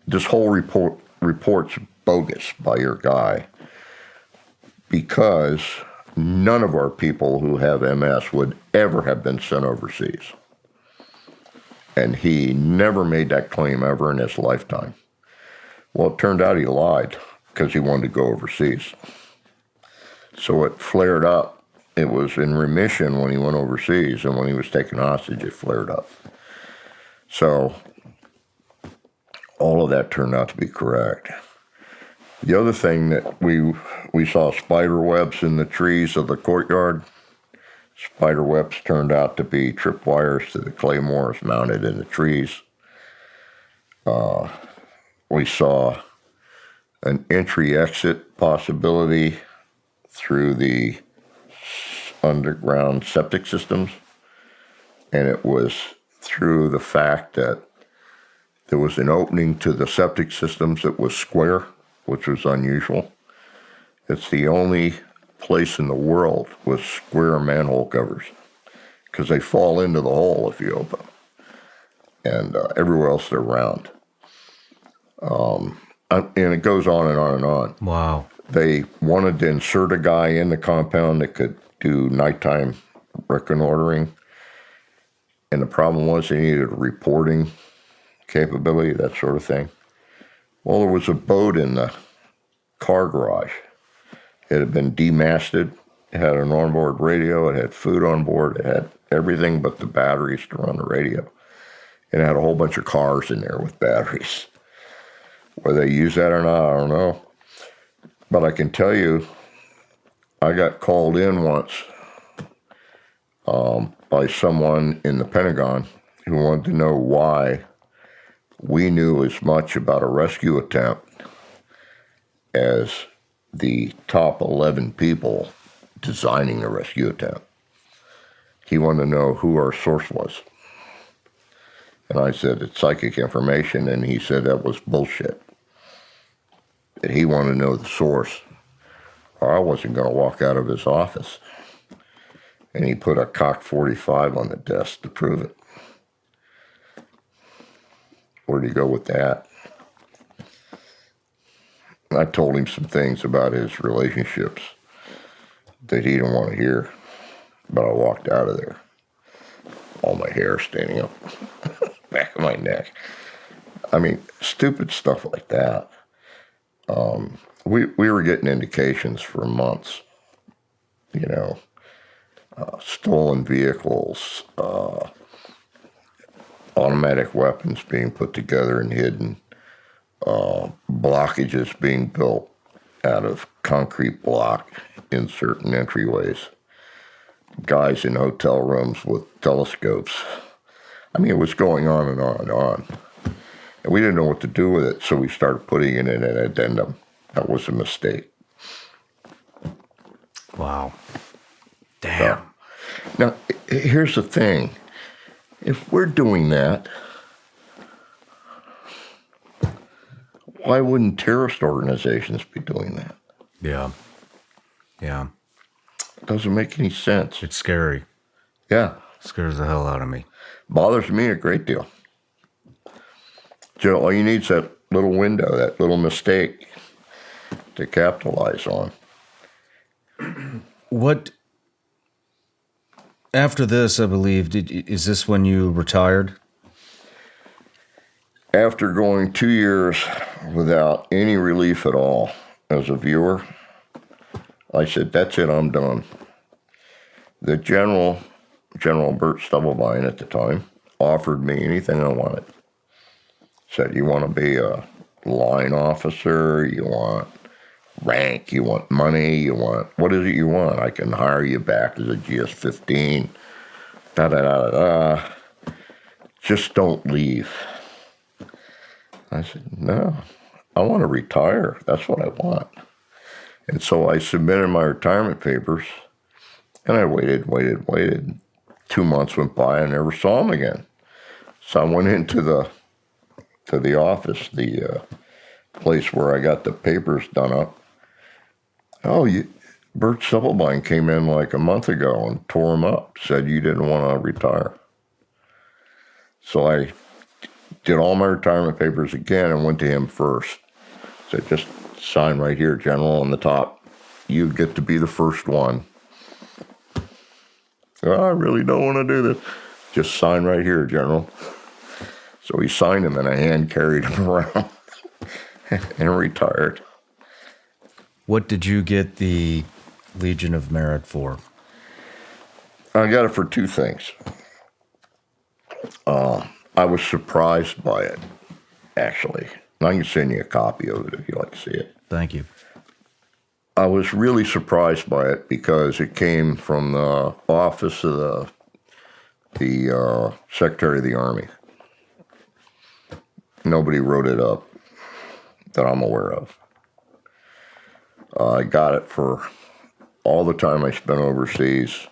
this whole report's bogus by your guy because none of our people who have MS would ever have been sent overseas. And he never made that claim ever in his lifetime. Well, it turned out he lied because he wanted to go overseas. So it flared up. It was in remission when he went overseas, and when he was taken hostage, it flared up. So all of that turned out to be correct. The other thing that we saw spider webs in the trees of the courtyard. Spider webs turned out to be tripwires to the claymores mounted in the trees. We saw an entry-exit possibility through the underground septic systems, and it was through the fact that there was an opening to the septic systems that was square, which was unusual. It's the only place in the world with square manhole covers because they fall into the hole if you open them. And everywhere else they're round. And it goes on and on and on. Wow. They wanted to insert a guy in the compound that could do nighttime reconnoitering. And the problem was they needed a reporting capability, that sort of thing. Well, there was a boat in the car garage. It had been demasted. It had an onboard radio. It had food on board. It had everything but the batteries to run the radio. And it had a whole bunch of cars in there with batteries. Whether they use that or not, I don't know. But I can tell you, I got called in once by someone in the Pentagon who wanted to know why we knew as much about a rescue attempt as the top 11 people designing the rescue attempt. He wanted to know who our source was. And I said, it's psychic information, and he said that was bullshit. That he wanted to know the source, or I wasn't going to walk out of his office. And he put a cocked 45 on the desk to prove it. Where'd he go with that? I told him some things about his relationships that he didn't want to hear, but I walked out of there. All my hair standing up, back of my neck. I mean, stupid stuff like that. We were getting indications for months, you know, stolen vehicles, automatic weapons being put together and hidden, blockages being built out of concrete block in certain entryways, guys in hotel rooms with telescopes. I mean, it was going on and on and on. And we didn't know what to do with it, so we started putting it in an addendum. That was a mistake. Wow. Damn. Now, here's the thing. If we're doing that, why wouldn't terrorist organizations be doing that? Yeah. Yeah. It doesn't make any sense. It's scary. Yeah. It scares the hell out of me. Bothers me a great deal. Joe, all you need is that little window, that little mistake to capitalize on. What, after this, I believe, is this when you retired? After going 2 years without any relief at all as a viewer, I said, that's it, I'm done. The General Bert Stubblebine at the time offered me anything I wanted. Said, you want to be a line officer, you want rank, you want money, you want, what is it you want? I can hire you back as a GS-15, da-da-da-da-da. Just don't leave. I said, no, I want to retire. That's what I want. And so I submitted my retirement papers, and I waited. 2 months went by, I never saw him again. So I went into the office, the place where I got the papers done up. Oh, Bert Stubblebine came in like a month ago and tore him up, said you didn't want to retire. So I did all my retirement papers again and went to him first. Said, just sign right here, General, on the top. You get to be the first one. Oh, I really don't want to do this. Just sign right here, General. So he signed him, and I hand carried him around and retired. What did you get the Legion of Merit for? I got it for two things. I was surprised by it, actually. And I can send you a copy of it if you'd like to see it. Thank you. I was really surprised by it because it came from the office of the Secretary of the Army. Nobody wrote it up that I'm aware of. I got it for all the time I spent overseas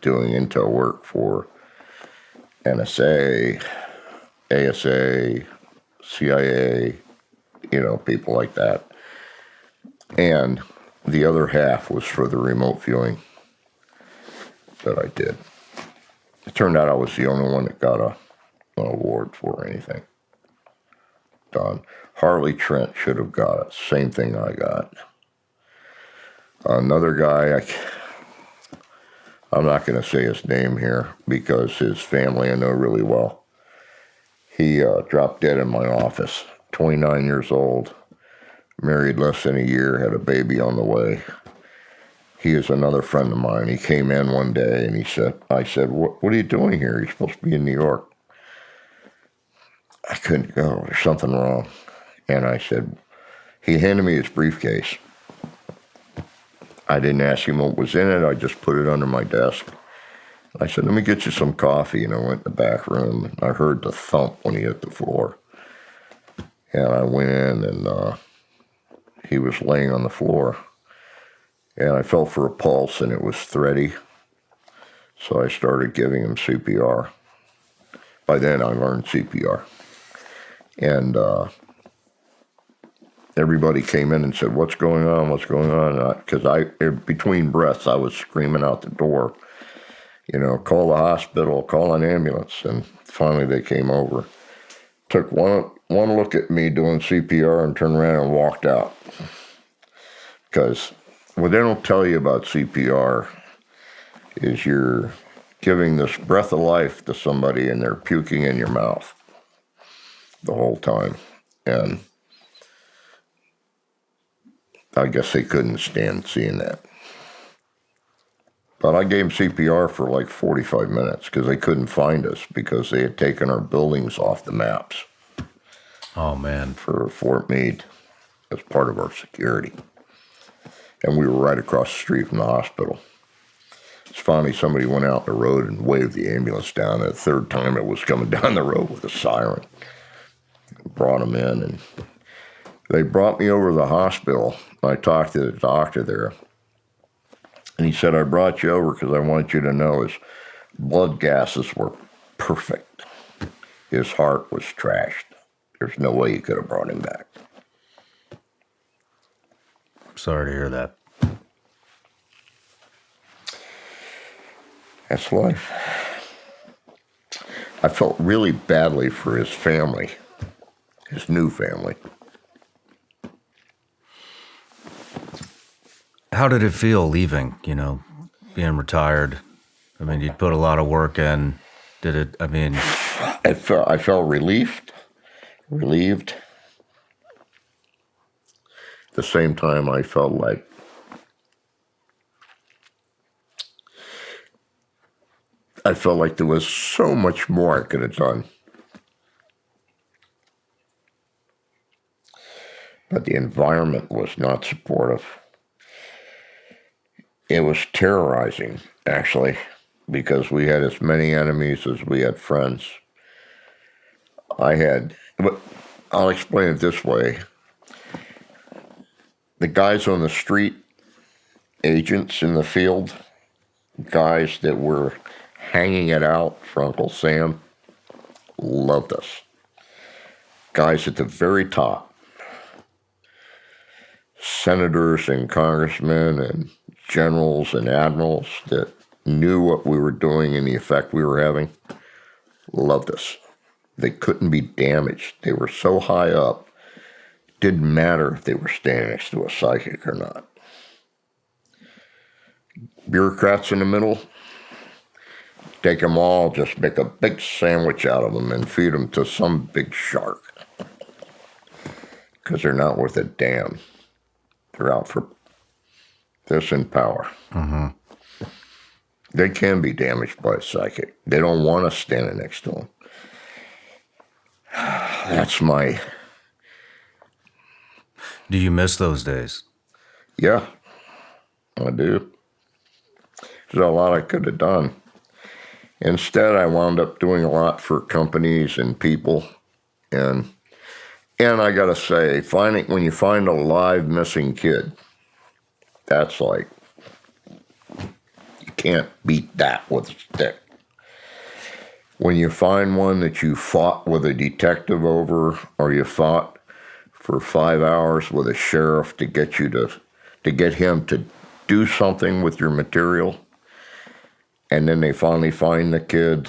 doing intel work for NSA, ASA, CIA, people like that. And the other half was for the remote viewing that I did. It turned out I was the only one that got an award for anything done. Harley Trent should have got it. Same thing I got. Another guy, I'm not going to say his name here because his family I know really well. He dropped dead in my office, 29 years old, married less than a year, had a baby on the way. He is another friend of mine. He came in one day and I said, what are you doing here? You're supposed to be in New York. I couldn't go. There's something wrong. And I said, he handed me his briefcase. I didn't ask him what was in it. I just put it under my desk. I said, let me get you some coffee. And I went in the back room. And I heard the thump when he hit the floor. And I went in and he was laying on the floor. And I felt for a pulse and it was thready. So I started giving him CPR. By then I learned CPR. And everybody came in and said, what's going on? What's going on? Because between breaths, I was screaming out the door, call the hospital, call an ambulance. And finally they came over, took one look at me doing CPR and turned around and walked out. Because what they don't tell you about CPR is you're giving this breath of life to somebody and they're puking in your mouth the whole time. And I guess they couldn't stand seeing that. But I gave them CPR for like 45 minutes because they couldn't find us because they had taken our buildings off the maps. Oh, man. For Fort Meade as part of our security. And we were right across the street from the hospital. Finally, somebody went out the road and waved the ambulance down. The third time it was coming down the road with a siren. Brought them in, and they brought me over to the hospital. I talked to the doctor there, and he said, I brought you over because I want you to know his blood gases were perfect. His heart was trashed. There's no way you could have brought him back. Sorry to hear that. That's life. I felt really badly for his family, his new family. How did it feel leaving, being retired? I mean, you'd put a lot of work in. Did it, I felt relieved. At the same time, I felt like I felt like there was so much more I could have done. But the environment was not supportive. It was terrorizing, actually, because we had as many enemies as we had friends. But I'll explain it this way. The guys on the street, agents in the field, guys that were hanging it out for Uncle Sam, loved us. Guys at the very top, senators and congressmen and generals and admirals that knew what we were doing and the effect we were having, loved us. They couldn't be damaged. They were so high up, didn't matter if they were standing next to a psychic or not. Bureaucrats in the middle, take them all, just make a big sandwich out of them and feed them to some big shark. Because they're not worth a damn. They're out for this and power. Mm-hmm. They can be damaged by a psychic. They don't want us standing next to them. That's my... Do you miss those days? Yeah, I do. There's a lot I could have done. Instead, I wound up doing a lot for companies and people. And I got to say, when you find a live missing kid, that's like, you can't beat that with a stick. When you find one that you fought with a detective over, or you fought for 5 hours with a sheriff to get him to do something with your material, and then they finally find the kid,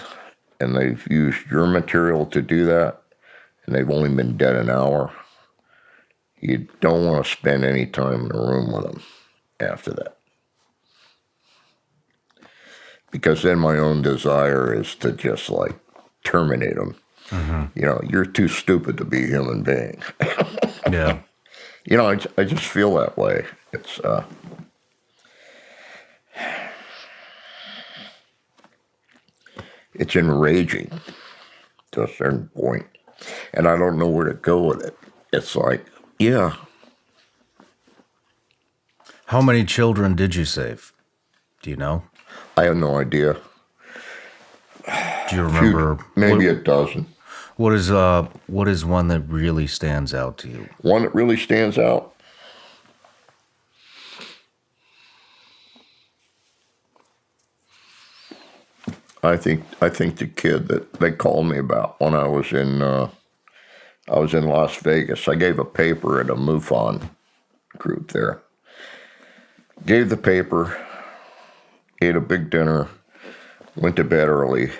and they've used your material to do that, and they've only been dead an hour, you don't want to spend any time in a room with them after that. Because then my own desire is to just like terminate them. Mm-hmm. You're too stupid to be a human being. Yeah. I just feel that way. It's enraging to a certain point, and I don't know where to go with it. It's like, yeah. How many children did you save? Do you know? I have no idea. Do you remember? Maybe a dozen. What is one that really stands out to you? One that really stands out? I think the kid that they called me about when I was in Las Vegas. I gave a paper at a MUFON group there. Gave the paper, ate a big dinner, went to bed early.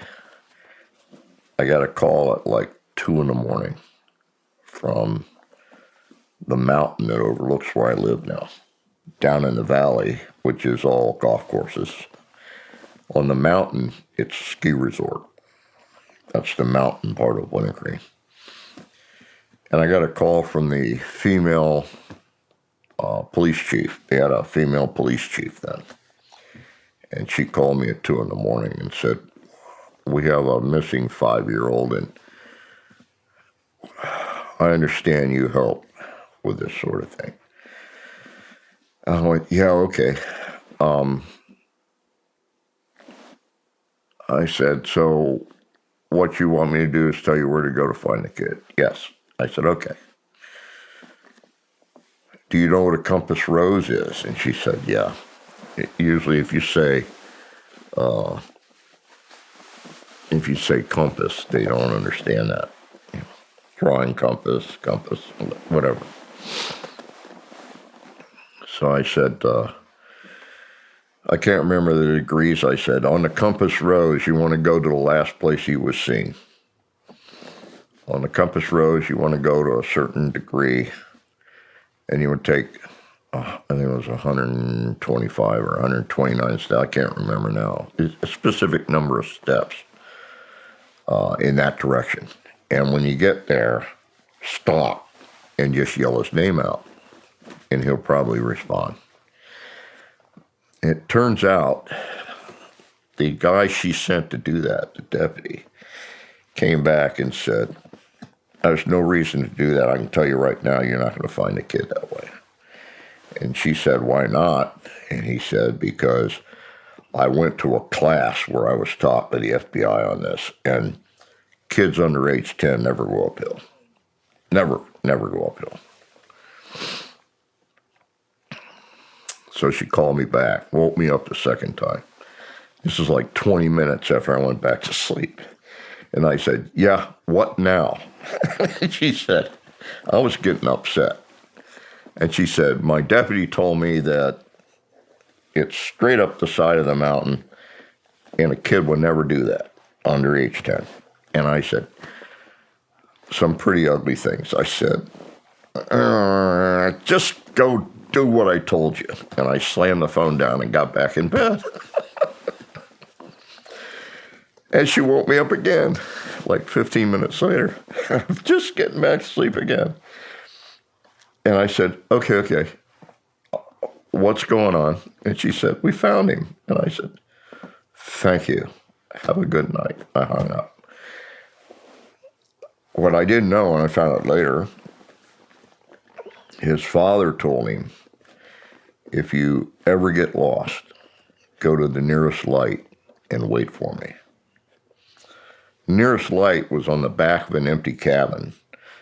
I got a call at like 2 a.m. from the mountain that overlooks where I live now, down in the valley, which is all golf courses. On the mountain, it's a ski resort. That's the mountain part of Winter. And I got a call from the female police chief. They had a female police chief then. And she called me at 2 a.m. and said, "We have a missing 5-year-old, and I understand you help with this sort of thing." I went, "Yeah, okay." I said, "So what you want me to do is tell you where to go to find the kid?" "Yes." I said, "Okay. Do you know what a compass rose is?" And she said, "Yeah. Usually if you say compass, they don't understand that. Drawing compass, whatever." So I said, I can't remember the degrees. I said, "On the compass rose, you want to go to the last place he was seen. On the compass rose, you want to go to a certain degree, and you would take, I think it was 125 or 129 steps. I can't remember now. It's a specific number of steps in that direction. And when you get there, stop and just yell his name out, and he'll probably respond." It turns out the guy she sent to do that, the deputy, came back and said, there's no reason to do that. I can tell you right now, you're not going to find a kid that way. And she said, why not? And he said, because I went to a class where I was taught by the FBI on this, and kids under age 10 never go uphill. Never go uphill. So she called me back, woke me up the second time. This is like 20 minutes after I went back to sleep. And I said, yeah, what now? And she said, I was getting upset. And she said, my deputy told me that it's straight up the side of the mountain, and a kid would never do that under age 10. And I said, some pretty ugly things. I said, just go do what I told you. And I slammed the phone down and got back in bed. And she woke me up again, like 15 minutes later. I'm just getting back to sleep again. And I said, okay, what's going on? And she said, we found him. And I said, thank you. Have a good night. I hung up. What I didn't know, and I found out later, his father told him, if you ever get lost, go to the nearest light and wait for me. The nearest light was on the back of an empty cabin.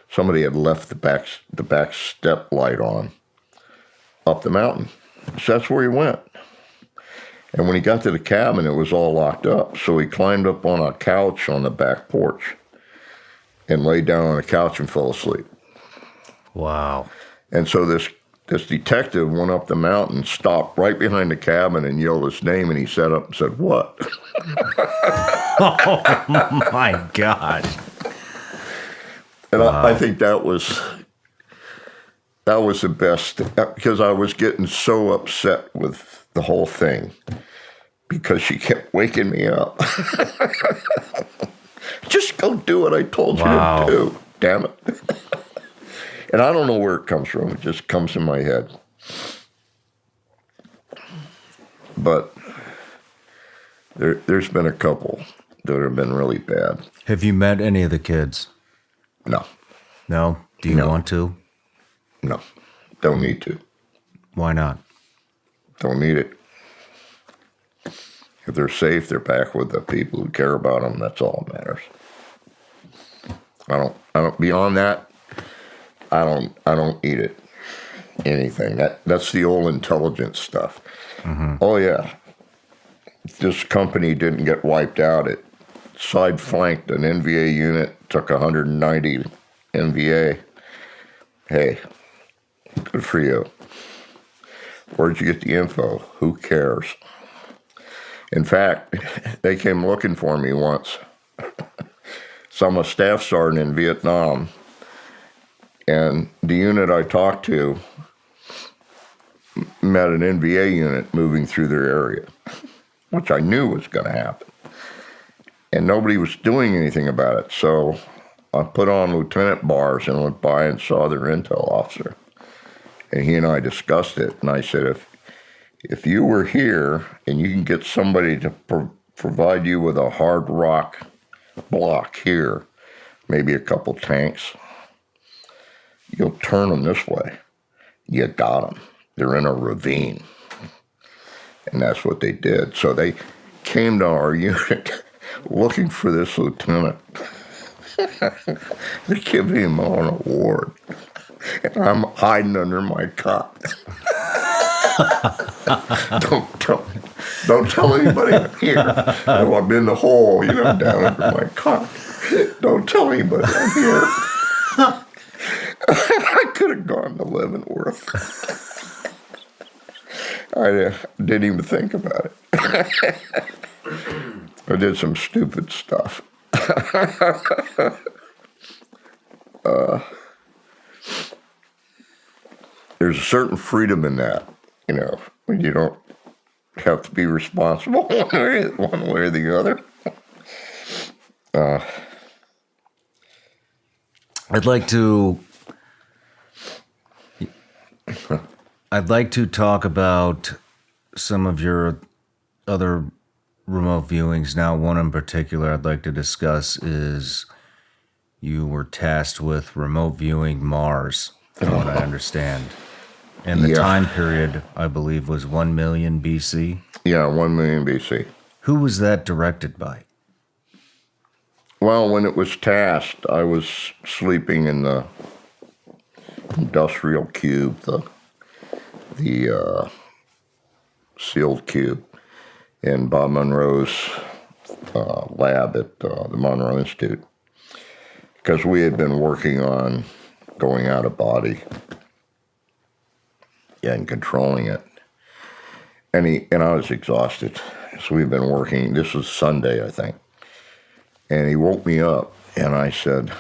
Somebody had left the back step light on up the mountain. So that's where he went. And when he got to the cabin, it was all locked up. So he climbed up on a couch on the back porch and laid down on a couch and fell asleep. Wow. And so this detective went up the mountain, stopped right behind the cabin and yelled his name, and he sat up and said, what? Oh, my God. And wow. I think that was the best, because I was getting so upset with the whole thing because she kept waking me up. Just go do what I told you to do, damn it. And I don't know where it comes from. It just comes in my head. But there's been a couple that have been really bad. Have you met any of the kids? No. No? Do you want to? No. Don't need to. Why not? Don't need it. If they're safe, they're back with the people who care about them. That's all that matters. I don't, beyond that, I don't eat it. Anything. That's the old intelligence stuff. Mm-hmm. Oh, yeah. This company didn't get wiped out. It side-flanked an NVA unit, took 190 NVA. Hey, good for you. Where'd you get the info? Who cares? In fact, they came looking for me once. So I'm a staff sergeant in Vietnam, and the unit I talked to met an NVA unit moving through their area, which I knew was going to happen. And nobody was doing anything about it. So I put on lieutenant bars and went by and saw their intel officer. And he and I discussed it. And I said, if you were here and you can get somebody to provide you with a hard rock block here, maybe a couple tanks, you'll turn them this way. You got them. They're in a ravine. And that's what they did. So they came to our unit looking for this lieutenant. They gave him an award. And I'm hiding under my cot. Don't tell anybody I'm here. Oh, I'm in the hole, down under my cot. Don't tell anybody I'm here. I could have gone to Leavenworth. I didn't even think about it. I did some stupid stuff. There's a certain freedom in that, when you don't have to be responsible one way or the other. I'd like to talk about some of your other remote viewings. Now, one in particular I'd like to discuss is you were tasked with remote viewing Mars, from what I understand. And the Yeah. time period, I believe, was 1 million BC. Yeah, 1 million BC. Who was that directed by? Well, when it was tasked, I was sleeping in the industrial cube, the sealed cube, in Bob Monroe's lab at the Monroe Institute, because we had been working on going out of body and controlling it. And I was exhausted. So we've been working. This was Sunday, I think. And he woke me up, and I said,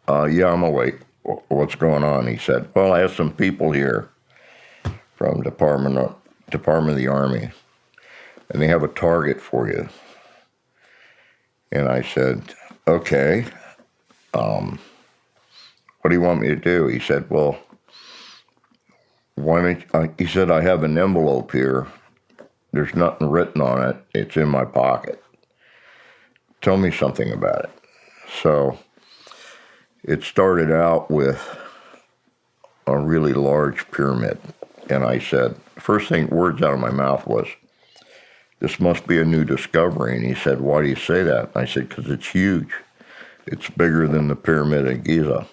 yeah, I'm awake. What's going on? He said, well, I have some people here from Department of the Army, and they have a target for you. And I said, okay, what do you want me to do? He said, well, why don't he said, I have an envelope here. There's nothing written on it. It's in my pocket. Tell me something about it. So it started out with a really large pyramid. And I said, first thing, words out of my mouth was, this must be a new discovery. And he said, why do you say that? And I said, because it's huge. It's bigger than the Pyramid of Giza.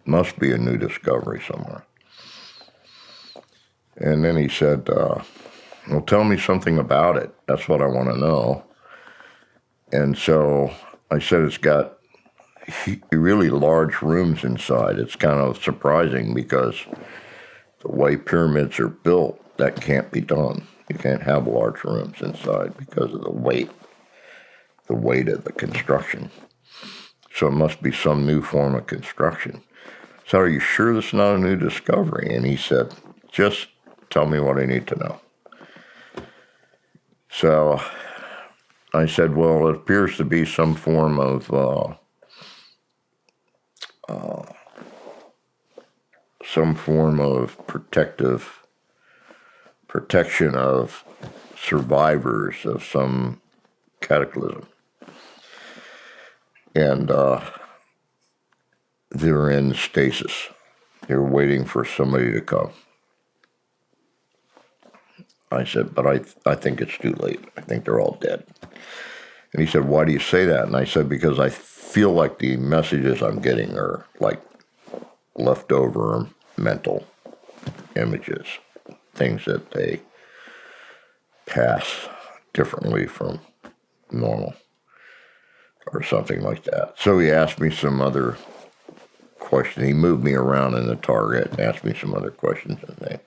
Must be a new discovery somewhere. And then he said, well, tell me something about it. That's what I want to know. And so I said, it's got really large rooms inside. It's kind of surprising because the way pyramids are built, that can't be done. You can't have large rooms inside because of the weight of the construction. So it must be some new form of construction. So are you sure this is not a new discovery? And he said, just tell me what I need to know. So I said, well, it appears to be some form of protection of survivors of some cataclysm. And they're in stasis. They're waiting for somebody to come. I said, but I think it's too late. I think they're all dead. And he said, why do you say that? And I said, because I feel like the messages I'm getting are like leftover mental images, things that they pass differently from normal or something like that. So he asked me some other questions. He moved me around in the target and asked me some other questions and things.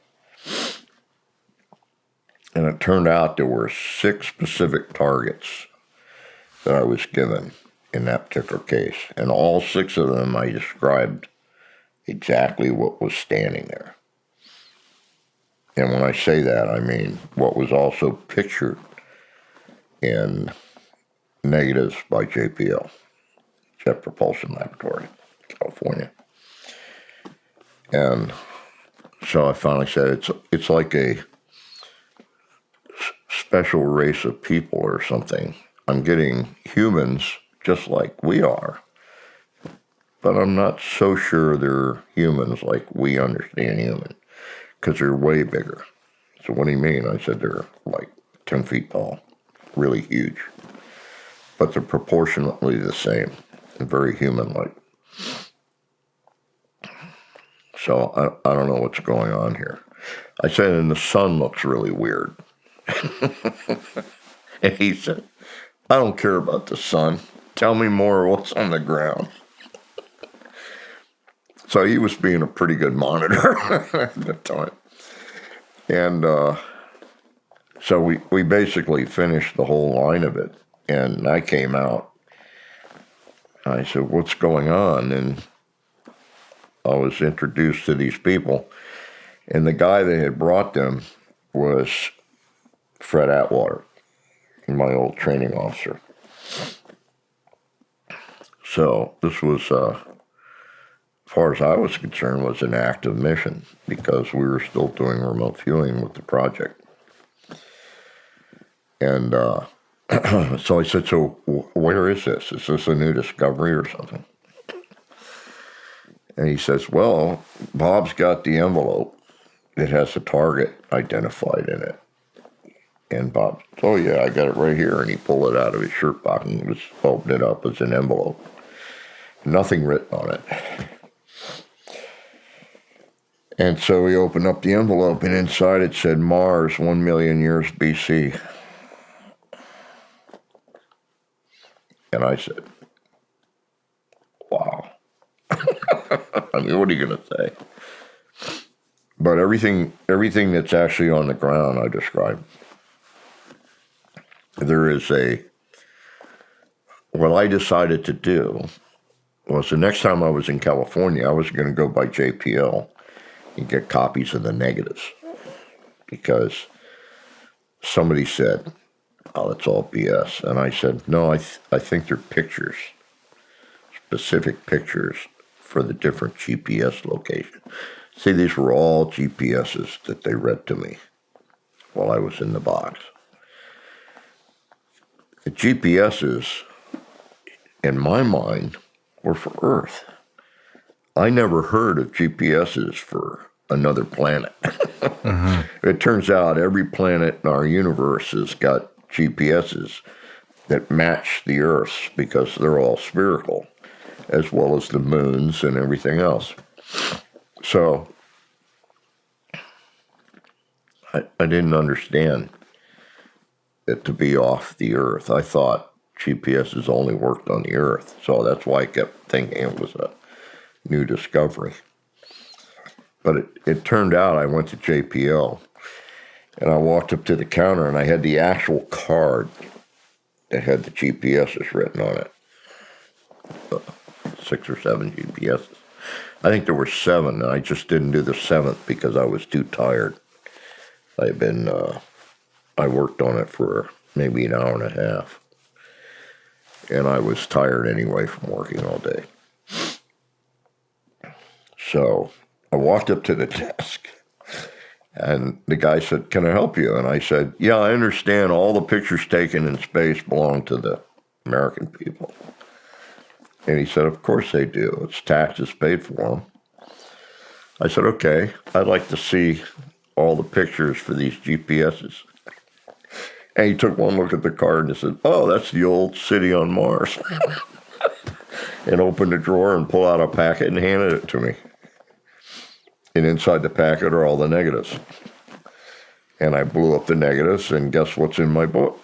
And it turned out there were 6 specific targets that I was given in that particular case. And all 6 of them I described exactly what was standing there. And when I say that, I mean what was also pictured in negatives by JPL, Jet Propulsion Laboratory, California. And so I finally said, it's like a special race of people or something. I'm getting humans just like we are, but I'm not so sure they're humans like we understand human, because they're way bigger. So what do you mean? I said they're like 10 feet tall, really huge, but they're proportionately the same and very human-like. So I don't know what's going on here. I said, and the sun looks really weird. And he said, I don't care about the sun. Tell me more what's on the ground. So he was being a pretty good monitor at the time. And so we basically finished the whole line of it. And I came out. I said, what's going on? And I was introduced to these people. And the guy that had brought them was Fred Atwater, my old training officer. So this was, as far as I was concerned, was an active mission because we were still doing remote viewing with the project. And so I said, so where is this? Is this a new discovery or something? And he says, well, Bob's got the envelope. It has a target identified in it. And Bob, oh yeah, I got it right here. And he pulled it out of his shirt pocket and just opened it up as an envelope. Nothing written on it. And so he opened up the envelope, and inside it said Mars, 1 million years BC. And I said, wow. I mean, what are you going to say? But everything that's actually on the ground, I described. There is what I decided to do was the next time I was in California, I was going to go by JPL and get copies of the negatives. Because somebody said, oh, that's all BS. And I said, no, I think they're pictures, specific pictures for the different GPS locations. See, these were all GPSs that they read to me while I was in the box. The GPSs, in my mind, were for Earth. I never heard of GPSs for another planet. It turns out every planet in our universe has got GPSs that match the Earth's because they're all spherical, as well as the moons and everything else. So I didn't understand it to be off the Earth. I thought GPSs only worked on the Earth. So that's why I kept thinking it was a new discovery. But it turned out I went to JPL, and I walked up to the counter, and I had the actual card that had the GPSs written on it. 6 or 7 GPSs. I think there were 7, and I just didn't do the 7th because I was too tired. I worked on it for maybe an hour and a half, and I was tired anyway from working all day. So I walked up to the desk, and the guy said, can I help you? And I said, yeah, I understand all the pictures taken in space belong to the American people. And he said, of course they do. It's taxes paid for them. I said, okay, I'd like to see all the pictures for these GPSs. And he took one look at the card and said, oh, that's the old city on Mars. And opened the drawer and pulled out a packet and handed it to me. And inside the packet are all the negatives. And I blew up the negatives, and guess what's in my book?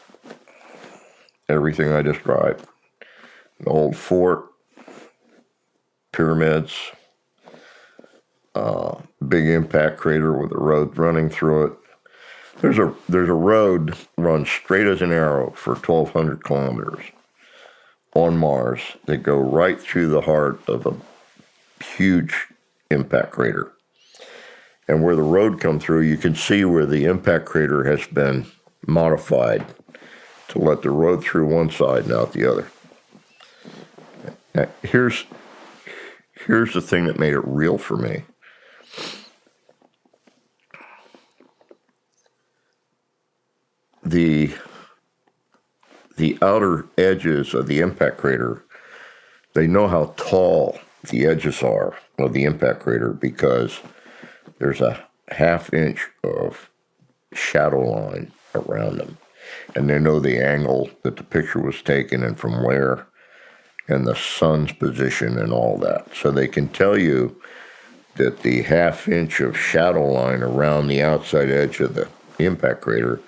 Everything I described. An old fort, pyramids, big impact crater with a road running through it. There's a road runs straight as an arrow for 1,200 kilometers on Mars that go right through the heart of a huge impact crater. And where the road come through, you can see where the impact crater has been modified to let the road through one side and out the other. Now, here's the thing that made it real for me. The outer edges of the impact crater, they know how tall the edges are of the impact crater because there's a half-inch of shadow line around them. And they know the angle that the picture was taken and from where, and the sun's position and all that. So they can tell you that the half-inch of shadow line around the outside edge of the impact crater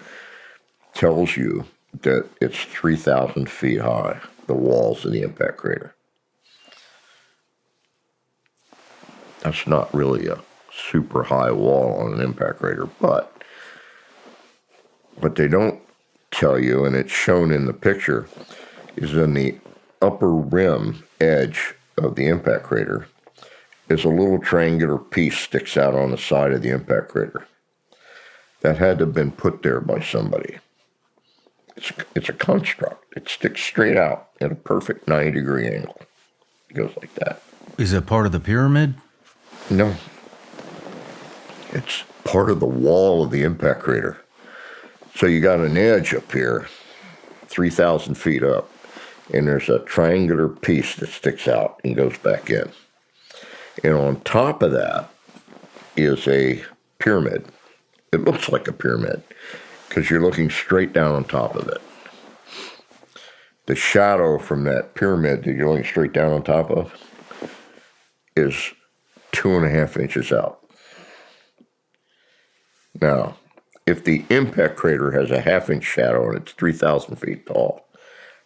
tells you that it's 3,000 feet high, the walls of the impact crater. That's not really a super high wall on an impact crater, but what they don't tell you, and it's shown in the picture, is in the upper rim edge of the impact crater is a little triangular piece sticks out on the side of the impact crater. That had to have been put there by somebody. It's a construct. It sticks straight out at a perfect 90-degree angle. It goes like that. Is it part of the pyramid? No. It's part of the wall of the impact crater. So you got an edge up here, 3,000 feet up, and there's a triangular piece that sticks out and goes back in. And on top of that is a pyramid. It looks like a pyramid because you're looking straight down on top of it. The shadow from that pyramid that you're looking straight down on top of is 2.5 inches out. Now, if the impact crater has a 1/2 inch shadow and it's 3,000 feet tall,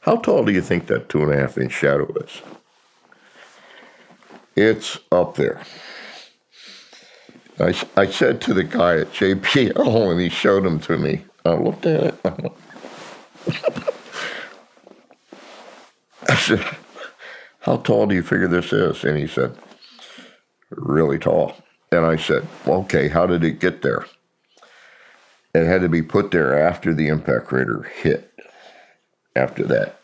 how tall do you think that 2.5 inch shadow is? It's up there. I said to the guy at JPL when he showed them to me, I looked at it. I said, how tall do you figure this is? And he said, really tall. And I said, well, okay, how did it get there? It had to be put there after the impact crater hit. After that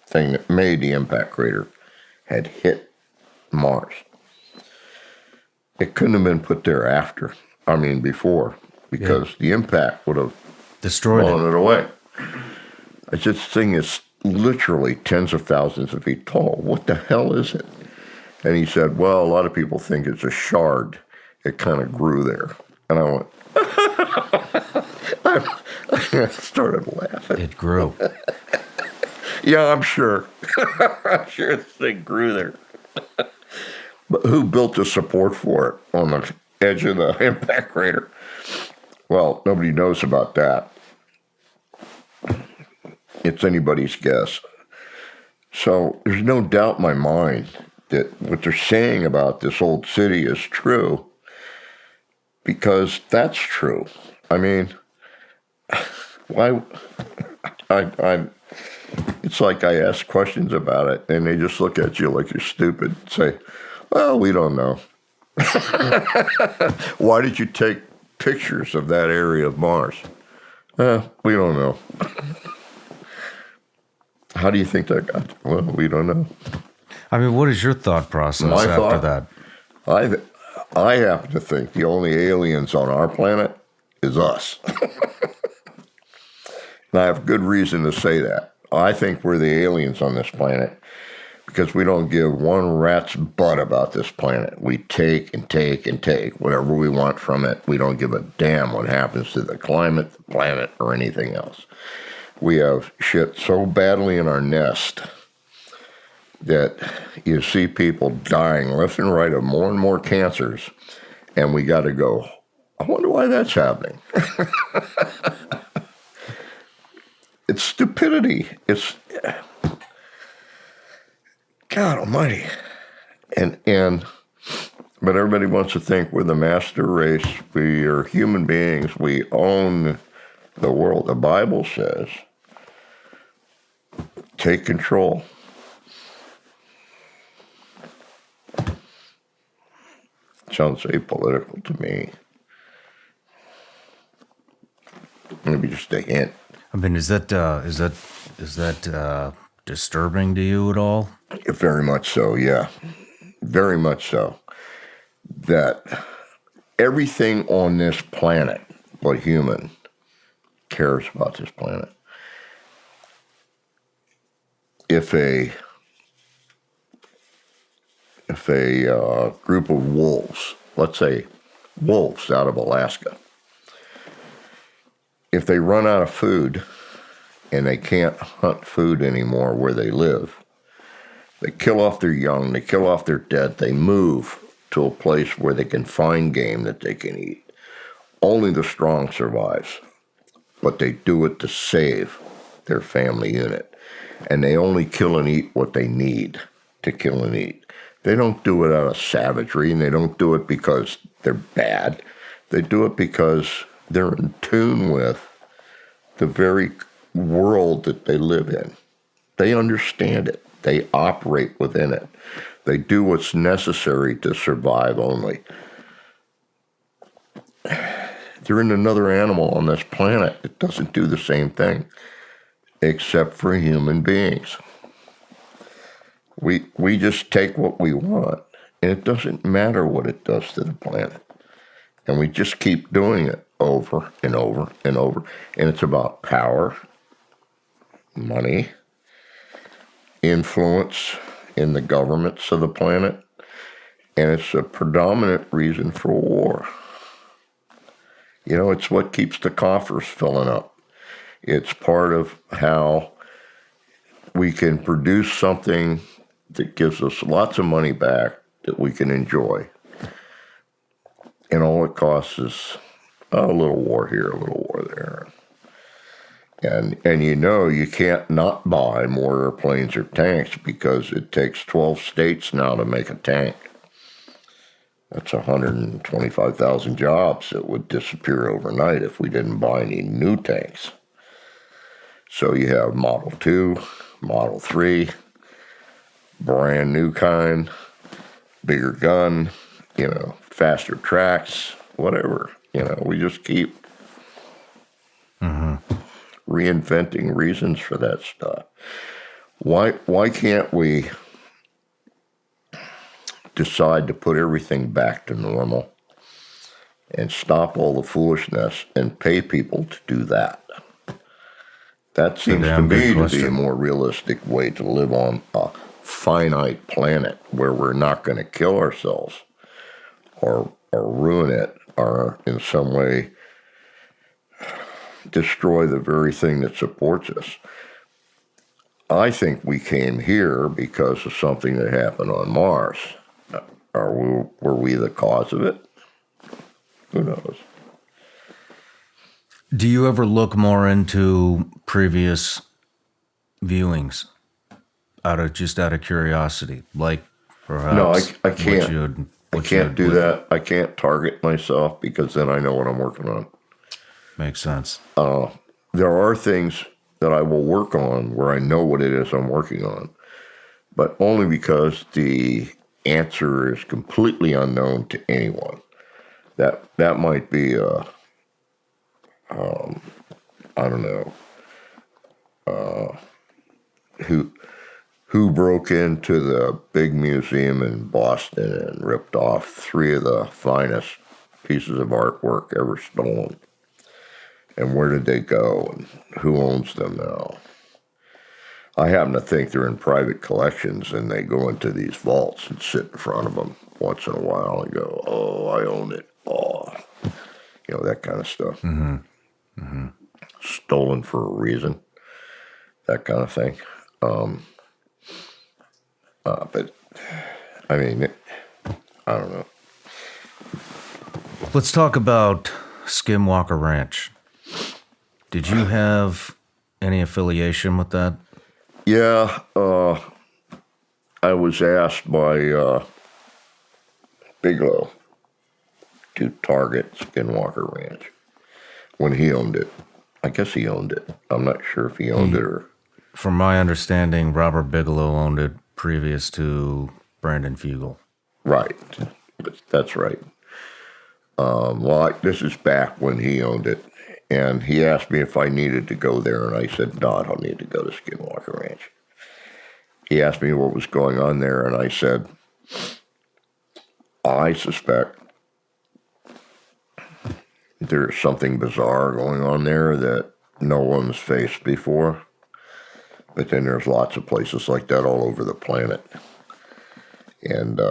thing that made the impact crater had hit Mars. It couldn't have been put there before, because the impact would have destroyed blown it away. This thing is literally tens of thousands of feet tall. What the hell is it? And he said, well, a lot of people think it's a shard. It kind of grew there. And I went, I started laughing. It grew. Yeah, I'm sure. I'm sure this thing grew there. But who built the support for it on the edge of the impact crater? Well, nobody knows about that. It's anybody's guess. So there's no doubt in my mind that what they're saying about this old city is true, because that's true. I mean, why? It's like I ask questions about it, and they just look at you like you're stupid and say, well, we don't know. Why did you take pictures of that area of Mars? We don't know. How do you think that got? Well, we don't know. I mean, what is your thought process after that? I happen to think the only aliens on our planet is us. And I have good reason to say that. I think we're the aliens on this planet because we don't give one rat's butt about this planet. We take and take and take whatever we want from it. We don't give a damn what happens to the climate, the planet, or anything else. We have shit so badly in our nest that you see people dying left and right of more and more cancers, and we got to go, I wonder why that's happening. It's stupidity. It's God almighty. But everybody wants to think we're the master race. We are human beings. We own the world. The Bible says, take control. Sounds apolitical to me. Maybe just a hint. I mean, is that disturbing to you at all? Very much so, yeah. Very much so. That everything on this planet, but human, cares about this planet. If a group of wolves, let's say wolves out of Alaska, if they run out of food and they can't hunt food anymore where they live, they kill off their young, they kill off their dead, they move to a place where they can find game that they can eat. Only the strong survives, but they do it to save their family unit. And they only kill and eat what they need to kill and eat. They don't do it out of savagery, and they don't do it because they're bad. They do it because they're in tune with the very world that they live in. They understand it. They operate within it. They do what's necessary to survive only. There isn't another animal on this planet that doesn't do the same thing, except for human beings. We just take what we want, and it doesn't matter what it does to the planet. And we just keep doing it over and over and over. And it's about power, money, influence in the governments of the planet, and it's a predominant reason for war. You know, it's what keeps the coffers filling up. It's part of how we can produce something that gives us lots of money back that we can enjoy. And all it costs is a little war here, a little war there. And you know, you can't not buy more airplanes or tanks because it takes 12 states now to make a tank. That's 125,000 jobs that would disappear overnight if we didn't buy any new tanks. So you have Model 2, Model 3, brand new kind, bigger gun, you know, faster tracks, whatever. You know, we just keep reinventing reasons for that stuff. Why can't we decide to put everything back to normal and stop all the foolishness and pay people to do that? That seems to me to be a more realistic way to live on a finite planet where we're not going to kill ourselves or ruin it or in some way destroy the very thing that supports us. I think we came here because of something that happened on Mars. Were we the cause of it? Who knows? Do you ever look more into previous viewings out of curiosity? Like perhaps No, I can't. I can't do that. I can't target myself because then I know what I'm working on. Makes sense. There are things that I will work on where I know what it is I'm working on, but only because the answer is completely unknown to anyone. That might be I don't know, who broke into the big museum in Boston and ripped off 3 of the finest pieces of artwork ever stolen. And where did they go? And who owns them now? I happen to think they're in private collections, and they go into these vaults and sit in front of them once in a while and go, "Oh, I own it." Oh, you know, that kind of stuff. Mm-hmm. Mm-hmm. Stolen for a reason, that kind of thing. But I mean, I don't know. Let's talk about Skinwalker Ranch. Did you have any affiliation with that? Yeah, I was asked by Bigelow to target Skinwalker Ranch when he owned it. I guess he owned it. I'm not sure if he owned it or... From my understanding, Robert Bigelow owned it previous to Brandon Fugal. Right. That's right. This is back when he owned it. And he asked me if I needed to go there, and I said, no, I don't need to go to Skinwalker Ranch. He asked me what was going on there, and I said, I suspect there's something bizarre going on there that no one's faced before. But then there's lots of places like that all over the planet. And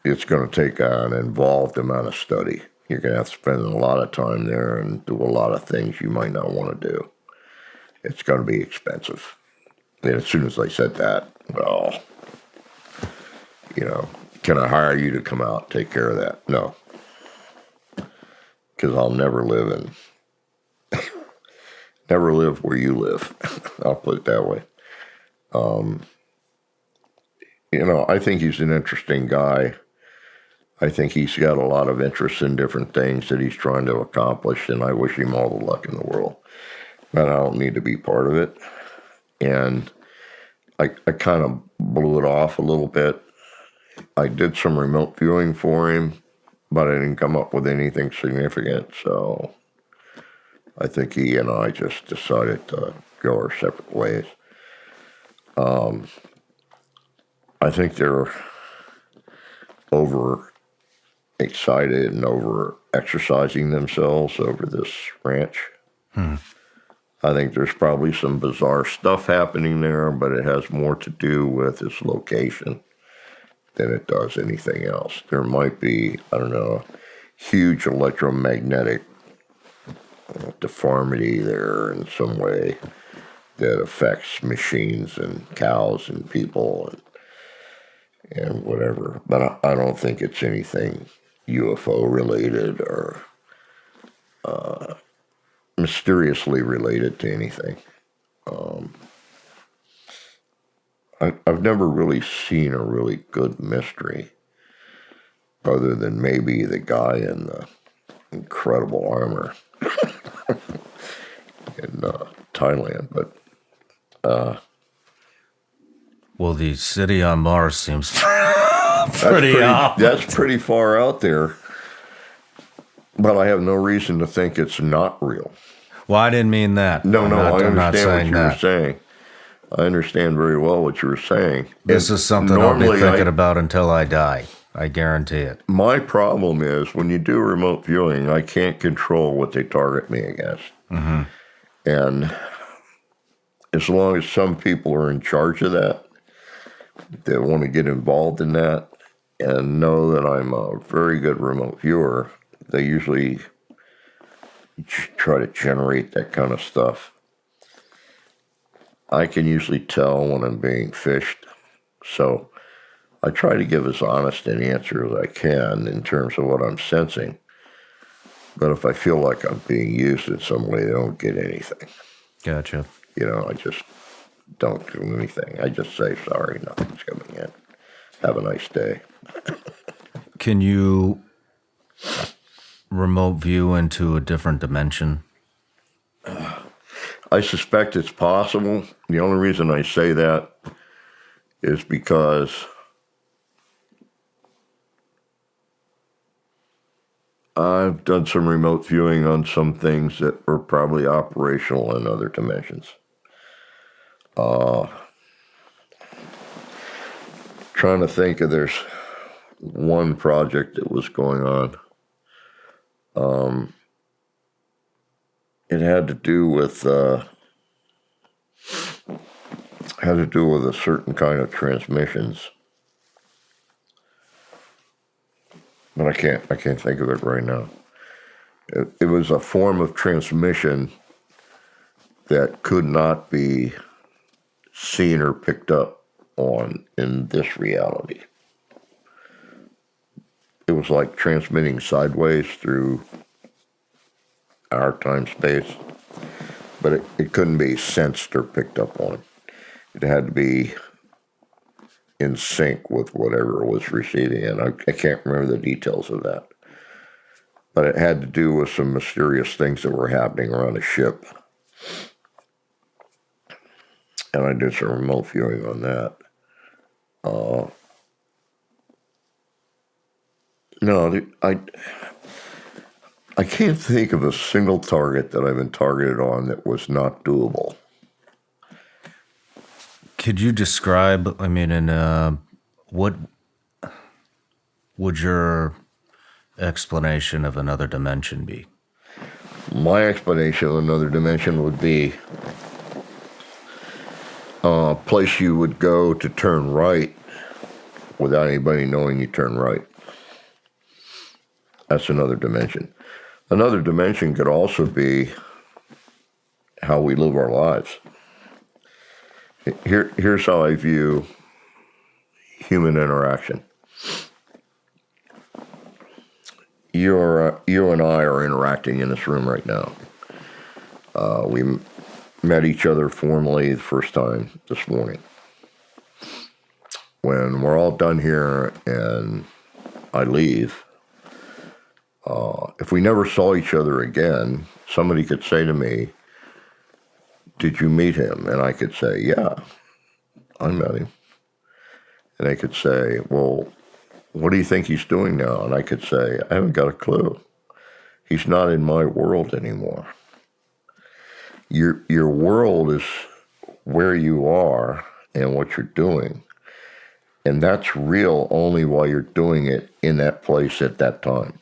it's going to take an involved amount of study. You're going to have to spend a lot of time there and do a lot of things you might not want to do. It's going to be expensive. And as soon as I said that, well, you know, can I hire you to come out and take care of that? No. Because I'll never live where you live. I'll put it that way. You know, I think he's an interesting guy. I think he's got a lot of interest in different things that he's trying to accomplish, and I wish him all the luck in the world. But I don't need to be part of it. And I kind of blew it off a little bit. I did some remote viewing for him, but I didn't come up with anything significant. So I think he and I just decided to go our separate ways. I think they're over excited and over exercising themselves over this ranch. I think there's probably some bizarre stuff happening there, but it has more to do with its location than it does anything else. There might be, I don't know, huge electromagnetic deformity there in some way that affects machines and cows and people and whatever. But I don't think it's anything UFO related or mysteriously related to anything. I've never really seen a really good mystery other than maybe the guy in the incredible armor in Thailand. But well, the city on Mars seems pretty off. That's pretty far out there. But I have no reason to think it's not real. Well, I didn't mean that. No, I understand what you were saying. I understand very well what you were saying. This is something I'll be thinking about until I die. I guarantee it. My problem is when you do remote viewing, I can't control what they target me against. Mm-hmm. And as long as some people are in charge of that, they want to get involved in that and know that I'm a very good remote viewer, they usually try to generate that kind of stuff. I can usually tell when I'm being fished, so I try to give as honest an answer as I can in terms of what I'm sensing. But if I feel like I'm being used in some way, they don't get anything. Gotcha. I just don't do anything. I just say, sorry, nothing's coming in. Have a nice day. Can you remote view into a different dimension? I suspect it's possible. The only reason I say that is because I've done some remote viewing on some things that were probably operational in other dimensions. Trying to think of there's one project that was going on. It had to do with a certain kind of transmissions, but I can't think of it right now. It was a form of transmission that could not be seen or picked up on in this reality. It was like transmitting sideways through our time space, but it couldn't be sensed or picked up on. It had to be in sync with whatever it was receiving, and I can't remember the details of that. But it had to do with some mysterious things that were happening around the ship. And I did some remote viewing on that. No, I can't think of a single target that I've been targeted on that was not doable. Could you describe, what would your explanation of another dimension be? My explanation of another dimension would be a place you would go to turn right without anybody knowing you turn right. That's another dimension. Another dimension could also be how we live our lives. Here's how I view human interaction. You and I are interacting in this room right now. We met each other formally the first time this morning. When we're all done here and I leave, if we never saw each other again, somebody could say to me, "Did you meet him?" And I could say, "Yeah, I met him." And they could say, "Well, what do you think he's doing now?" And I could say, "I haven't got a clue. He's not in my world anymore." Your world is where you are and what you're doing. And that's real only while you're doing it in that place at that time.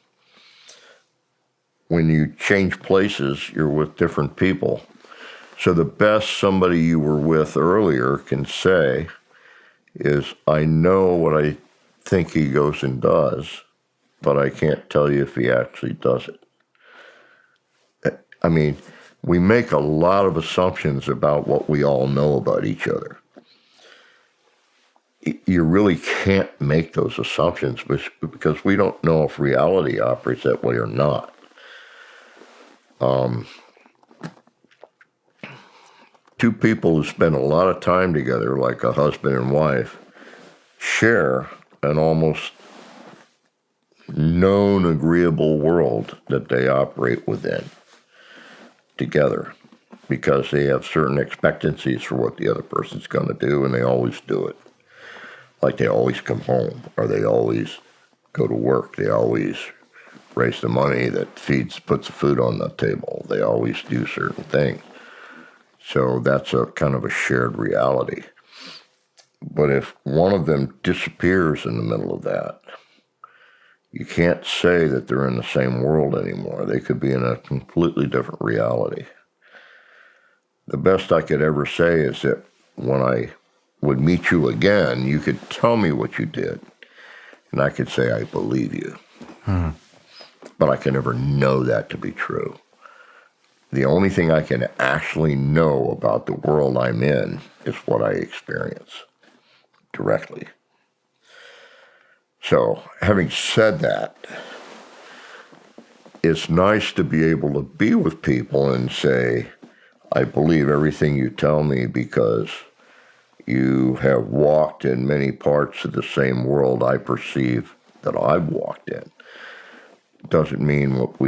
when you change places, you're with different people. So the best somebody you were with earlier can say is, I know what I think he goes and does, but I can't tell you if he actually does it. I mean, we make a lot of assumptions about what we all know about each other. You really can't make those assumptions because we don't know if reality operates that way or not. Two people who spend a lot of time together, like a husband and wife, share an almost known agreeable world that they operate within together because they have certain expectancies for what the other person's going to do, and they always do it. Like they always come home, or they always go to work. They always raise the money that puts the food on the table. They always do certain things. So that's a kind of a shared reality. But if one of them disappears in the middle of that, you can't say that they're in the same world anymore. They could be in a completely different reality. The best I could ever say is that when I would meet you again, you could tell me what you did, and I could say, I believe you. But I can never know that to be true. The only thing I can actually know about the world I'm in is what I experience directly. So, having said that, it's nice to be able to be with people and say, I believe everything you tell me because you have walked in many parts of the same world I perceive that I've walked in. Doesn't mean that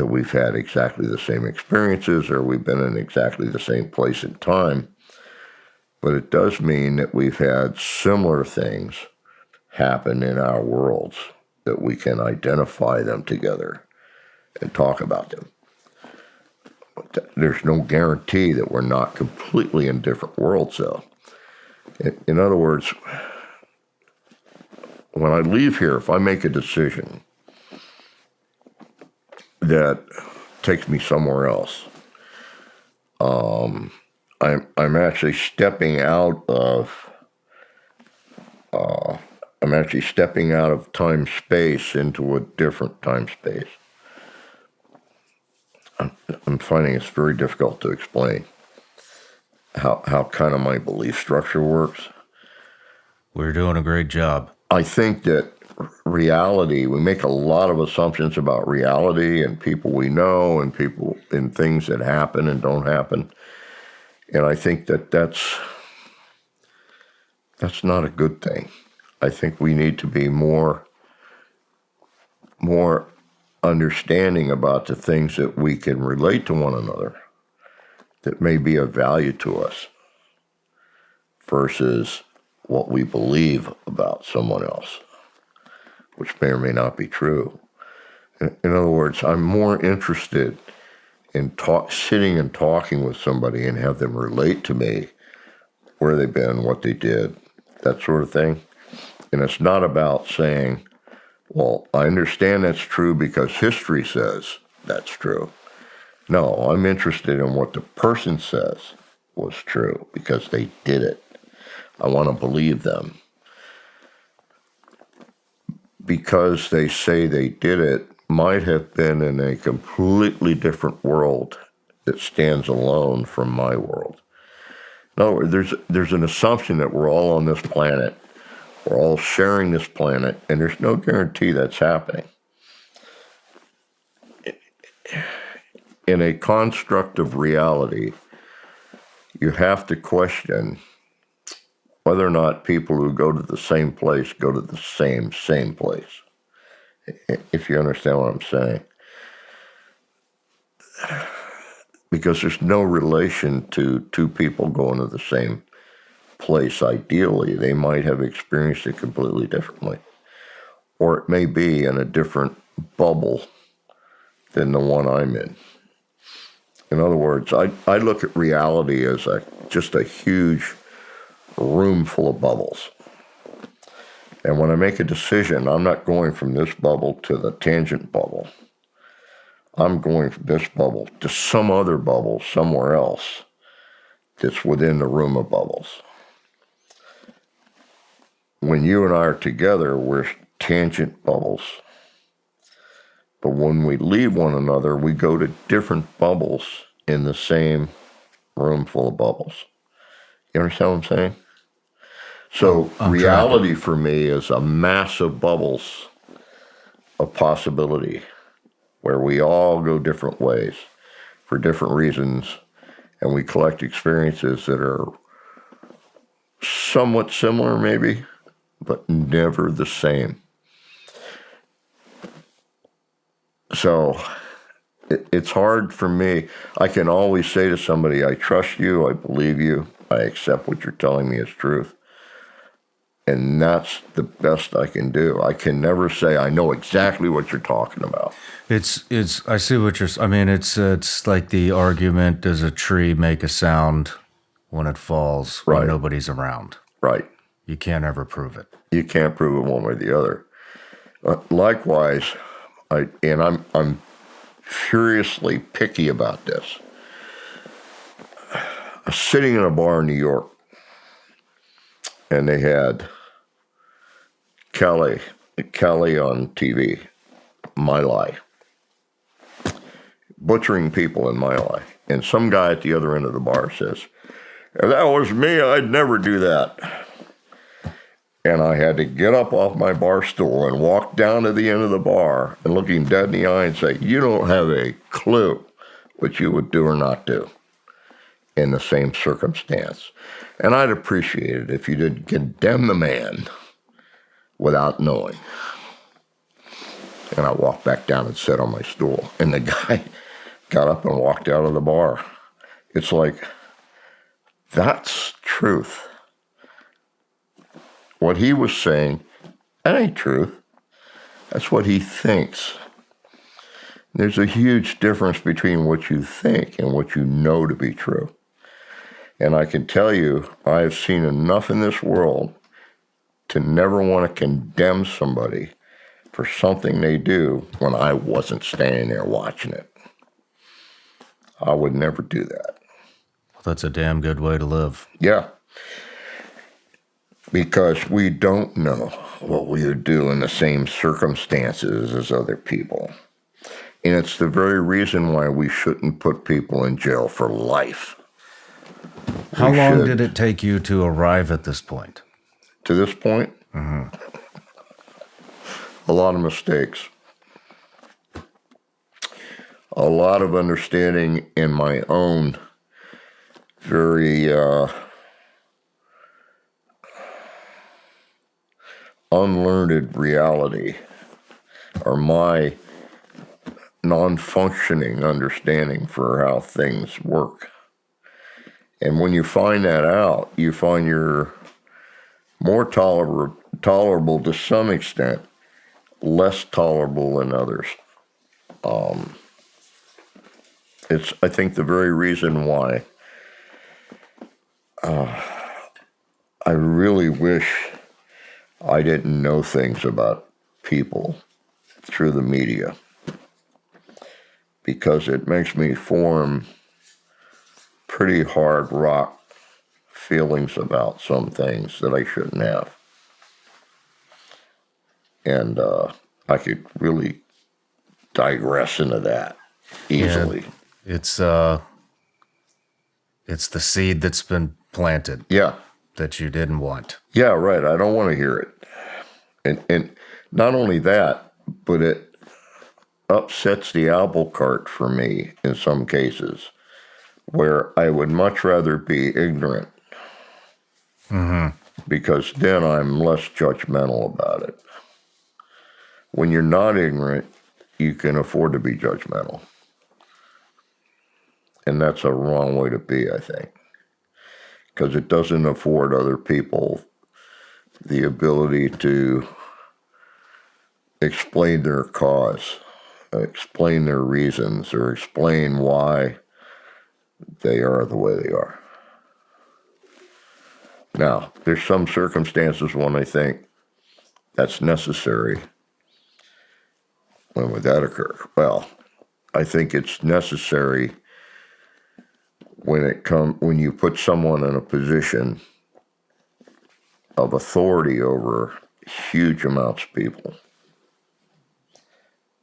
we've had exactly the same experiences or we've been in exactly the same place and time, but it does mean that we've had similar things happen in our worlds, that we can identify them together and talk about them. There's no guarantee that we're not completely in different worlds, though. In other words, when I leave here, if I make a decision that takes me somewhere else, I'm actually stepping out of time space into a different time space. I'm finding it's very difficult to explain how kind of my belief structure works. We're doing a great job. I think that reality, we make a lot of assumptions about reality and people we know and people and things that happen and don't happen. And I think that that's not a good thing. I think we need to be more understanding about the things that we can relate to one another that may be of value to us versus what we believe about someone else, which may or may not be true. In other words, I'm more interested in sitting and talking with somebody and have them relate to me where they've been, what they did, that sort of thing. And it's not about saying, well, I understand that's true because history says that's true. No, I'm interested in what the person says was true because they did it. I want to believe them. Because they say they did it, might have been in a completely different world that stands alone from my world. In other words, there's an assumption that we're all on this planet. We're all sharing this planet, and there's no guarantee that's happening. In a construct of reality, you have to question whether or not people who go to the same place go to the same place, if you understand what I'm saying. Because there's no relation to two people going to the same place ideally. They might have experienced it completely differently. Or it may be in a different bubble than the one I'm in. In other words, I look at reality as just a huge room full of bubbles. And when I make a decision, I'm not going from this bubble to the tangent bubble. I'm going from this bubble to some other bubble somewhere else that's within the room of bubbles. When you and I are together, we're tangent bubbles. But when we leave one another, we go to different bubbles in the same room full of bubbles. You understand what I'm saying? So reality for me is a mass of bubbles of possibility where we all go different ways for different reasons, and we collect experiences that are somewhat similar maybe, but never the same. So it's hard for me. I can always say to somebody, I trust you, I believe you, I accept what you're telling me is truth. And that's the best I can do. I can never say I know exactly what you're talking about. It's I see what you're, I mean, it's like the argument, does a tree make a sound when it falls when nobody's around? Right. You can't ever prove it. You can't prove it one way or the other. Likewise, I'm furiously picky about this. I was sitting in a bar in New York, and they had Kelly on TV, My Lai, butchering people in My Lai. And some guy at the other end of the bar says, if that was me, I'd never do that. And I had to get up off my bar stool and walk down to the end of the bar and look him dead in the eye and say, you don't have a clue what you would do or not do in the same circumstance. And I'd appreciate it if you didn't condemn the man without knowing. And I walked back down and sat on my stool. And the guy got up and walked out of the bar. It's like, that's truth. What he was saying, that ain't truth. That's what he thinks. There's a huge difference between what you think and what you know to be true. And I can tell you, I've seen enough in this world to never want to condemn somebody for something they do when I wasn't standing there watching it. I would never do that. That's a damn good way to live. Yeah. Because we don't know what we would do in the same circumstances as other people. And it's the very reason why we shouldn't put people in jail for life. How long did it take you to arrive at this point? To this point? Mm-hmm. A lot of mistakes. A lot of understanding in my own very unlearned reality, or my non-functioning understanding for how things work. And when you find that out, you find you're more tolerable to some extent, less tolerable than others. It's, I think, the very reason why I really wish I didn't know things about people through the media, because it makes me form pretty hard rock feelings about some things that I shouldn't have. And I could really digress into that easily. Yeah, it's the seed that's been planted. Yeah. That you didn't want. Yeah, right. I don't want to hear it. And not only that, but it upsets the apple cart for me in some cases, where I would much rather be ignorant. Mm-hmm. Because then I'm less judgmental about it. When you're not ignorant, you can afford to be judgmental. And that's a wrong way to be, I think. Because it doesn't afford other people the ability to explain their cause, explain their reasons, or explain why they are the way they are. Now, there's some circumstances when I think that's necessary. When would that occur? Well, I think it's necessary when you put someone in a position of authority over huge amounts of people.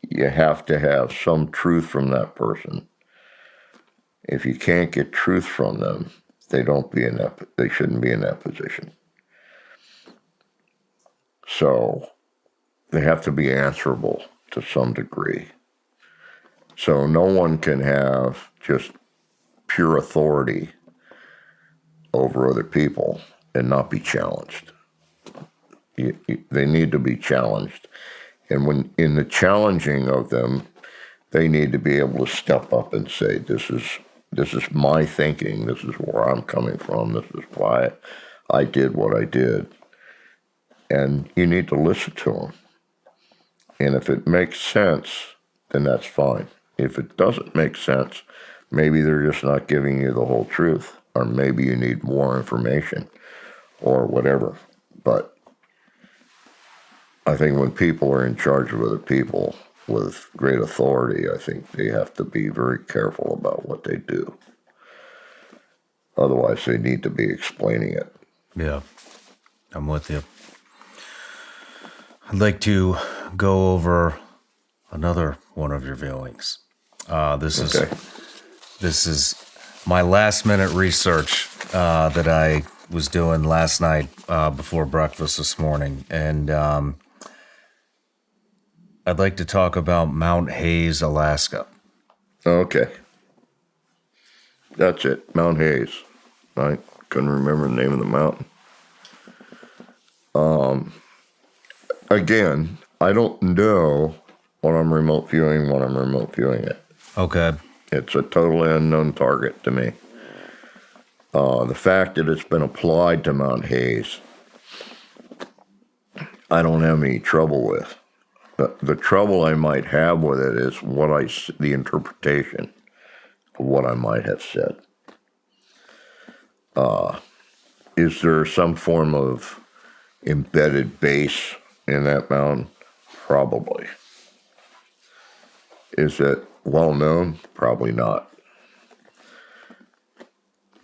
You have to have some truth from that person. If you can't get truth from them, they shouldn't be in that position. So they have to be answerable to some degree. So no one can have just pure authority over other people and not be challenged. They need to be challenged. And when in the challenging of them, they need to be able to step up and say, this is my thinking, this is where I'm coming from, this is why I did what I did. And you need to listen to them. And if it makes sense, then that's fine. If it doesn't make sense, maybe they're just not giving you the whole truth, or maybe you need more information or whatever. But I think when people are in charge of other people with great authority, I think they have to be very careful about what they do. Otherwise, they need to be explaining it. Yeah, I'm with you. I'd like to go over another one of your viewings. This is my last minute research that I was doing last night before breakfast this morning, and I'd like to talk about Mount Hayes, Alaska. Okay. That's it, Mount Hayes. I couldn't remember the name of the mountain. Again, I don't know when I'm remote viewing it. Okay. It's a totally unknown target to me. The fact that it's been applied to Mount Hayes, I don't have any trouble with. The trouble I might have with it is the interpretation of what I might have said. Is there some form of embedded base in that mountain? Probably. Is it well known? Probably not.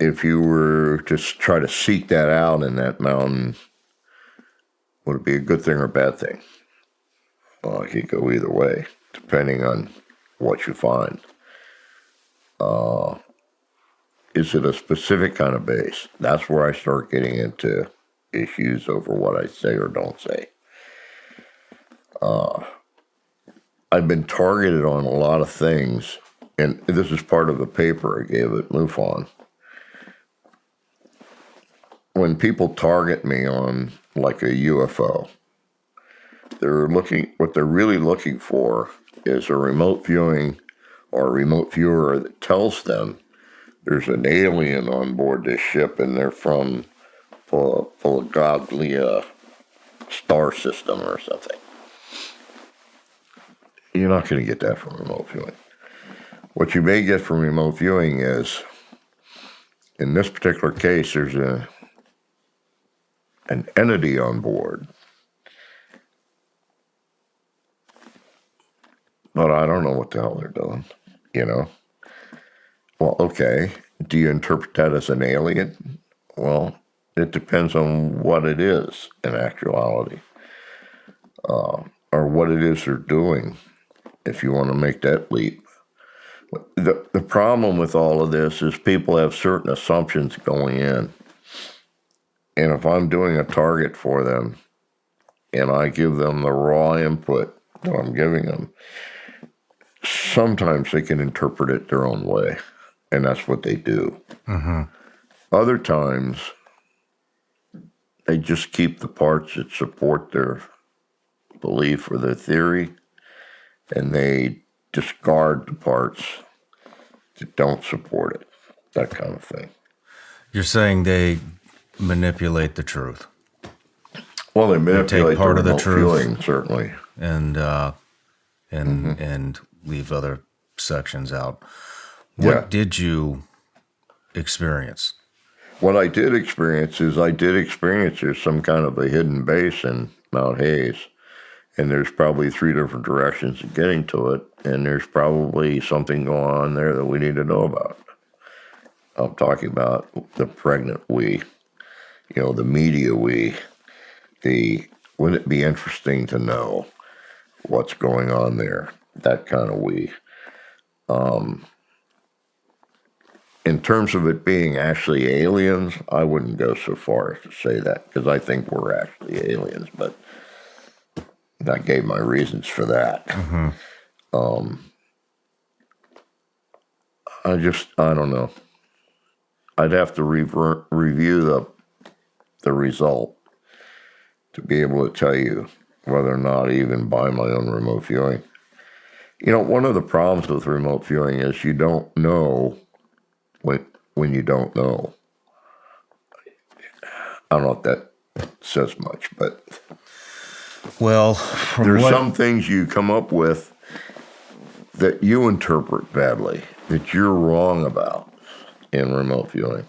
If you were to try to seek that out in that mountain, would it be a good thing or a bad thing? Well, it could go either way, depending on what you find. Is it a specific kind of base? That's where I start getting into issues over what I say or don't say. I've been targeted on a lot of things, and this is part of a paper I gave at MUFON. When people target me on like a UFO, what they're really looking for is a remote viewing or a remote viewer that tells them there's an alien on board this ship and they're from Polygoglia star system or something. You're not going to get that from remote viewing. What you may get from remote viewing is, in this particular case, there's an entity on board. But I don't know what the hell they're doing, Well, okay, do you interpret that as an alien? Well, it depends on what it is in actuality, or what it is they're doing, if you want to make that leap. The problem with all of this is people have certain assumptions going in. And if I'm doing a target for them and I give them the raw input that I'm giving them, sometimes they can interpret it their own way, and that's what they do. Mm-hmm. Other times, they just keep the parts that support their belief or their theory, and they discard the parts that don't support it, that kind of thing. You're saying they manipulate the truth. Well, they manipulate take part of the truth, viewing, certainly, and leave other sections out. What did you experience? What I did experience is there's some kind of a hidden base in Mount Hayes, and there's probably 3 different directions of getting to it, and there's probably something going on there that we need to know about. I'm talking about the pregnant we, the media we, wouldn't it be interesting to know what's going on there? That kind of we. In terms of it being actually aliens, I wouldn't go so far as to say that, because I think we're actually aliens, but I gave my reasons for that. Mm-hmm. I don't know. I'd have to review the result to be able to tell you whether or not I even buy my own remote viewing. One of the problems with remote viewing is you don't know when you don't know. I don't know if that says much, but Well, there's some things you come up with that you interpret badly, that you're wrong about in remote viewing.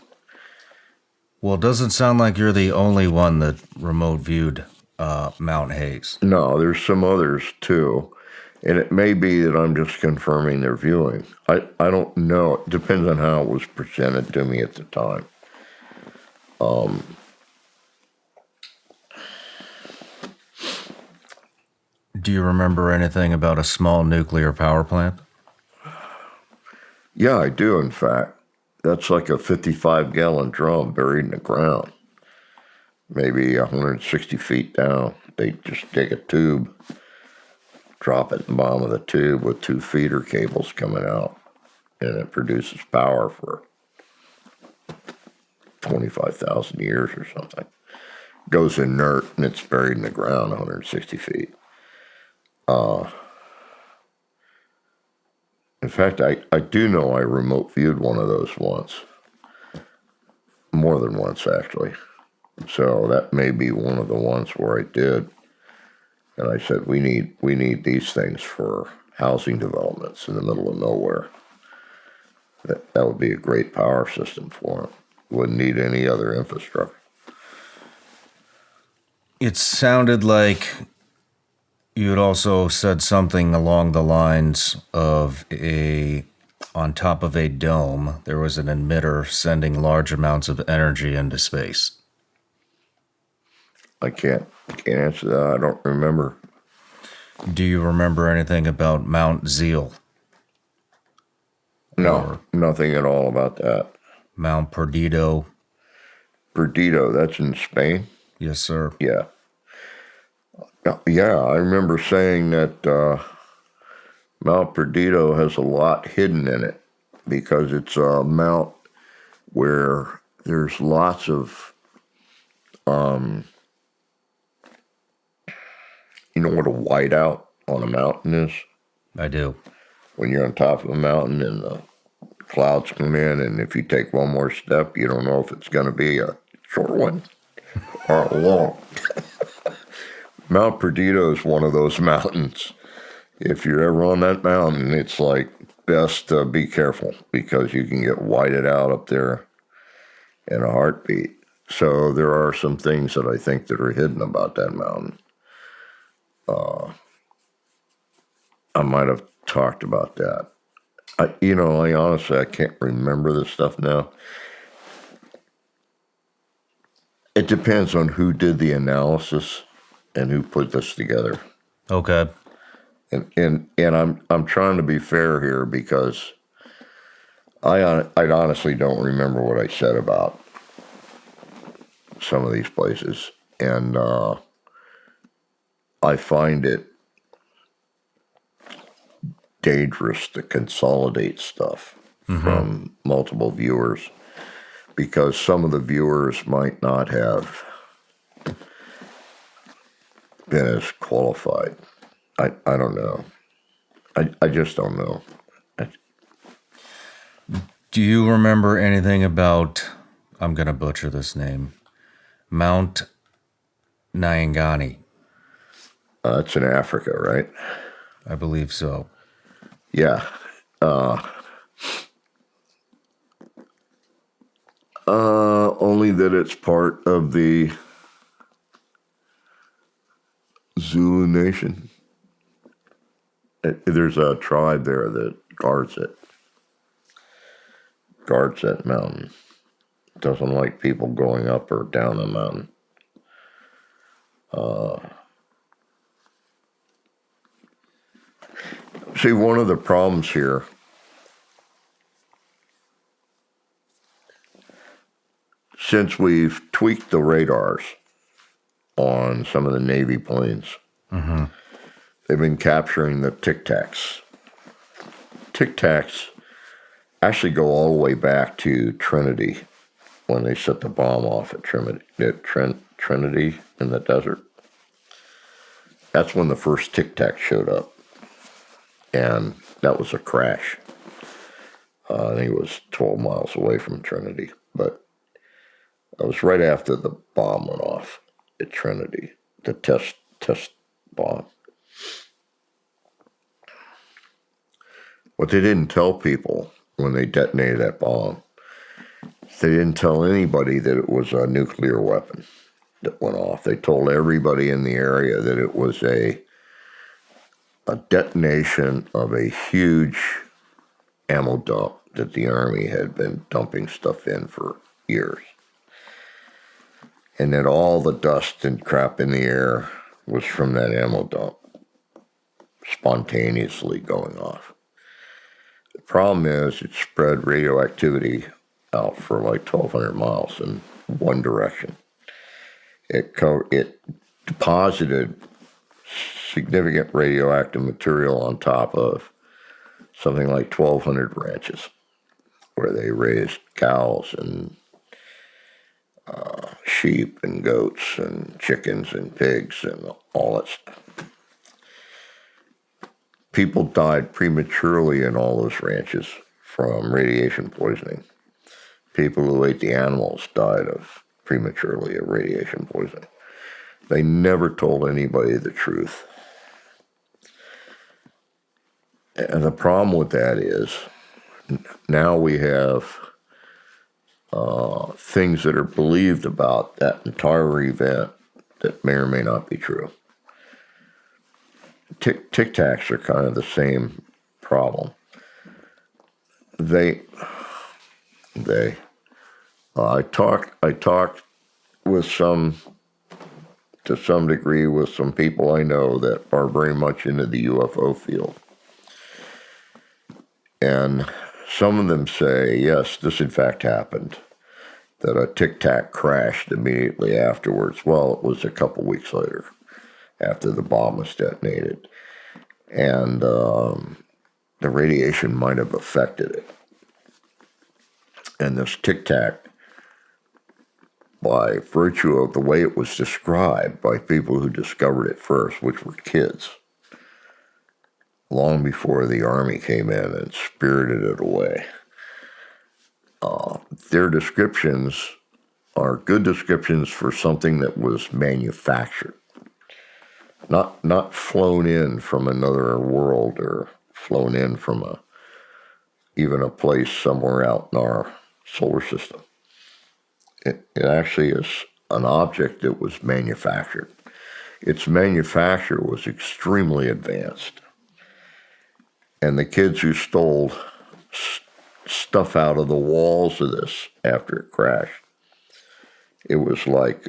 Well, it doesn't sound like you're the only one that remote viewed Mount Hayes. No, there's some others too. And it may be that I'm just confirming their viewing. I don't know. It depends on how it was presented to me at the time. Do you remember anything about a small nuclear power plant? Yeah, I do, in fact. That's like a 55-gallon drum buried in the ground, maybe 160 feet down. They just take a tube, drop it in the bottom of the tube with 2 feeder cables coming out, and it produces power for 25,000 years or something. Goes inert, and it's buried in the ground 160 feet. In fact, I do know I remote viewed one of those once. More than once, actually. So that may be one of the ones where I did. And I said, we need these things for housing developments in the middle of nowhere. That would be a great power system for them. Wouldn't need any other infrastructure. It sounded like you had also said something along the lines of on top of a dome, there was an emitter sending large amounts of energy into space. I can't answer that. I don't remember. Do you remember anything about Mount Zeal? No, nothing at all about that. Mount Perdido? Perdido, that's in Spain? Yes, sir. Yeah. Yeah, I remember saying that Mount Perdido has a lot hidden in it because it's a mount where there's lots of, you know what a whiteout on a mountain is? I do. When you're on top of a mountain and the clouds come in, and if you take one more step, you don't know if it's going to be a short one or a long. Mount Perdido is one of those mountains. If you're ever on that mountain, it's like best to be careful because you can get whited out up there in a heartbeat. So there are some things that I think that are hidden about that mountain. I might have talked about that. I honestly, I can't remember this stuff now. It depends on who did the analysis and who put this together. Okay. And I'm trying to be fair here because I honestly don't remember what I said about some of these places, and I find it dangerous to consolidate stuff from multiple viewers because some of the viewers might not have been as qualified. I don't know. I just don't know. Do you remember anything about, I'm going to butcher this name, Mount Nyangani? It's in Africa, right? I believe so. Yeah. Only that it's part of the Zulu Nation. There's a tribe there that guards that mountain. Doesn't like people going up or down the mountain. See, one of the problems here, since we've tweaked the radars on some of the Navy planes, they've been capturing the Tic Tacs. Tic Tacs actually go all the way back to Trinity when they set the bomb off at Trinity in the desert. That's when the first Tic Tac showed up. And that was a crash. I think it was 12 miles away from Trinity. But it was right after the bomb went off at Trinity, the test bomb. What they didn't tell people when they detonated that bomb, they didn't tell anybody that it was a nuclear weapon that went off. They told everybody in the area that it was a detonation of a huge ammo dump that the Army had been dumping stuff in for years. And that all the dust and crap in the air was from that ammo dump spontaneously going off. The problem is it spread radioactivity out for like 1,200 miles in one direction. It deposited significant radioactive material on top of something like 1,200 ranches where they raised cows and sheep and goats and chickens and pigs and all that stuff. People died prematurely in all those ranches from radiation poisoning. People who ate the animals died prematurely of radiation poisoning. They never told anybody the truth. And the problem with that is now we have things that are believed about that entire event that may or may not be true. Tic Tacs are kind of the same problem. I talked with to some degree with some people I know that are very much into the UFO field. And some of them say, yes, this in fact happened, that a Tic Tac crashed immediately afterwards. Well, it was a couple weeks later, after the bomb was detonated. And the radiation might have affected it. And this Tic Tac, by virtue of the way it was described by people who discovered it first, which were kids, long before the Army came in and spirited it away. Their descriptions are good descriptions for something that was manufactured, not flown in from another world or flown in from even a place somewhere out in our solar system. It actually is an object that was manufactured. Its manufacture was extremely advanced. And the kids who stole stuff out of the walls of this after it crashed, it was like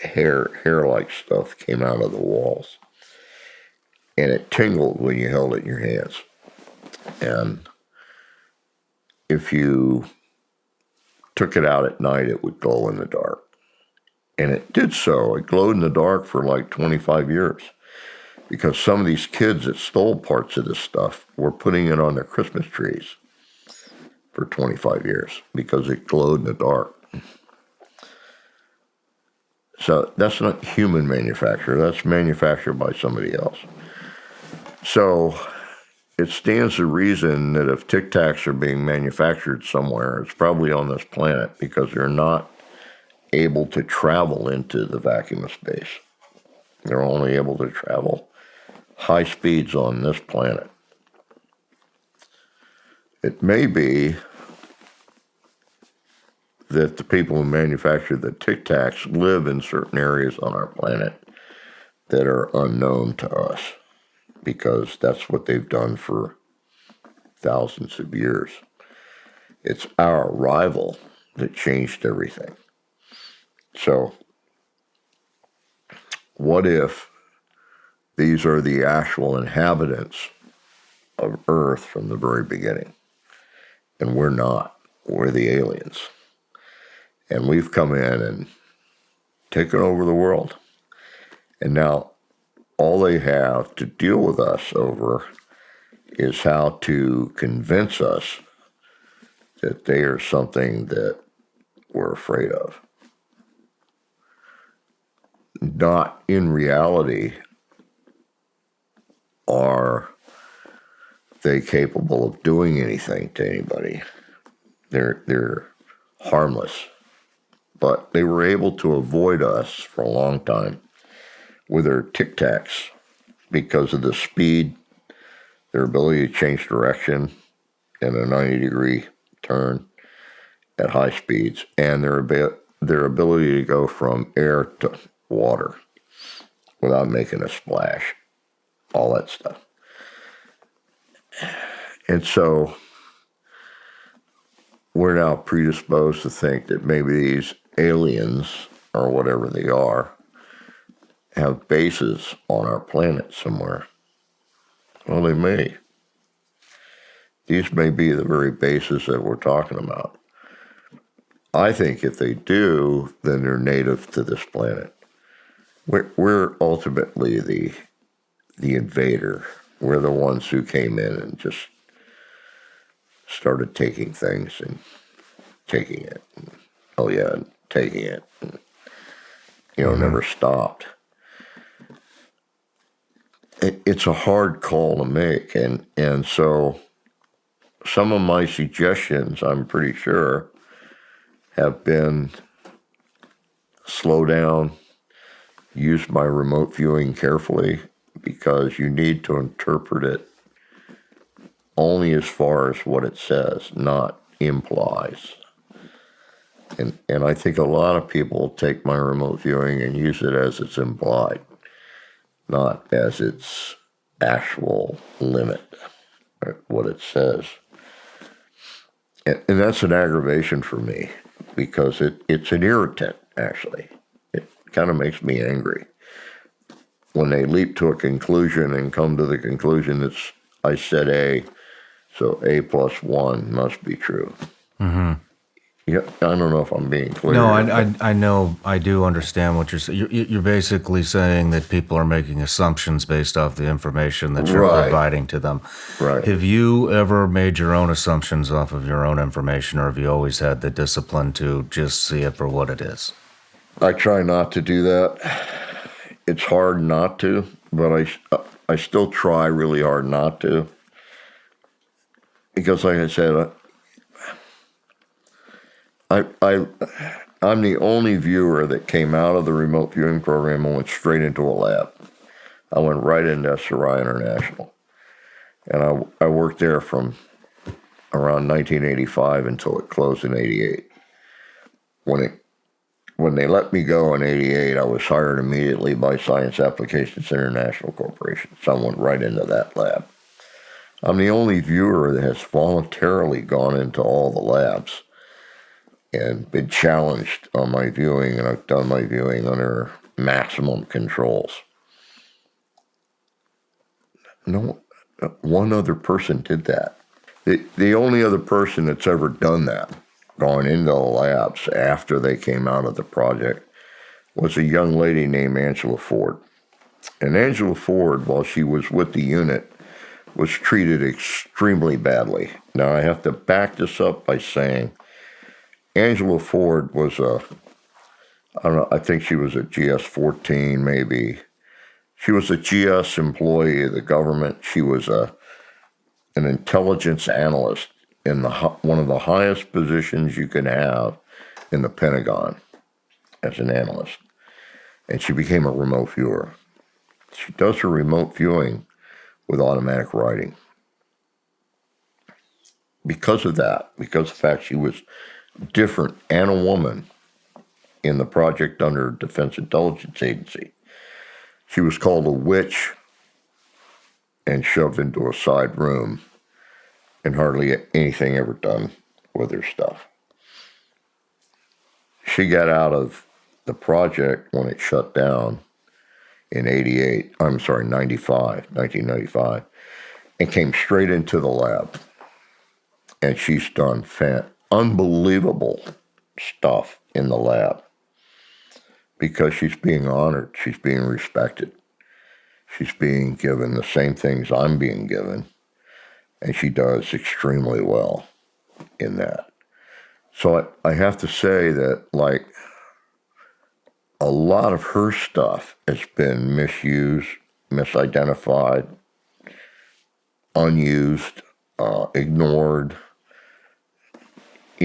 hair-like stuff came out of the walls. And it tingled when you held it in your hands. And if you took it out at night, it would glow in the dark. And it did so. It glowed in the dark for like 25 years. Because some of these kids that stole parts of this stuff were putting it on their Christmas trees for 25 years because it glowed in the dark. So that's not human manufacture. That's manufactured by somebody else. So it stands to reason that if Tic Tacs are being manufactured somewhere, it's probably on this planet because they're not able to travel into the vacuum of space. They're only able to travel high speeds on this planet. It may be that the people who manufacture the Tic Tacs live in certain areas on our planet that are unknown to us, because that's what they've done for thousands of years. It's our arrival that changed everything. So, what if these are the actual inhabitants of Earth from the very beginning? And we're not. We're the aliens. And we've come in and taken over the world. And now all they have to deal with us over is how to convince us that they are something that we're afraid of. Not in reality are they capable of doing anything to anybody. They're harmless. But they were able to avoid us for a long time with their Tic Tacs because of the speed, their ability to change direction in a 90-degree turn at high speeds, and their ability to go from air to water without making a splash, all that stuff. And so we're now predisposed to think that maybe these aliens, or whatever they are, have bases on our planet somewhere. Well, they may. These may be the very bases that we're talking about. I think if they do, then they're native to this planet. We're ultimately the invader. We're the ones who came in and just started taking things and taking it. And, oh yeah, and taking it. And, never stopped. It's a hard call to make, and so some of my suggestions, I'm pretty sure, have been slow down, use my remote viewing carefully, because you need to interpret it only as far as what it says, not implies. And I think a lot of people take my remote viewing and use it as it's implied, not as its actual limit, what it says. And that's an aggravation for me, because it's an irritant, actually. It kind of makes me angry when they leap to a conclusion and come to the conclusion that I said A, so A plus 1 must be true. Mm-hmm. Yeah, I don't know if I'm being clear. No, I know, I do understand what you're saying. You're basically saying that people are making assumptions based off the information that you're providing to them. Right. Have you ever made your own assumptions off of your own information, or have you always had the discipline to just see it for what it is? I try not to do that. It's hard not to, but I still try really hard not to. Because like I said, I'm the only viewer that came out of the remote viewing program and went straight into a lab. I went right into SRI International. And I worked there from around 1985 until it closed in 88. When they let me go in 88, I was hired immediately by Science Applications International Corporation. So I went right into that lab. I'm the only viewer that has voluntarily gone into all the labs and been challenged on my viewing, and I've done my viewing under maximum controls. No, one other person did that. The only other person that's ever done that, gone into the labs after they came out of the project, was a young lady named Angela Ford. And Angela Ford, while she was with the unit, was treated extremely badly. Now, I have to back this up by saying Angela Ford was I think she was a GS-14 maybe. She was a GS employee of the government. She was an intelligence analyst in one of the highest positions you can have in the Pentagon as an analyst. And she became a remote viewer. She does her remote viewing with automatic writing. Because of that, because of the fact she was different and a woman in the project under Defense Intelligence Agency. She was called a witch and shoved into a side room, and hardly anything ever done with her stuff. She got out of the project when it shut down in 1995, and came straight into the lab. And she's done unbelievable stuff in the lab because she's being honored, she's being respected, she's being given the same things I'm being given, and she does extremely well in that. So I have to say that, like, a lot of her stuff has been misused, misidentified, unused, ignored,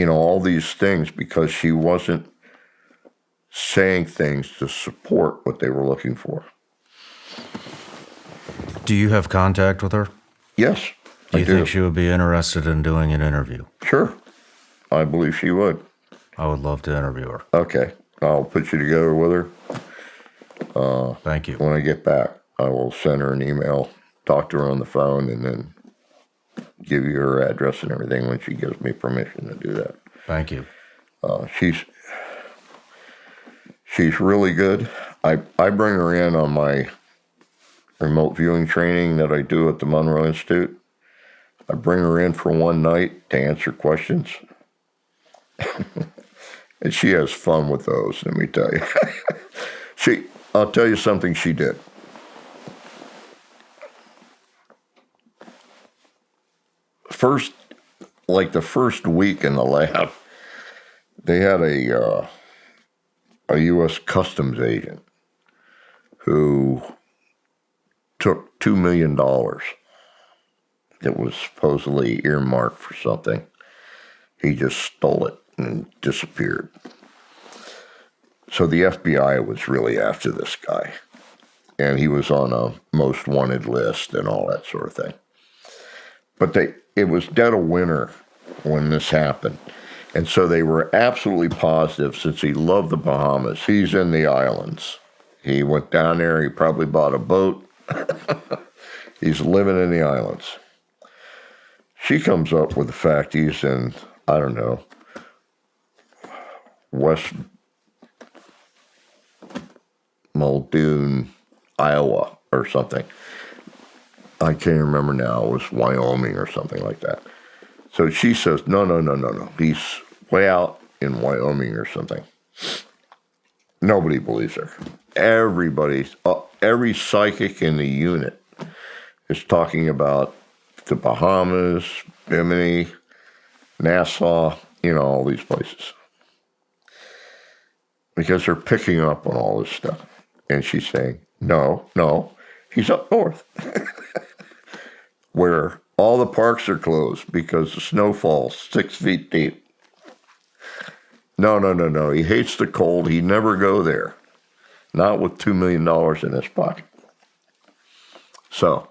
all these things because she wasn't saying things to support what they were looking for. Do you have contact with her? Yes, Do you think she would be interested in doing an interview? Sure. I believe she would. I would love to interview her. Okay. I'll put you together with her. Thank you. When I get back, I will send her an email, talk to her on the phone, and then give you her address and everything when she gives me permission to do that. Thank you. She's really good. I bring her in on my remote viewing training that I do at the Monroe Institute. I bring her in for one night to answer questions. And she has fun with those, let me tell you. I'll tell you something she did. The first week in the lab, they had a U.S. Customs agent who took $2 million that was supposedly earmarked for something. He just stole it and disappeared. So the FBI was really after this guy, and he was on a most wanted list and all that sort of thing. But it was dead of winter when this happened, and so they were absolutely positive, since he loved the Bahamas, he's in the islands. He went down there, he probably bought a boat. He's living in the islands. She comes up with the fact he's in, I don't know, West Muldoon, Iowa, or something. I can't remember now. It was Wyoming or something like that. So she says, no. He's way out in Wyoming or something. Nobody believes her. Every psychic in the unit is talking about the Bahamas, Bimini, Nassau, all these places. Because they're picking up on all this stuff. And she's saying, no, he's up north. Where all the parks are closed because the snow falls 6 feet deep. No. He hates the cold. He'd never go there. Not with $2 million in his pocket. So,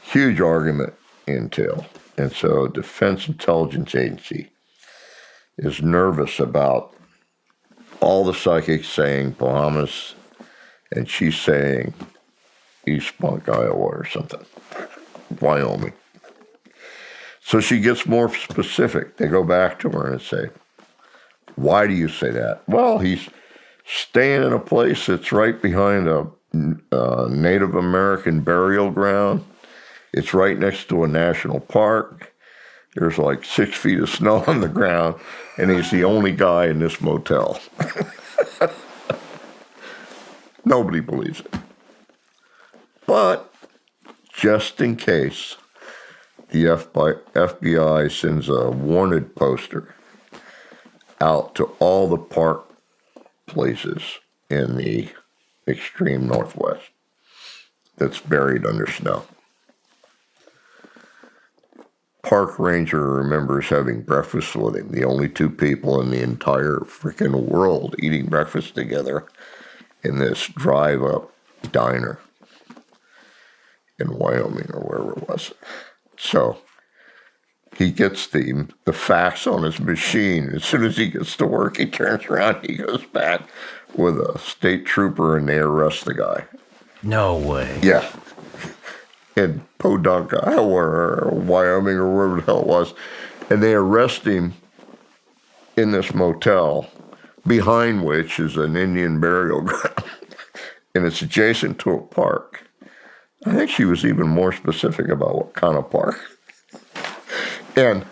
huge argument entailed. And so Defense Intelligence Agency is nervous about all the psychics saying Bahamas, and she's saying East Spunk, Iowa or something. Wyoming. So she gets more specific. They go back to her and say, why do you say that? Well, he's staying in a place that's right behind a Native American burial ground. It's right next to a national park. There's like 6 feet of snow on the ground, and he's the only guy in this motel. Nobody believes it. But just in case, the FBI sends a wanted poster out to all the park places in the extreme Northwest that's buried under snow. Park ranger remembers having breakfast with him, the only two people in the entire freaking world eating breakfast together in this drive-up diner in Wyoming or wherever it was. So he gets the fax on his machine. As soon as he gets to work, he turns around, he goes back with a state trooper, and they arrest the guy. No way. Yeah. In Podunk, Iowa, or Wyoming, or wherever the hell it was. And they arrest him in this motel, behind which is an Indian burial ground. And it's adjacent to a park. I think she was even more specific about what kind of park. And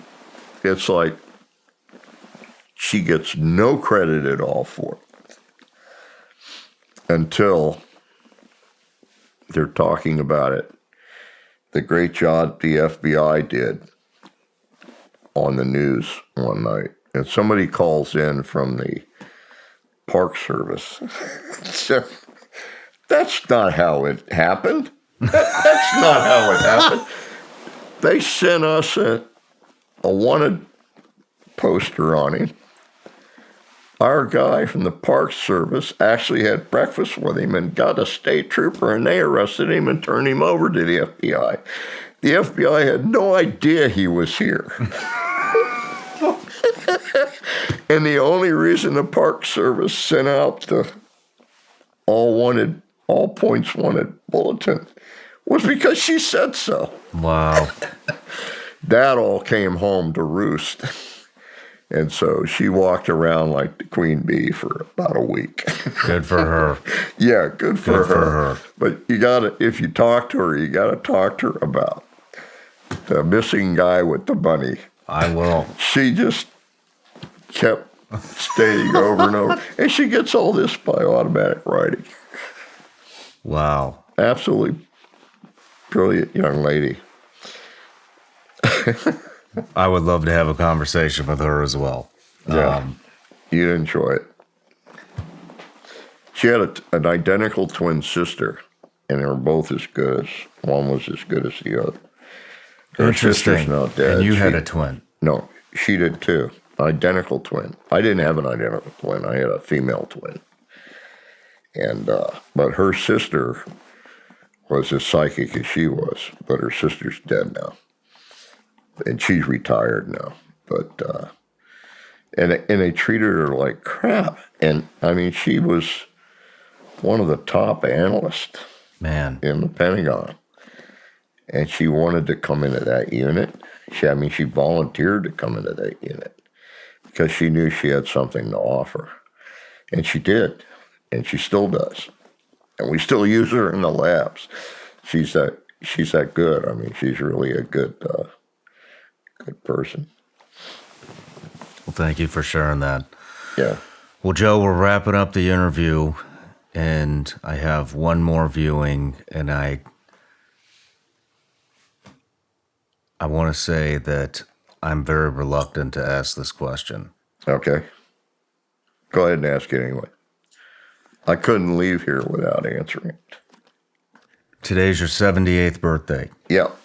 it's like she gets no credit at all for it until they're talking about it. The great job the FBI did on the news one night. And somebody calls in from the Park Service. So, that's not how it happened. That's not how it happened. They sent us a wanted poster on him. Our guy from the Park Service actually had breakfast with him and got a state trooper, and they arrested him and turned him over to the FBI. The FBI had no idea he was here. And the only reason the Park Service sent out the all points wanted bulletin was because she said so. Wow. That all came home to roost. And so she walked around like the queen bee for about a week. Good for her. Yeah, good for her. But if you talk to her, you gotta talk to her about the missing guy with the bunny. I will. She just kept stating over and over. And she gets all this by automatic writing. Wow. Absolutely brilliant young lady. I would love to have a conversation with her as well. Yeah, you'd enjoy it. She had an identical twin sister, and they were both as good as, one was as good as the other. Her sister's not dead. And you had a twin. No, she did too. Identical twin. I didn't have an identical twin. I had a female twin. And, but her sister was as psychic as she was, but her sister's dead now. And she's retired now. But, and they treated her like crap. And, I mean, she was one of the top analysts in the Pentagon. And she wanted to come into that unit. She volunteered to come into that unit because she knew she had something to offer. And she did. And she still does. And we still use her in the labs. She's that good. I mean, she's really a good person. Well, thank you for sharing that. Yeah. Well, Joe, we're wrapping up the interview, and I have one more viewing, and I want to say that I'm very reluctant to ask this question. Okay. Go ahead and ask it anyway. I couldn't leave here without answering it. Today's your 78th birthday. Yep.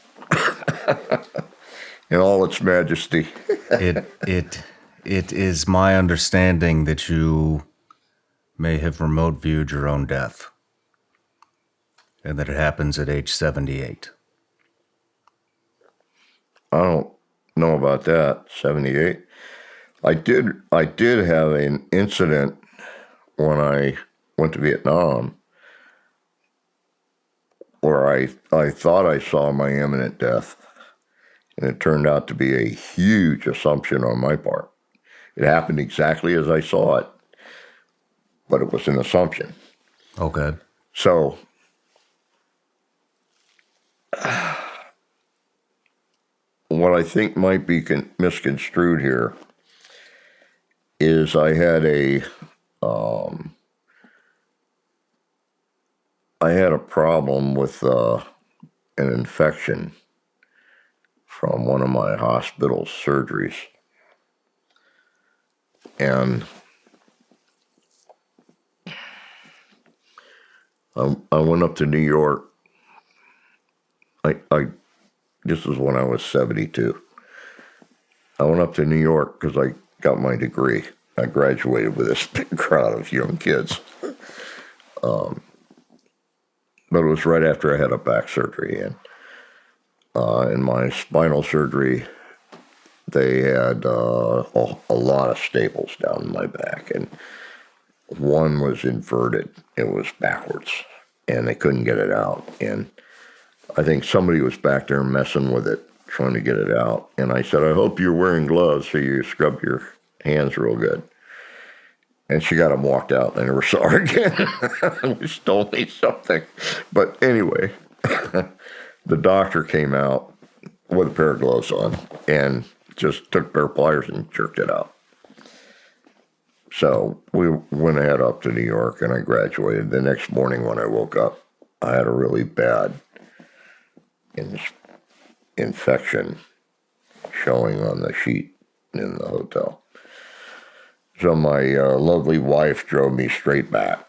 In all its majesty. It is my understanding that you may have remote viewed your own death, and that it happens at age 78. I don't know about that. 78. I did have an incident when I went to Vietnam where I thought I saw my imminent death, and it turned out to be a huge assumption on my part. It happened exactly as I saw it, but it was an assumption. Okay. So what I think might be misconstrued here is I had a problem with an infection from one of my hospital surgeries. And I went up to New York. This was when I was 72. I went up to New York because I got my degree. I graduated with this big crowd of young kids. But it was right after I had a back surgery, and my spinal surgery they had a lot of staples down my back, and one was inverted. It was backwards, and they couldn't get it out. And I think somebody was back there messing with it, trying to get it out. And I said, I hope you're wearing gloves so you scrub your hands real good. And she got them, walked out, and I never saw her again. She told me something. But anyway, the doctor came out with a pair of gloves on and just took a pair of pliers and jerked it out. So we went ahead up to New York, and I graduated. The next morning when I woke up, I had a really bad infection showing on the sheet in the hotel. So my lovely wife drove me straight back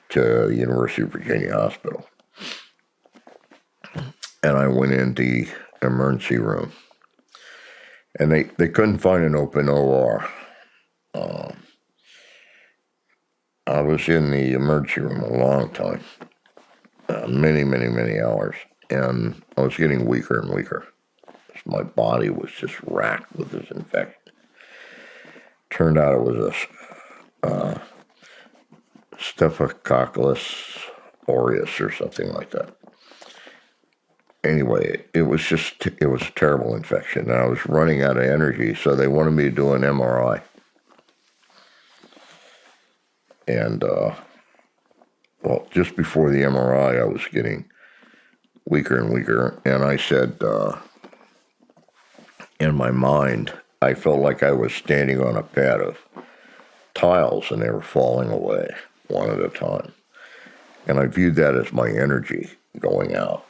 to the University of Virginia Hospital. And I went in the emergency room. And they couldn't find an open OR. I was in the emergency room a long time, many hours. And I was getting weaker and weaker. My body was just racked with this infection. Turned out it was a Staphylococcus aureus or something like that. Anyway, it was a terrible infection. And I was running out of energy, so they wanted me to do an MRI. And, just before the MRI, I was getting weaker and weaker. And I said, in my mind, I felt like I was standing on a pad of tiles and they were falling away one at a time. And I viewed that as my energy going out.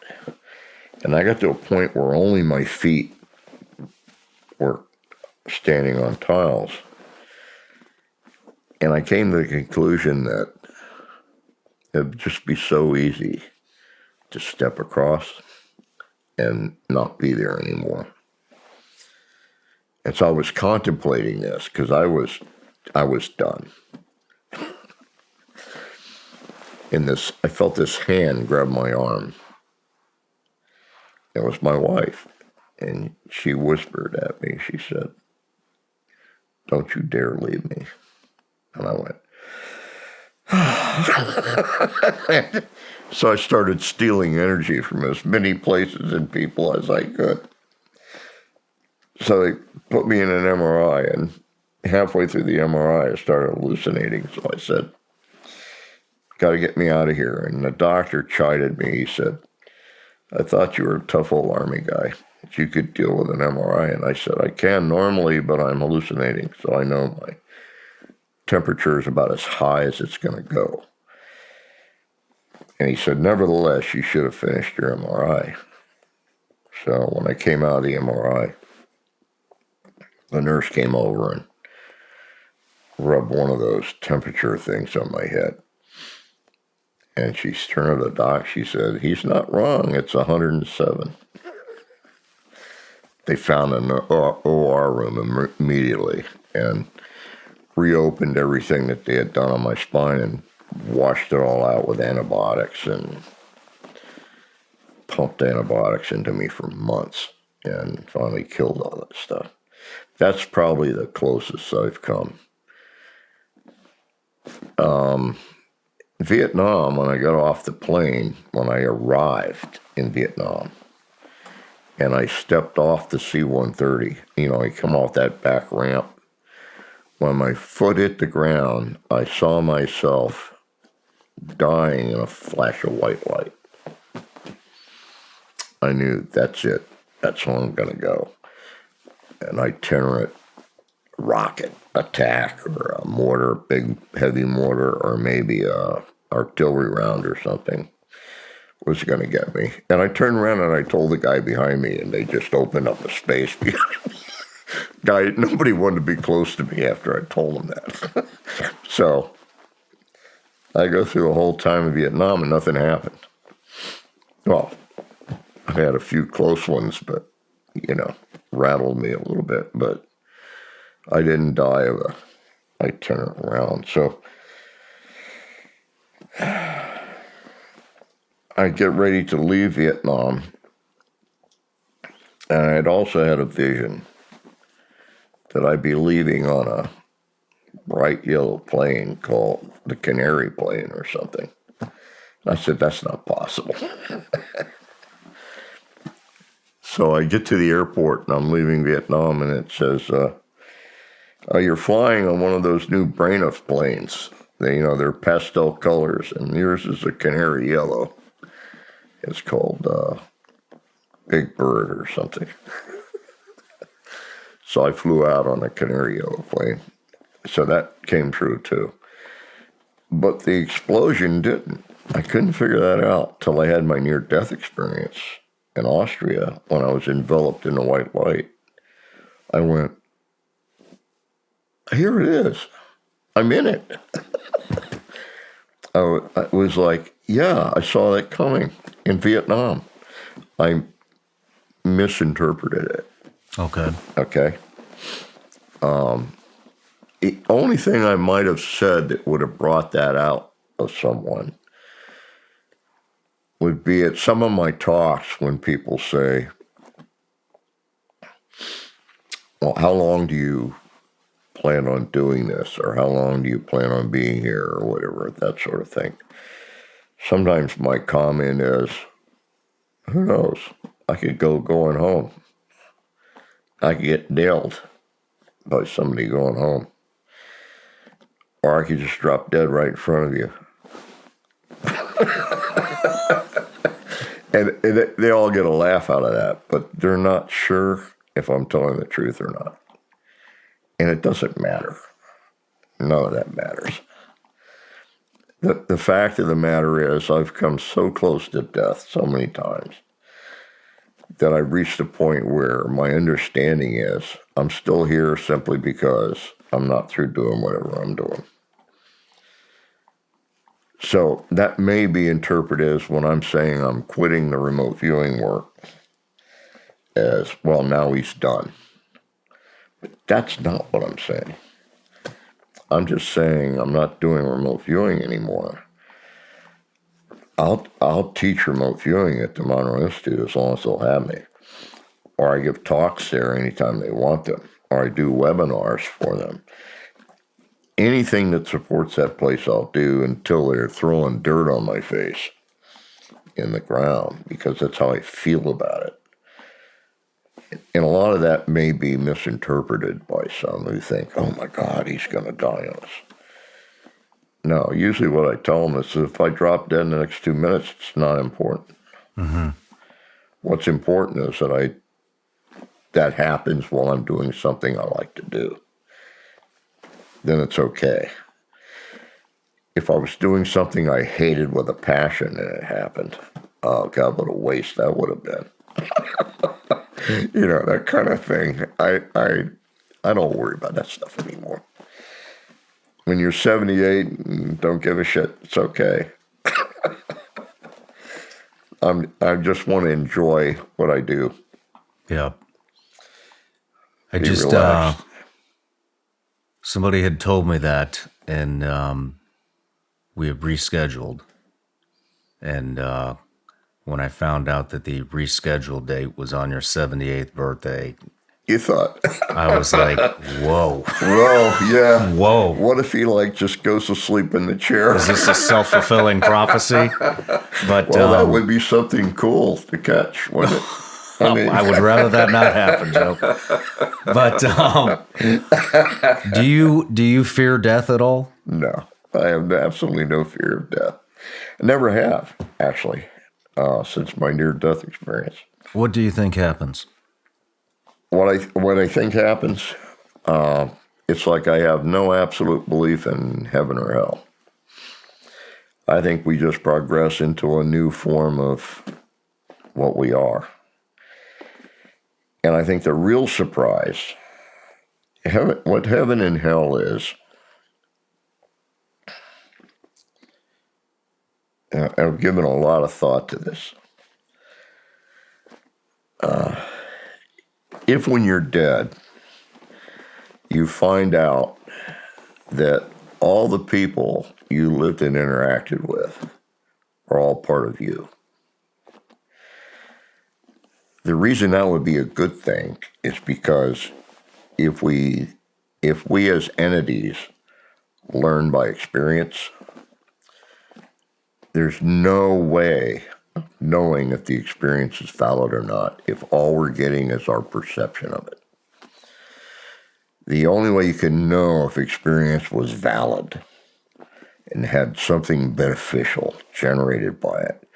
And I got to a point where only my feet were standing on tiles. And I came to the conclusion that it would just be so easy to step across and not be there anymore. And so I was contemplating this because I was done. I felt this hand grab my arm. It was my wife, and she whispered at me. She said, "Don't you dare leave me." And I went. So I started stealing energy from as many places and people as I could. So they put me in an MRI, and halfway through the MRI, I started hallucinating. So I said, got to get me out of here. And the doctor chided me. He said, I thought you were a tough old Army guy, that you could deal with an MRI. And I said, I can normally, but I'm hallucinating. So I know my temperature is about as high as it's going to go. And he said, nevertheless, you should have finished your MRI. So when I came out of the MRI, the nurse came over and rubbed one of those temperature things on my head. And she turned to the doc. She said, he's not wrong. It's 107. They found an OR room immediately and reopened everything that they had done on my spine and washed it all out with antibiotics and pumped antibiotics into me for months and finally killed all that stuff. That's probably the closest I've come. Vietnam, when I got off the plane, when I arrived in Vietnam, and I stepped off the C-130, I come off that back ramp. When my foot hit the ground, I saw myself dying in a flash of white light. I knew that's it. That's how I'm going to go. An itinerant rocket attack or a mortar, big heavy mortar, or maybe a artillery round or something was going to get me. And I turned around and I told the guy behind me, and they just opened up a space behind me. Nobody wanted to be close to me after I told them that. So I go through the whole time in Vietnam and nothing happened. Well, I had a few close ones, but, rattled me a little bit, but I didn't die of a itinerant round. So I get ready to leave Vietnam, and I'd also had a vision that I'd be leaving on a bright yellow plane called the Canary plane or something. I said, that's not possible. So I get to the airport and I'm leaving Vietnam, and it says, you're flying on one of those new Braniff planes. They're pastel colors, and yours is a canary yellow. It's called Big Bird or something. So I flew out on a canary yellow plane. So that came true too. But the explosion didn't. I couldn't figure that out till I had my near-death experience in Austria when I was enveloped in a white light. I went, here it is. I'm in it. I was like, yeah, I saw that coming in Vietnam. I misinterpreted it. Okay. The only thing I might have said that would have brought that out of someone would be at some of my talks when people say, well, how long do you plan on doing this? Or how long do you plan on being here? Or whatever, that sort of thing. Sometimes my comment is, who knows? I could going home. I could get nailed by somebody going home. Or I could just drop dead right in front of you. and they all get a laugh out of that, but they're not sure if I'm telling the truth or not. And it doesn't matter. None of that matters. The fact of the matter is I've come so close to death so many times that I've reached a point where my understanding is I'm still here simply because I'm not through doing whatever I'm doing. So that may be interpreted as when I'm saying I'm quitting the remote viewing work as, well, now he's done. But that's not what I'm saying. I'm just saying I'm not doing remote viewing anymore. I'll teach remote viewing at the Monroe Institute as long as they'll have me. Or I give talks there anytime they want them. Or I do webinars for them. Anything that supports that place I'll do until they're throwing dirt on my face in the ground, because that's how I feel about it. And a lot of that may be misinterpreted by some who think, oh my God, he's going to die on us. No, usually what I tell them is if I drop dead in the next 2 minutes, it's not important. Mm-hmm. What's important is that happens while I'm doing something I like to do. Then it's okay. If I was doing something I hated with a passion and it happened, oh God, what a waste that would have been. That kind of thing. I don't worry about that stuff anymore. When you're 78 and don't give a shit, it's okay. I just want to enjoy what I do. Yeah. Be relaxed. Somebody had told me that, and we have rescheduled. And when I found out that the rescheduled date was on your 78th birthday, You thought. I was like, whoa. Well, yeah. Whoa. What if he just goes to sleep in the chair? Is this a self-fulfilling prophecy? But Well, that would be something cool to catch, wouldn't it? I would rather that not happen, Joe. But do you fear death at all? No, I have absolutely no fear of death. I never have, actually, since my near-death experience. What do you think happens? What I think happens, it's like I have no absolute belief in heaven or hell. I think we just progress into a new form of what we are. And I think the real surprise, what heaven and hell is, I've given a lot of thought to this. If when you're dead, you find out that all the people you lived and interacted with are all part of you. The reason that would be a good thing is because if we as entities learn by experience, there's no way of knowing if the experience is valid or not if all we're getting is our perception of it. The only way you can know if experience was valid and had something beneficial generated by it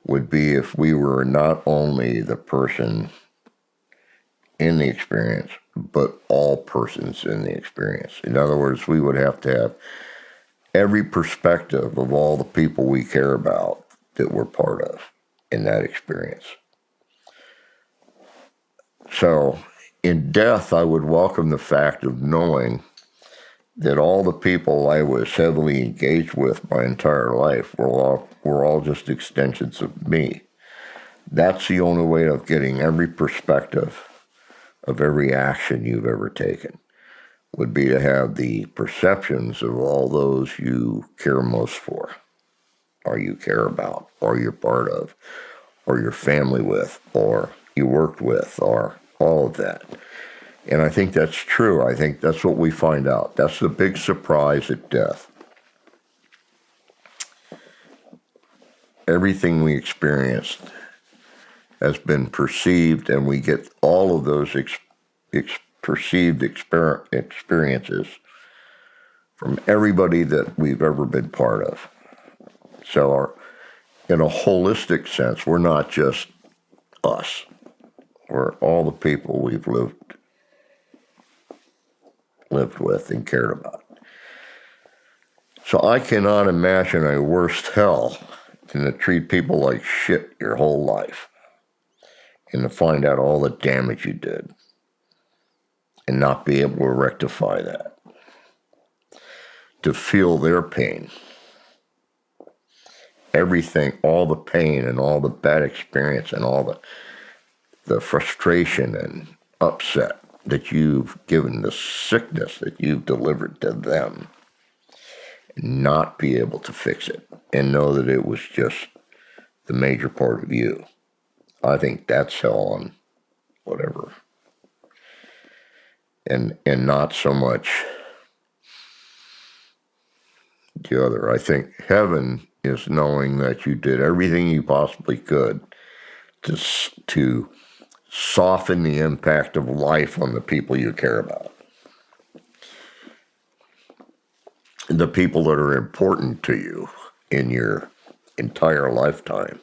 would be if we were not only the person in the experience, but all persons in the experience. In other words, we would have to have every perspective of all the people we care about that we're part of in that experience. So in death, I would welcome the fact of knowing that all the people I was heavily engaged with my entire life were all just extensions of me. That's the only way of getting every perspective of every action you've ever taken, would be to have the perceptions of all those you care most for, or you care about, or you're part of, or your family with, or you worked with, or all of that. And I think that's true. I think that's what we find out. That's the big surprise at death. Everything we experienced has been perceived, and we get all of those perceived experiences from everybody that we've ever been part of. So in a holistic sense, we're not just us. We're all the people we've lived with and cared about. So I cannot imagine a worse hell than to treat people like shit your whole life and to find out all the damage you did and not be able to rectify that. To feel their pain. Everything, all the pain and all the bad experience and all the frustration and upset that you've given, the sickness that you've delivered to them, and not be able to fix it and know that it was just the major part of you. I think that's hell on whatever. And not so much the other. I think heaven is knowing that you did everything you possibly could to soften the impact of life on the people you care about. The people that are important to you in your entire lifetime.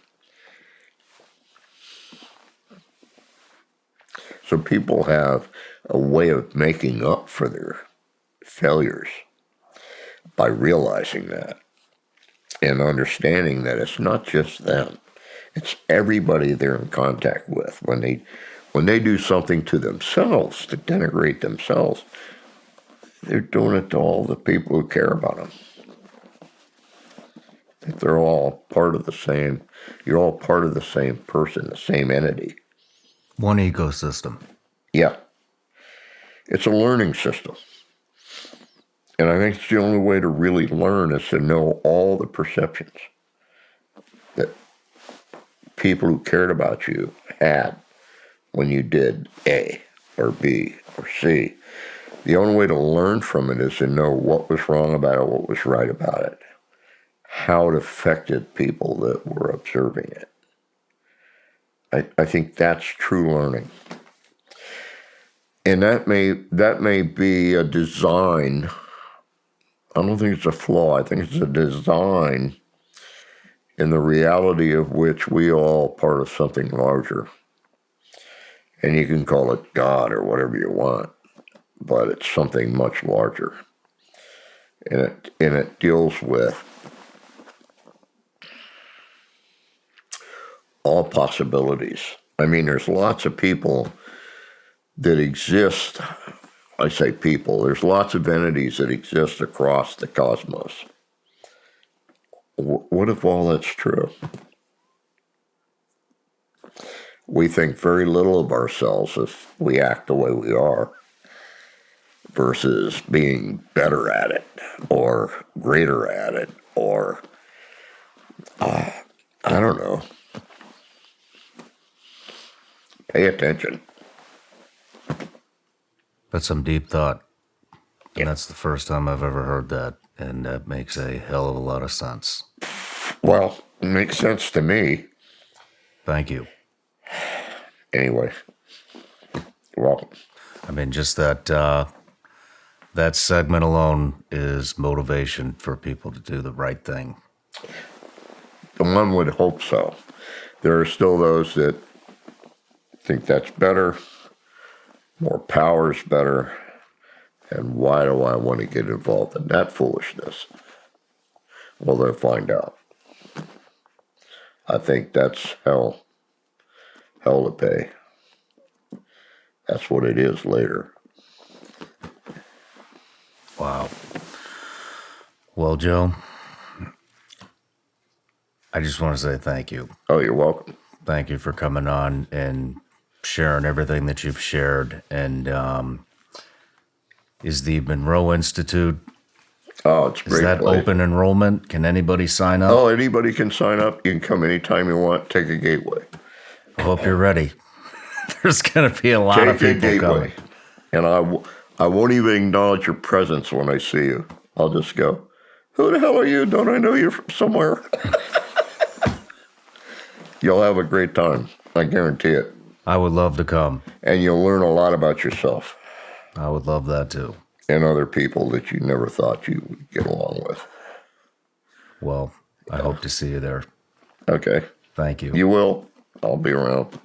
So people have a way of making up for their failures by realizing that and understanding that it's not just them. It's everybody they're in contact with. When they do something to themselves, to denigrate themselves, they're doing it to all the people who care about them. If they're all part of the same, you're all part of the same person, the same entity. One ecosystem. Yeah. It's a learning system. And I think it's the only way to really learn is to know all the perceptions that people who cared about you had when you did A or B or C. The only way to learn from it is to know what was wrong about it, what was right about it, how it affected people that were observing it. I think that's true learning. And that may be a design. I don't think it's a flaw. I think it's a design in the reality of which we are all part of something larger. And you can call it God or whatever you want, but it's something much larger. And it deals with all possibilities. I mean, there's lots of people that exist. I say people. There's lots of entities that exist across the cosmos. What if all that's true? We think very little of ourselves if we act the way we are versus being better at it or greater at it or, I don't know. Pay attention. That's some deep thought. And Yeah. that's the first time I've ever heard that. And that makes a hell of a lot of sense. Well, it makes sense to me. Thank you. Anyway, you're welcome. I mean, just that that segment alone is motivation for people to do the right thing. One would hope so. There are still those that think that's better, more power is better, and why do I want to get involved in that foolishness? Well, they'll find out. I think that's hell to pay. That's what it is later. Wow. Well, Joe, I just want to say thank you. Oh, you're welcome. Thank you for coming on and sharing everything that you've shared. And is the Monroe Institute, Oh, it's a is great that place. open enrollment? Can anybody sign up? Oh, anybody can sign up. You can come anytime you want. Take a gateway. I hope you're ready. There's going to be a lot of Take a people gateway. coming. And I won't even acknowledge your presence when I see you. I'll just go, who the hell are you? Don't I know you from somewhere? You'll have a great time. I guarantee it. I would love to come. And you'll learn a lot about yourself I would love that too. and other people that you never thought you would get along with. Well, I hope to see you there. Okay. Thank you. You will. I'll be around.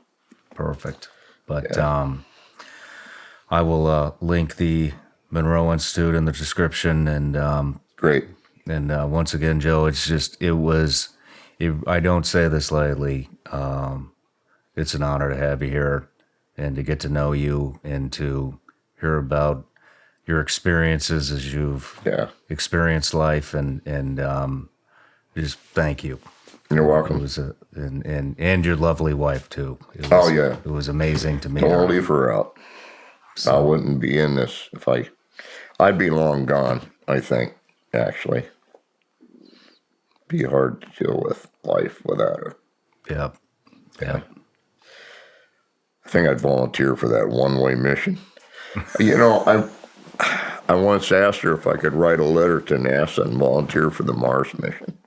Perfect. But I will link the Monroe Institute in the description. And Great. once again, Joe, I don't say this lightly. It's an honor to have you here and to get to know you and to hear about your experiences as you've Yeah. experienced life. And just thank you. You're It welcome. was and your lovely wife too. It was, Oh, yeah. it was amazing to meet Don't her. leave her out. I wouldn't be in this if I'd be long gone, I think, actually. Be hard to deal with life without her. Yep. Yep. I think I'd volunteer for that one-way mission. I once asked her if I could write a letter to NASA and volunteer for the Mars mission.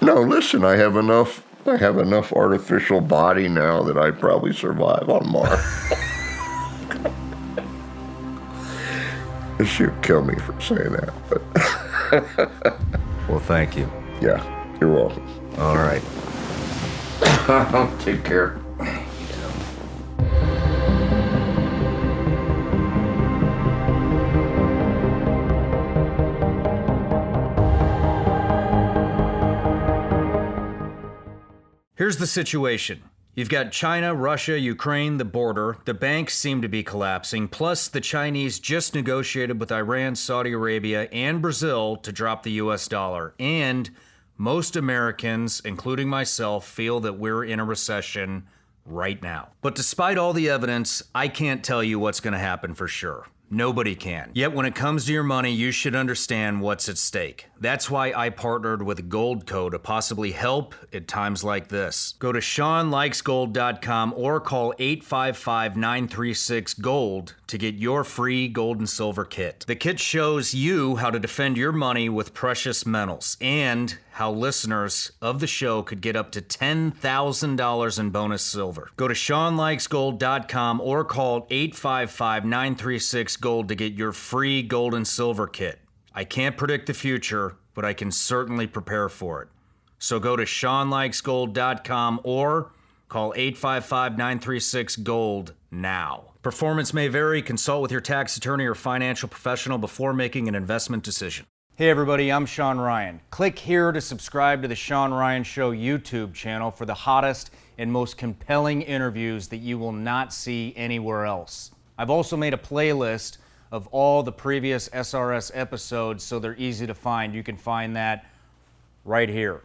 No, listen, I have enough artificial body now that I'd probably survive on Mars. She'll kill me for saying that, but Well, thank you. yeah, you're welcome. All right. Take care. Here's the situation. You've got China, Russia, Ukraine, the border. The banks seem to be collapsing. Plus, the Chinese just negotiated with Iran, Saudi Arabia, and Brazil to drop the US dollar. And most Americans, including myself, feel that we're in a recession right now. But despite all the evidence, I can't tell you what's going to happen for sure. Nobody can. Yet when it comes to your money, you should understand what's at stake. That's why I partnered with Goldco to possibly help at times like this. Go to ShawnLikesGold.com or call 855-936-GOLD to get your free gold and silver kit. The kit shows you how to defend your money with precious metals and how listeners of the show could get up to $10,000 in bonus silver. Go to ShawnLikesGold.com or call 855-936-GOLD to get your free gold and silver kit. I can't predict the future, but I can certainly prepare for it. So go to ShawnLikesGold.com or call 855-936-GOLD now. Performance may vary. Consult with your tax attorney or financial professional before making an investment decision. Hey everybody, I'm Shawn Ryan. Click here to subscribe to the Shawn Ryan Show YouTube channel for the hottest and most compelling interviews that you will not see anywhere else. I've also made a playlist of all the previous SRS episodes so they're easy to find. You can find that right here.